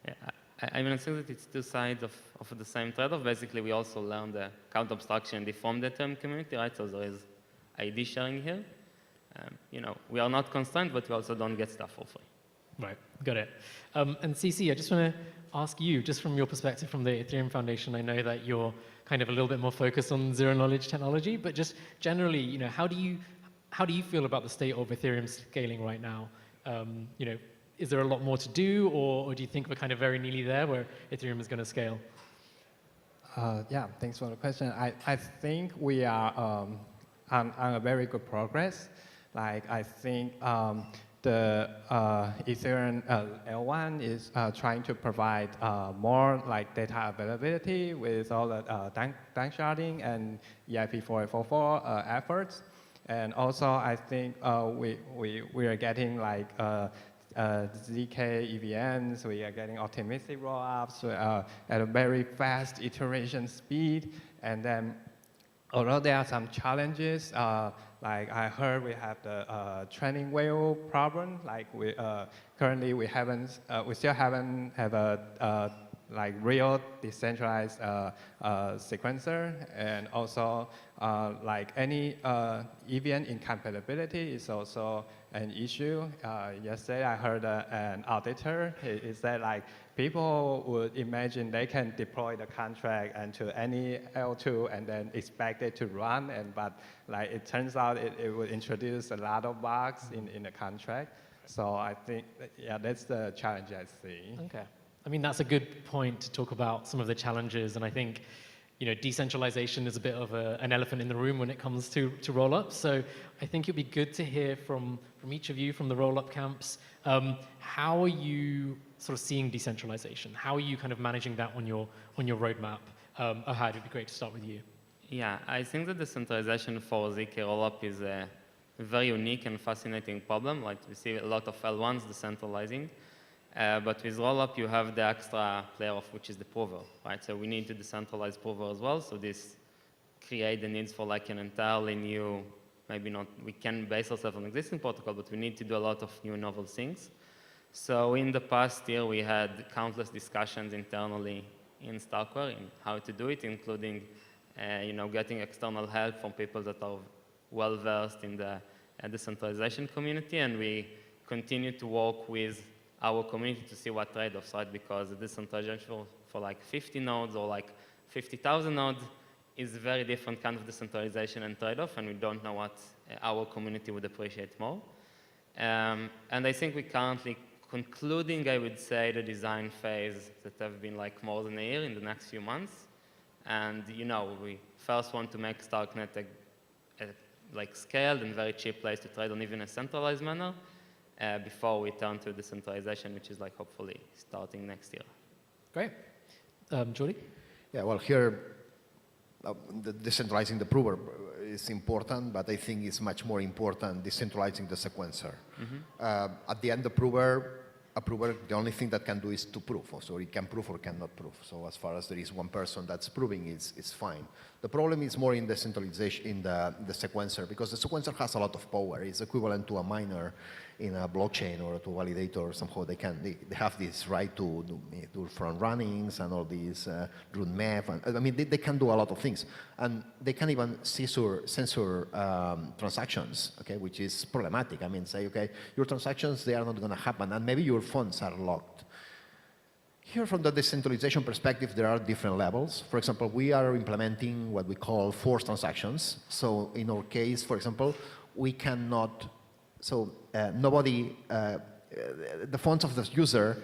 Yeah, I mean, I think that it's two sides of the same trade-off. Basically, we also learned the account abstraction from the Ethereum community, right? So there is ID sharing here. We are not constrained, but we also don't get stuff for free. Right, got it. And CC, I just want to ask you, just from your perspective from the Ethereum Foundation, I know that you're kind of a little bit more focused on zero-knowledge technology, but just generally, how do you feel about the state of Ethereum scaling right now? Is there a lot more to do, or do you think we're kind of very nearly there where Ethereum is going to scale? Yeah, thanks for the question. I think we are on a very good progress. Like, I think the Ethereum L1 is trying to provide more like data availability with all the dank sharding and EIP 4844 efforts. And also, I think we are getting like ZK EVMs, we are getting optimistic rollups at a very fast iteration speed. And then, although there are some challenges, like I heard we have the training wheel problem. Like currently we still haven't have a like real decentralized sequencer, and also like any EVM incompatibility is also an issue. Yesterday I heard an auditor, he said like people would imagine they can deploy the contract into any L2 and then expect it to run, but like it turns out it would introduce a lot of bugs in the contract. So I think, yeah, that's the challenge I see. Okay. I mean, that's a good point to talk about some of the challenges, and I think, you know, decentralization is a bit of an elephant in the room when it comes to roll-ups. So I think it'd be good to hear from each of you, from the roll-up camps, how are you sort of seeing decentralization? How are you kind of managing that on your roadmap? Ohad, it'd be great to start with you. Yeah, I think that decentralization for ZK rollup is a very unique and fascinating problem. Like we see a lot of L1s decentralizing, but with rollup you have the extra layer of which is the prover, right? So we need to decentralize prover as well. So this create the needs for like an entirely new, maybe not, we can base ourselves on existing protocol, but we need to do a lot of new novel things. So in the past year we had countless discussions internally in Starkware in how to do it, including you know, getting external help from people that are well versed in the decentralization community, and we continue to work with our community to see what trade-offs, right? Because the decentralization for like 50 nodes or like 50,000 nodes is a very different kind of decentralization and trade-off, and we don't know what our community would appreciate more. And I think we're currently concluding, I would say, the design phase that have been like more than a year in the next few months. And you know, we first want to make Starknet a like scaled and very cheap place to trade on, even a centralized manner, before we turn to decentralization, which is like hopefully starting next year. Great. Jordi? Yeah, well, here, decentralizing the prover is important, but I think it's much more important decentralizing the sequencer. At the end, a prover, the only thing that can do is to prove. So it can prove or cannot prove. So as far as there is one person that's proving, it's fine. The problem is more in the centralization, in the sequencer, because the sequencer has a lot of power. It's equivalent to a miner in a blockchain or to a validator. Somehow they have this right to do front runnings and all these root map. And, I mean, they can do a lot of things. And they can even censor transactions, okay, which is problematic. I mean, say, okay, your transactions, they are not going to happen, and maybe your funds are locked. Here, from the decentralization perspective, there are different levels. For example, we are implementing what we call forced transactions. So in our case, for example, we cannot, nobody, the funds of the user,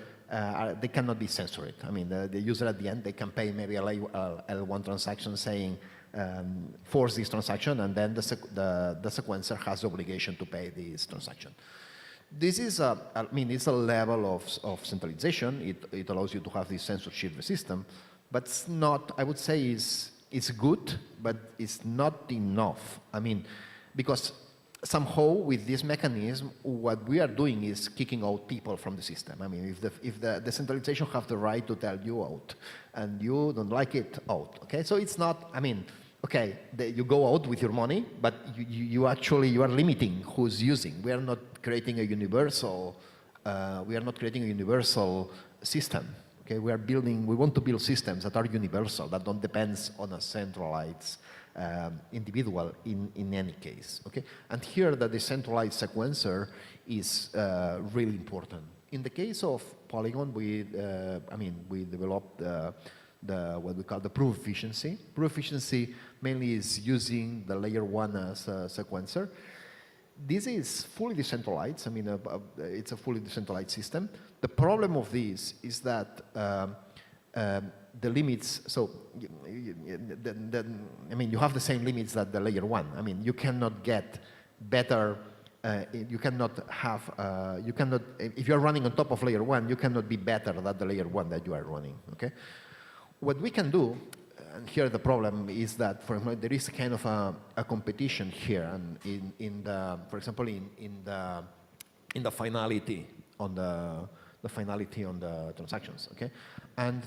they cannot be censored. I mean, the user at the end, they can pay maybe a L1 transaction saying, force this transaction, and then the sequencer has the obligation to pay this transaction. This is I mean, it's a level of centralization. It allows you to have this censorship system, but it's not, I would say it's good, but it's not enough. I mean, because somehow with this mechanism, what we are doing is kicking out people from the system. I mean, if the decentralization have the right to tell you out, and you don't like it, out, okay? So it's not, I mean, okay, you go out with your money, but you are limiting who's using. We are not creating a universal, system. Okay, we want to build systems that are universal, that don't depend on a centralized individual in any case. Okay, and here the decentralized sequencer is really important. In the case of Polygon, we developed what we call the proof efficiency. Proof efficiency mainly is using the layer 1 as a sequencer. This is fully decentralized. I mean, it's a fully decentralized system. The problem of this is that the limits, so I mean, you have the same limits that the layer 1. I mean, you cannot get better, you cannot, if you're running on top of layer 1, you cannot be better than the layer 1 that you are running, okay? What we can do, and here the problem is that, for example, there is a kind of a competition here, and for example, in the finality on the transactions, okay, and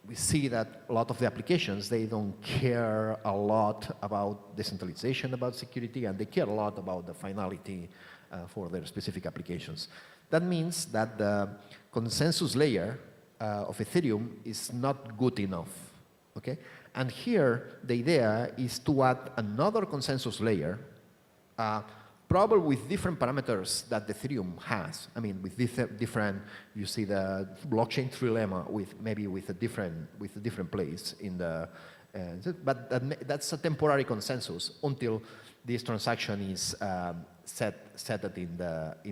we see that a lot of the applications, they don't care a lot about decentralization, about security, and they care a lot about the finality for their specific applications. That means that the consensus layer of Ethereum is not good enough, okay? And here, the idea is to add another consensus layer, probably with different parameters that Ethereum has. I mean, with different, you see the blockchain trilemma with maybe with a different place in the But that's a temporary consensus until this transaction is set in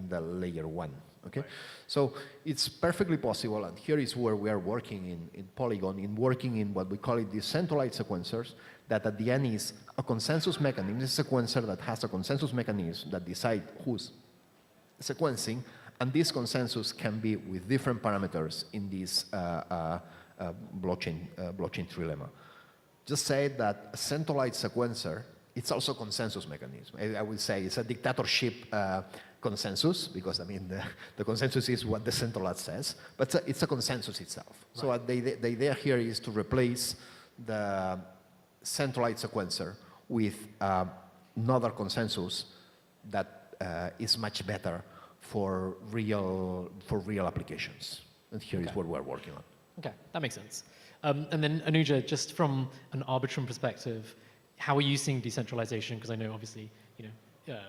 the layer 1. Okay, right. So it's perfectly possible, and here is where we are working in Polygon, in working in what we call it decentralized sequencers, that at the end is a consensus mechanism. This is a sequencer that has a consensus mechanism that decides who's sequencing, and this consensus can be with different parameters in this blockchain trilemma. Just say that a centralized sequencer, it's also a consensus mechanism. I would say it's a dictatorship consensus, because I mean the consensus is what the centralized says, but it's a consensus itself. Right. So the idea here is to replace the centralized sequencer with another consensus that is much better for real applications. And here is what we're working on. Okay, that makes sense. And then Anuja, just from an Arbitrum perspective, how are you seeing decentralization? Because I know obviously, the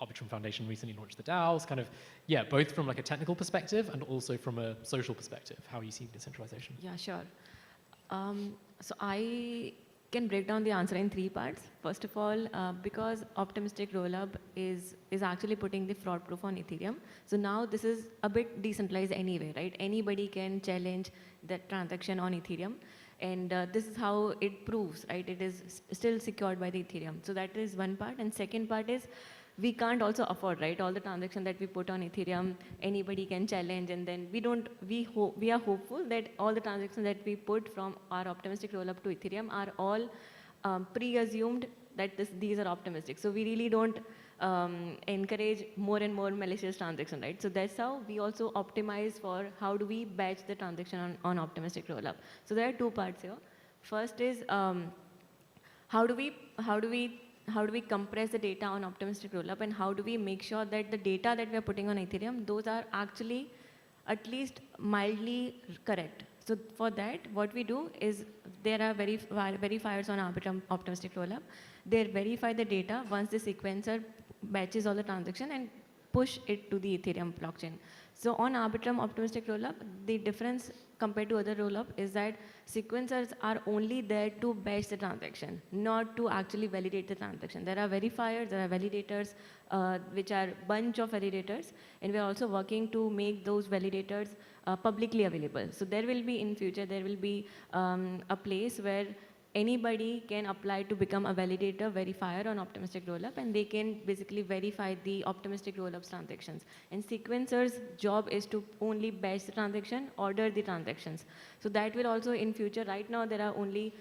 Arbitrum Foundation recently launched the DAOs, kind of, yeah, both from like a technical perspective and also from a social perspective. How are you seeing decentralization? Yeah, sure. So I can break down the answer in 3 parts. First of all, because optimistic rollup is actually putting the fraud proof on Ethereum. So now this is a bit decentralized anyway, right? Anybody can challenge that transaction on Ethereum. And this is how it proves, right? It is still secured by the Ethereum. So that is one part. And second part is, we can't also afford, right? All the transactions that we put on Ethereum, anybody can challenge, and then we are hopeful that all the transactions that we put from our optimistic rollup to Ethereum are all pre-assumed that these are optimistic. So we really don't encourage more and more malicious transactions, right? So that's how we also optimize for how do we batch the transaction on optimistic rollup. So there are 2 parts here. First is how do we compress the data on optimistic rollup, and how do we make sure that the data that we are putting on Ethereum, those are actually at least mildly correct. So for that, what we do is there are verifiers on Arbitrum optimistic rollup. They verify the data once the sequencer batches all the transaction and push it to the Ethereum blockchain. So on Arbitrum optimistic rollup, the difference compared to other rollup is that sequencers are only there to batch the transaction, not to actually validate the transaction. There are verifiers, there are validators, which are bunch of validators, and we're also working to make those validators publicly available. So there will be, in future, there will be a place where anybody can apply to become a validator, verifier on optimistic rollup, and they can basically verify the optimistic rollups transactions. And sequencers' job is to only batch the transaction, order the transactions. So that will also in future, right now there are only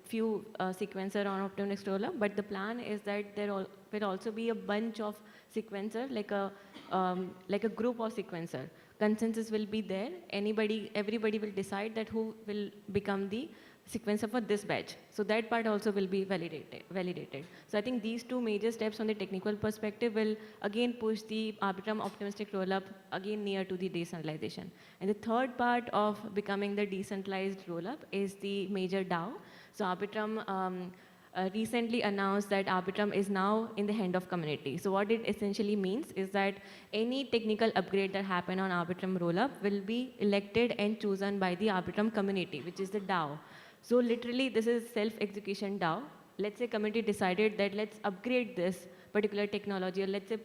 few sequencer on optimistic rollup, but the plan is that there will also be a bunch of sequencer, like a group of sequencer. Consensus will be there. Everybody will decide that who will become the sequencer for this batch. So that part also will be validated. So I think these 2 major steps on the technical perspective will again push the Arbitrum optimistic rollup again near to the decentralization. And the third part of becoming the decentralized rollup is the major DAO. So Arbitrum recently announced that Arbitrum is now in the hand of community. So what it essentially means is that any technical upgrade that happen on Arbitrum rollup will be elected and chosen by the Arbitrum community, which is the DAO. So literally, this is self-execution DAO. Let's say community decided that let's upgrade this particular technology, or let's say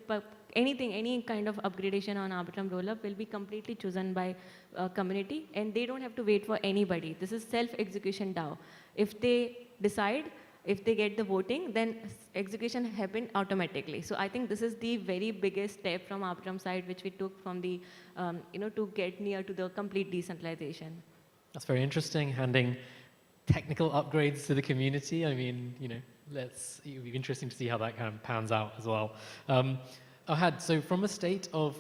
any kind of upgradation on Arbitrum rollup will be completely chosen by community, and they don't have to wait for anybody. This is self-execution DAO. If they decide, if they get the voting, then execution happen automatically. So I think this is the very biggest step from Arbitrum side, which we took from the, to get near to the complete decentralization. That's very interesting, handing technical upgrades to the community. I mean, it'll be interesting to see how that kind of pans out as well. Ahad, so from a state of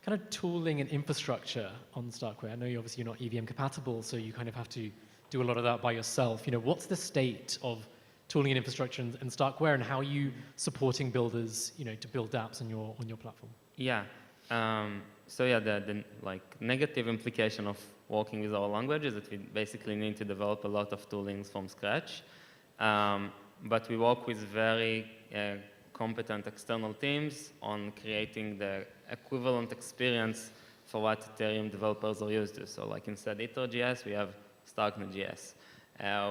kind of tooling and infrastructure on Starknet, I know you're not EVM compatible, so you kind of have to do a lot of that by yourself. What's the state of tooling and infrastructure in Starknet, and how are you supporting builders, to build dApps on your platform? Yeah. So yeah, the negative implication of working with our language is that we basically need to develop a lot of toolings from scratch. But we work with very competent external teams on creating the equivalent experience for what Ethereum developers are used to. So like instead of Ether.js, we have Starknet.js.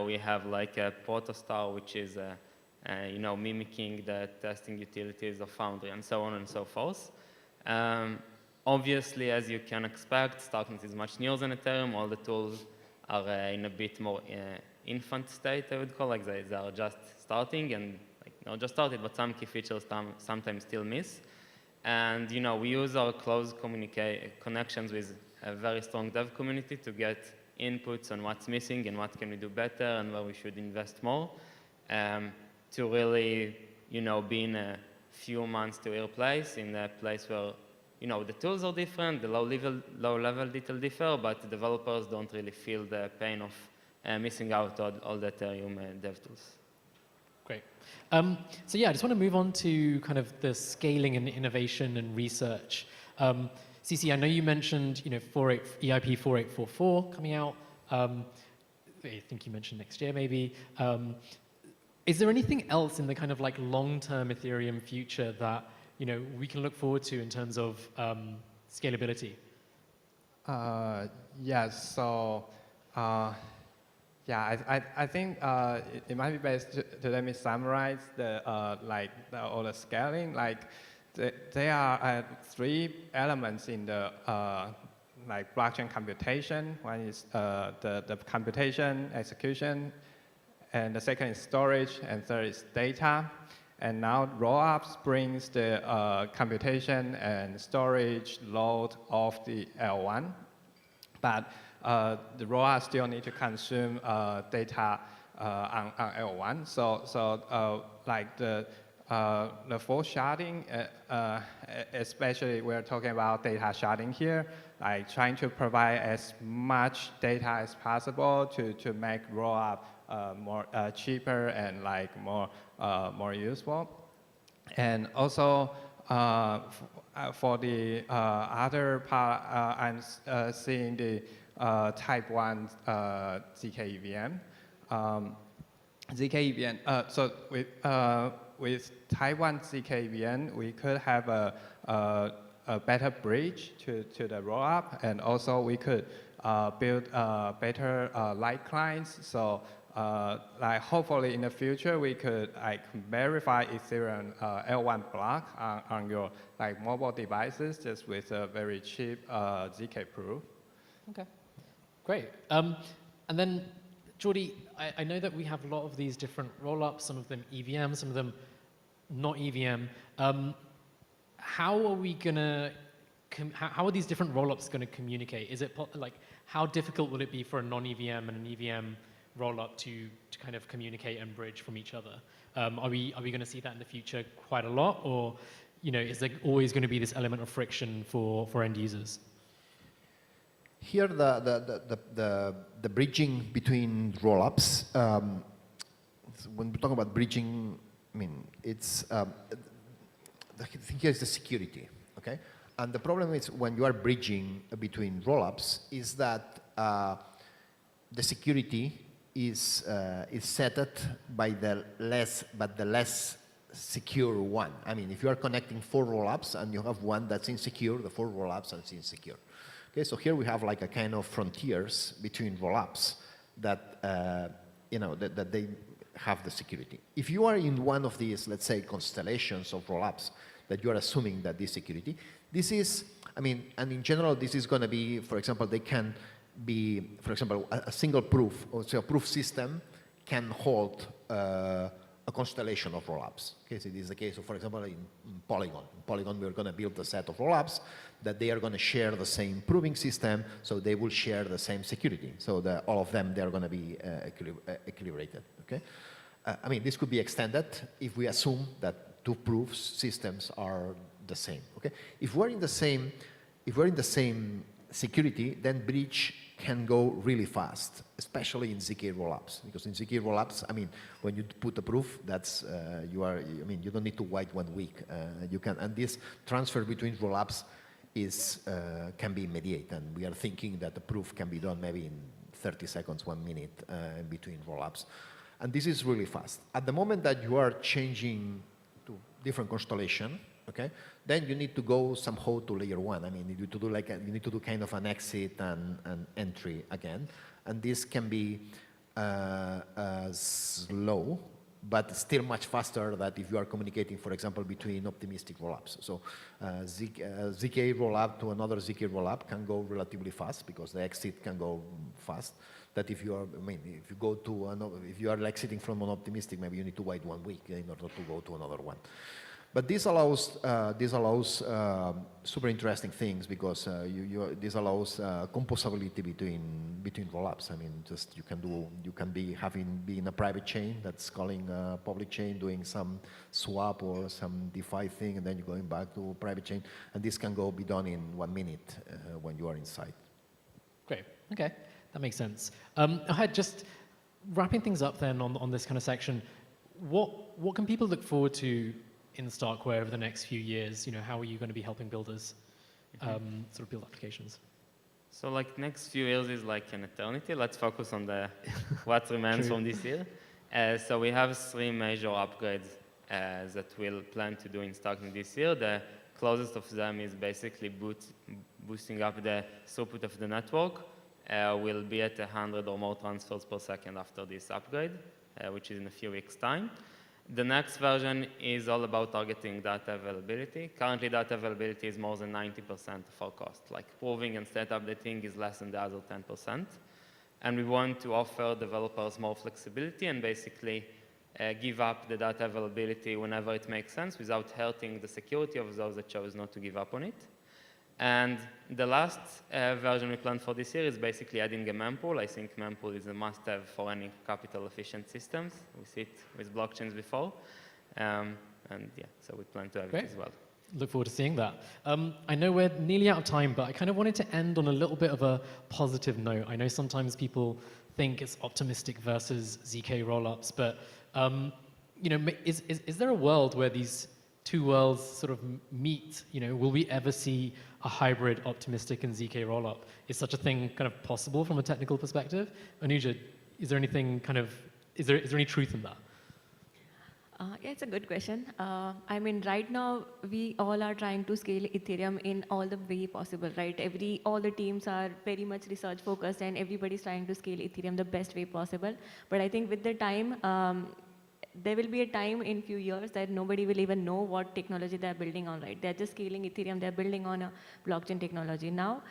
We have like a Protostar, which is you know, mimicking the testing utilities of Foundry and so on and so forth. Obviously, as you can expect, Starknet is much newer than Ethereum. All the tools are in a bit more infant state, I would call, like they are just starting, and like not just started, but some key features sometimes still miss. And you know, we use our close connections with a very strong dev community to get inputs on what's missing and what can we do better and where we should invest more, to really, you know, be in a few months to year place, in a place where, you know, the tools are different, the low-level detail differ, but the developers don't really feel the pain of missing out on all the Ethereum dev tools. Great. So yeah, I just want to move on to kind of the scaling and innovation and research. CC, I know you mentioned, you know, EIP 4844 coming out. I think you mentioned next year maybe. Is there anything else in the kind of like long-term Ethereum future that, you know, we can look forward to in terms of scalability? Yes. So, yeah, I think it might be best to let me summarize all the scaling. Like, there are three elements in the like blockchain computation. One is the computation execution, and the second is storage, and third is data. And now rollups brings the computation and storage load of the L1, but the rollup still need to consume data on L1. So like the full sharding, especially we're talking about data sharding here, like trying to provide as much data as possible to make rollup more cheaper and like more useful. And also for the other part, I'm seeing the type 1 ZK EVM. ZK EVM. So with type 1 ZK EVM, we could have a better bridge to the rollup, and also we could build better light clients. So like hopefully in the future we could like verify Ethereum L1 block on your like mobile devices just with a very cheap ZK proof. Okay, great. And then Jordi, I know that we have a lot of these different rollups, some of them EVM, some of them not EVM. How are we gonna? How are these different rollups going to communicate? Is it like how difficult will it be for a non-EVM and an EVM rollup to kind of communicate and bridge from each other? Are we going to see that in the future quite a lot, or you know, is there always going to be this element of friction for end users? Here, the bridging between rollups. When we talk about bridging, I mean it's the thing here is the security. Okay. And the problem is when you are bridging between rollups is that the security is set by the less secure one. I mean, if you are connecting 4 rollups and you have one that's insecure, the 4 rollups are insecure. Okay, so here we have like a kind of frontiers between rollups that you know that they have the security. If you are in one of these, let's say, constellations of rollups that you are assuming that this security. This is, I mean, and in general, this is going to be, for example, they can be, for example, a single proof, or so a proof system can hold a constellation of rollups. Okay, so this is the case of, for example, in Polygon. In Polygon, we're going to build a set of rollups that they are going to share the same proving system, so they will share the same security. So all of them, they are going to be equilibrated. Okay, I mean, this could be extended if we assume that 2 proof systems are the same. Okay, if we're in the same security, then bridge can go really fast, especially in ZK rollups. Because in ZK rollups, I mean, when you put a proof, that's I mean, you don't need to wait 1 week. You can, and this transfer between rollups can be immediate, and we are thinking that the proof can be done maybe in 30 seconds, 1 minute in between rollups, and this is really fast. At the moment that you are changing to different constellation, okay, then you need to go somehow to layer 1. I mean, you need to do you need to do kind of an exit and entry again, and this can be slow, but still much faster than if you are communicating, for example, between optimistic rollups. So ZK rollup to another ZK rollup can go relatively fast because the exit can go fast. That if you are, I mean, if you go to another, if you are exiting from an optimistic, maybe you need to wait 1 week in order to go to another one. But this allows super interesting things because this allows composability between rollups. I mean, just you can be in a private chain that's calling a public chain, doing some swap or some DeFi thing, and then you're going back to a private chain, and this can be done in 1 minute when you are inside. Great. Okay, that makes sense. I had just wrapping things up then on this kind of section. What can people look forward to in Starkware over the next few years? You know, how are you going to be helping builders sort of build applications? So like next few years is like an eternity. Let's focus on the what remains from this year. So we have 3 major upgrades that we'll plan to do in Starknet this year. The closest of them is basically boosting up the throughput of the network. We'll be at 100 or more transfers per second after this upgrade, which is in a few weeks' time. The next version is all about targeting data availability. Currently, data availability is more than 90% of our cost. Like proving and state updating is less than the other 10%. And we want to offer developers more flexibility and basically give up the data availability whenever it makes sense without hurting the security of those that chose not to give up on it. And the last version we planned for this year is basically adding a mempool. I think mempool is a must-have for any capital-efficient systems. We see it with blockchains before. And yeah, so we plan to have it as well. Look forward to seeing that. I know we're nearly out of time, but I kind of wanted to end on a little bit of a positive note. I know sometimes people think it's optimistic versus ZK rollups, but you know, is there a world where these two worlds sort of meet? You know, will we ever see a hybrid optimistic and ZK rollup? Is such a thing kind of possible from a technical perspective? Anuja, is there anything kind of, is there any truth in that? Yeah, it's a good question. I mean, right now, we all are trying to scale Ethereum in all the way possible, right? All the teams are very much research focused and everybody's trying to scale Ethereum the best way possible. But I think with the time, there will be a time in few years that nobody will even know what technology they're building on, right? They're just scaling Ethereum, they're building on a blockchain technology. Now,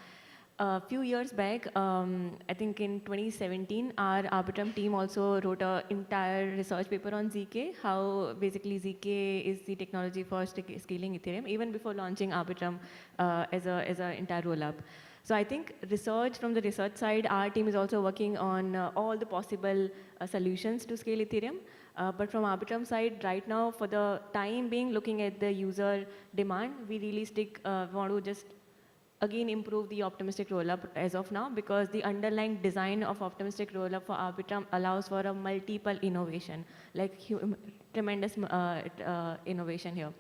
a few years back, I think in 2017, our Arbitrum team also wrote an entire research paper on ZK, how basically ZK is the technology for scaling Ethereum, even before launching Arbitrum as an entire rollup. So I think from the research side, our team is also working on all the possible solutions to scale Ethereum. But from Arbitrum side, right now, for the time being, looking at the user demand, we really want to just again improve the optimistic rollup as of now, because the underlying design of optimistic rollup for Arbitrum allows for a multiple innovation, like tremendous innovation here.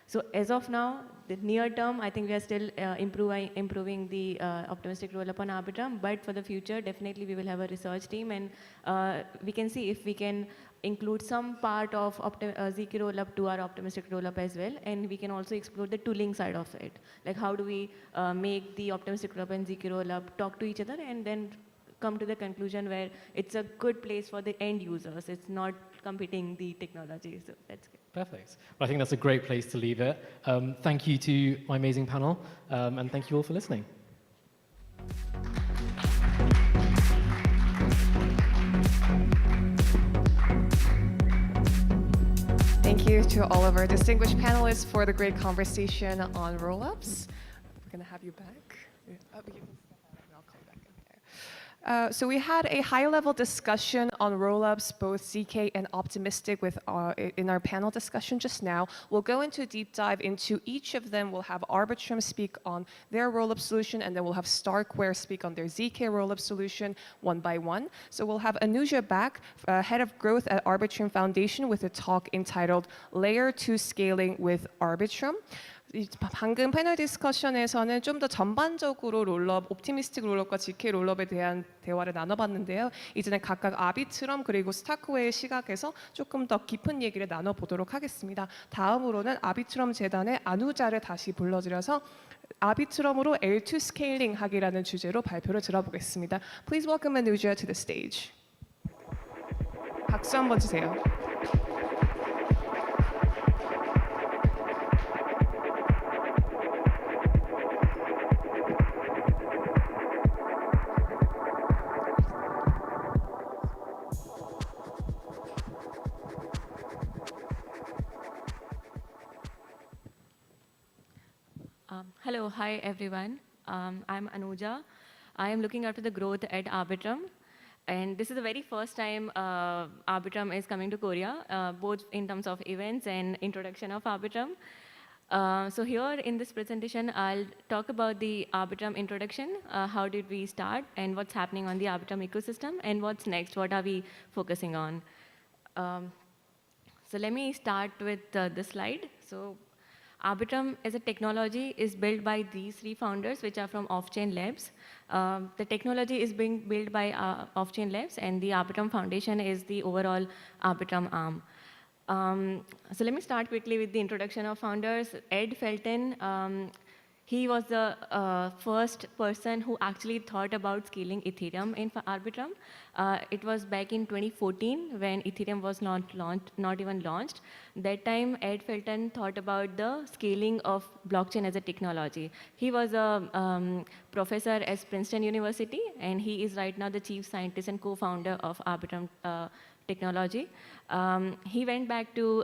So as of now, the near term, I think we are still improving the optimistic rollup on Arbitrum, but for the future, definitely we will have a research team, and we can see if we can include some part of ZK rollup to our optimistic rollup as well, and we can also explore the tooling side of it. Like how do we make the optimistic rollup and ZK rollup talk to each other and then come to the conclusion where it's a good place for the end users. It's not competing the technology, so that's good. Perfect. Well, I think that's a great place to leave it. Thank you to my amazing panel, and thank you all for listening. Thank you to all of our distinguished panelists for the great conversation on rollups. We're going to have you back. So we had a high-level discussion on rollups, both ZK and optimistic, in our panel discussion just now. We'll go into a deep dive into each of them. We'll have Arbitrum speak on their rollup solution, and then we'll have Starkware speak on their ZK rollup solution one by one. So we'll have Anuja back, head of growth at Arbitrum Foundation, with a talk entitled Layer 2 Scaling with Arbitrum. 방금 패널 디스커션에서는 좀 더 전반적으로 롤업, 옵티미스틱 롤업과 ZK 롤업에 대한 대화를 나눠봤는데요. 이제는 각각 아비트럼 그리고 스타크웨어의 시각에서 조금 더 깊은 얘기를 나눠보도록 하겠습니다. 다음으로는 아비트럼 재단의 아누자를 다시 불러드려서 아비트럼으로 L2 스케일링 하기라는 주제로 발표를 들어보겠습니다. Please welcome Anuja to the stage. 박수 한번 주세요. Hello, hi everyone. I'm Anuja. I am looking after the growth at Arbitrum. And this is the very first time Arbitrum is coming to Korea, both in terms of events and introduction of Arbitrum. So here in this presentation, I'll talk about the Arbitrum introduction, how did we start, and what's happening on the Arbitrum ecosystem, and what's next, what are we focusing on. So let me start with this slide. So Arbitrum as a technology is built by these three founders, which are from Off-Chain Labs. The technology is being built by Off-Chain Labs, and the Arbitrum Foundation is the overall Arbitrum arm. So let me start quickly with the introduction of founders. Ed Felten, he was the first person who actually thought about scaling Ethereum in Arbitrum. It was back in 2014 when Ethereum was not even launched. That time, Ed Felten thought about the scaling of blockchain as a technology. He was a professor at Princeton University, and he is right now the chief scientist and co-founder of Arbitrum technology. He went back to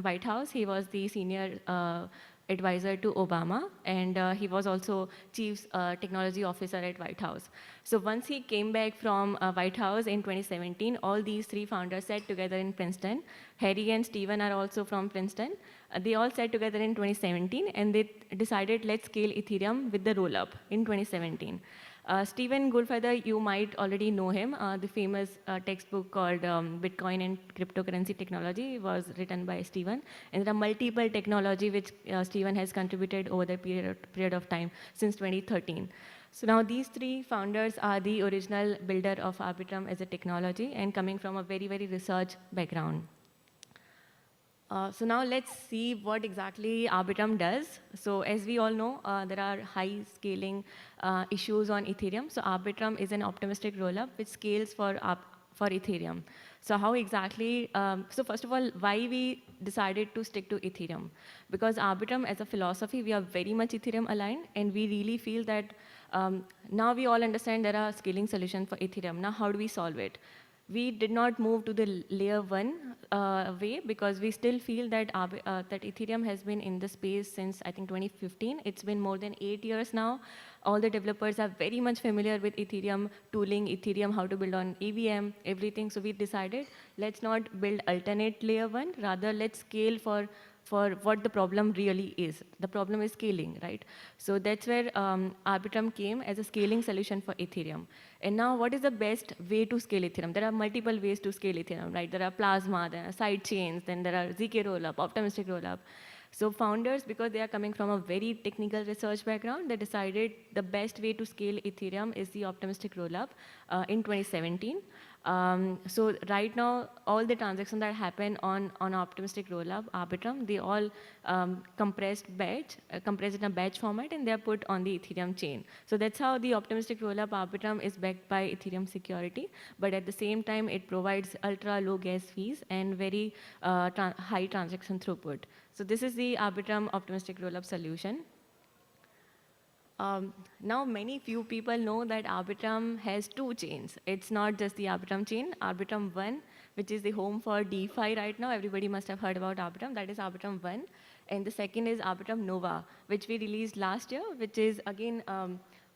White House. He was the senior advisor to Obama, and he was also chief technology officer at White House. So once he came back from White House in 2017, all these three founders sat together in Princeton. Harry and Steven are also from Princeton. They all sat together in 2017, and they decided, let's scale Ethereum with the rollup in 2017. Steven Goldfeather, you might already know him. The famous textbook called Bitcoin and Cryptocurrency Technology was written by Steven. And there are multiple technology which Steven has contributed over the period of time since 2013. So now these three founders are the original builder of Arbitrum as a technology and coming from a very, very research background. So now let's see what exactly Arbitrum does. So as we all know, there are high scaling issues on Ethereum. So Arbitrum is an optimistic rollup which scales for Ethereum. So how exactly, so first of all, why we decided to stick to Ethereum? Because Arbitrum as a philosophy, we are very much Ethereum aligned, and we really feel that now we all understand there are scaling solutions for Ethereum. Now how do we solve it? We did not move to the layer 1 way because we still feel that that Ethereum has been in the space since, I think, 2015. It's been more than 8 years now. All the developers are very much familiar with Ethereum tooling, Ethereum, how to build on EVM, everything. So we decided, let's not build alternate layer 1, rather let's scale for what the problem really is. The problem is scaling, right? So that's where Arbitrum came as a scaling solution for Ethereum. And now what is the best way to scale Ethereum? There are multiple ways to scale Ethereum, right? There are Plasma, there are side chains, then there are ZK rollup, optimistic rollup. So founders, because they are coming from a very technical research background, they decided the best way to scale Ethereum is the optimistic rollup in 2017. So right now, all the transactions that happen on optimistic rollup, Arbitrum, they all compressed in a batch format, and they are put on the Ethereum chain. So that's how the optimistic rollup Arbitrum is backed by Ethereum security, but at the same time, it provides ultra low gas fees and very high transaction throughput. So this is the Arbitrum optimistic rollup solution. Now, few people know that Arbitrum has 2 chains. It's not just the Arbitrum chain. Arbitrum 1, which is the home for DeFi right now. Everybody must have heard about Arbitrum. That is Arbitrum 1. And the second is Arbitrum Nova, which we released last year, which is, again,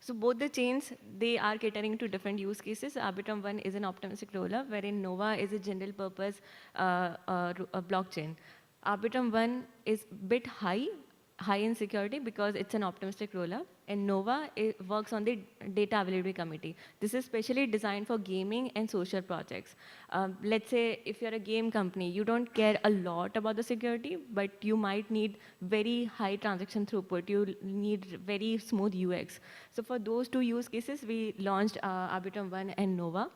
so both the chains, they are catering to different use cases. Arbitrum 1 is an optimistic rollup, wherein Nova is a general purpose blockchain. Arbitrum 1 is a bit high in security because it's an optimistic rollup, and Nova works on the data availability committee. This is specially designed for gaming and social projects. Let's say if you're a game company, you don't care a lot about the security, but you might need very high transaction throughput. You need very smooth UX. So for those 2 use cases, we launched Arbitrum 1 and Nova.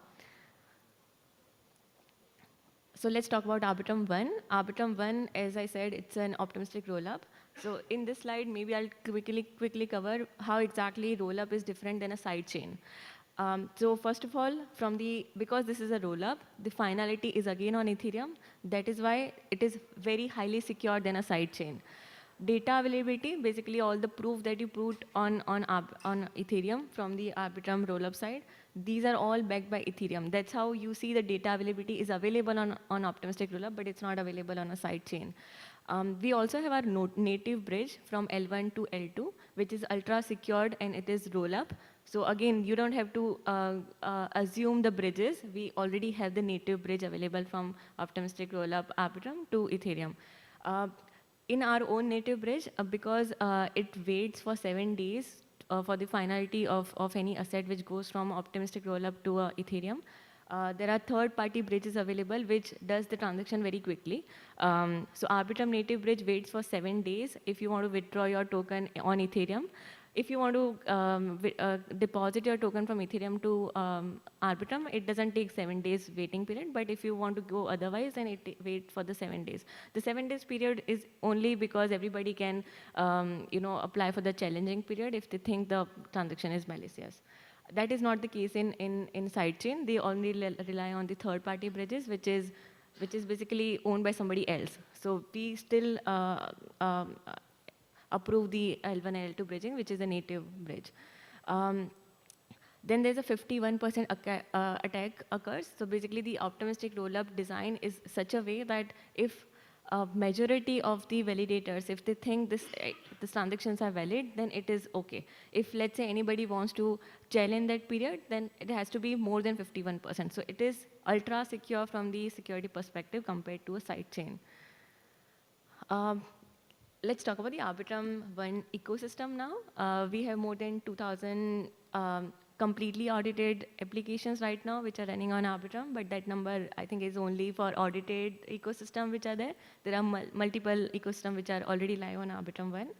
So let's talk about Arbitrum 1. Arbitrum 1, as I said, it's an optimistic rollup. So in this slide, maybe I'll quickly cover how exactly rollup is different than a sidechain. So first of all, because this is a rollup, the finality is again on Ethereum. That is why it is very highly secure than a sidechain. Data availability, basically all the proof that you put on Ethereum from the Arbitrum rollup side, these are all backed by Ethereum. That's how you see the data availability is available on optimistic rollup, but it's not available on a sidechain. We also have our native bridge from L1 to L2, which is ultra secured and it is rollup. So again, you don't have to assume the bridges. We already have the native bridge available from optimistic rollup Arbitrum to Ethereum. In our own native bridge, because it waits for 7 days for the finality of any asset which goes from optimistic rollup to Ethereum, there are third-party bridges available which does the transaction very quickly. So Arbitrum native bridge waits for 7 days if you want to withdraw your token on Ethereum. If you want to deposit your token from Ethereum to Arbitrum, it doesn't take 7 days waiting period. But if you want to go otherwise, then it waits for the 7 days. The 7 days period is only because everybody can, apply for the challenging period if they think the transaction is malicious. That is not the case in sidechain. They only rely on the third-party bridges, which is basically owned by somebody else. So we still approve the L1 and L2 bridging, which is a native bridge. Then there's a 51% attack occurs. So basically the optimistic rollup design is such a way that if a majority of the validators, if they think these transactions are valid, then it is okay. If let's say anybody wants to challenge that period, then it has to be more than 51%. So it is ultra secure from the security perspective compared to a sidechain. Let's talk about the Arbitrum 1 ecosystem now. We have more than 2,000 completely audited applications right now which are running on Arbitrum, but that number I think is only for audited ecosystem which are there. There are multiple ecosystems which are already live on Arbitrum 1.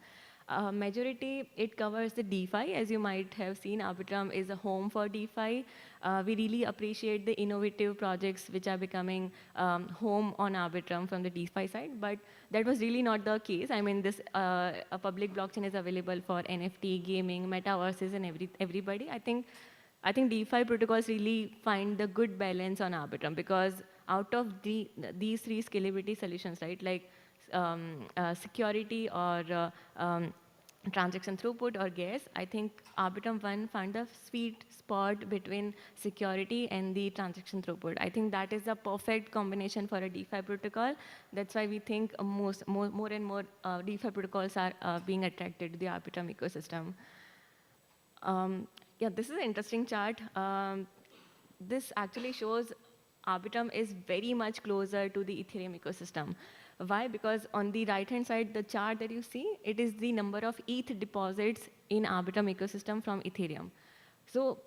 Majority, it covers the DeFi. As you might have seen, Arbitrum is a home for DeFi. We really appreciate the innovative projects which are becoming home on Arbitrum from the DeFi side, but that was really not the case. I mean, this a public blockchain is available for NFT, gaming, metaverses, and everybody. I think DeFi protocols really find the good balance on Arbitrum because out of these three scalability solutions, right, like security or transaction throughput or gas, I think Arbitrum 1 found the sweet spot between security and the transaction throughput. I think that is the perfect combination for a DeFi protocol. That's why we think more and more DeFi protocols are being attracted to the Arbitrum ecosystem. Yeah, this is an interesting chart. This actually shows Arbitrum is very much closer to the Ethereum ecosystem. Why? Because on the right-hand side, the chart that you see, it is the number of ETH deposits in Arbitrum ecosystem from Ethereum. So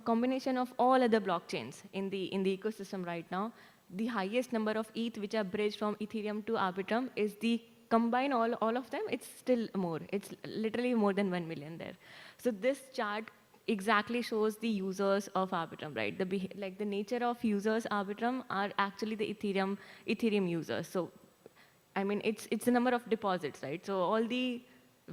combination of all other blockchains in the ecosystem right now, the highest number of ETH which are bridged from Ethereum to Arbitrum is the combine all of them, it's still more. It's literally more than 1 million there. So this chart exactly shows the users of Arbitrum, right? The nature of users Arbitrum are actually the Ethereum users. So I mean, it's the number of deposits, right? So all the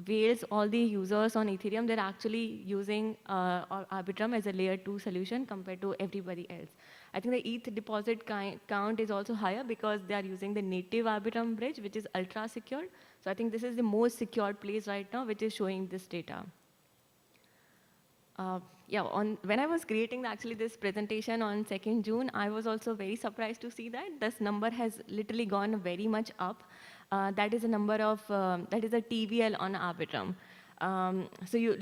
whales, all the users on Ethereum, they're actually using Arbitrum as a layer 2 solution compared to everybody else. I think the ETH deposit count is also higher because they are using the native Arbitrum bridge, which is ultra secure. So I think this is the most secured place right now, which is showing this data. Yeah, when I was creating this presentation on 2nd June, I was also very surprised to see that this number has literally gone very much up. That is a number of, that is a TVL on Arbitrum. So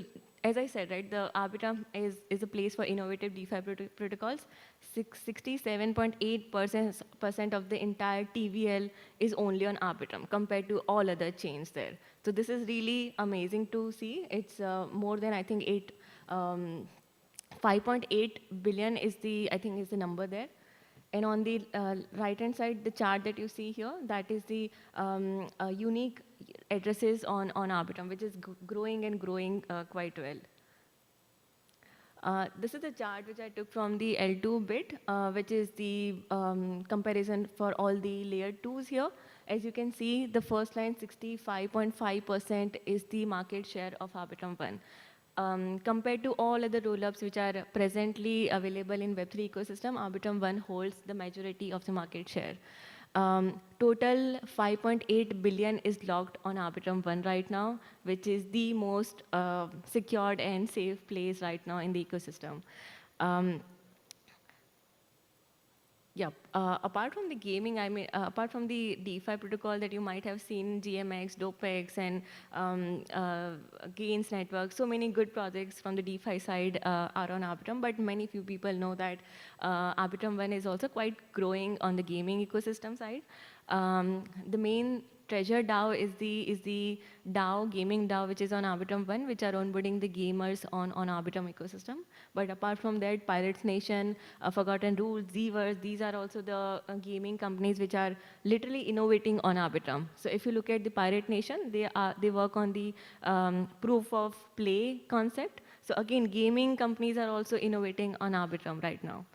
as I said, right, the Arbitrum is a place for innovative DeFi protocols. 67.8% of the entire TVL is only on Arbitrum compared to all other chains there. So this is really amazing to see. It's more than, I think, 5.8 billion is the number there. And on the right-hand side, the chart that you see here, that is the unique addresses on Arbitrum, which is growing and growing quite well. This is the chart which I took from the L2 bit, which is the comparison for all the layer 2s here. As you can see, the first line, 65.5% is the market share of Arbitrum 1. Compared to all other rollups which are presently available in Web3 ecosystem, Arbitrum 1 holds the majority of the market share. Total 5.8 billion is locked on Arbitrum 1 right now, which is the most secured and safe place right now in the ecosystem. Apart from the gaming, I mean, apart from the DeFi protocol that you might have seen, GMX, DopeX, and Gains Network, so many good projects from the DeFi side are on Arbitrum, but many few people know that Arbitrum 1 is also quite growing on the gaming ecosystem side. The main treasure DAO is the DAO, gaming DAO, which is on Arbitrum 1, which are onboarding the gamers on Arbitrum ecosystem. But apart from that, Pirates Nation, Forgotten Rules, Zverse, these are also the gaming companies which are literally innovating on Arbitrum. So if you look at the Pirate Nation, they work on the proof of play concept. So again, gaming companies are also innovating on Arbitrum right now.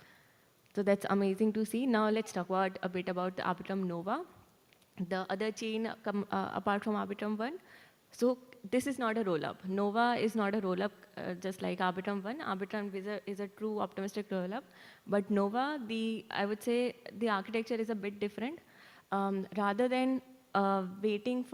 So that's amazing to see. Now let's talk about a bit about the Arbitrum Nova, the other chain apart from Arbitrum 1. So this is not a rollup. Nova is not a rollup just like Arbitrum 1. Arbitrum is a true optimistic rollup. But Nova, I would say the architecture is a bit different. Rather than batching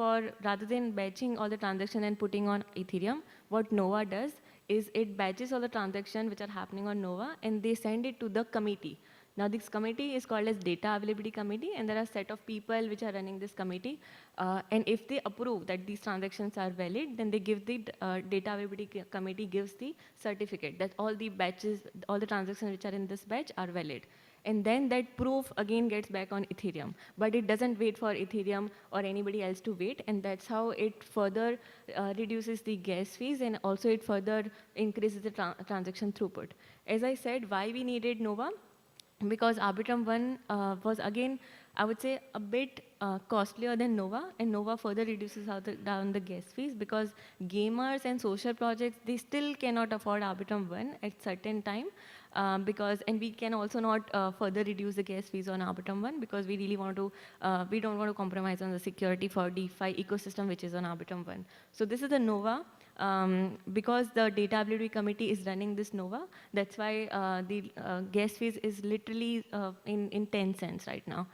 all the transactions and putting on Ethereum, what Nova does is it batches all the transactions which are happening on Nova and they send it to the committee. Now this committee is called as Data Availability Committee, and there are a set of people which are running this committee. And if they approve that these transactions are valid, then they give the Data Availability Committee gives the certificate that all the batches, all the transactions which are in this batch are valid. And then that proof again gets back on Ethereum. But it doesn't wait for Ethereum or anybody else to wait, and that's how it further reduces the gas fees, and also it further increases the transaction throughput. As I said, why we needed Nova? Because Arbitrum 1 was again, I would say, a bit costlier than Nova, and Nova further reduces down the gas fees because gamers and social projects, they still cannot afford Arbitrum 1 at certain time and we can also not further reduce the gas fees on Arbitrum 1 because we really want to, we don't want to compromise on the security for DeFi ecosystem which is on Arbitrum 1. So this is the Nova. Because the Data Availability Committee is running this Nova, that's why the gas fees is literally in 10 cents right now.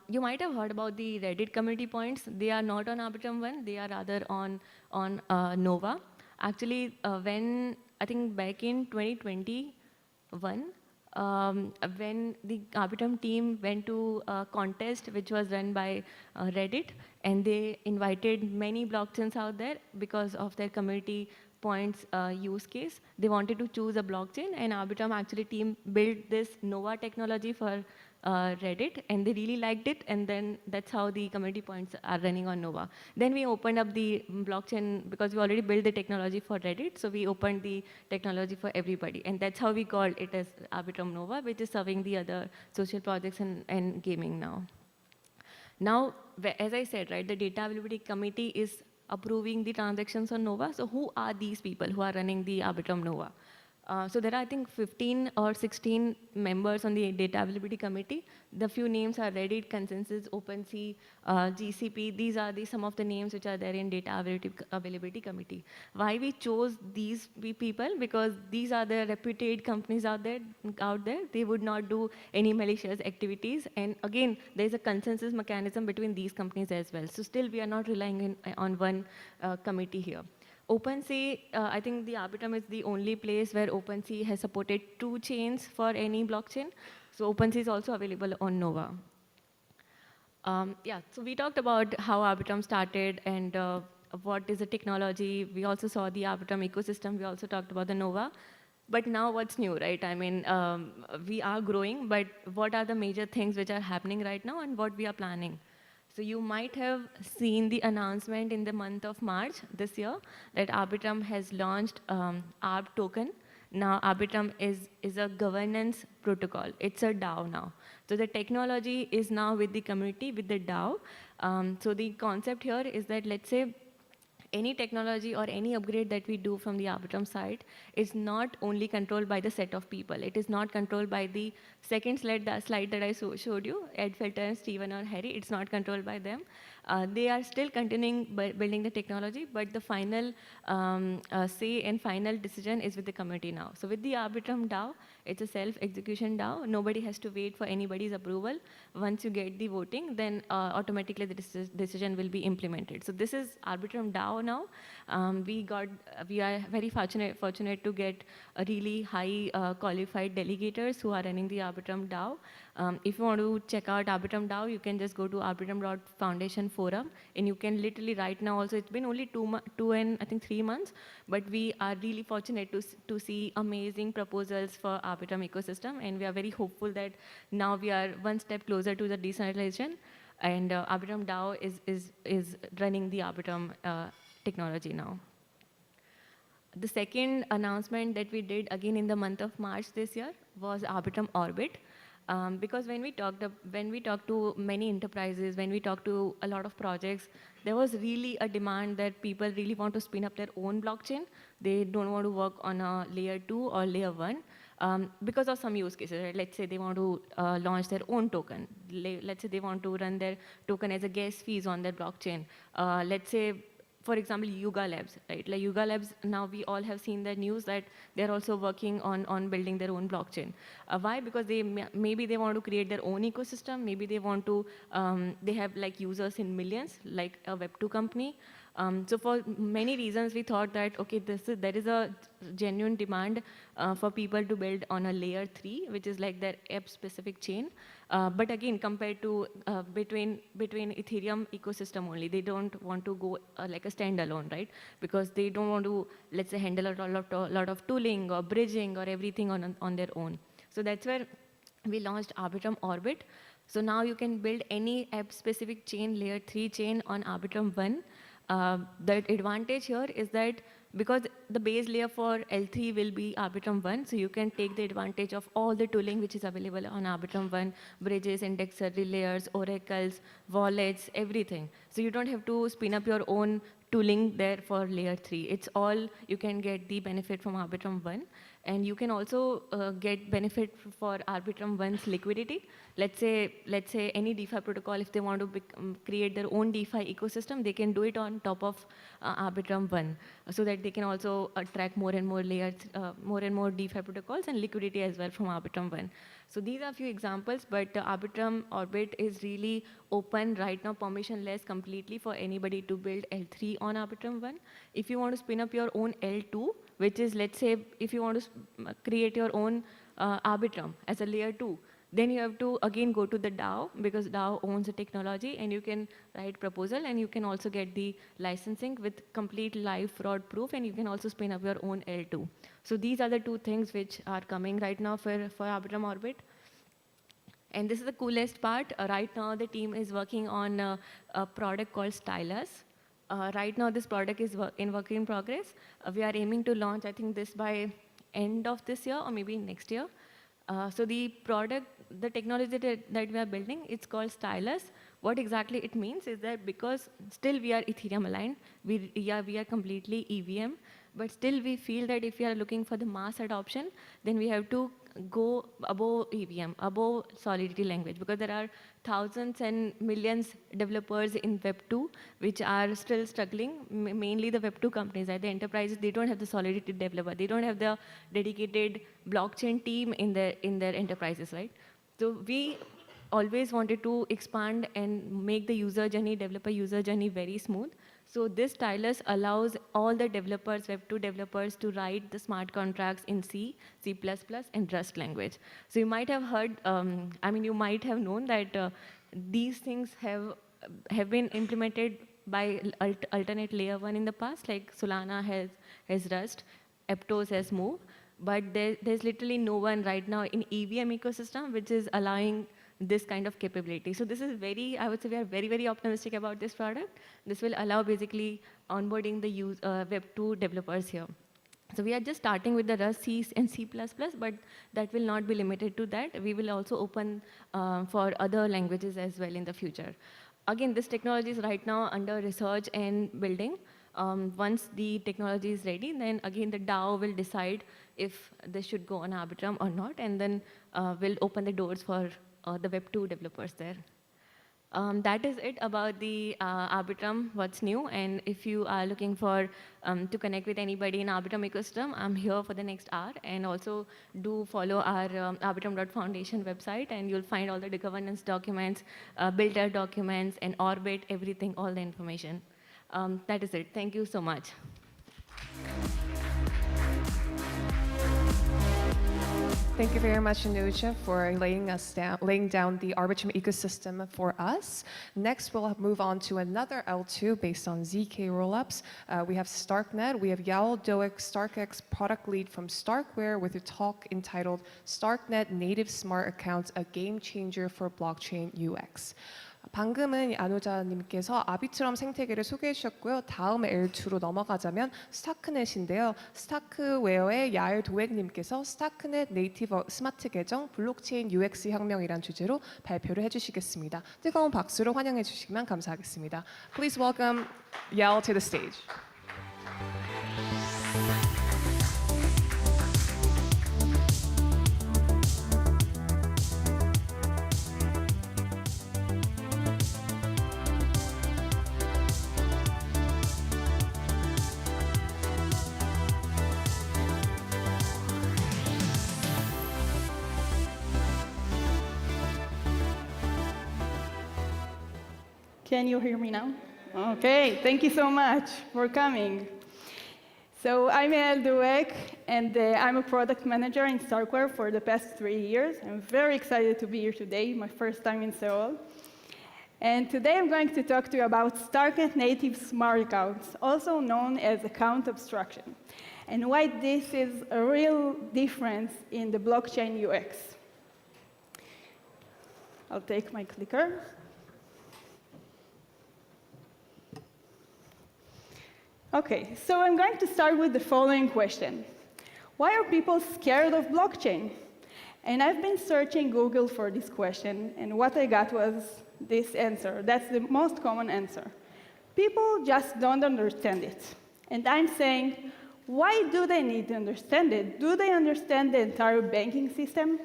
You might have heard about the Reddit community points. They are not on Arbitrum 1, they are rather on Nova. Actually, when I think back in 2021, when the Arbitrum team went to a contest which was run by Reddit, and they invited many blockchains out there because of their community points use case. They wanted to choose a blockchain, and Arbitrum actually team built this Nova technology for Reddit, and they really liked it, and then that's how the community points are running on Nova. Then we opened up the blockchain because we already built the technology for Reddit, so we opened the technology for everybody, and that's how we called it as Arbitrum Nova, which is serving the other social projects and gaming now. Now, as I said, right, the Data Availability Committee is approving the transactions on Nova. So who are these people who are running the Arbitrum Nova? So there are, I think, 15 or 16 members on the Data Availability Committee. The few names are Reddit, Consensus, OpenSea, GCP. These are some of the names which are there in Data Availability Committee. Why we chose these people? Because these are the reputed companies out there. They would not do any malicious activities. And again, there is a consensus mechanism between these companies as well. So still, we are not relying on one committee here. OpenSea, I think the Arbitrum is the only place where OpenSea has supported 2 chains for any blockchain. So OpenSea is also available on Nova. So we talked about how Arbitrum started and what is the technology. We also saw the Arbitrum ecosystem. We also talked about the Nova. But now what's new, right? I mean, we are growing, but what are the major things which are happening right now and what we are planning? So you might have seen the announcement in the month of March this year that Arbitrum has launched Arb token. Now Arbitrum is a governance protocol. It's a DAO now. So the technology is now with the community, with the DAO. So the concept here is that, let's say, any technology or any upgrade that we do from the Arbitrum side is not only controlled by the set of people. It is not controlled by the second slide that I showed you, Ed Filter and Steven or Harry. It's not controlled by them. They are still continuing building the technology, but the final say and final decision is with the community now. So with the Arbitrum DAO, it's a self-execution DAO. Nobody has to wait for anybody's approval. Once you get the voting, then automatically the decision will be implemented. So this is Arbitrum DAO now. We are very fortunate to get a really high qualified delegators who are running the Arbitrum DAO. If you want to check out Arbitrum DAO, you can just go to arbitrum.foundation forum, and you can literally right now also, it's been only 2 and I think 3 months, but we are really fortunate to see amazing proposals for Arbitrum ecosystem, and we are very hopeful that now we are one step closer to the decentralization, and Arbitrum DAO is running the Arbitrum technology now. The second announcement that we did again in the month of March this year was Arbitrum Orbit. Because when we talked to many enterprises, when we talked to a lot of projects, there was really a demand that people really want to spin up their own blockchain. They don't want to work on a layer 2 or layer 1 because of some use cases. Right? Let's say they want to launch their own token. Let's say they want to run their token as a gas fees on their blockchain. Let's say, for example, Yuga Labs, right? Like Yuga Labs, now we all have seen the news that they're also working on building their own blockchain. Why? Because maybe they want to create their own ecosystem. Maybe they want to, they have like users in millions, like a Web2 company. So for many reasons, we thought that, okay, there is a genuine demand for people to build on a layer 3, which is like their app-specific chain. But again, compared to between Ethereum ecosystem only, they don't want to go like a standalone, right? Because they don't want to, let's say, handle a lot of tooling or bridging or everything on their own. So that's where we launched Arbitrum Orbit. So now you can build any app-specific chain, layer 3 chain on Arbitrum 1. The advantage here is that because the base layer for L3 will be Arbitrum 1, so you can take the advantage of all the tooling which is available on Arbitrum 1, bridges, indexer, layers, oracles, wallets, everything. So you don't have to spin up your own tooling there for layer 3. It's all, you can get the benefit from Arbitrum 1. And you can also get benefit for Arbitrum 1's liquidity. Let's say any DeFi protocol, if they want to create their own DeFi ecosystem, they can do it on top of Arbitrum 1, so that they can also attract more and more layers, more and more DeFi protocols and liquidity as well from Arbitrum 1. So these are a few examples, but Arbitrum Orbit is really open right now, permissionless completely for anybody to build L3 on Arbitrum 1. If you want to spin up your own L2, which is, let's say, if you want to create your own Arbitrum as a layer 2, then you have to again go to the DAO, because DAO owns the technology, and you can write proposal, and you can also get the licensing with complete live fraud proof, and you can also spin up your own L2. So these are the two things which are coming right now for Arbitrum Orbit. And this is the coolest part. Right now, the team is working on a product called Stylus. Right now, this product is work in progress. We are aiming to launch, I think, this by end of this year or maybe next year. So the product, the technology that we are building, it's called Stylus. What exactly it means is that because still we are Ethereum aligned, we are completely EVM, but still we feel that if we are looking for the mass adoption, then we have to go above EVM, above Solidity language, because there are thousands and millions developers in Web 2 which are still struggling. Mainly the Web 2 companies, the enterprises, they don't have the Solidity developer, they don't have the dedicated blockchain team in their enterprises, right? So we always wanted to expand and make the user journey, developer user journey very smooth. So this Stylus allows all the developers, Web2 developers, to write the smart contracts in C, C++, and Rust language. So you might have heard, you might have known that these things have been implemented by alternate layer 1 in the past, like Solana has Rust, Aptos has Move, but there's literally no one right now in EVM ecosystem which is allowing this kind of capability. So this is I would say we are very, very optimistic about this product. This will allow basically onboarding the Web2 developers here. So we are just starting with the Rust, C, and C++, but that will not be limited to that. We will also open for other languages as well in the future. Again, this technology is right now under research and building. Once the technology is ready, then again the DAO will decide if this should go on Arbitrum or not, and then we'll open the doors for the Web2 developers there. That is it about the Arbitrum, what's new. And if you are looking for to connect with anybody in Arbitrum ecosystem, I'm here for the next hour. And also do follow our Arbitrum.foundation website, and you'll find all the governance documents, builder documents, and Orbit, everything, all the information. That is it. Thank you so much. Thank you very much, Anuja, for laying down the Arbitrum ecosystem for us. Next, we'll move on to another L2 based on ZK rollups. We have Starknet. We have Yael Doak, StarkX product lead from Starkware, with a talk entitled "Starknet Native Smart Accounts: A Game Changer for Blockchain UX." 방금은 아누자님께서 아비트럼 생태계를 소개해 주셨고요. 다음 L2로 넘어가자면 스타크넷인데요. 스타크웨어의 야엘 도액님께서 스타크넷 네이티브 스마트 계정 블록체인 UX 혁명이란 주제로 발표를 해주시겠습니다. 뜨거운 박수로 환영해 주시면 감사하겠습니다. Please welcome Yael to the stage. Can you hear me now? Okay, thank you so much for coming. So I'm Yael Doak, and I'm a product manager in Starkware for the past 3 years. I'm very excited to be here today, my first time in Seoul. And today I'm going to talk to you about Starknet native smart accounts, also known as account abstraction, and why this is a real difference in the blockchain UX. I'll take my clicker. Okay, so I'm going to start with the following question. Why are people scared of blockchain? And I've been searching Google for this question, and what I got was this answer. That's the most common answer. People just don't understand it. And I'm saying, why do they need to understand it? Do they understand the entire banking system?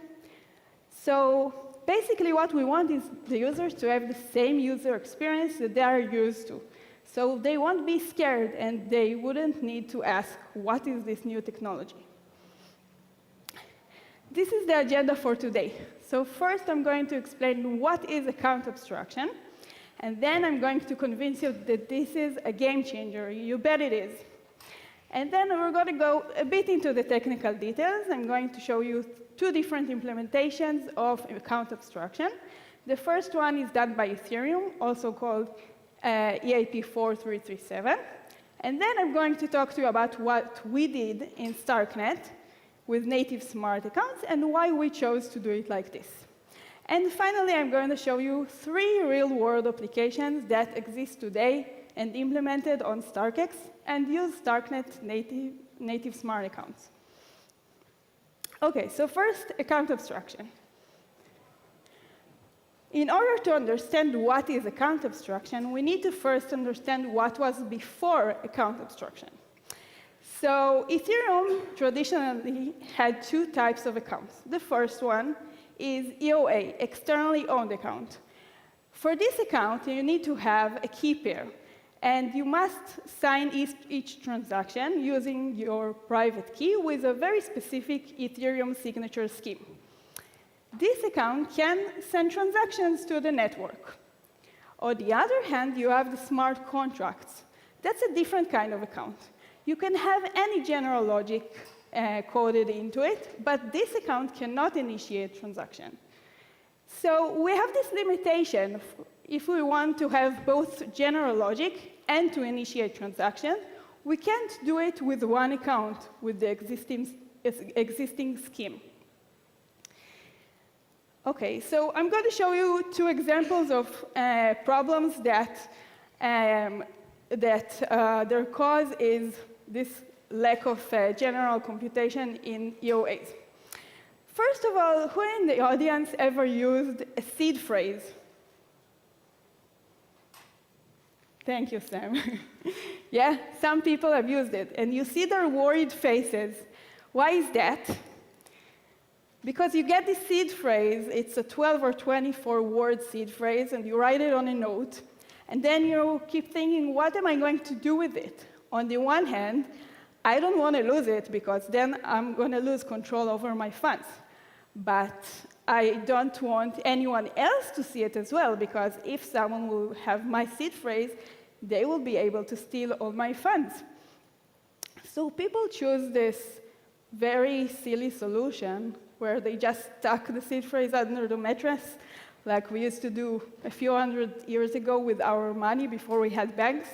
So basically what we want is the users to have the same user experience that they are used to. So they won't be scared, and they wouldn't need to ask, what is this new technology? This is the agenda for today. So first, I'm going to explain what is account abstraction, and then I'm going to convince you that this is a game changer. You bet it is. And then we're going to go a bit into the technical details. I'm going to show you 2 different implementations of account abstraction. The first one is done by Ethereum, also called EIP 4337. And then I'm going to talk to you about what we did in Starknet with native smart accounts and why we chose to do it like this. And finally, I'm going to show you 3 real-world applications that exist today and implemented on StarkX and use Starknet native smart accounts. Okay, so first, account abstraction. In order to understand what is account abstraction, we need to first understand what was before account abstraction. So Ethereum traditionally had 2 types of accounts. The first one is EOA, externally owned account. For this account, you need to have a key pair, and you must sign each transaction using your private key with a very specific Ethereum signature scheme. This account can send transactions to the network. On the other hand, you have the smart contracts. That's a different kind of account. You can have any general logic coded into it, but this account cannot initiate transaction. So we have this limitation. If we want to have both general logic and to initiate transaction, we can't do it with one account with the existing scheme. Okay, so I'm going to show you 2 examples of problems that their cause is this lack of general computation in EOAs. First of all, who in the audience ever used a seed phrase? Thank you, Sam. Yeah, some people have used it, and you see their worried faces. Why is that? Because you get this seed phrase, it's a 12 or 24 word seed phrase, and you write it on a note, and then you keep thinking, what am I going to do with it? On the one hand, I don't want to lose it, because then I'm going to lose control over my funds. But I don't want anyone else to see it as well, because if someone will have my seed phrase, they will be able to steal all my funds. So people choose this very silly solution where they just stuck the seed phrase under the mattress, like we used to do a few hundred years ago with our money before we had banks.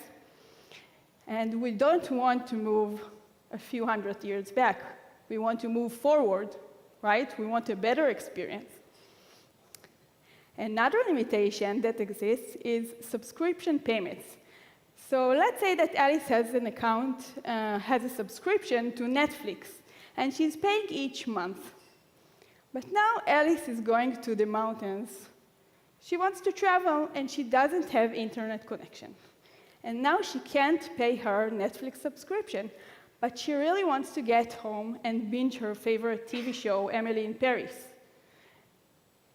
And we don't want to move a few hundred years back. We want to move forward, right? We want a better experience. Another limitation that exists is subscription payments. So let's say that Alice has an account, has a subscription to Netflix, and she's paying each month. But now Alice is going to the mountains. She wants to travel, and she doesn't have internet connection. And now she can't pay her Netflix subscription, but she really wants to get home and binge her favorite TV show, Emily in Paris.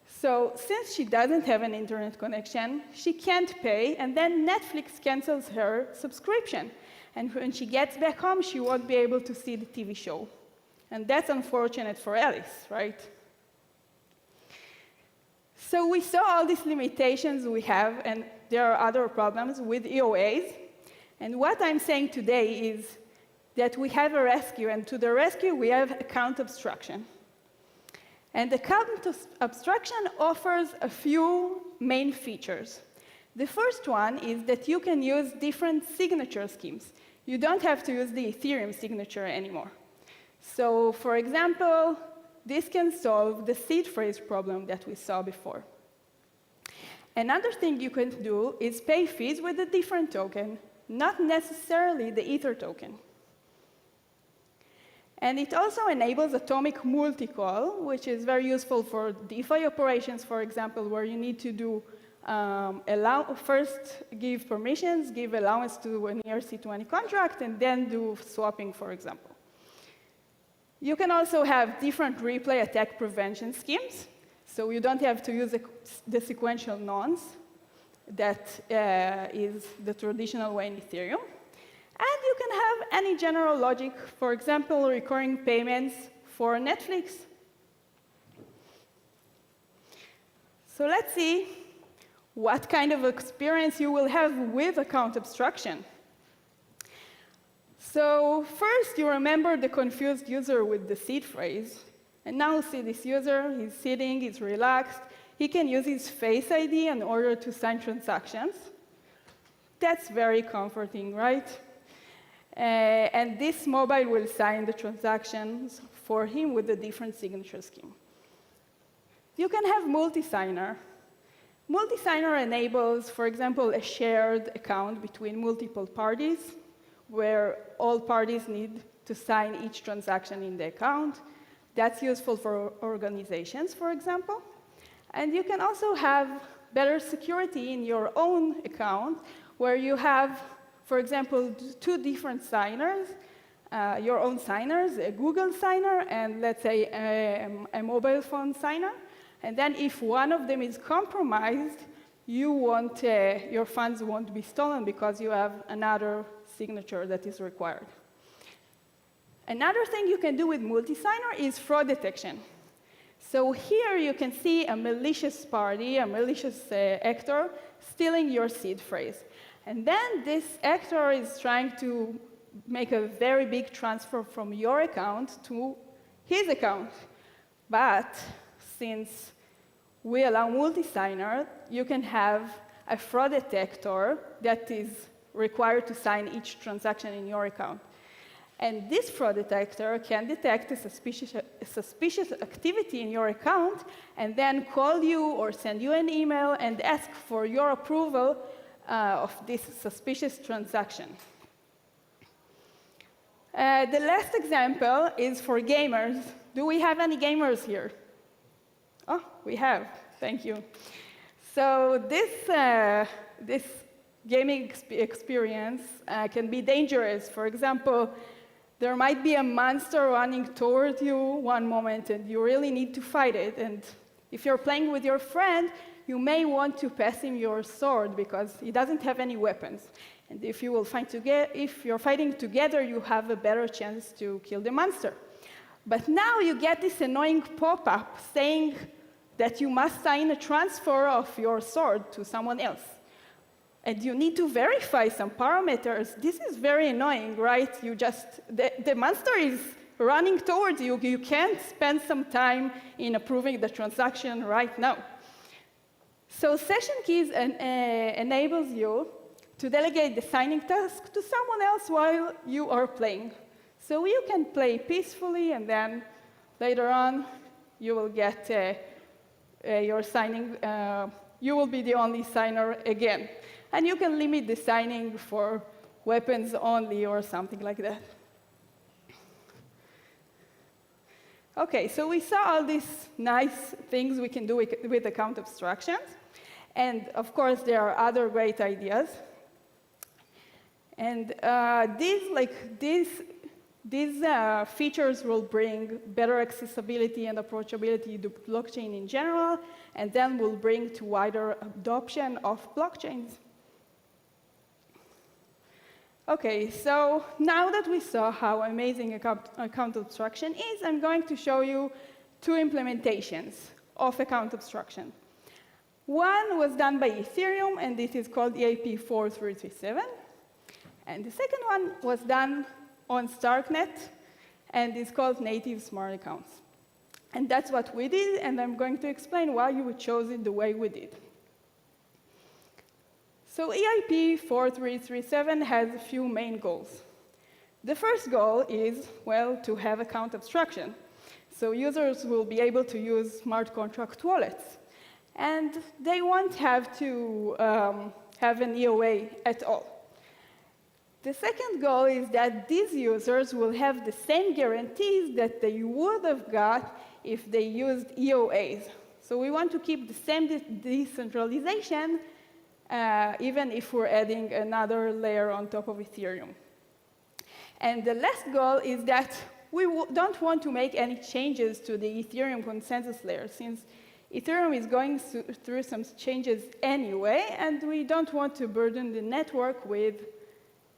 So since she doesn't have an internet connection, she can't pay, and then Netflix cancels her subscription. And when she gets back home, she won't be able to see the TV show. And that's unfortunate for Alice, right? So we saw all these limitations we have, and there are other problems with EOAs. And what I'm saying today is that we have a rescue, and to the rescue we have account abstraction. And account abstraction offers a few main features. The first one is that you can use different signature schemes. You don't have to use the Ethereum signature anymore. So, for example, this can solve the seed phrase problem that we saw before. Another thing you can do is pay fees with a different token, not necessarily the Ether token. And it also enables atomic multi-call, which is very useful for DeFi operations, for example, where you need to do first give permissions, give allowance to an ERC20 contract, and then do swapping, for example. You can also have different replay attack prevention schemes, so you don't have to use the sequential nonce that is the traditional way in Ethereum. And you can have any general logic, for example, recurring payments for Netflix. So let's see what kind of experience you will have with account abstraction. So first, you remember the confused user with the seed phrase. And now see this user, he's sitting, he's relaxed. He can use his Face ID in order to sign transactions. That's very comforting, right? And this mobile will sign the transactions for him with a different signature scheme. You can have multi-signer. Multi-signer enables, for example, a shared account between multiple parties, where all parties need to sign each transaction in the account. That's useful for organizations, for example. And you can also have better security in your own account, where you have, for example, two different signers, your own signers, a Google signer and, let's say, a mobile phone signer. And then if one of them is compromised, your funds won't be stolen because you have another signature that is required. Another thing you can do with multi-signer is fraud detection. So here you can see a malicious party, a malicious actor, stealing your seed phrase. And then this actor is trying to make a very big transfer from your account to his account. But since we allow multi-signer, you can have a fraud detector that is required to sign each transaction in your account. And this fraud detector can detect a suspicious activity in your account and then call you or send you an email and ask for your approval of this suspicious transaction. The last example is for gamers. Do we have any gamers here? Oh, we have. Thank you. So this gaming experience can be dangerous. For example, there might be a monster running toward you one moment, and you really need to fight it. And if you're playing with your friend, you may want to pass him your sword because he doesn't have any weapons. And if you're fighting together, you have a better chance to kill the monster. But now you get this annoying pop-up saying that you must sign a transfer of your sword to someone else. And you need to verify some parameters. This is very annoying, right? The monster is running towards you. You can't spend some time in approving the transaction right now. So session keys enables you to delegate the signing task to someone else while you are playing. So you can play peacefully, and then later on, you will get your signing. You will be the only signer again. And you can limit the signing for weapons only or something like that. OK, so we saw all these nice things we can do with account abstractions. And of course, there are other great ideas. And these features will bring better accessibility and approachability to blockchain in general, and then will bring to wider adoption of blockchains. OK, so now that we saw how amazing account abstraction is, I'm going to show you two implementations of account abstraction. One was done by Ethereum, and this is called EIP 4337. And the second one was done on Starknet, and is called native smart accounts. And that's what we did, and I'm going to explain why you chose it the way we did. So EIP 4337 has a few main goals. The first goal is, well, to have account abstraction. So users will be able to use smart contract wallets. And they won't have to have an EOA at all. The second goal is that these users will have the same guarantees that they would have got if they used EOAs. So we want to keep the same decentralization, even if we're adding another layer on top of Ethereum. And the last goal is that we don't want to make any changes to the Ethereum consensus layer, since Ethereum is going through some changes anyway, and we don't want to burden the network with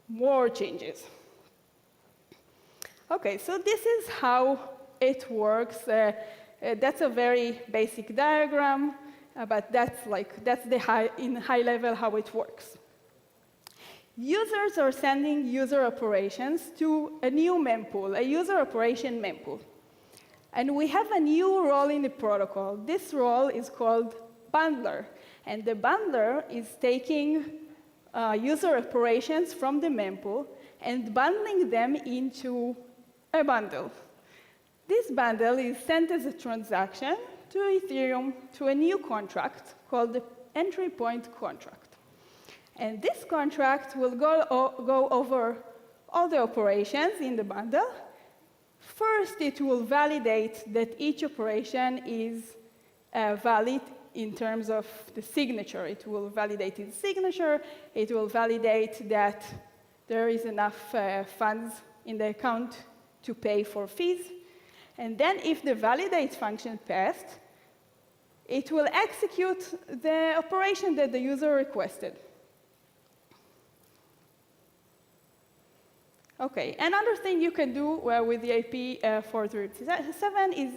more changes. OK, so this is how it works. That's a very basic diagram, but that's in high level how it works. Users are sending user operations to a new mempool, a user operation mempool. And we have a new role in the protocol. This role is called bundler. And the bundler is taking user operations from the mempool and bundling them into a bundle. This bundle is sent as a transaction to Ethereum to a new contract called the entry point contract. And this contract will go over all the operations in the bundle. First, it will validate that each operation is valid in terms of the signature. It will validate its signature. It will validate that there is enough funds in the account to pay for fees. And then if the validate function passed, it will execute the operation that the user requested. OK, another thing you can do with the EIP 4337 is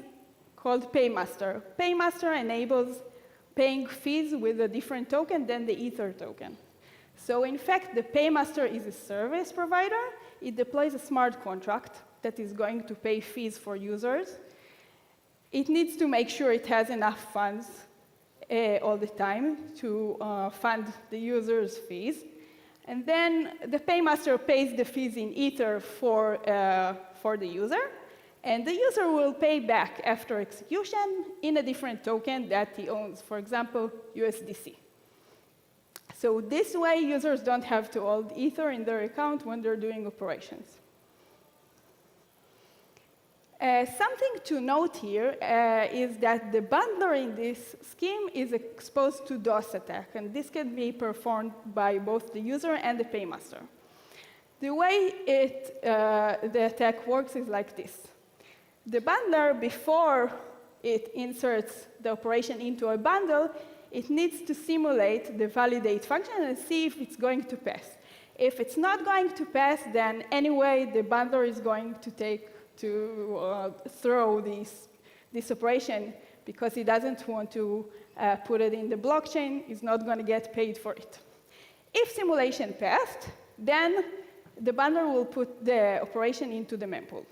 called Paymaster. Paymaster enables paying fees with a different token than the Ether token. So in fact, the Paymaster is a service provider. It deploys a smart contract that is going to pay fees for users. It needs to make sure it has enough funds all the time to fund the user's fees. And then the Paymaster pays the fees in Ether for the user. And the user will pay back after execution in a different token that he owns, for example, USDC. So this way, users don't have to hold Ether in their account when they're doing operations. Something to note here is that the bundler in this scheme is exposed to DOS attack, and this can be performed by both the user and the Paymaster. The way the attack works is like this. The bundler, before it inserts the operation into a bundle, it needs to simulate the validate function and see if it's going to pass. If it's not going to pass, then anyway, the bundler is going to throw this operation because he doesn't want to put it in the blockchain. He's not going to get paid for it. If simulation passed, then the bundler will put the operation into the mempool.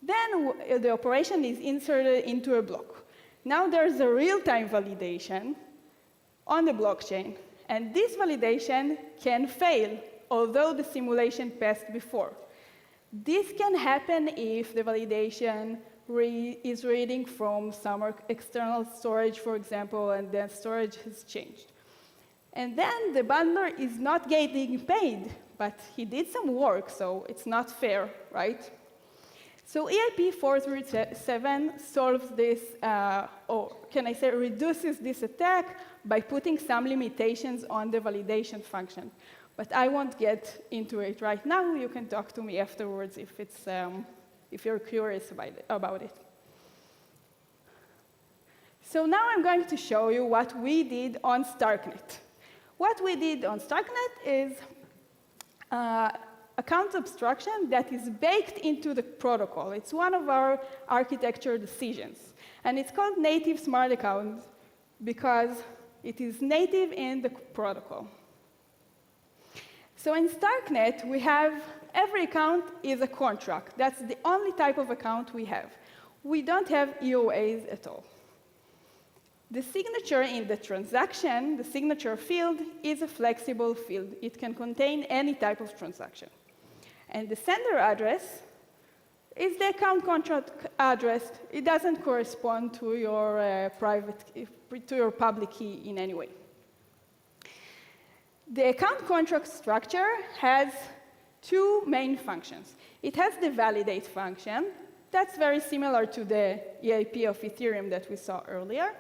Then the operation is inserted into a block. Now there's a real-time validation on the blockchain, and this validation can fail, although the simulation passed before. This can happen if the validation is reading from some external storage, for example, and then storage has changed. And then the bundler is not getting paid, but he did some work, so it's not fair, right? So EIP 437 solves this, or can I say reduces this attack by putting some limitations on the validation function. But I won't get into it right now. You can talk to me afterwards if you're curious about it. So now I'm going to show you what we did on Starknet. What we did on Starknet is account abstraction that is baked into the protocol. It's one of our architecture decisions. And it's called native smart account because it is native in the protocol. So in Starknet, we have every account is a contract. That's the only type of account we have. We don't have EOAs at all. The signature in the transaction, the signature field, is a flexible field. It can contain any type of transaction. And the sender address is the account contract address. It doesn't correspond to your public key in any way. The account contract structure has two main functions. It has the validate function. That's very similar to the EIP of Ethereum that we saw earlier.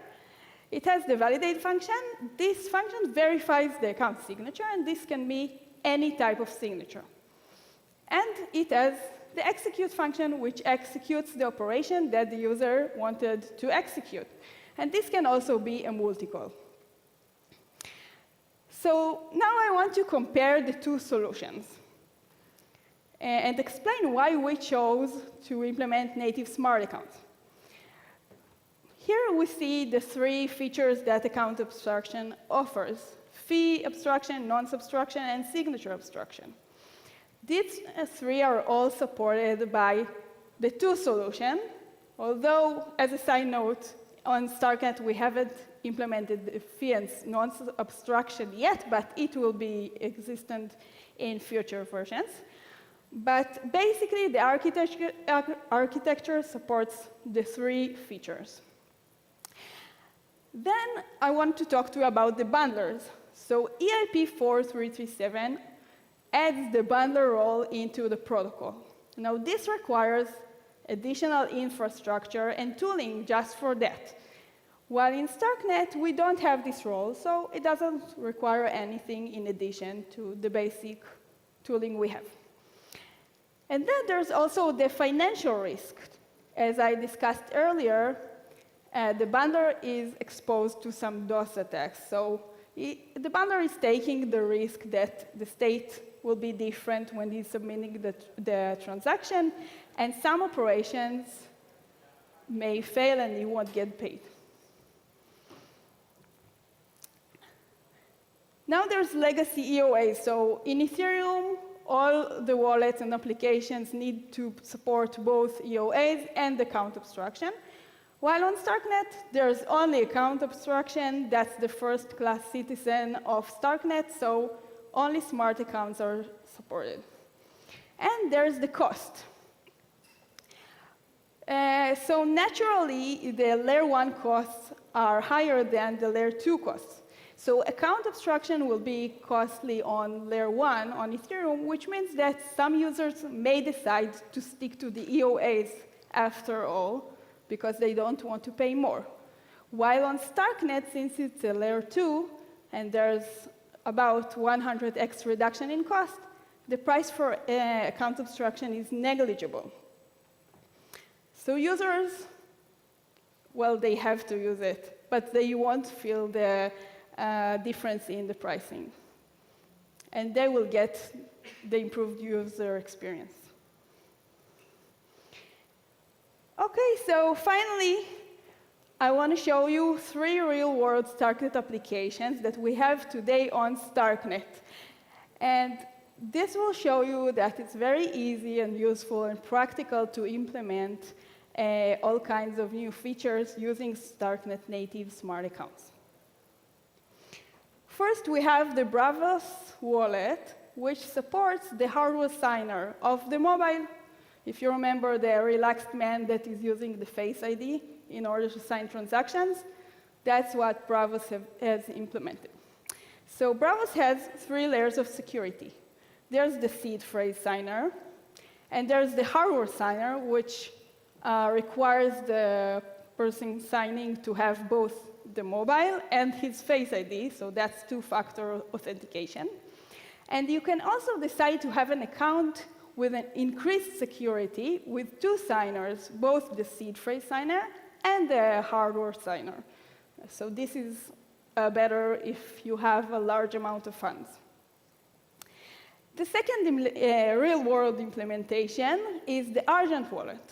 It has the validate function. This function verifies the account signature, and this can be any type of signature. And it has the execute function, which executes the operation that the user wanted to execute. And this can also be a multicall. So now I want to compare the two solutions and explain why we chose to implement native smart accounts. Here we see the three features that account abstraction offers: fee abstraction, non-abstraction, and signature abstraction. These three are all supported by the two solution, although, as a side note, on Starknet we haven't implemented the fee and non-abstraction yet, but it will be existent in future versions. But basically, the architecture supports the three features. Then I want to talk to you about the bundlers. So EIP 4337 adds the bundler role into the protocol. Now, this requires additional infrastructure and tooling just for that. While in Starknet, we don't have this role, so it doesn't require anything in addition to the basic tooling we have. And then there's also the financial risk. As I discussed earlier, the bundler is exposed to some DOS attacks. So the bundler is taking the risk that the state will be different when he's submitting the transaction, and some operations may fail and he won't get paid. Now there's legacy EOA. So in Ethereum, all the wallets and applications need to support both EOAs and account abstraction. While on Starknet, there's only account abstraction. That's the first-class citizen of Starknet, so only smart accounts are supported. And there's the cost. So naturally, the layer 1 costs are higher than the layer 2 costs. So account abstraction will be costly on layer 1 on Ethereum, which means that some users may decide to stick to the EOAs after all, because they don't want to pay more. While on Starknet, since it's a layer 2, and there's about 100x reduction in cost, the price for account abstraction is negligible. So users, well, they have to use it, but they won't feel the difference in the pricing. And they will get the improved user experience. Okay, so finally, I want to show you 3 real-world Starknet applications that we have today on Starknet. And this will show you that it's very easy and useful and practical to implement all kinds of new features using Starknet native smart accounts. First, we have the Bravos wallet, which supports the hardware signer of the mobile. If you remember the relaxed man that is using the Face ID in order to sign transactions, that's what Bravos has implemented. So Bravos has 3 layers of security. There's the seed phrase signer, and there's the hardware signer, which requires the person signing to have both the mobile and his Face ID, so that's 2-factor authentication. And you can also decide to have an account with an increased security with 2 signers, both the seed phrase signer and the hardware signer. So this is better if you have a large amount of funds. The second real-world implementation is the Argent wallet.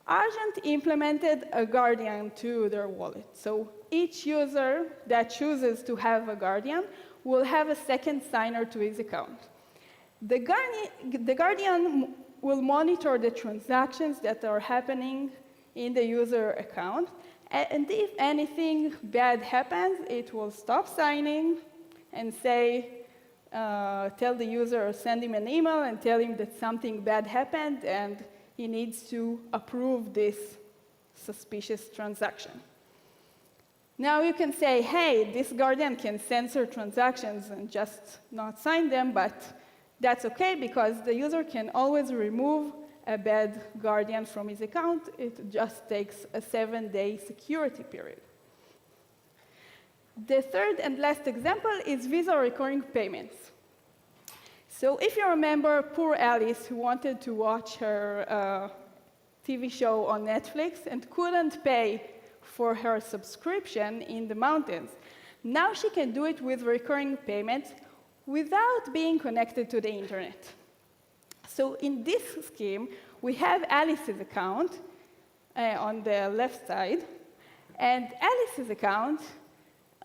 Argent implemented a guardian to their wallet. So each user that chooses to have a guardian will have a second signer to his account. The guardian will monitor the transactions that are happening in the user account, and if anything bad happens, it will stop signing and say, tell the user or send him an email and tell him that something bad happened and he needs to approve this suspicious transaction. Now you can say, hey, this guardian can censor transactions and just not sign them, but that's okay because the user can always remove a bad guardian from his account. It just takes a 7-day security period. The third and last example is Visa recurring payments. So if you remember poor Alice who wanted to watch her TV show on Netflix and couldn't pay for her subscription in the mountains, now she can do it with recurring payments without being connected to the internet. So in this scheme, we have Alice's account on the left side, and Alice's account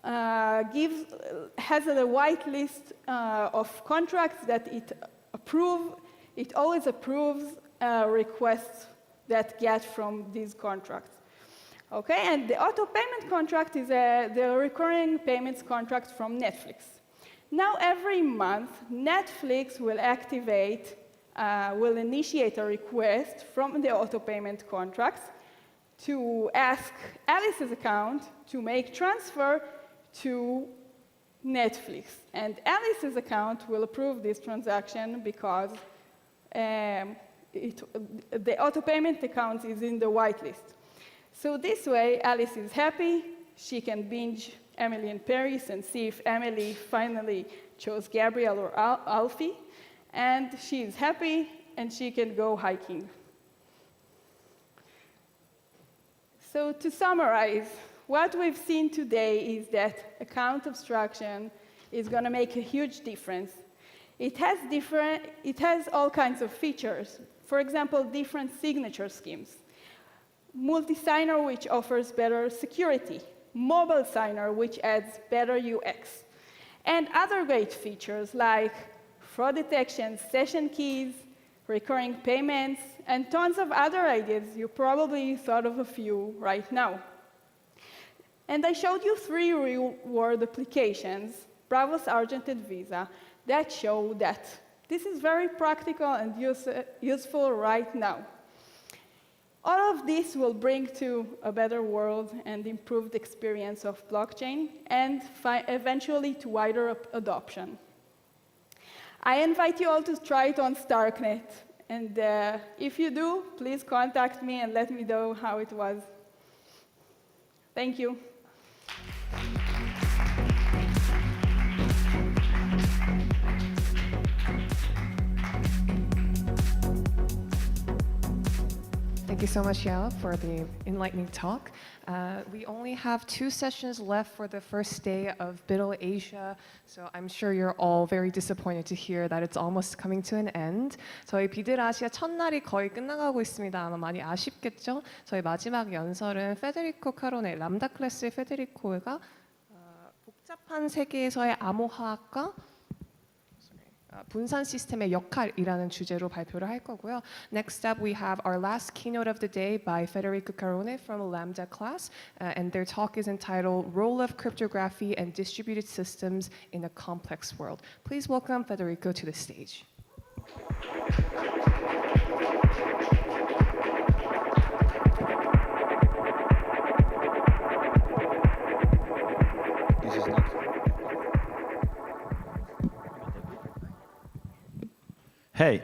has a white list of contracts that it always approves requests that get from these contracts. Okay, and the auto payment contract is the recurring payments contract from Netflix. Now every month, Netflix will will initiate a request from the auto payment contracts to ask Alice's account to make transfer to Netflix. And Alice's account will approve this transaction because the auto payment account is in the whitelist. So this way, Alice is happy. She can binge Emily in Paris and see if Emily finally chose Gabriel or Alfie. And she is happy, and she can go hiking. So to summarize, what we've seen today is that account abstraction is going to make a huge difference. It has all kinds of features. For example, different signature schemes. Multi-signer, which offers better security. Mobile signer, which adds better UX. And other great features like fraud detection, session keys, recurring payments, and tons of other ideas. You probably thought of a few right now. And I showed you 3 real-world applications, Bravos, Argent, and Visa, that show that this is very practical and useful right now. All of this will bring to a better world and improved experience of blockchain, and eventually to wider adoption. I invite you all to try it on Starknet, and if you do, please contact me and let me know how it was. Thank you. Thank you so much, Yao, for the enlightening talk. We only have 2 sessions left for the first day of BUIDL Asia, so I'm sure you're all very disappointed to hear that it's almost coming to an end. 저희 BUIDL 아시아 첫날이 거의 끝나가고 있습니다. 아마 많이 아쉽겠죠? 저희 마지막 연설은 페데리코 카로네, 람다 클래스의 페데리코가 복잡한 세계에서의 암호화학과 분산 시스템의 역할이라는 주제로 발표를 할 거고요. Next up, we have our last keynote of the day by Federico Carone from Lambda class, and their talk is entitled Role of Cryptography and Distributed Systems in a Complex World. Please welcome Federico to the stage. Hey,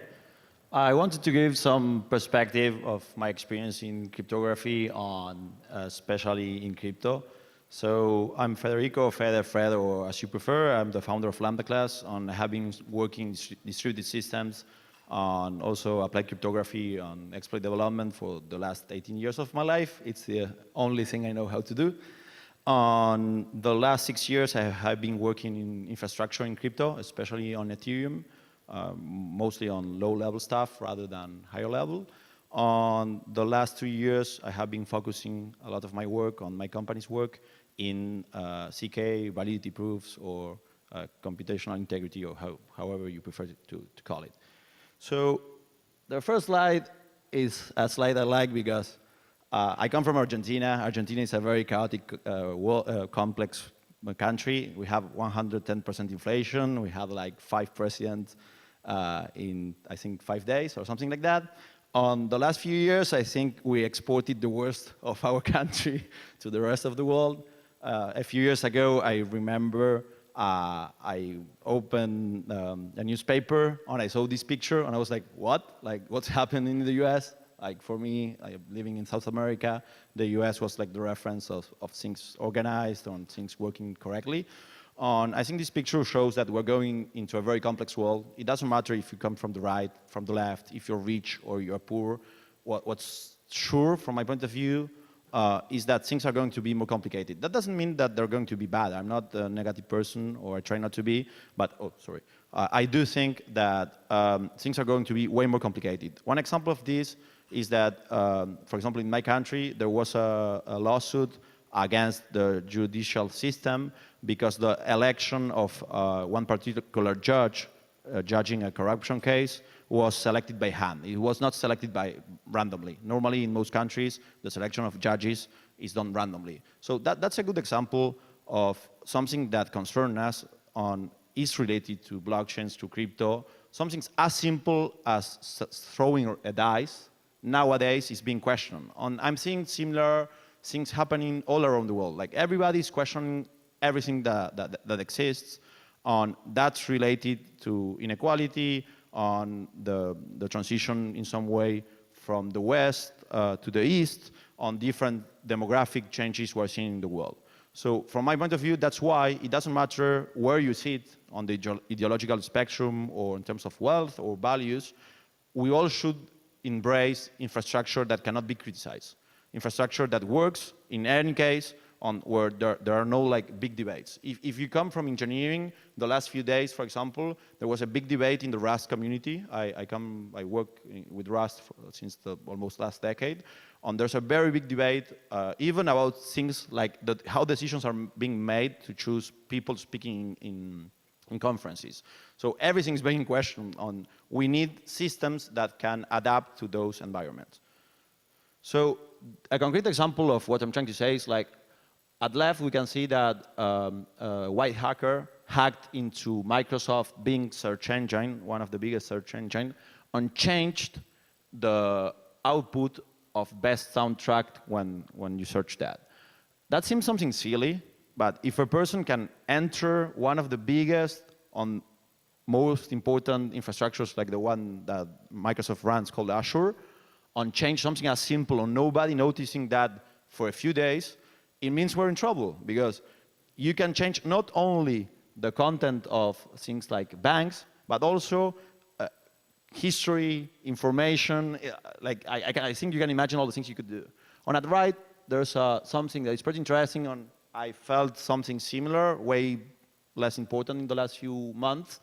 I wanted to give some perspective of my experience in cryptography on, especially in crypto. So I'm Federico, Fred, or as you prefer. I'm the founder of Lambda class. I have been working in distributed systems, on also applied cryptography, on exploit development for the last 18 years of my life. It's the only thing I know how to do. On the last 6 years, I have been working in infrastructure in crypto, especially on Ethereum. Mostly on low-level stuff rather than higher level. On the last 3 years, I have been focusing a lot of my work on my company's work in CK, validity proofs, or computational integrity, or however you prefer to call it. So the first slide is a slide I like because I come from Argentina. Argentina is a very chaotic, complex country. We have 110% inflation. We have like 5 presidents in, I think, 5 days or something like that. On the last few years, I think we exported the worst of our country to the rest of the world. A few years ago, I remember I opened a newspaper and I saw this picture and I was like, what? Like, what's happening in the US? Like, for me, living in South America, the US was like the reference of things organized and things working correctly. I think this picture shows that we're going into a very complex world. It doesn't matter if you come from the right, from the left, if you're rich or you're poor. What's sure, from my point of view, is that things are going to be more complicated. That doesn't mean that they're going to be bad. I'm not a negative person, or I try not to be, but, I do think that things are going to be way more complicated. One example of this is that, for example, in my country, there was a lawsuit against the judicial system because the election of one particular judge judging a corruption case was selected by hand. It was not selected by randomly. Normally, in most countries, the selection of judges is done randomly. So that's a good example of something that concerns us is related to blockchains, to crypto. Something as simple as throwing a dice nowadays is being questioned. I'm seeing similar things happening all around the world. Like, everybody's questioning everything that exists. That's related to inequality, on the transition in some way from the West to the East, on different demographic changes we're seeing in the world. So from my point of view, that's why it doesn't matter where you sit on the ideological spectrum or in terms of wealth or values, we all should embrace infrastructure that cannot be criticized. Infrastructure that works in any case, where there are no like big debates. If you come from engineering, the last few days, for example, there was a big debate in the Rust community. I work with Rust since the almost last decade. There's a very big debate, even about things like how decisions are being made to choose people speaking in conferences. So everything's being questioned on. We need systems that can adapt to those environments. So a concrete example of what I'm trying to say is, like, at left, we can see that a white hacker hacked into Microsoft Bing search engine, one of the biggest search engines, and changed the output of best soundtrack when you search that. That seems something silly, but if a person can enter one of the biggest on most important infrastructures like the one that Microsoft runs called Azure, and change something as simple or nobody noticing that for a few days, it means we're in trouble, because you can change not only the content of things like banks, but also history, information. Like I think you can imagine all the things you could do. On the right, there's something that is pretty interesting. I felt something similar, way less important in the last few months.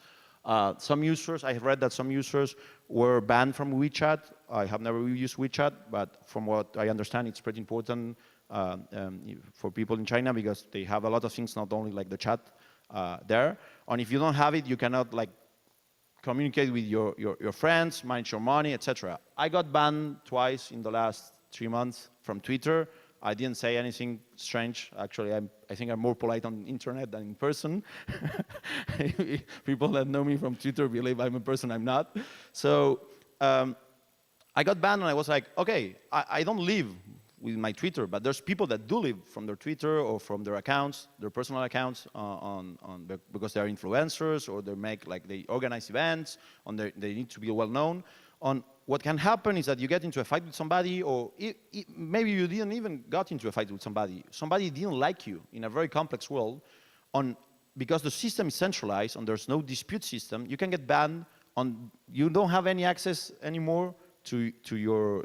Some users, I have read that some users were banned from WeChat. I have never used WeChat, but from what I understand, it's pretty important for people in China because they have a lot of things, not only like the chat there. And if you don't have it, you cannot like communicate with your friends, manage your money, etc. I got banned twice in the last 3 months from Twitter. I didn't say anything strange. Actually, I think I'm more polite on the internet than in person. People that know me from Twitter believe I'm a person I'm not. So I got banned and I was like, okay, I don't live with my Twitter, but there's people that do live from their Twitter or from their accounts, their personal accounts, because they're influencers or they organize events, and they need to be well known. What can happen is that you get into a fight with somebody, or maybe you didn't even got into a fight with somebody. Somebody didn't like you in a very complex world, because the system is centralized and there's no dispute system. You can get banned, you don't have any access anymore to your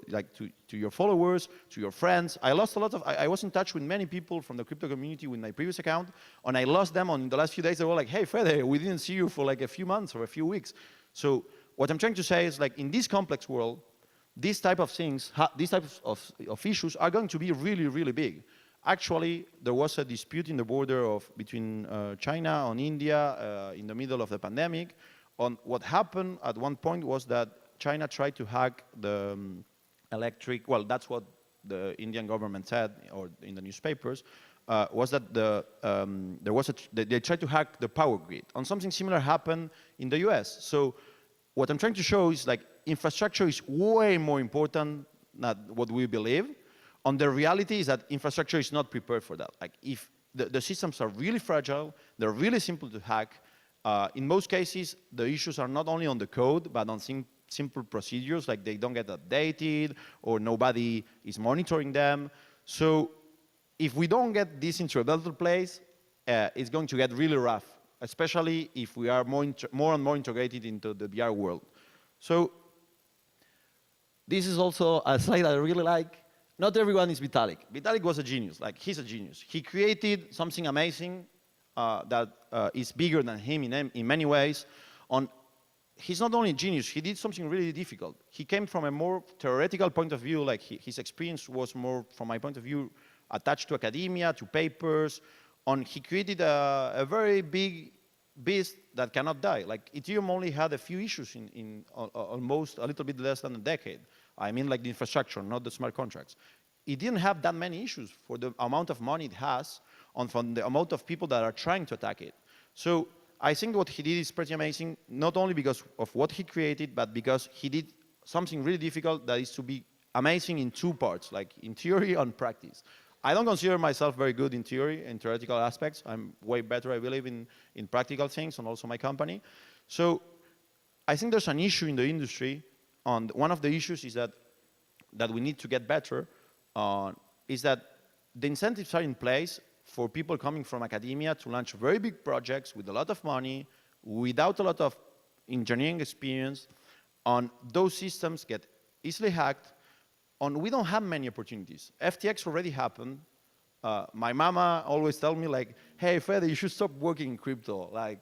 followers, to your friends. I lost a lot of. I was in touch with many people from the crypto community with my previous account, and I lost them. In the last few days, they were like, "Hey, Fede, we didn't see you for like a few months or a few weeks." So what I'm trying to say is, like, in this complex world, these type of things, these types of issues are going to be really, really big. Actually, there was a dispute in the border between China and India in the middle of the pandemic. What happened at one point was that China tried to hack the electric, well, that's what the Indian government said, or in the newspapers, was that they tried to hack the power grid. And something similar happened in the US. So what I'm trying to show is, like, infrastructure is way more important than what we believe. And the reality is that infrastructure is not prepared for that. Like, if the systems are really fragile, they're really simple to hack. In most cases, the issues are not only on the code, but on simple procedures, like they don't get updated, or nobody is monitoring them. So if we don't get this into a better place, it's going to get really rough, especially if we are more and more integrated into the VR world. So this is also a slide that I really like. Not everyone is Vitalik. Vitalik was a genius. Like, he's a genius. He created something amazing that is bigger than him in many ways. He's not only a genius, he did something really difficult. He came from a more theoretical point of view, like his experience was more, from my point of view, attached to academia, to papers, and he created a very big beast that cannot die. Like, Ethereum only had a few issues in almost a little bit less than a decade. I mean, like, the infrastructure, not the smart contracts. It didn't have that many issues for the amount of money it has, and from the amount of people that are trying to attack it. So I think what he did is pretty amazing, not only because of what he created, but because he did something really difficult that is to be amazing in two parts, like in theory and practice. I don't consider myself very good in theory and theoretical aspects. I'm way better, I believe, in practical things, and also my company. So I think there's an issue in the industry, and one of the issues is that we need to get better, is that the incentives are in place for people coming from academia to launch very big projects with a lot of money, without a lot of engineering experience, and those systems get easily hacked, and we don't have many opportunities. FTX already happened. My mama always tells me, like, hey, Fede, you should stop working in crypto. Like,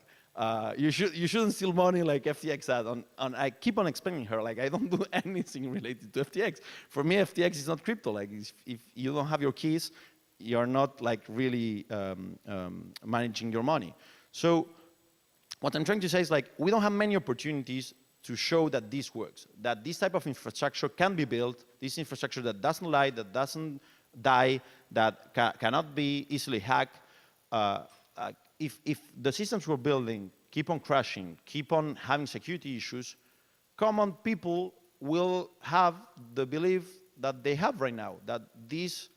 you shouldn't steal money like FTX had. And I keep on explaining her, like, I don't do anything related to FTX. For me, FTX is not crypto. Like, if you don't have your keys, you're not, like, really managing your money. So what I'm trying to say is, like, we don't have many opportunities to show that this works, that this type of infrastructure can be built, this infrastructure that doesn't lie, that doesn't die, that cannot be easily hacked. If the systems we're building keep on crashing, keep on having security issues, common people will have the belief that they have right now, that this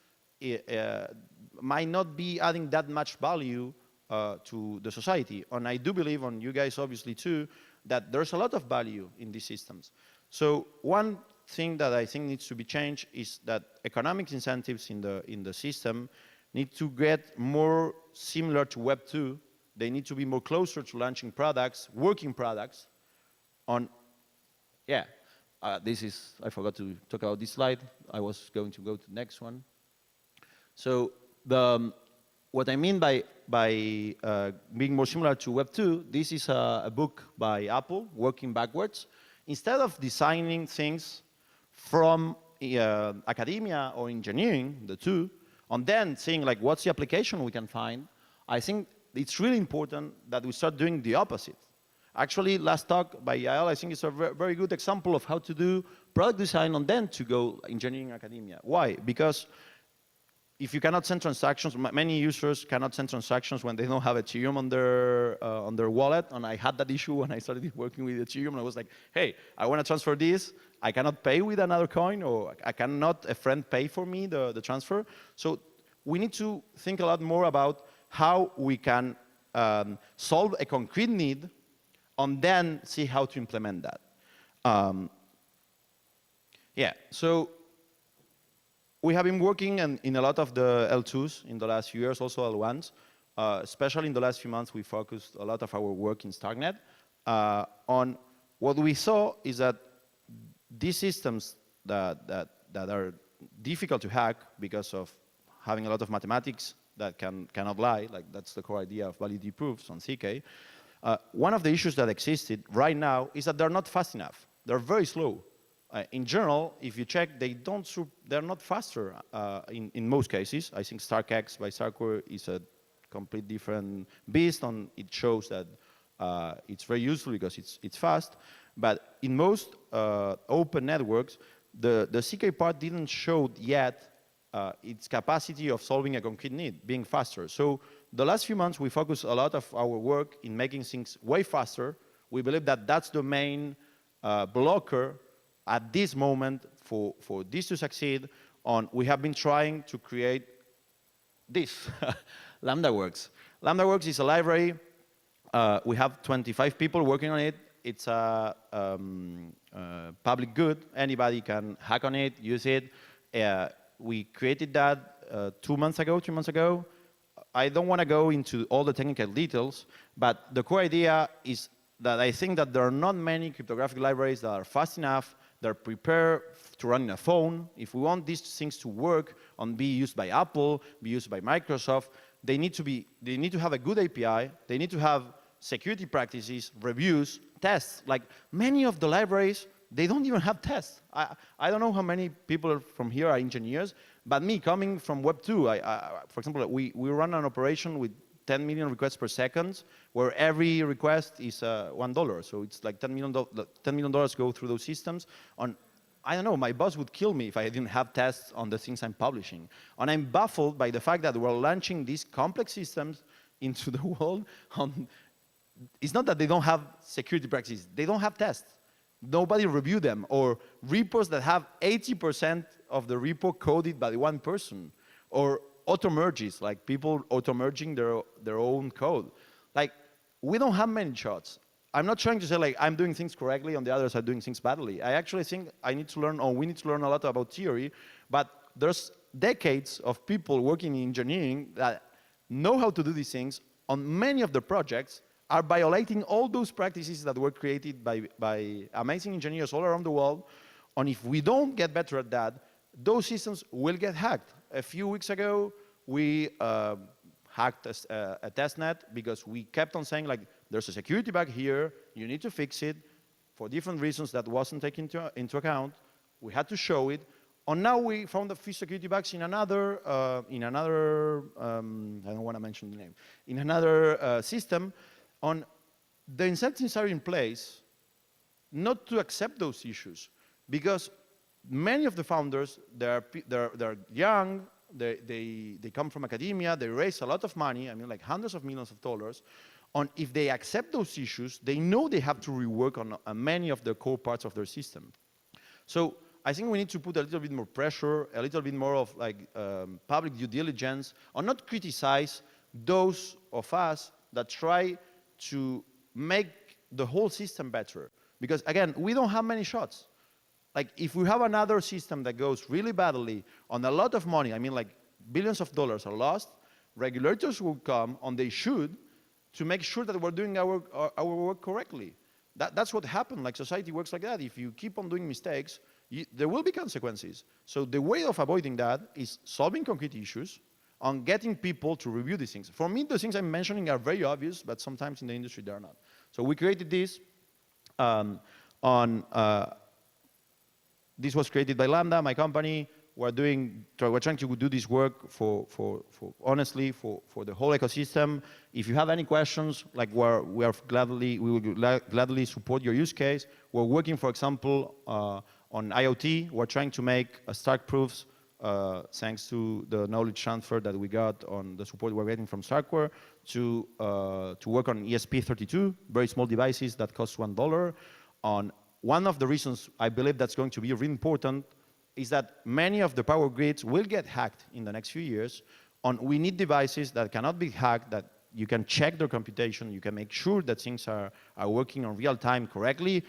might not be adding that much value to the society. And I do believe, and you guys obviously too, that there's a lot of value in these systems. So one thing that I think needs to be changed is that economic incentives in the system need to get more similar to Web 2. They need to be more closer to launching products, working products. yeah, this is, I forgot to talk about this slide. I was going to go to the next one. So what I mean by being more similar to Web 2, this is a book by Apple, working backwards. Instead of designing things from academia or engineering, the two, and then seeing like what's the application we can find, I think it's really important that we start doing the opposite. Actually, last talk by Yael, I think it's a very good example of how to do product design and then to go engineering academia. Why? Because if you cannot send transactions, many users cannot send transactions when they don't have Ethereum on their wallet, and I had that issue when I started working with Ethereum, and I was like, hey, I want to transfer this, I cannot pay with another coin, or I cannot a friend pay for me the transfer. So we need to think a lot more about how we can solve a concrete need and then see how to implement that. Yeah, so we have been working in a lot of the L2s in the last few years, also L1s. Especially in the last few months, we focused a lot of our work in Starknet on what we saw is that these systems that are difficult to hack because of having a lot of mathematics that cannot lie, like that's the core idea of validity proofs on CK. One of the issues that existed right now is that they're not fast enough. They're very slow. In general, if you check, they're not faster in most cases. I think StarkX by Starkware is a complete different beast, and it shows that it's very useful because it's fast. But in most open networks, the CK part didn't show yet its capacity of solving a concrete need, being faster. So the last few months, we focused a lot of our work in making things way faster. We believe that that's the main blocker at this moment for this to succeed. We have been trying to create this, LambdaWorks. LambdaWorks is a library. We have 25 people working on it. It's a public good. Anybody can hack on it, use it. We created that 2 months ago, 3 months ago. I don't want to go into all the technical details, but the core idea is that I think that there are not many cryptographic libraries that are fast enough, they're prepared to run in a phone. If we want these things to work and be used by Apple, be used by Microsoft, they need to have a good API, they need to have security practices, reviews, tests. Like many of the libraries, they don't even have tests. I don't know how many people from here are engineers, but me coming from Web 2, for example, we run an operation with 10 million requests per second, where every request is $1. So it's like $10 million go through those systems. I don't know, my boss would kill me if I didn't have tests on the things I'm publishing. And I'm baffled by the fact that we're launching these complex systems into the world. It's not that they don't have security practices, they don't have tests. Nobody reviewed them, or repos that have 80% of the repo coded by one person, or auto-merges, like people auto-merging their own code. Like, we don't have many shots. I'm not trying to say, like, I'm doing things correctly and the others are doing things badly. I actually think I need to learn, or we need to learn a lot about theory, but there's decades of people working in engineering that know how to do these things. On many of the projects are violating all those practices that were created by amazing engineers all around the world. And if we don't get better at that, those systems will get hacked. A few weeks ago, we hacked a testnet because we kept on saying, like, there's a security bug here, you need to fix it. For different reasons that wasn't taken into account, we had to show it. And now we found a few security bugs in another, I don't want to mention the name, in another system. On the incentives are in place not to accept those issues, because many of the founders, they're young, they come from academia, they raise a lot of money, I mean like hundreds of millions of dollars, and if they accept those issues, they know they have to rework on many of the core parts of their system. So I think we need to put a little bit more pressure, a little bit more of like public due diligence, or not criticize those of us that try to make the whole system better. Because again, we don't have many shots. Like if we have another system that goes really badly on a lot of money, I mean like billions of dollars are lost, regulators will come, and they should, to make sure that we're doing our work correctly. that's what happened. Like society works like that. If you keep on doing mistakes, there will be consequences. So the way of avoiding that is solving concrete issues and getting people to review these things. For me, the things I'm mentioning are very obvious, but sometimes in the industry they're not. So we created this this was created by Lambda, my company. We're trying to do this work honestly for the whole ecosystem. If you have any questions, like we will gladly support your use case. We're working, for example, on IoT. We're trying to make Stark proofs thanks to the knowledge transfer that we got on the support we're getting from Starkware to work on ESP32, very small devices that cost $1. One of the reasons I believe that's going to be really important is that many of the power grids will get hacked in the next few years. We need devices that cannot be hacked, that you can check their computation, you can make sure that things are working on real time correctly.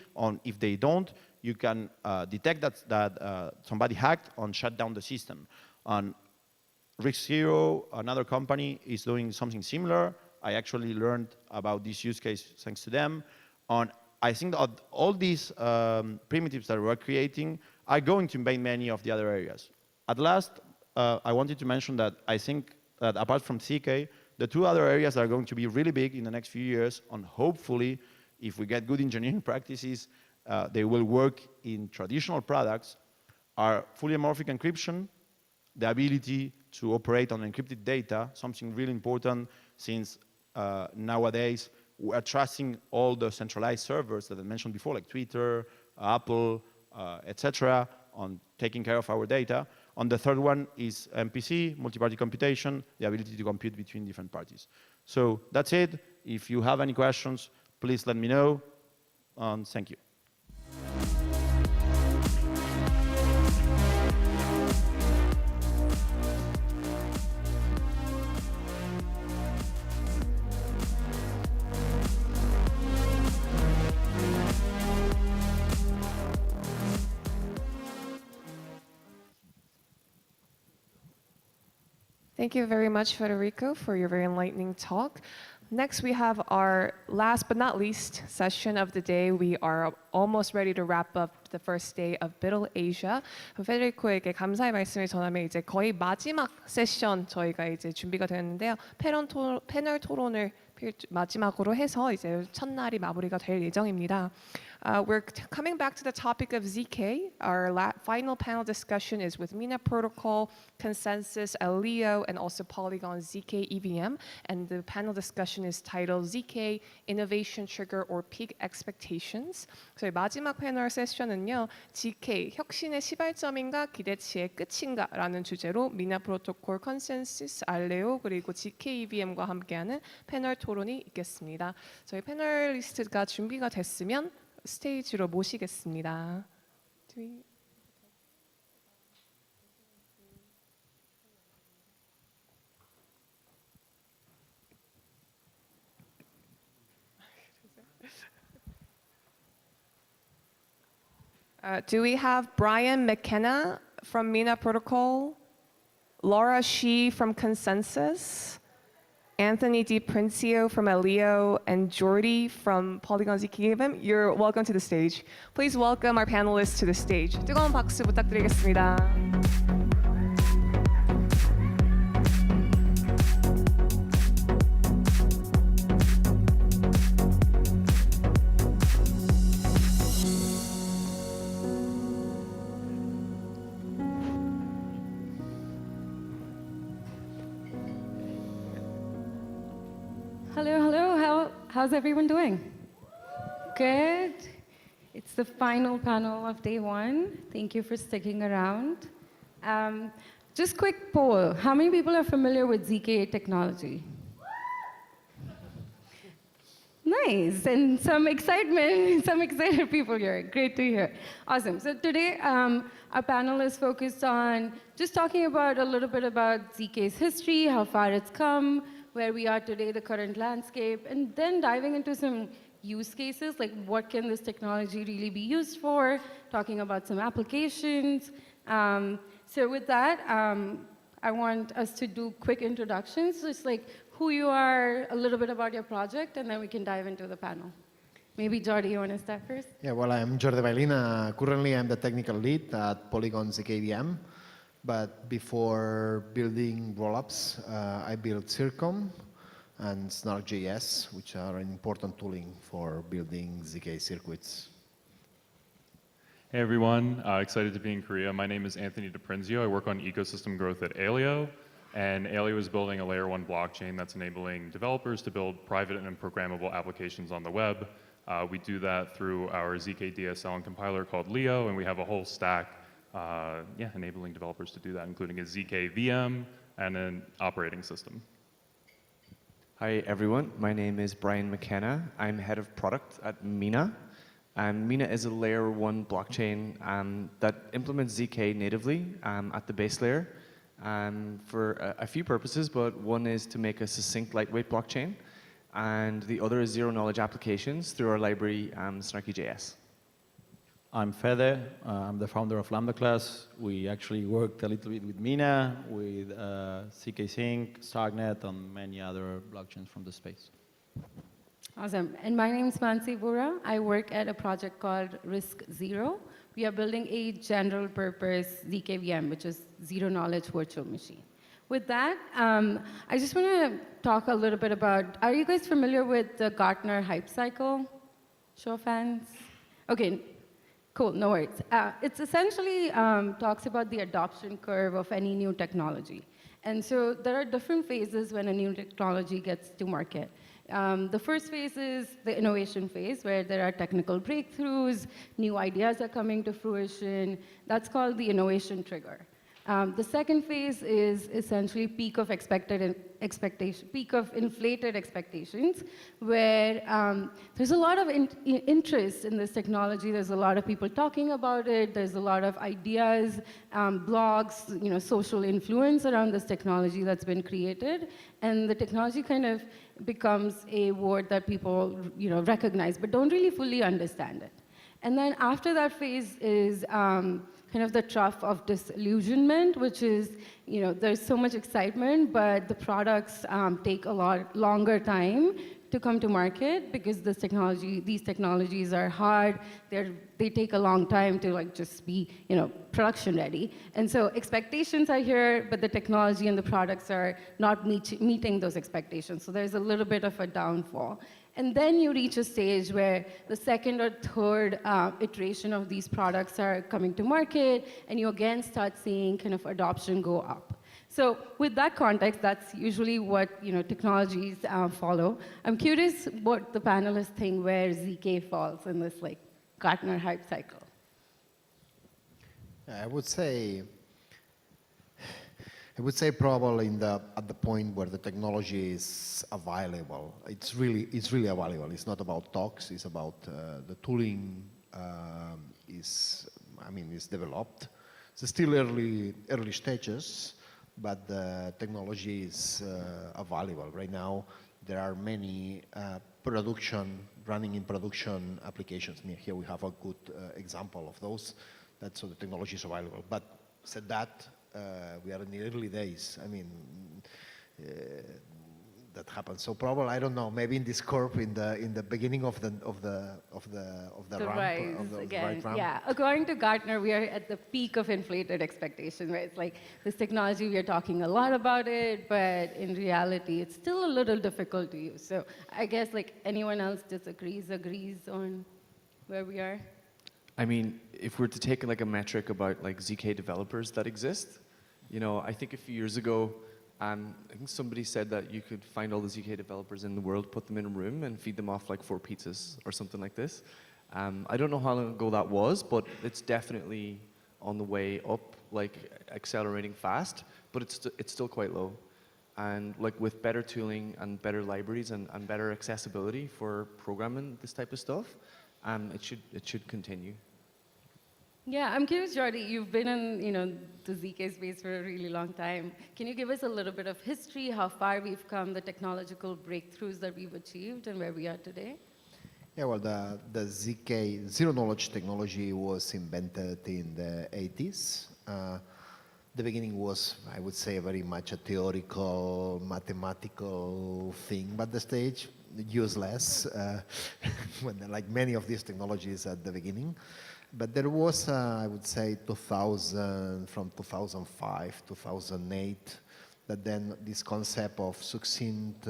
If they don't, you can detect that somebody hacked and shut down the system. RiskZero, another company, is doing something similar. I actually learned about this use case thanks to them. I think that all these primitives that we're creating are going to invade many of the other areas. At last, I wanted to mention that I think that apart from CK, the two other areas that are going to be really big in the next few years, and hopefully, if we get good engineering practices, they will work in traditional products, are fully amorphic encryption, the ability to operate on encrypted data, something really important since nowadays we are trusting all the centralized servers that I mentioned before, like Twitter, Apple, etc., on taking care of our data. And the third one is MPC, multi-party computation, the ability to compute between different parties. So that's it. If you have any questions, please let me know, and thank you. Thank you very much, Federico, for your very enlightening talk. Next, we have our last but not least session of the day. We are almost ready to wrap up the first day of BUIDL Asia. 페데리코에게 감사의 말씀을 전하면 이제 거의 마지막 세션 저희가 이제 준비가 되었는데요. 패널 토론을 마지막으로 해서 이제 첫날이 마무리가 될 예정입니다. We're coming back to the topic of ZK. Our final panel discussion is with Mina Protocol, Consensus, Leo, and also Polygon ZK EVM. And the panel discussion is titled ZK Innovation Trigger or Peak Expectations. 저희 마지막 패널 세션은요, ZK 혁신의 시발점인가 기대치의 끝인가 라는 주제로 미나 프로토콜, 컨센서스, 알레오 그리고 ZK EVM과 함께하는 패널 토론이 있겠습니다. 저희 패널리스트가 준비가 됐으면 스테이지로 모시겠습니다. Do we have Brian McKenna from Mina Protocol, Laura Shi from Consensus, Anthony DiPrincio from Leo, and Jordi from Polygon ZK EVM? You're welcome to the stage. Please welcome our panelists to the stage. 뜨거운 박수 부탁드리겠습니다. Hello. How's everyone doing? Good. It's the final panel of day one. Thank you for sticking around. Just quick poll. How many people are familiar with ZK technology? Nice, and some excitement, some excited people here. Great to hear. Awesome. So today, our panel is focused on just talking about a little bit about ZK's history, how far it's come, where we are today, the current landscape, and then diving into some use cases, like what can this technology really be used for, talking about some applications. So with that, I want us to do quick introductions, just like who you are, a little bit about your project, and then we can dive into the panel. Maybe Jordi, you want to start first? Yeah, well, I'm Jordi Bailina. Currently, I'm the technical lead at Polygon ZKVM. But before building rollups, I built Circom and Snark.js, which are an important tooling for building ZK circuits. Hey everyone, excited to be in Korea. My name is Anthony DiPrenzio. I work on ecosystem growth at Aleo, and Aleo is building a layer 1 blockchain that's enabling developers to build private and programmable applications on the web. We do that through our ZK DSL and compiler called Leo, and we have a whole stack enabling developers to do that, including a ZK VM and an operating system. Hi everyone, my name is Brian McKenna. I'm head of product at Mina. Mina is a layer 1 blockchain that implements ZK natively at the base layer for a few purposes, but one is to make a succinct, lightweight blockchain, and the other is zero-knowledge applications through our library, Snarky.js. I'm Fede. I'm the founder of Lambda Class. We actually worked a little bit with Mina, with ZK Sync, Starknet, and many other blockchains from the space. Awesome. And my name is Mansi Bura. I work at a project called Risk Zero. We are building a general purpose ZKVM, which is zero knowledge virtual machine. With that, I just want to talk a little bit about, are you guys familiar with the Gartner hype cycle? Show of hands? Okay, cool, no worries. It's essentially talks about the adoption curve of any new technology. And so there are different phases when a new technology gets to market. The first phase is the innovation phase, where there are technical breakthroughs, new ideas are coming to fruition. That's called the innovation trigger. The second phase is essentially peak of inflated expectations, where there's a lot of interest in this technology. There's a lot of people talking about it. There's a lot of ideas, blogs, social influence around this technology that's been created, and the technology kind of becomes a word that people recognize, but don't really fully understand it. And then after that phase is kind of the trough of disillusionment, which is, there's so much excitement, but the products take a lot longer time to come to market because these technologies are hard. They take a long time to just be, production ready. And so expectations are here, but the technology and the products are not meeting those expectations. So there's a little bit of a downfall. And then you reach a stage where the second or third iteration of these products are coming to market, and you again start seeing kind of adoption go up. So with that context, that's usually what technologies follow. I'm curious what the panelists think where ZK falls in this Gartner hype cycle. I would say probably at the point where the technology is available. It's really available. It's not about talks. It's about the tooling is developed. It's still early stages, but the technology is available. Right now, there are many running in production applications. Here we have a good example of those. So the technology is available. But said that, we are in the early days. That happens. So probably, I don't know, maybe in this curve, in the beginning of the ramp. Yeah, according to Gartner, we are at the peak of inflated expectations, right? It's like this technology, we are talking a lot about it, but in reality, it's still a little difficult to use. So I guess anyone else agrees on where we are? If we're to take a metric about ZK developers that exist, I think a few years ago, I think somebody said that you could find all the ZK developers in the world, put them in a room, and feed them off 4 pizzas or something like this. I don't know how long ago that was, but it's definitely on the way up, accelerating fast, but it's still quite low. And with better tooling and better libraries and better accessibility for programming this type of stuff, it should continue. Yeah, I'm curious, Jordi, you've been in the ZK space for a really long time. Can you give us a little bit of history, how far we've come, the technological breakthroughs that we've achieved, and where we are today? Yeah, well, the ZK zero-knowledge technology was invented in the 80s. the beginning was, I would say, very much a theoretical, mathematical thing, but the stage useless, like many of these technologies at the beginning. But there was, I would say, 2000, from 2005, 2008, that then this concept of succinct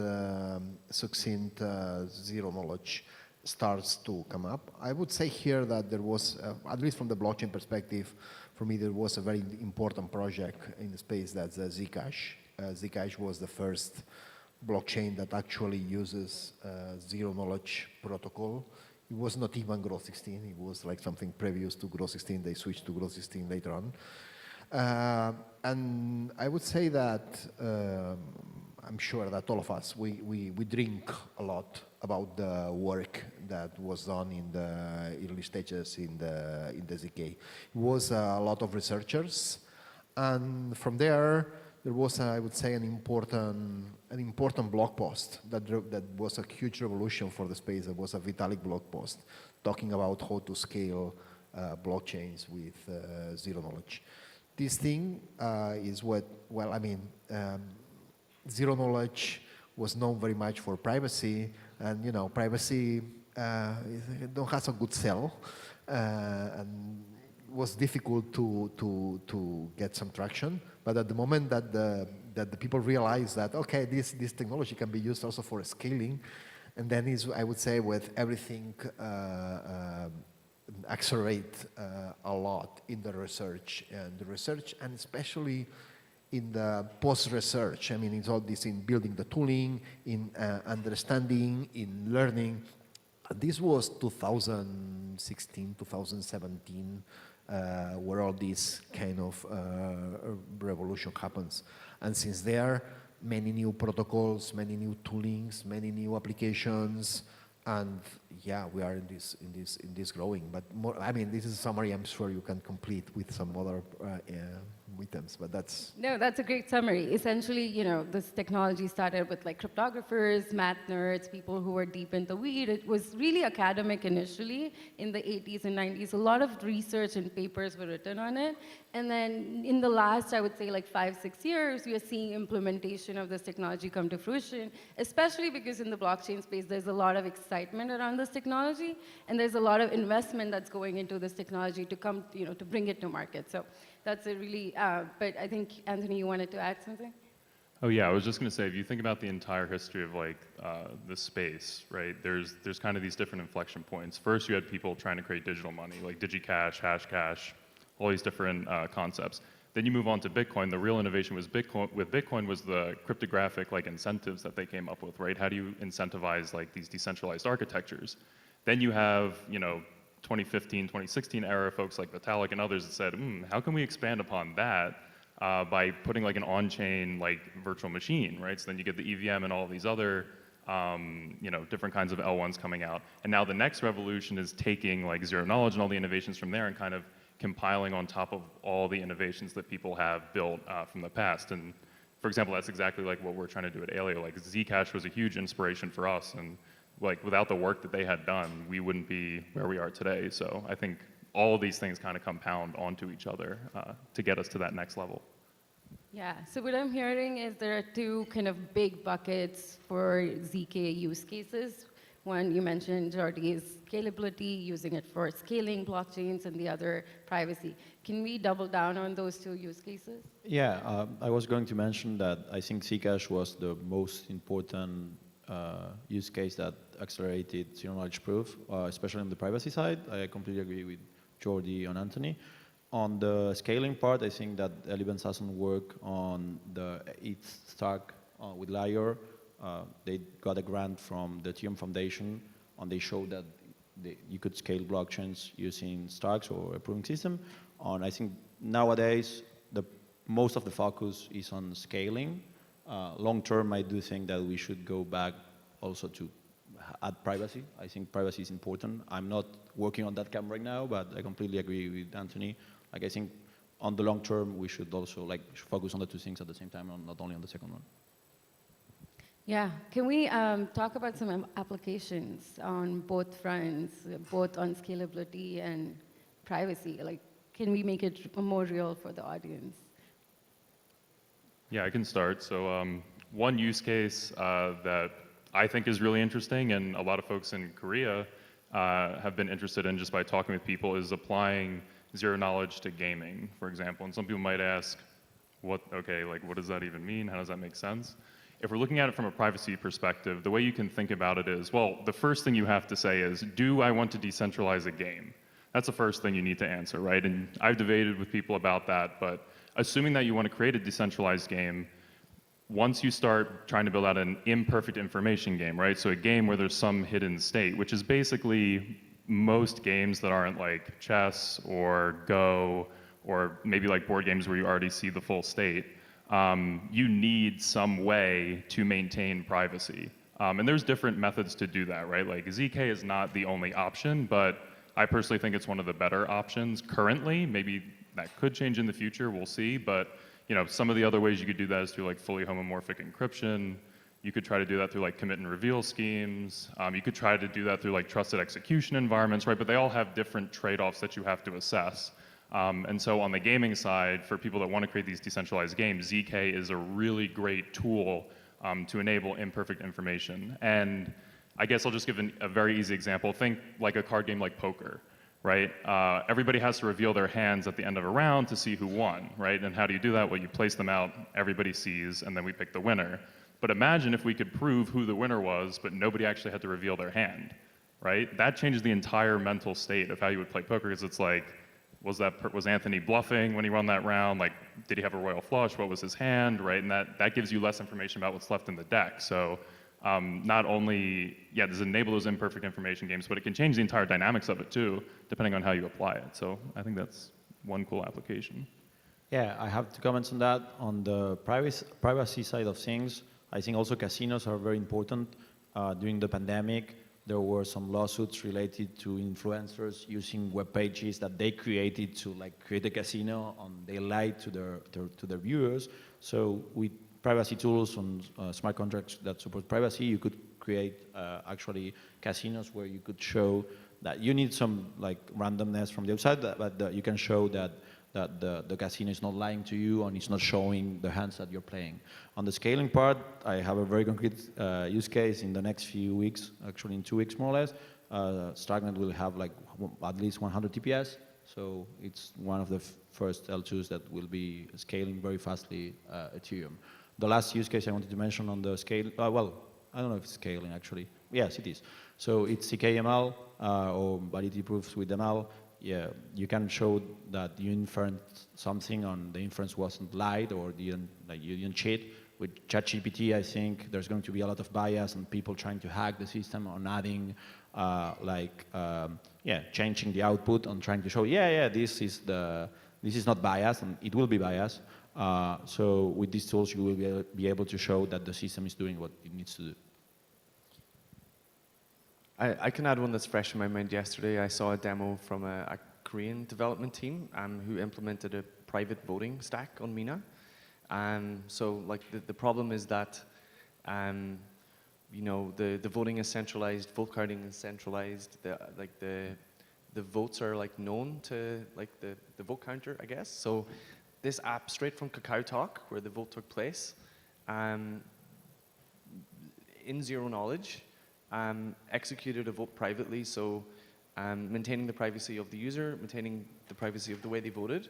zero knowledge starts to come up. I would say here that there was, at least from the blockchain perspective, for me there was a very important project in the space, that's Zcash. Zcash was the first blockchain that actually uses zero knowledge protocol. It was not even Groth 16, it was like something previous to Groth 16, they switched to Groth 16 later on. And I would say that I'm sure that all of us, we drink a lot about the work that was done in the early stages in the ZK. It was a lot of researchers, and from there was, I would say, an important blog post that was a huge revolution for the space. It was a Vitalik blog post talking about how to scale blockchains with zero knowledge. This thing is what, well, I mean, zero knowledge was known very much for privacy, and you know, privacy don't have a good sell, and was difficult to get some traction. But at the moment that the people realize that, okay, this technology can be used also for scaling, and then is, I would say, with everything accelerate a lot in the research, and especially in the post-research. I mean, it's all this in building the tooling, in understanding, in learning. This was 2016, 2017, where all this kind of revolution happens. And since there, many new protocols, many new toolings, many new applications, and yeah, we are in this growing. But more, I mean, this is a summary. I'm sure you can complete with some other items, but that's... No, that's a great summary. Essentially, you know, this technology started with like cryptographers, math nerds, people who were deep in the weed. It was really academic initially in the 80s and 90s. A lot of research and papers were written on it. And then in the last, I would say like 5-6 years, we are seeing implementation of this technology come to fruition, especially because in the blockchain space, there's a lot of excitement around this technology, and there's a lot of investment that's going into this technology to come, you know, to bring it to market. So that's a really, but I think, Anthony, you wanted to add something? Oh yeah, I was just going to say, if you think about the entire history of like the space, right? There's kind of these different inflection points. First, you had people trying to create digital money, like DigiCash, Hashcash, all these different concepts. Then you move on to Bitcoin. The real innovation was Bitcoin was the cryptographic like incentives that they came up with, right? How do you incentivize like these decentralized architectures? Then you have, you know, 2015, 2016 era folks like Vitalik and others that said, how can we expand upon that by putting like an on-chain like virtual machine, right? So then you get the EVM and all these other you know, different kinds of L1s coming out. And now the next revolution is taking like zero knowledge and all the innovations from there and kind of compiling on top of all the innovations that people have built from the past. And for example, that's exactly like what we're trying to do at Aleo. Like Zcash was a huge inspiration for us, and like without the work that they had done, we wouldn't be where we are today. So I think all of these things kind of compound onto each other to get us to that next level. Yeah, so what I'm hearing is there are two kind of big buckets for ZK use cases. One you mentioned, Jordi, is scalability, using it for scaling blockchains, and the other, privacy. Can we double down on those two use cases? Yeah, I was going to mention that I think Zcash was the most important use case that accelerated zero-knowledge proof, especially on the privacy side. I completely agree with Jordi and Anthony. On the scaling part, I think that Eliben Sasson work on the ETH stack with Lyre. They got a grant from the Ethereum Foundation, and they showed that you could scale blockchains using stacks or a proving system. And I think nowadays, most of the focus is on scaling. Long term, I do think that we should go back also to add privacy. I think privacy is important. I'm not working on that camp right now, but I completely agree with Anthony. Like, I think on the long term, we should also like focus on the two things at the same time, not only on the second one. Yeah, can we talk about some applications on both fronts, both on scalability and privacy? Like, can we make it more real for the audience? Yeah, I can start. So one use case that I think is really interesting, and a lot of folks in Korea have been interested in just by talking with people, is applying zero knowledge to gaming, for example. And some people might ask, what does that even mean? How does that make sense? If we're looking at it from a privacy perspective, the way you can think about it is, well, the first thing you have to say is, do I want to decentralize a game? That's the first thing you need to answer, right? And I've debated with people about that, but assuming that you want to create a decentralized game, once you start trying to build out an imperfect information game, right? So a game where there's some hidden state, which is basically most games that aren't like chess or Go, or maybe like board games where you already see the full state, you need some way to maintain privacy. And there's different methods to do that, right? Like ZK is not the only option, but I personally think it's one of the better options currently. Maybe that could change in the future, we'll see. But some of the other ways you could do that is through like fully homomorphic encryption. You could try to do that through like commit and reveal schemes. You could try to do that through like trusted execution environments, right? But they all have different trade-offs that you have to assess. And so on the gaming side, for people that want to create these decentralized games, ZK is a really great tool to enable imperfect information. And I guess I'll just give a very easy example. Think like a card game like poker, right? Everybody has to reveal their hands at the end of a round to see who won, right? And how do you do that? Well, you place them out, everybody sees, and then we pick the winner. But imagine if we could prove who the winner was, but nobody actually had to reveal their hand, right? That changes the entire mental state of how you would play poker, because it's like, was Anthony bluffing when he won that round? Like, did he have a royal flush? What was his hand, right? And that gives you less information about what's left in the deck. So not only, does it enable those imperfect information games, but it can change the entire dynamics of it too, depending on how you apply it. So I think that's one cool application. Yeah, I have two comments on that. On the privacy side of things, I think also casinos are very important. During the pandemic, there were some lawsuits related to influencers using web pages that they created to create a casino, and they lied to their viewers. So with privacy tools on smart contracts that support privacy, you could create actually casinos where you could show that you need some randomness from the outside, but you can show that the casino is not lying to you and it's not showing the hands that you're playing. On the scaling part, I have a very concrete use case in the next few weeks, actually in 2 weeks more or less. Starknet will have at least 100 TPS, so it's one of the first L2s that will be scaling very fastly Ethereum. The last use case I wanted to mention on the scale, well, I don't know if it's scaling actually. Yes, it is. So it's CKML or validity proofs with ML. Yeah, you can show that you inferred something and the inference wasn't lied or you didn't cheat. With ChatGPT, I think there's going to be a lot of bias and people trying to hack the system on adding, changing the output and trying to show, this is not biased, and it will be biased. So with these tools, you will be able to show that the system is doing what it needs to do. I can add one that's fresh in my mind. Yesterday, I saw a demo from a Korean development team who implemented a private voting stack on Mina. So the problem is that the voting is centralized, vote counting is centralized. The votes are known to the vote counter, I guess. So this app straight from KakaoTalk, where the vote took place, in zero knowledge, executed a vote privately, so maintaining the privacy of the user, maintaining the privacy of the way they voted,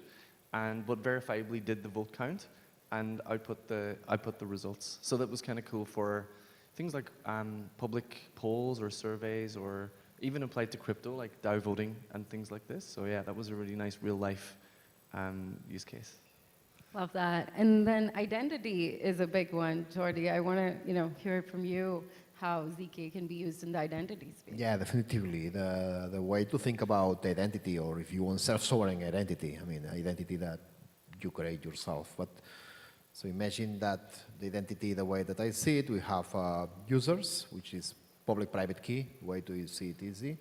but verifiably did the vote count and output the results. So that was kind of cool for things like public polls or surveys, or even applied to crypto, like DAO voting and things like this. So yeah, that was a really nice real life use case. Love that. And then identity is a big one, Jordi. I want to hear from you how ZK can be used in the identity space. Yeah, definitively. The way to think about identity, or if you want self-sovereign identity, I mean, identity that you create yourself. But so imagine that the identity, the way that I see it, we have users, which is public-private key, way to see it easy.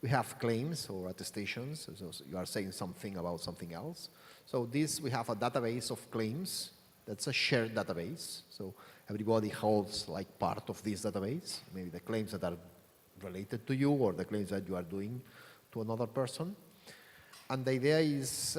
We have claims or attestations, so you are saying something about something else. So we have a database of claims. That's a shared database. So everybody holds part of this database, maybe the claims that are related to you or the claims that you are doing to another person. And the idea is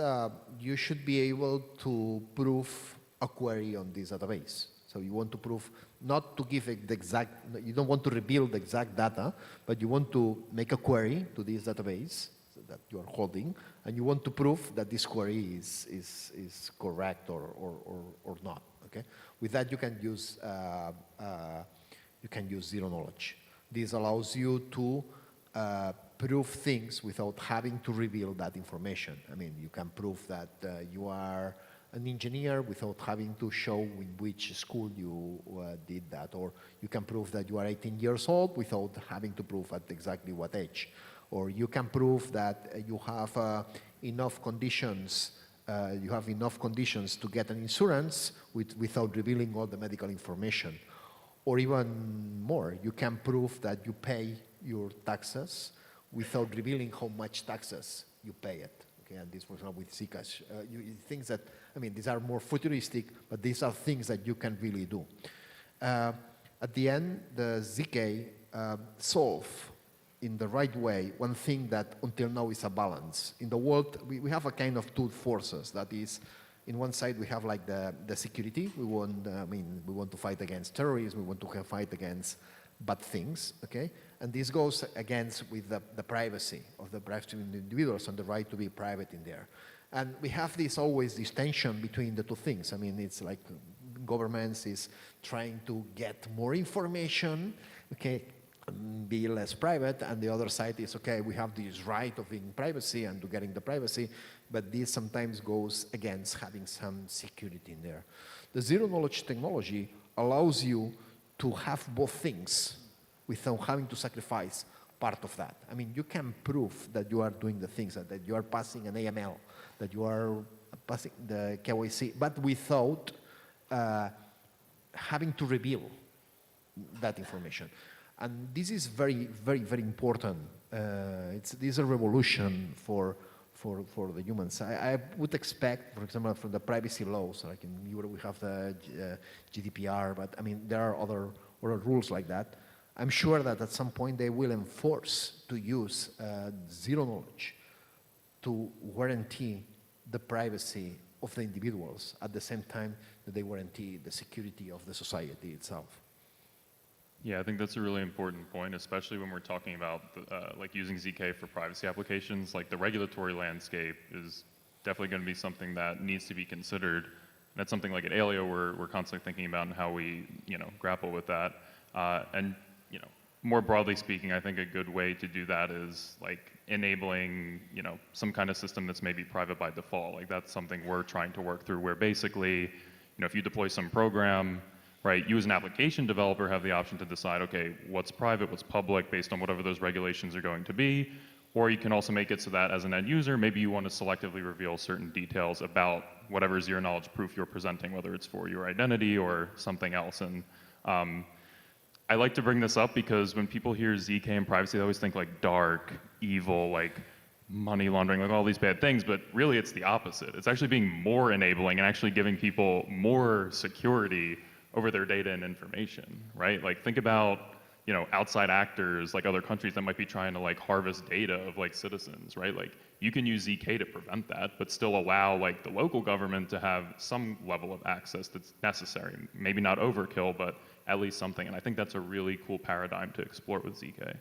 you should be able to prove a query on this database. So you want to prove not to give the exact, you don't want to reveal the exact data, but you want to make a query to this database that you are holding, and you want to prove that this query is correct or not. Okay. With that, you can use zero knowledge. This allows you to prove things without having to reveal that information. I mean, you can prove that you are an engineer without having to show in which school you did that, or you can prove that you are 18 years old without having to prove at exactly what age, or you can prove that you have enough conditions. You have enough conditions to get an insurance without revealing all the medical information. Or even more, you can prove that you pay your taxes without revealing how much taxes you pay it. Okay, and this, for example, with Zcash, things that, I mean, these are more futuristic, but these are things that you can really do. At the end, the ZK solve in the right way one thing that until now is a balance. In the world, we have a kind of two forces. That is, in one side, we have like the security. We want, we want to fight against terrorism. We want to fight against bad things, okay? And this goes against with the privacy of the private individuals and the right to be private in there. And we have always this tension between the two things. I mean, it's like governments is trying to get more information, okay, and be less private, and the other side is, okay, we have this right of being privacy and to getting the privacy, but this sometimes goes against having some security in there. The zero knowledge technology allows you to have both things without having to sacrifice part of that. I mean, you can prove that you are doing the things, that you are passing an AML, that you are passing the KYC, but without having to reveal that information. And this is very, very, very important. This is a revolution for the humans. I would expect, for example, from the privacy laws, like in Europe we have the GDPR, but I mean, there are other rules like that. I'm sure that at some point they will enforce to use zero knowledge to guarantee the privacy of the individuals at the same time that they guarantee the security of the society itself. Yeah, I think that's a really important point, especially when we're talking about like using ZK for privacy applications. Like the regulatory landscape is definitely going to be something that needs to be considered. And that's something like at Alio we're constantly thinking about and how we grapple with that. And more broadly speaking, I think a good way to do that is like enabling some kind of system that's maybe private by default. Like that's something we're trying to work through, where basically if you deploy some program, right, you as an application developer have the option to decide, okay, what's private, what's public, based on whatever those regulations are going to be. Or you can also make it so that as an end user, maybe you want to selectively reveal certain details about whatever zero knowledge proof you're presenting, whether it's for your identity or something else. And I like to bring this up because when people hear ZK and privacy, they always think like dark, evil, like money laundering, like all these bad things, but really it's the opposite. It's actually being more enabling and actually giving people more security over their data and information, right? Like think about, outside actors like other countries that might be trying to like harvest data of like citizens, right? Like you can use ZK to prevent that, but still allow like the local government to have some level of access that's necessary. Maybe not overkill, but at least something. And I think that's a really cool paradigm to explore with ZK.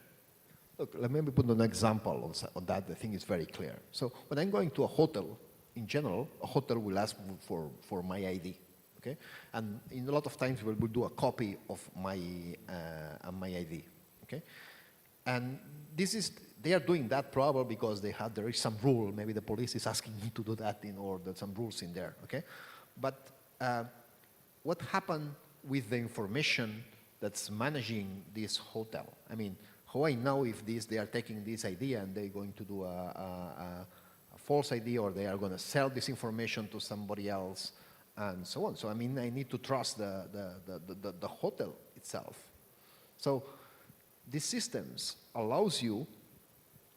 Look, let me put an example on that. I think it's very clear. So when I'm going to a hotel, in general, a hotel will ask for my ID. Okay? And in a lot of times we'll do a copy of my ID. Okay? And they are doing that probably because there is some rule. Maybe the police is asking me to do that or there's some rules in there. Okay? But what happened with the information that's managing this hotel? I mean, how I know if they are taking this idea and they're going to do a false ID, or they are going to sell this information to somebody else, and so on. So I mean, I need to trust the hotel itself. So these systems allows you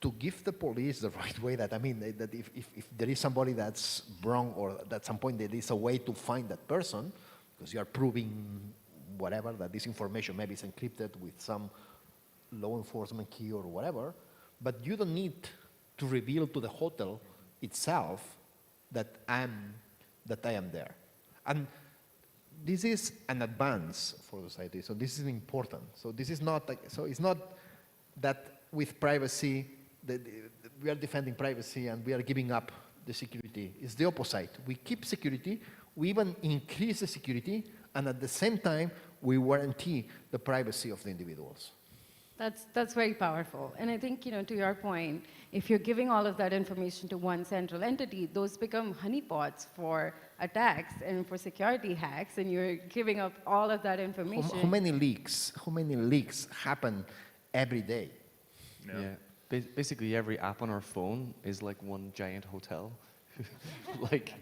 to give the police the right way. That I mean, that if there is somebody that's wrong, or at some point there is a way to find that person, because you are proving whatever, that this information maybe is encrypted with some law enforcement key or whatever, but you don't need to reveal to the hotel itself that I am there. And this is an advance for society. So this is important. So this is not like, so it's not that with privacy, we are defending privacy and we are giving up the security. It's the opposite. We keep security, we even increase the security, and at the same time, we guarantee the privacy of the individuals. That's very powerful. And I think, to your point, if you're giving all of that information to one central entity, those become honeypots for attacks and for security hacks, and you're giving up all of that information. How many leaks happen every day? Yeah. Basically, every app on our phone is like one giant hotel, like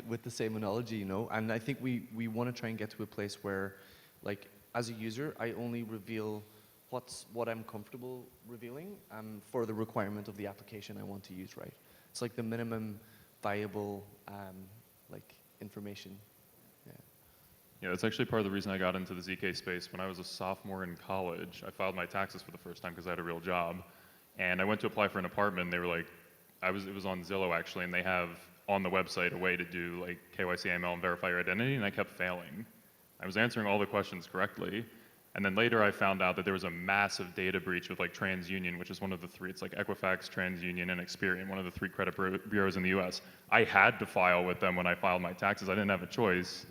with the same analogy, And I think we want to try and get to a place where, like, as a user, I only reveal what I'm comfortable revealing for the requirement of the application I want to use, right? It's like the minimum viable like information. Yeah, that's actually part of the reason I got into the ZK space. When I was a sophomore in college, I filed my taxes for the first time because I had a real job. And I went to apply for an apartment, and they were like, it was on Zillow actually, and they have on the website a way to do like KYC, AML, and verify your identity, and I kept failing. I was answering all the questions correctly. And then later I found out that there was a massive data breach with like TransUnion, which is one of the three, it's like Equifax, TransUnion, and Experian, one of the 3 credit bureaus in the US. I had to file with them when I filed my taxes. I didn't have a choice.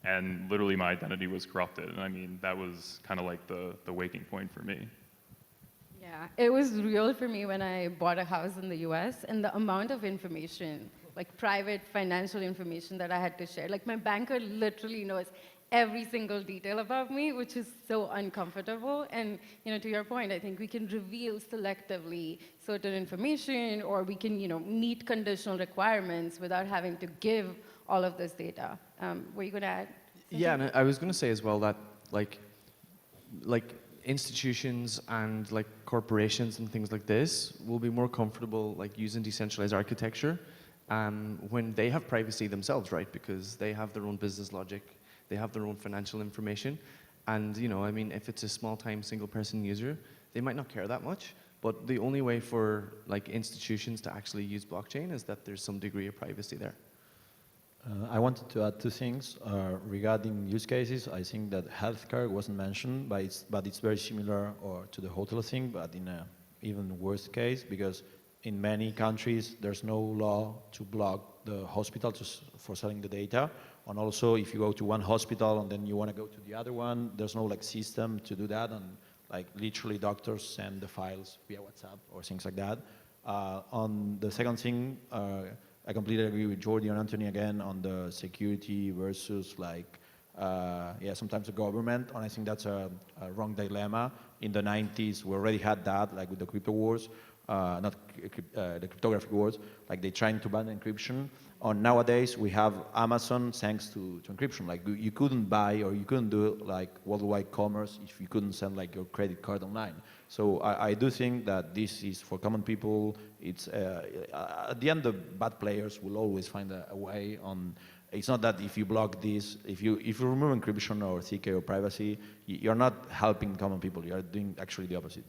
And literally my identity was corrupted. And I mean, that was kind of like the waking point for me. Yeah, it was real for me when I bought a house in the US, and the amount of information, like private financial information that I had to share. Like my banker literally knows every single detail about me, which is so uncomfortable. And to your point, I think we can reveal selectively certain information, or we can meet conditional requirements without having to give all of this data. Were you going to add something? Yeah, and I was going to say as well that like institutions and like corporations and things like this will be more comfortable like using decentralized architecture when they have privacy themselves, right? Because they have their own business logic. They have their own financial information. And, I mean, if it's a small-time single-person user, they might not care that much. But the only way for like institutions to actually use blockchain is that there's some degree of privacy there. I wanted to add 2 things regarding use cases. I think that healthcare wasn't mentioned, but it's very similar to the hotel thing, but in an even worse case, because in many countries there's no law to block the hospital for selling the data. And also, if you go to one hospital and then you want to go to the other one, there's no like system to do that, and like literally doctors send the files via WhatsApp or things like that. On the second thing, I completely agree with Jordi and Anthony again on the security versus like, sometimes the government, and I think that's a wrong dilemma. In the 90s, we already had that, like with the crypto wars, the cryptography wars, like they trying to ban encryption. And nowadays, we have Amazon thanks to encryption. Like you couldn't buy or you couldn't do like worldwide commerce if you couldn't send like your credit card online. So I do think that this is for common people. It's at the end, the bad players will always find a way on. It's not that if you block this, if you remove encryption or ZK or privacy, you're not helping common people. You're doing actually the opposite.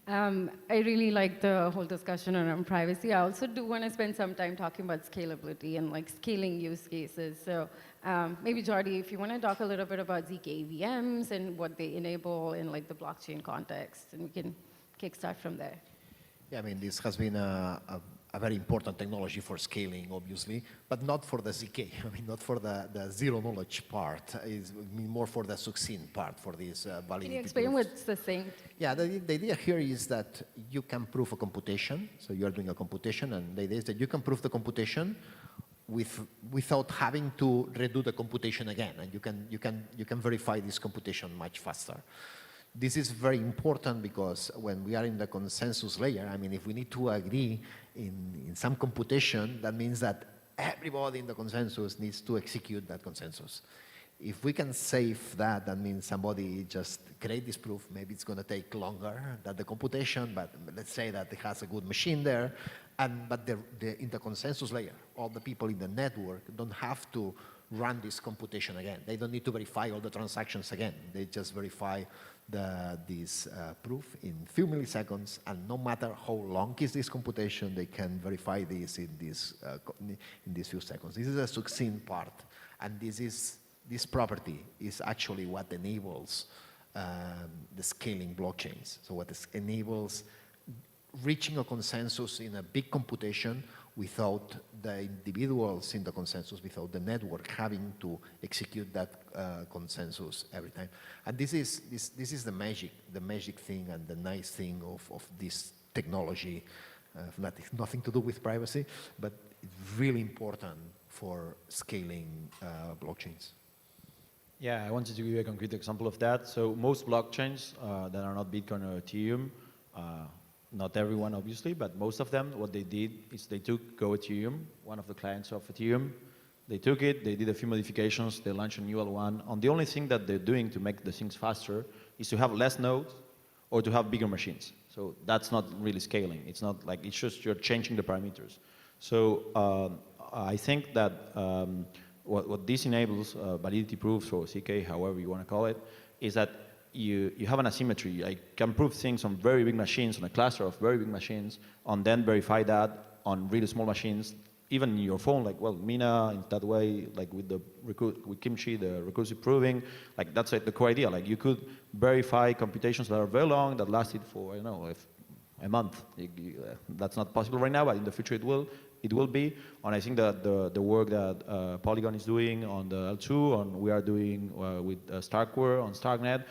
I really like the whole discussion around privacy. I also do want to spend some time talking about scalability and like scaling use cases. So maybe Jordi, if you want to talk a little bit about ZK VMs and what they enable in like the blockchain context, and we can kickstart from there. Yeah, I mean, this has been a very important technology for scaling, obviously, but not for the ZK. I mean, not for the zero knowledge part. It's more for the succinct part, for this validity. Can you explain what's succinct? Yeah, the idea here is that you can prove a computation. So you're doing a computation, and the idea is that you can prove the computation without having to redo the computation again, and you can verify this computation much faster. This is very important because when we are in the consensus layer, I mean, if we need to agree in some computation, that means that everybody in the consensus needs to execute that consensus. If we can save that, that means somebody just create this proof. Maybe it's going to take longer than the computation, but let's say that it has a good machine there. But in the consensus layer, all the people in the network don't have to run this computation again. They don't need to verify all the transactions again. They just verify this proof in few milliseconds, and no matter how long is this computation, they can verify this in these few seconds. This is a succinct part. And this property is actually what enables the scaling blockchains. So what enables reaching a consensus in a big computation without the individuals in the consensus, without the network having to execute that consensus every time. And this is the magic thing and the nice thing of this technology. Nothing to do with privacy, but it's really important for scaling blockchains. Yeah, I wanted to give you a concrete example of that. So most blockchains that are not Bitcoin or Ethereum, not everyone obviously, but most of them, what they did is they took Go Ethereum, one of the clients of Ethereum, they took it, they did a few modifications, they launched a new L1, and the only thing that they're doing to make the things faster is to have less nodes or to have bigger machines. So that's not really scaling. It's not like, it's just you're changing the parameters. So I think that what this enables, validity proofs or CK, however you want to call it, is that you have an asymmetry. I can prove things on very big machines, on a cluster of very big machines, and then verify that on really small machines, even in your phone, like, well, Mina, in that way, like with Kimchi, the recursive proving, like that's like the core idea. Like you could verify computations that are very long, that lasted for, I don't know, a month. That's not possible right now, but in the future it will. It will be, and I think that the work that Polygon is doing on the L2, and we are doing with Starkware on Starknet,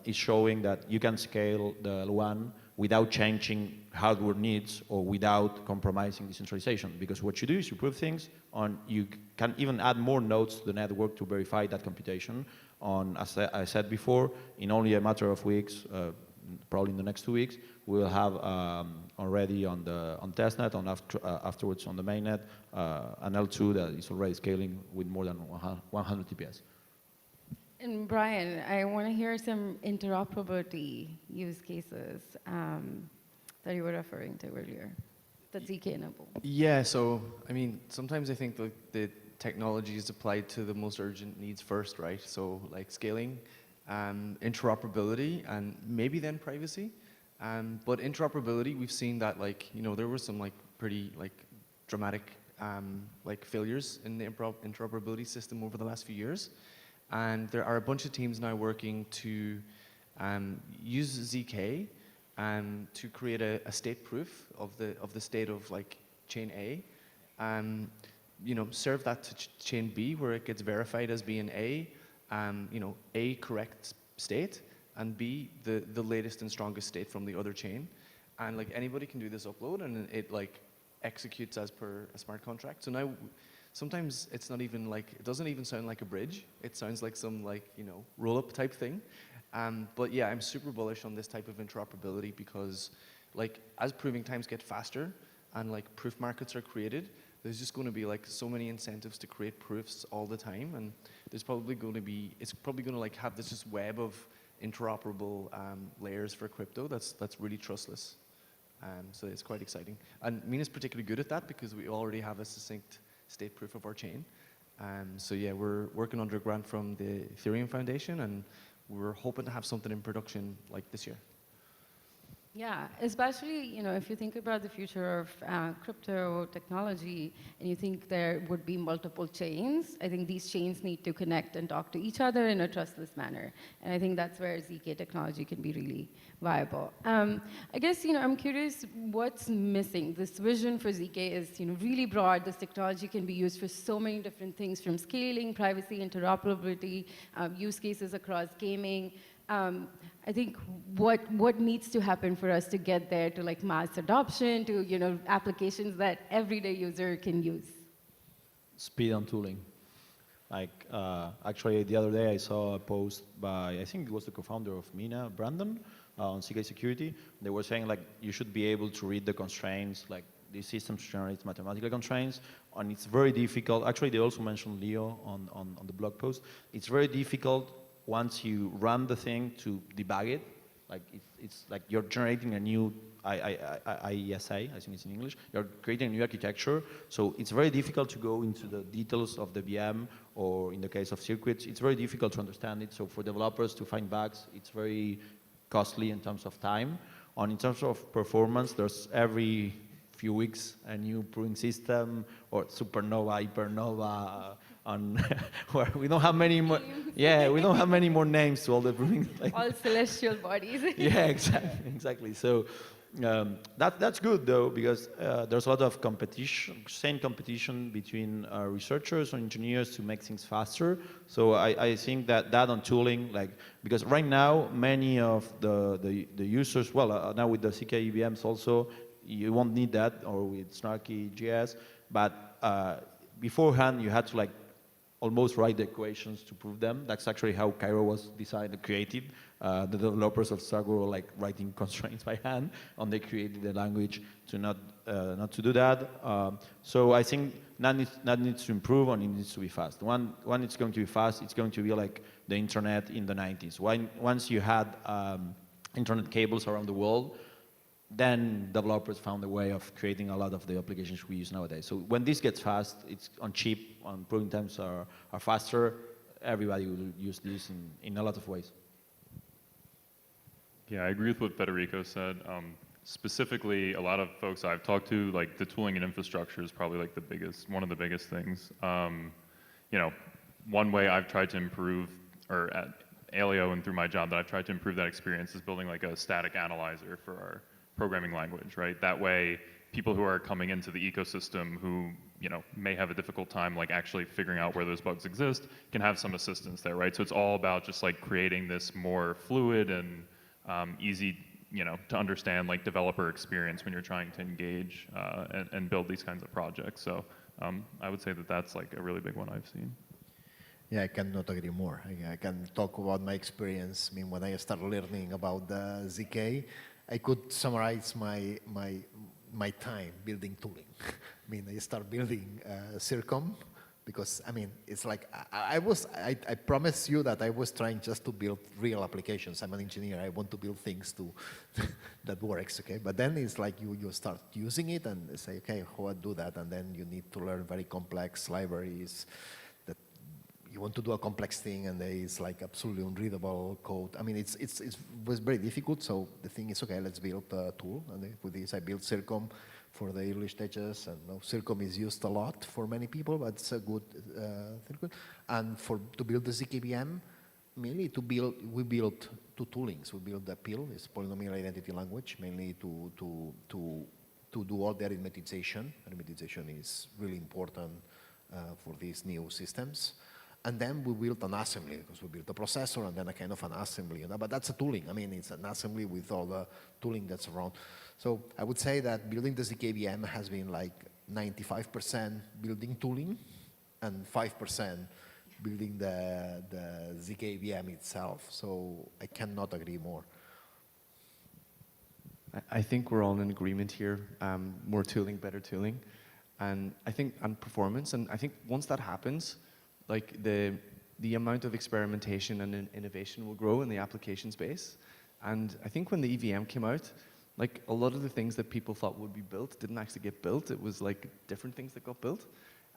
is showing that you can scale the L1 without changing hardware needs or without compromising decentralization. Because what you do is you prove things, and you can even add more nodes to the network to verify that computation. As I said before, in only a matter of weeks, probably in the next 2 weeks, we'll have already on testnet, and afterwards on the mainnet, an L2 that is already scaling with more than 100 TPS. And Brian, I want to hear some interoperability use cases that you were referring to earlier that ZK enable. Yeah, so I mean, sometimes I think the technology is applied to the most urgent needs first, right? So like scaling, interoperability, and maybe then privacy. But interoperability, we've seen that there were some pretty dramatic failures in the interoperability system over the last few years. And there are a bunch of teams now working to use ZK to create a state proof of the state of chain A, serve that to chain B where it gets verified as being A, A correct state, and B the latest and strongest state from the other chain. And anybody can do this upload, and it executes as per a smart contract. So now sometimes it's not even it doesn't even sound like a bridge. It sounds like some roll-up type thing. But yeah, I'm super bullish on this type of interoperability because as proving times get faster and proof markets are created, there's just going to be so many incentives to create proofs all the time, and there's probably going to be, it's probably going to have this just web of interoperable layers for crypto that's really trustless. So it's quite exciting. And Mina's particularly good at that because we already have a succinct state proof of our chain. So yeah, we're working under a grant from the Ethereum Foundation, and we're hoping to have something in production this year. Yeah, especially if you think about the future of crypto technology, and you think there would be multiple chains. I think these chains need to connect and talk to each other in a trustless manner, and I think that's where ZK technology can be really viable. I guess I'm curious what's missing. This vision for ZK is really broad. This technology can be used for so many different things, from scaling, privacy, interoperability, use cases across gaming. I think what needs to happen for us to get there to mass adoption, to applications that everyday user can use? Speed and tooling. Actually, the other day I saw a post by, I think it was the co-founder of Mina, Brandon, on CK Security. They were saying you should be able to read the constraints, these systems generate mathematical constraints, and it's very difficult. Actually, they also mentioned Leo on the blog post. It's very difficult once you run the thing to debug it. It's like you're generating a new IESA, I think it's in English. You're creating a new architecture, so it's very difficult to go into the details of the VM, or in the case of circuits, it's very difficult to understand it. So for developers to find bugs, it's very costly in terms of time. And in terms of performance, there's every few weeks a new proving system, or supernova, hypernova, on where we don't have many more. Yeah, we don't have many more names to all the proving. All celestial bodies. Yeah, exactly. So that's good though, because there's a lot of competition, same competition between researchers or engineers to make things faster. So I think that on tooling, like, because right now many of the users, well, now with the CK EVMs also, you won't need that, or with Snarky JS, but beforehand you had to like almost write the equations to prove them. That's actually how Cairo was designed, created. The developers of Starknet were like writing constraints by hand, and they created the language to not to do that. So I think that needs to improve, and it needs to be fast. When it's going to be fast, it's going to be like the internet in the 90s. Once you had internet cables around the world, then developers found a way of creating a lot of the applications we use nowadays. So when this gets fast, it's on cheap, on proving times are faster, everybody will use this in a lot of ways. Yeah, I agree with what Federico said. Specifically, a lot of folks I've talked to, like the tooling and infrastructure is probably like one of the biggest things. You know, one way I've tried to improve, or at Alio and through my job that I've tried to improve that experience, is building like a static analyzer for our programming language, right? That way, people who are coming into the ecosystem who, you know, may have a difficult time like actually figuring out where those bugs exist can have some assistance there, right? So it's all about just like creating this more fluid and easy, you know, to understand like developer experience when you're trying to engage and build these kinds of projects. So I would say that that's like a really big one I've seen. Yeah, I cannot agree more. I can talk about my experience. I mean, when I started learning about the ZK, I could summarize my time building tooling. I mean, I started building Circom because, I mean, it's like, I promise you that I was trying just to build real applications. I'm an engineer. I want to build things that works, okay? But then it's like you start using it and say, okay, how I do that? And then you need to learn very complex libraries. You want to do a complex thing, and there is like absolutely unreadable code. I mean, it was very difficult. So the thing is, okay, let's build a tool. And with this, I built Circom for the early stages. And now Circom is used a lot for many people, but it's a good thing. And to build the ZKVM, mainly we built two toolings. We built the PIL, it's polynomial identity language, mainly to do all the arithmetization. Arithmetization is really important for these new systems. And then we built an assembly, because we built a processor and then a kind of an assembly. You know? But that's a tooling. I mean, it's an assembly with all the tooling that's around. So I would say that building the ZKVM has been like 95% building tooling and 5% building the ZKVM itself. So I cannot agree more. I think we're all in agreement here. More tooling, better tooling. And I think on performance, and I think once that happens, like the amount of experimentation and innovation will grow in the application space. And I think when the EVM came out, like a lot of the things that people thought would be built didn't actually get built. It was like different things that got built.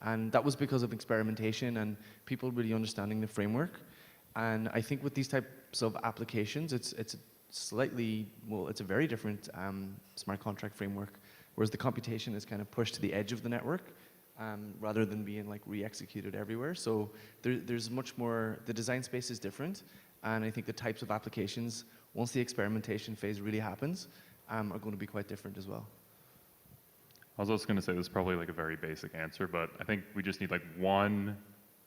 And that was because of experimentation and people really understanding the framework. And I think with these types of applications, it's slightly, well, it's a very different smart contract framework, whereas the computation is kind of pushed to the edge of the network. Rather than being like re-executed everywhere. So there's much more, the design space is different, and I think the types of applications, once the experimentation phase really happens, are going to be quite different as well. I was also going to say this is probably like a very basic answer, but I think we just need like one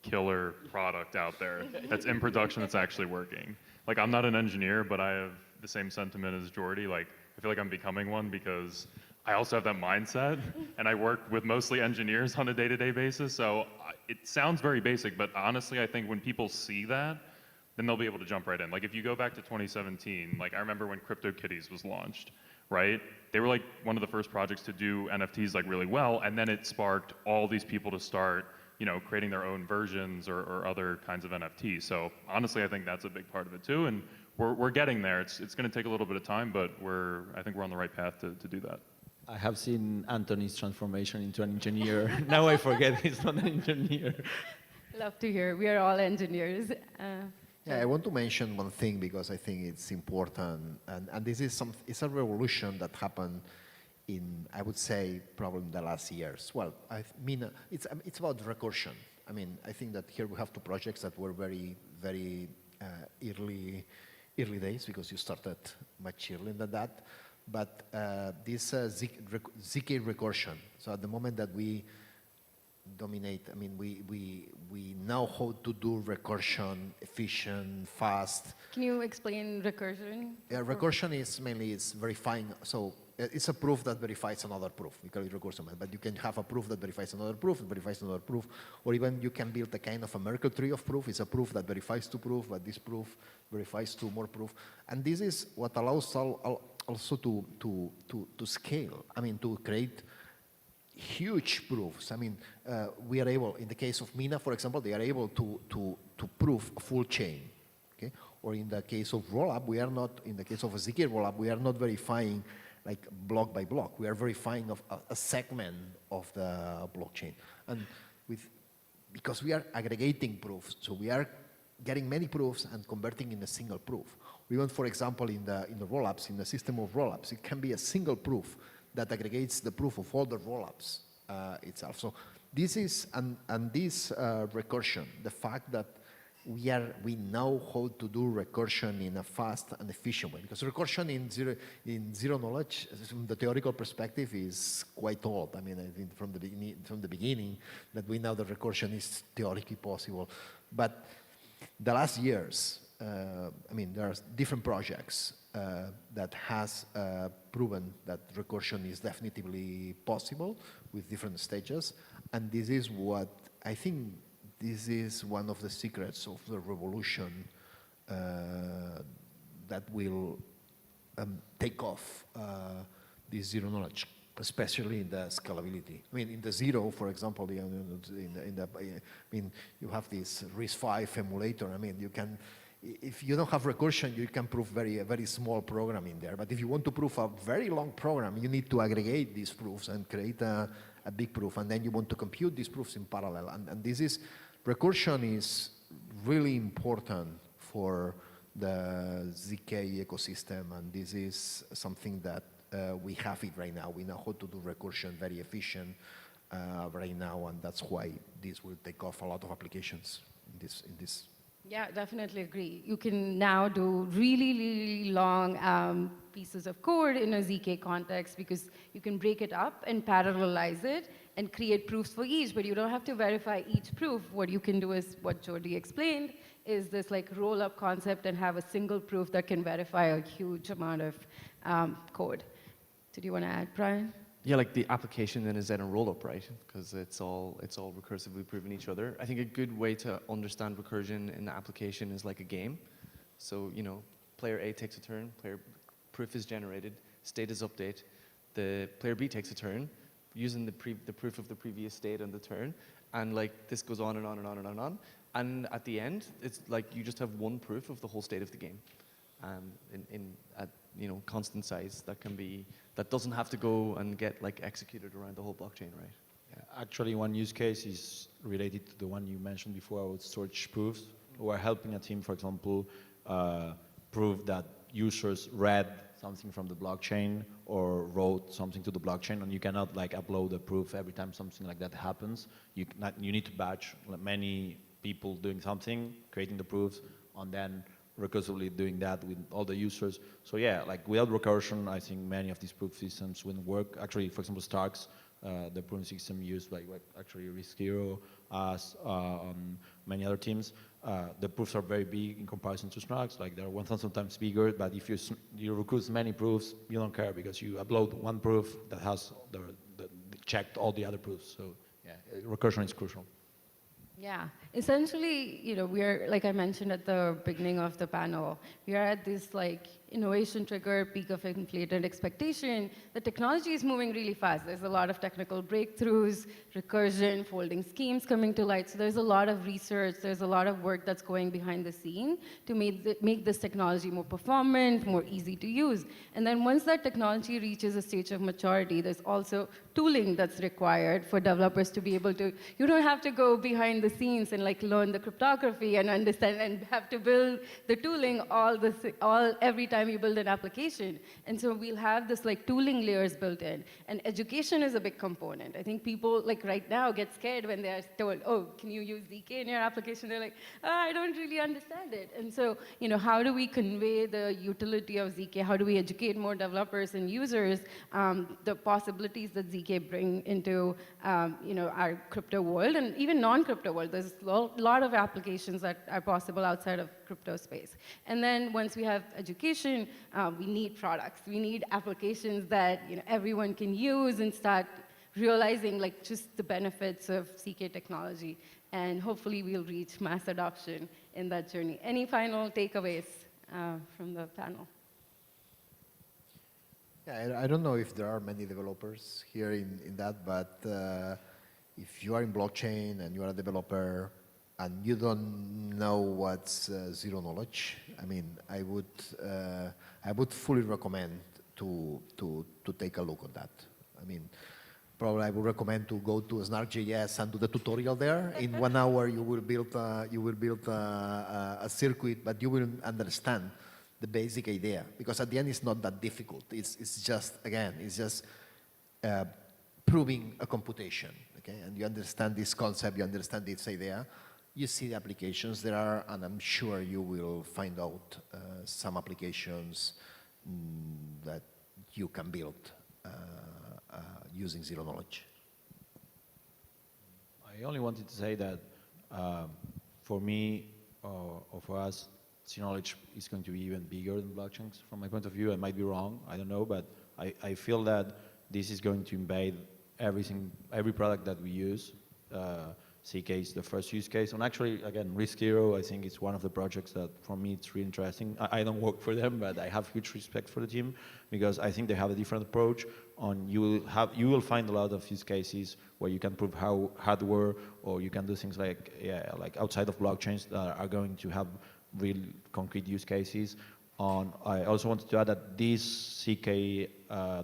killer product out there that's in production that's actually working. Like I'm not an engineer, but I have the same sentiment as Jordi. Like I feel like I'm becoming one because I also have that mindset, and I work with mostly engineers on a day-to-day basis, so it sounds very basic, but honestly, I think when people see that, then they'll be able to jump right in. Like if you go back to 2017, like I remember when CryptoKitties was launched, right? They were like one of the first projects to do NFTs like really well, and then it sparked all these people to start, you know, creating their own versions or other kinds of NFTs. So honestly, I think that's a big part of it too, and we're getting there. It's going to take a little bit of time, but I think we're on the right path to do that. I have seen Anthony's transformation into an engineer. Now I forget he's not an engineer. Love to hear. We are all engineers. Yeah, I want to mention one thing because I think it's important, and this is it's a revolution that happened in, I would say, probably in the last years. Well, I mean, it's about recursion. I mean, I think that here we have two projects that were very, very early days, because you started much earlier than that. But this ZK recursion, so at the moment that we dominate, I mean, we know how to do recursion, efficient, fast. Can you explain recursion? Yeah, recursion is mainly verifying, so it's a proof that verifies another proof. We call it recursion, but you can have a proof that verifies another proof, or even you can build a kind of a Merkle tree of proof. It's a proof that verifies two proof, but this proof verifies two more proof. And this is what allows also to scale, I mean, to create huge proofs. I mean, we are able, in the case of Mina, for example, they are able to prove a full chain, okay? Or in the case of rollup, we are not, in the case of a ZK rollup, we are not verifying like block by block. We are verifying of a segment of the blockchain. And because we are aggregating proofs, so we are getting many proofs and converting in a single proof. We want, for example, in the rollups, in the system of rollups, it can be a single proof that aggregates the proof of all the rollups itself. So this is, and this recursion, the fact that we know how to do recursion in a fast and efficient way, because recursion in zero knowledge, from the theoretical perspective, is quite old. I mean, I think from the beginning that we know that recursion is theoretically possible. But the last years, I mean, there are different projects that has proven that recursion is definitively possible with different stages. And this is what I think, this is one of the secrets of the revolution that will take off this zero knowledge, especially in the scalability. I mean, in the zero, for example, I mean, you have this RISC-V emulator. I mean, you can, if you don't have recursion, you can prove a very small program in there. But if you want to prove a very long program, you need to aggregate these proofs and create a big proof. And then you want to compute these proofs in parallel. And this is, recursion is really important for the ZK ecosystem. And this is something that we have it right now. We know how to do recursion very efficient right now. And that's why this will take off a lot of applications in this. Yeah, definitely agree. You can now do really, really long pieces of code in a ZK context, because you can break it up and parallelize it and create proofs for each, but you don't have to verify each proof. What you can do is what Jody explained, is this like roll-up concept and have a single proof that can verify a huge amount of code. Did you want to add, Brian? Yeah, like the application then is then a roll-up, right? Because it's all recursively proving each other. I think a good way to understand recursion in the application is like a game. So, you know, player A takes a turn, proof is generated, state is update, the player B takes a turn, using the proof of the previous state and the turn, and like this goes on and on and on and on and on. And at the end, it's like you just have one proof of the whole state of the game, at you know, constant size that doesn't have to go and get like executed around the whole blockchain, right? Yeah, actually, one use case is related to the one you mentioned before about storage proofs. We're helping a team, for example, prove that users read something from the blockchain or wrote something to the blockchain, and you cannot like upload a proof every time something like that happens. You need to batch many people doing something, creating the proofs, and then recursively doing that with all the users. So yeah, like without recursion, I think many of these proof systems wouldn't work. Actually, for example, Stark's, the proof system used by actually RISC-V, as many other teams, the proofs are very big in comparison to Stark's. Like they're 1,000 times bigger, but if you recruit many proofs, you don't care because you upload one proof that has checked all the other proofs. So yeah, recursion is crucial. Yeah, essentially, you know, we are, like I mentioned at the beginning of the panel, we are at this like innovation trigger, peak of inflated expectation. The technology is moving really fast. There's a lot of technical breakthroughs, recursion, folding schemes coming to light. So there's a lot of research, there's a lot of work that's going behind the scene to make this technology more performant, more easy to use. And then once that technology reaches a stage of maturity, there's also tooling that's required for developers to be able to, you don't have to go behind the the scenes and like learn the cryptography and understand and have to build the tooling every time you build an application. And so we'll have this like tooling layers built in. And education is a big component. I think people like right now get scared when they are told, oh, can you use ZK in your application? They're like, oh, I don't really understand it. And so, how do we convey the utility of ZK? How do we educate more developers and users the possibilities that ZK bring into our crypto world and even non-crypto world? There's a lot of applications that are possible outside of crypto space. And then once we have education, we need products. We need applications that everyone can use and start realizing like just the benefits of ZK technology. And hopefully we'll reach mass adoption in that journey. Any final takeaways from the panel? Yeah, I don't know if there are many developers here in that, but if you are in blockchain and you are a developer and you don't know what's zero knowledge, I mean, I would fully recommend to take a look at that. I mean, probably I would recommend to go to Snark.js and do the tutorial there. In 1 hour, you will build a circuit, but you will understand the basic idea, because at the end it's not that difficult. It's just, again, it's just proving a computation, okay? And you understand this concept, you understand this idea, you see the applications there are, and I'm sure you will find out some applications that you can build using zero knowledge. I only wanted to say that for me, or for us, zero knowledge is going to be even bigger than blockchains from my point of view. I might be wrong, I don't know, but I feel that this is going to invade every product that we use. ZK is the first use case. And actually, again, Risk Hero, I think it's one of the projects that, for me, it's really interesting. I don't work for them, but I have huge respect for the team because I think they have a different approach. You will find a lot of use cases where you can prove how hardware, or you can do things like outside of blockchains that are going to have real concrete use cases. I also wanted to add that this ZK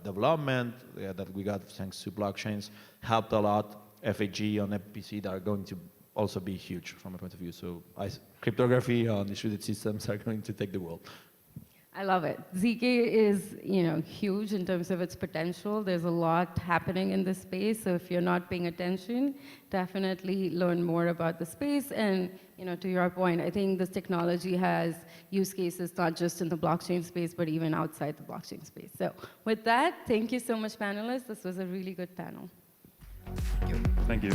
development that we got thanks to blockchains helped a lot FAG on FPC that are going to also be huge from my point of view. So cryptography on distributed systems are going to take the world. I love it. ZK is, huge in terms of its potential. There's a lot happening in this space. So if you're not paying attention, definitely learn more about the space. And, to your point, I think this technology has use cases not just in the blockchain space, but even outside the blockchain space. So with that, thank you so much, panelists. This was a really good panel. Thank you.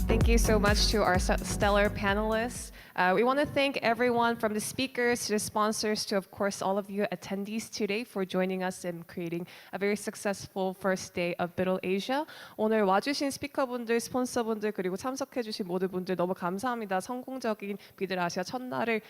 Thank you so much to our stellar panelists. We want to thank everyone from the speakers to the sponsors to, of course, all of you attendees today for joining us in creating a very successful first day of BUIDL Asia. 오늘 와주신 스피커분들, 스폰서분들, 그리고 참석해주신 모든 분들 너무 감사합니다. 성공적인 BUIDL 아시아 첫날을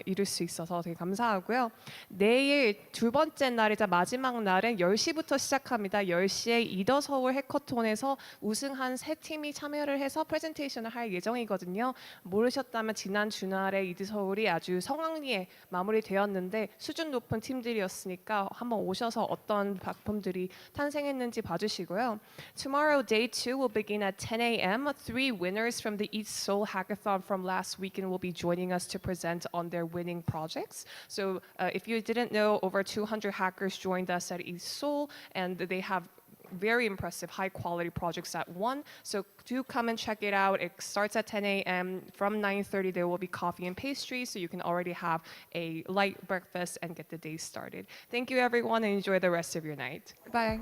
이룰 수 있어서 되게 감사하고요. 내일 두 번째 날이자 마지막 날은 10시부터 시작합니다. 10시에 이더 서울 해커톤에서 우승한 세 팀이 참여를 해서 프레젠테이션을 할 예정이거든요. 모르셨다면 지난 주말에 이드 서울이 아주 성황리에 마무리되었는데 수준 높은 팀들이었으니까 한번 오셔서 어떤 작품들이 탄생했는지 봐주시고요. Tomorrow, day 2 will begin at 10 a.m. 3 winners from the East Seoul hackathon from last weekend will be joining us to present on their winning projects. So if you didn't know, over 200 hackers joined us at East Seoul, and they have very impressive high quality projects that won. So do come and check it out. It starts at 10 a.m. From 9:30 there will be coffee and pastry, so you can already have a light breakfast and get the day started. Thank you everyone and enjoy the rest of your night. Bye.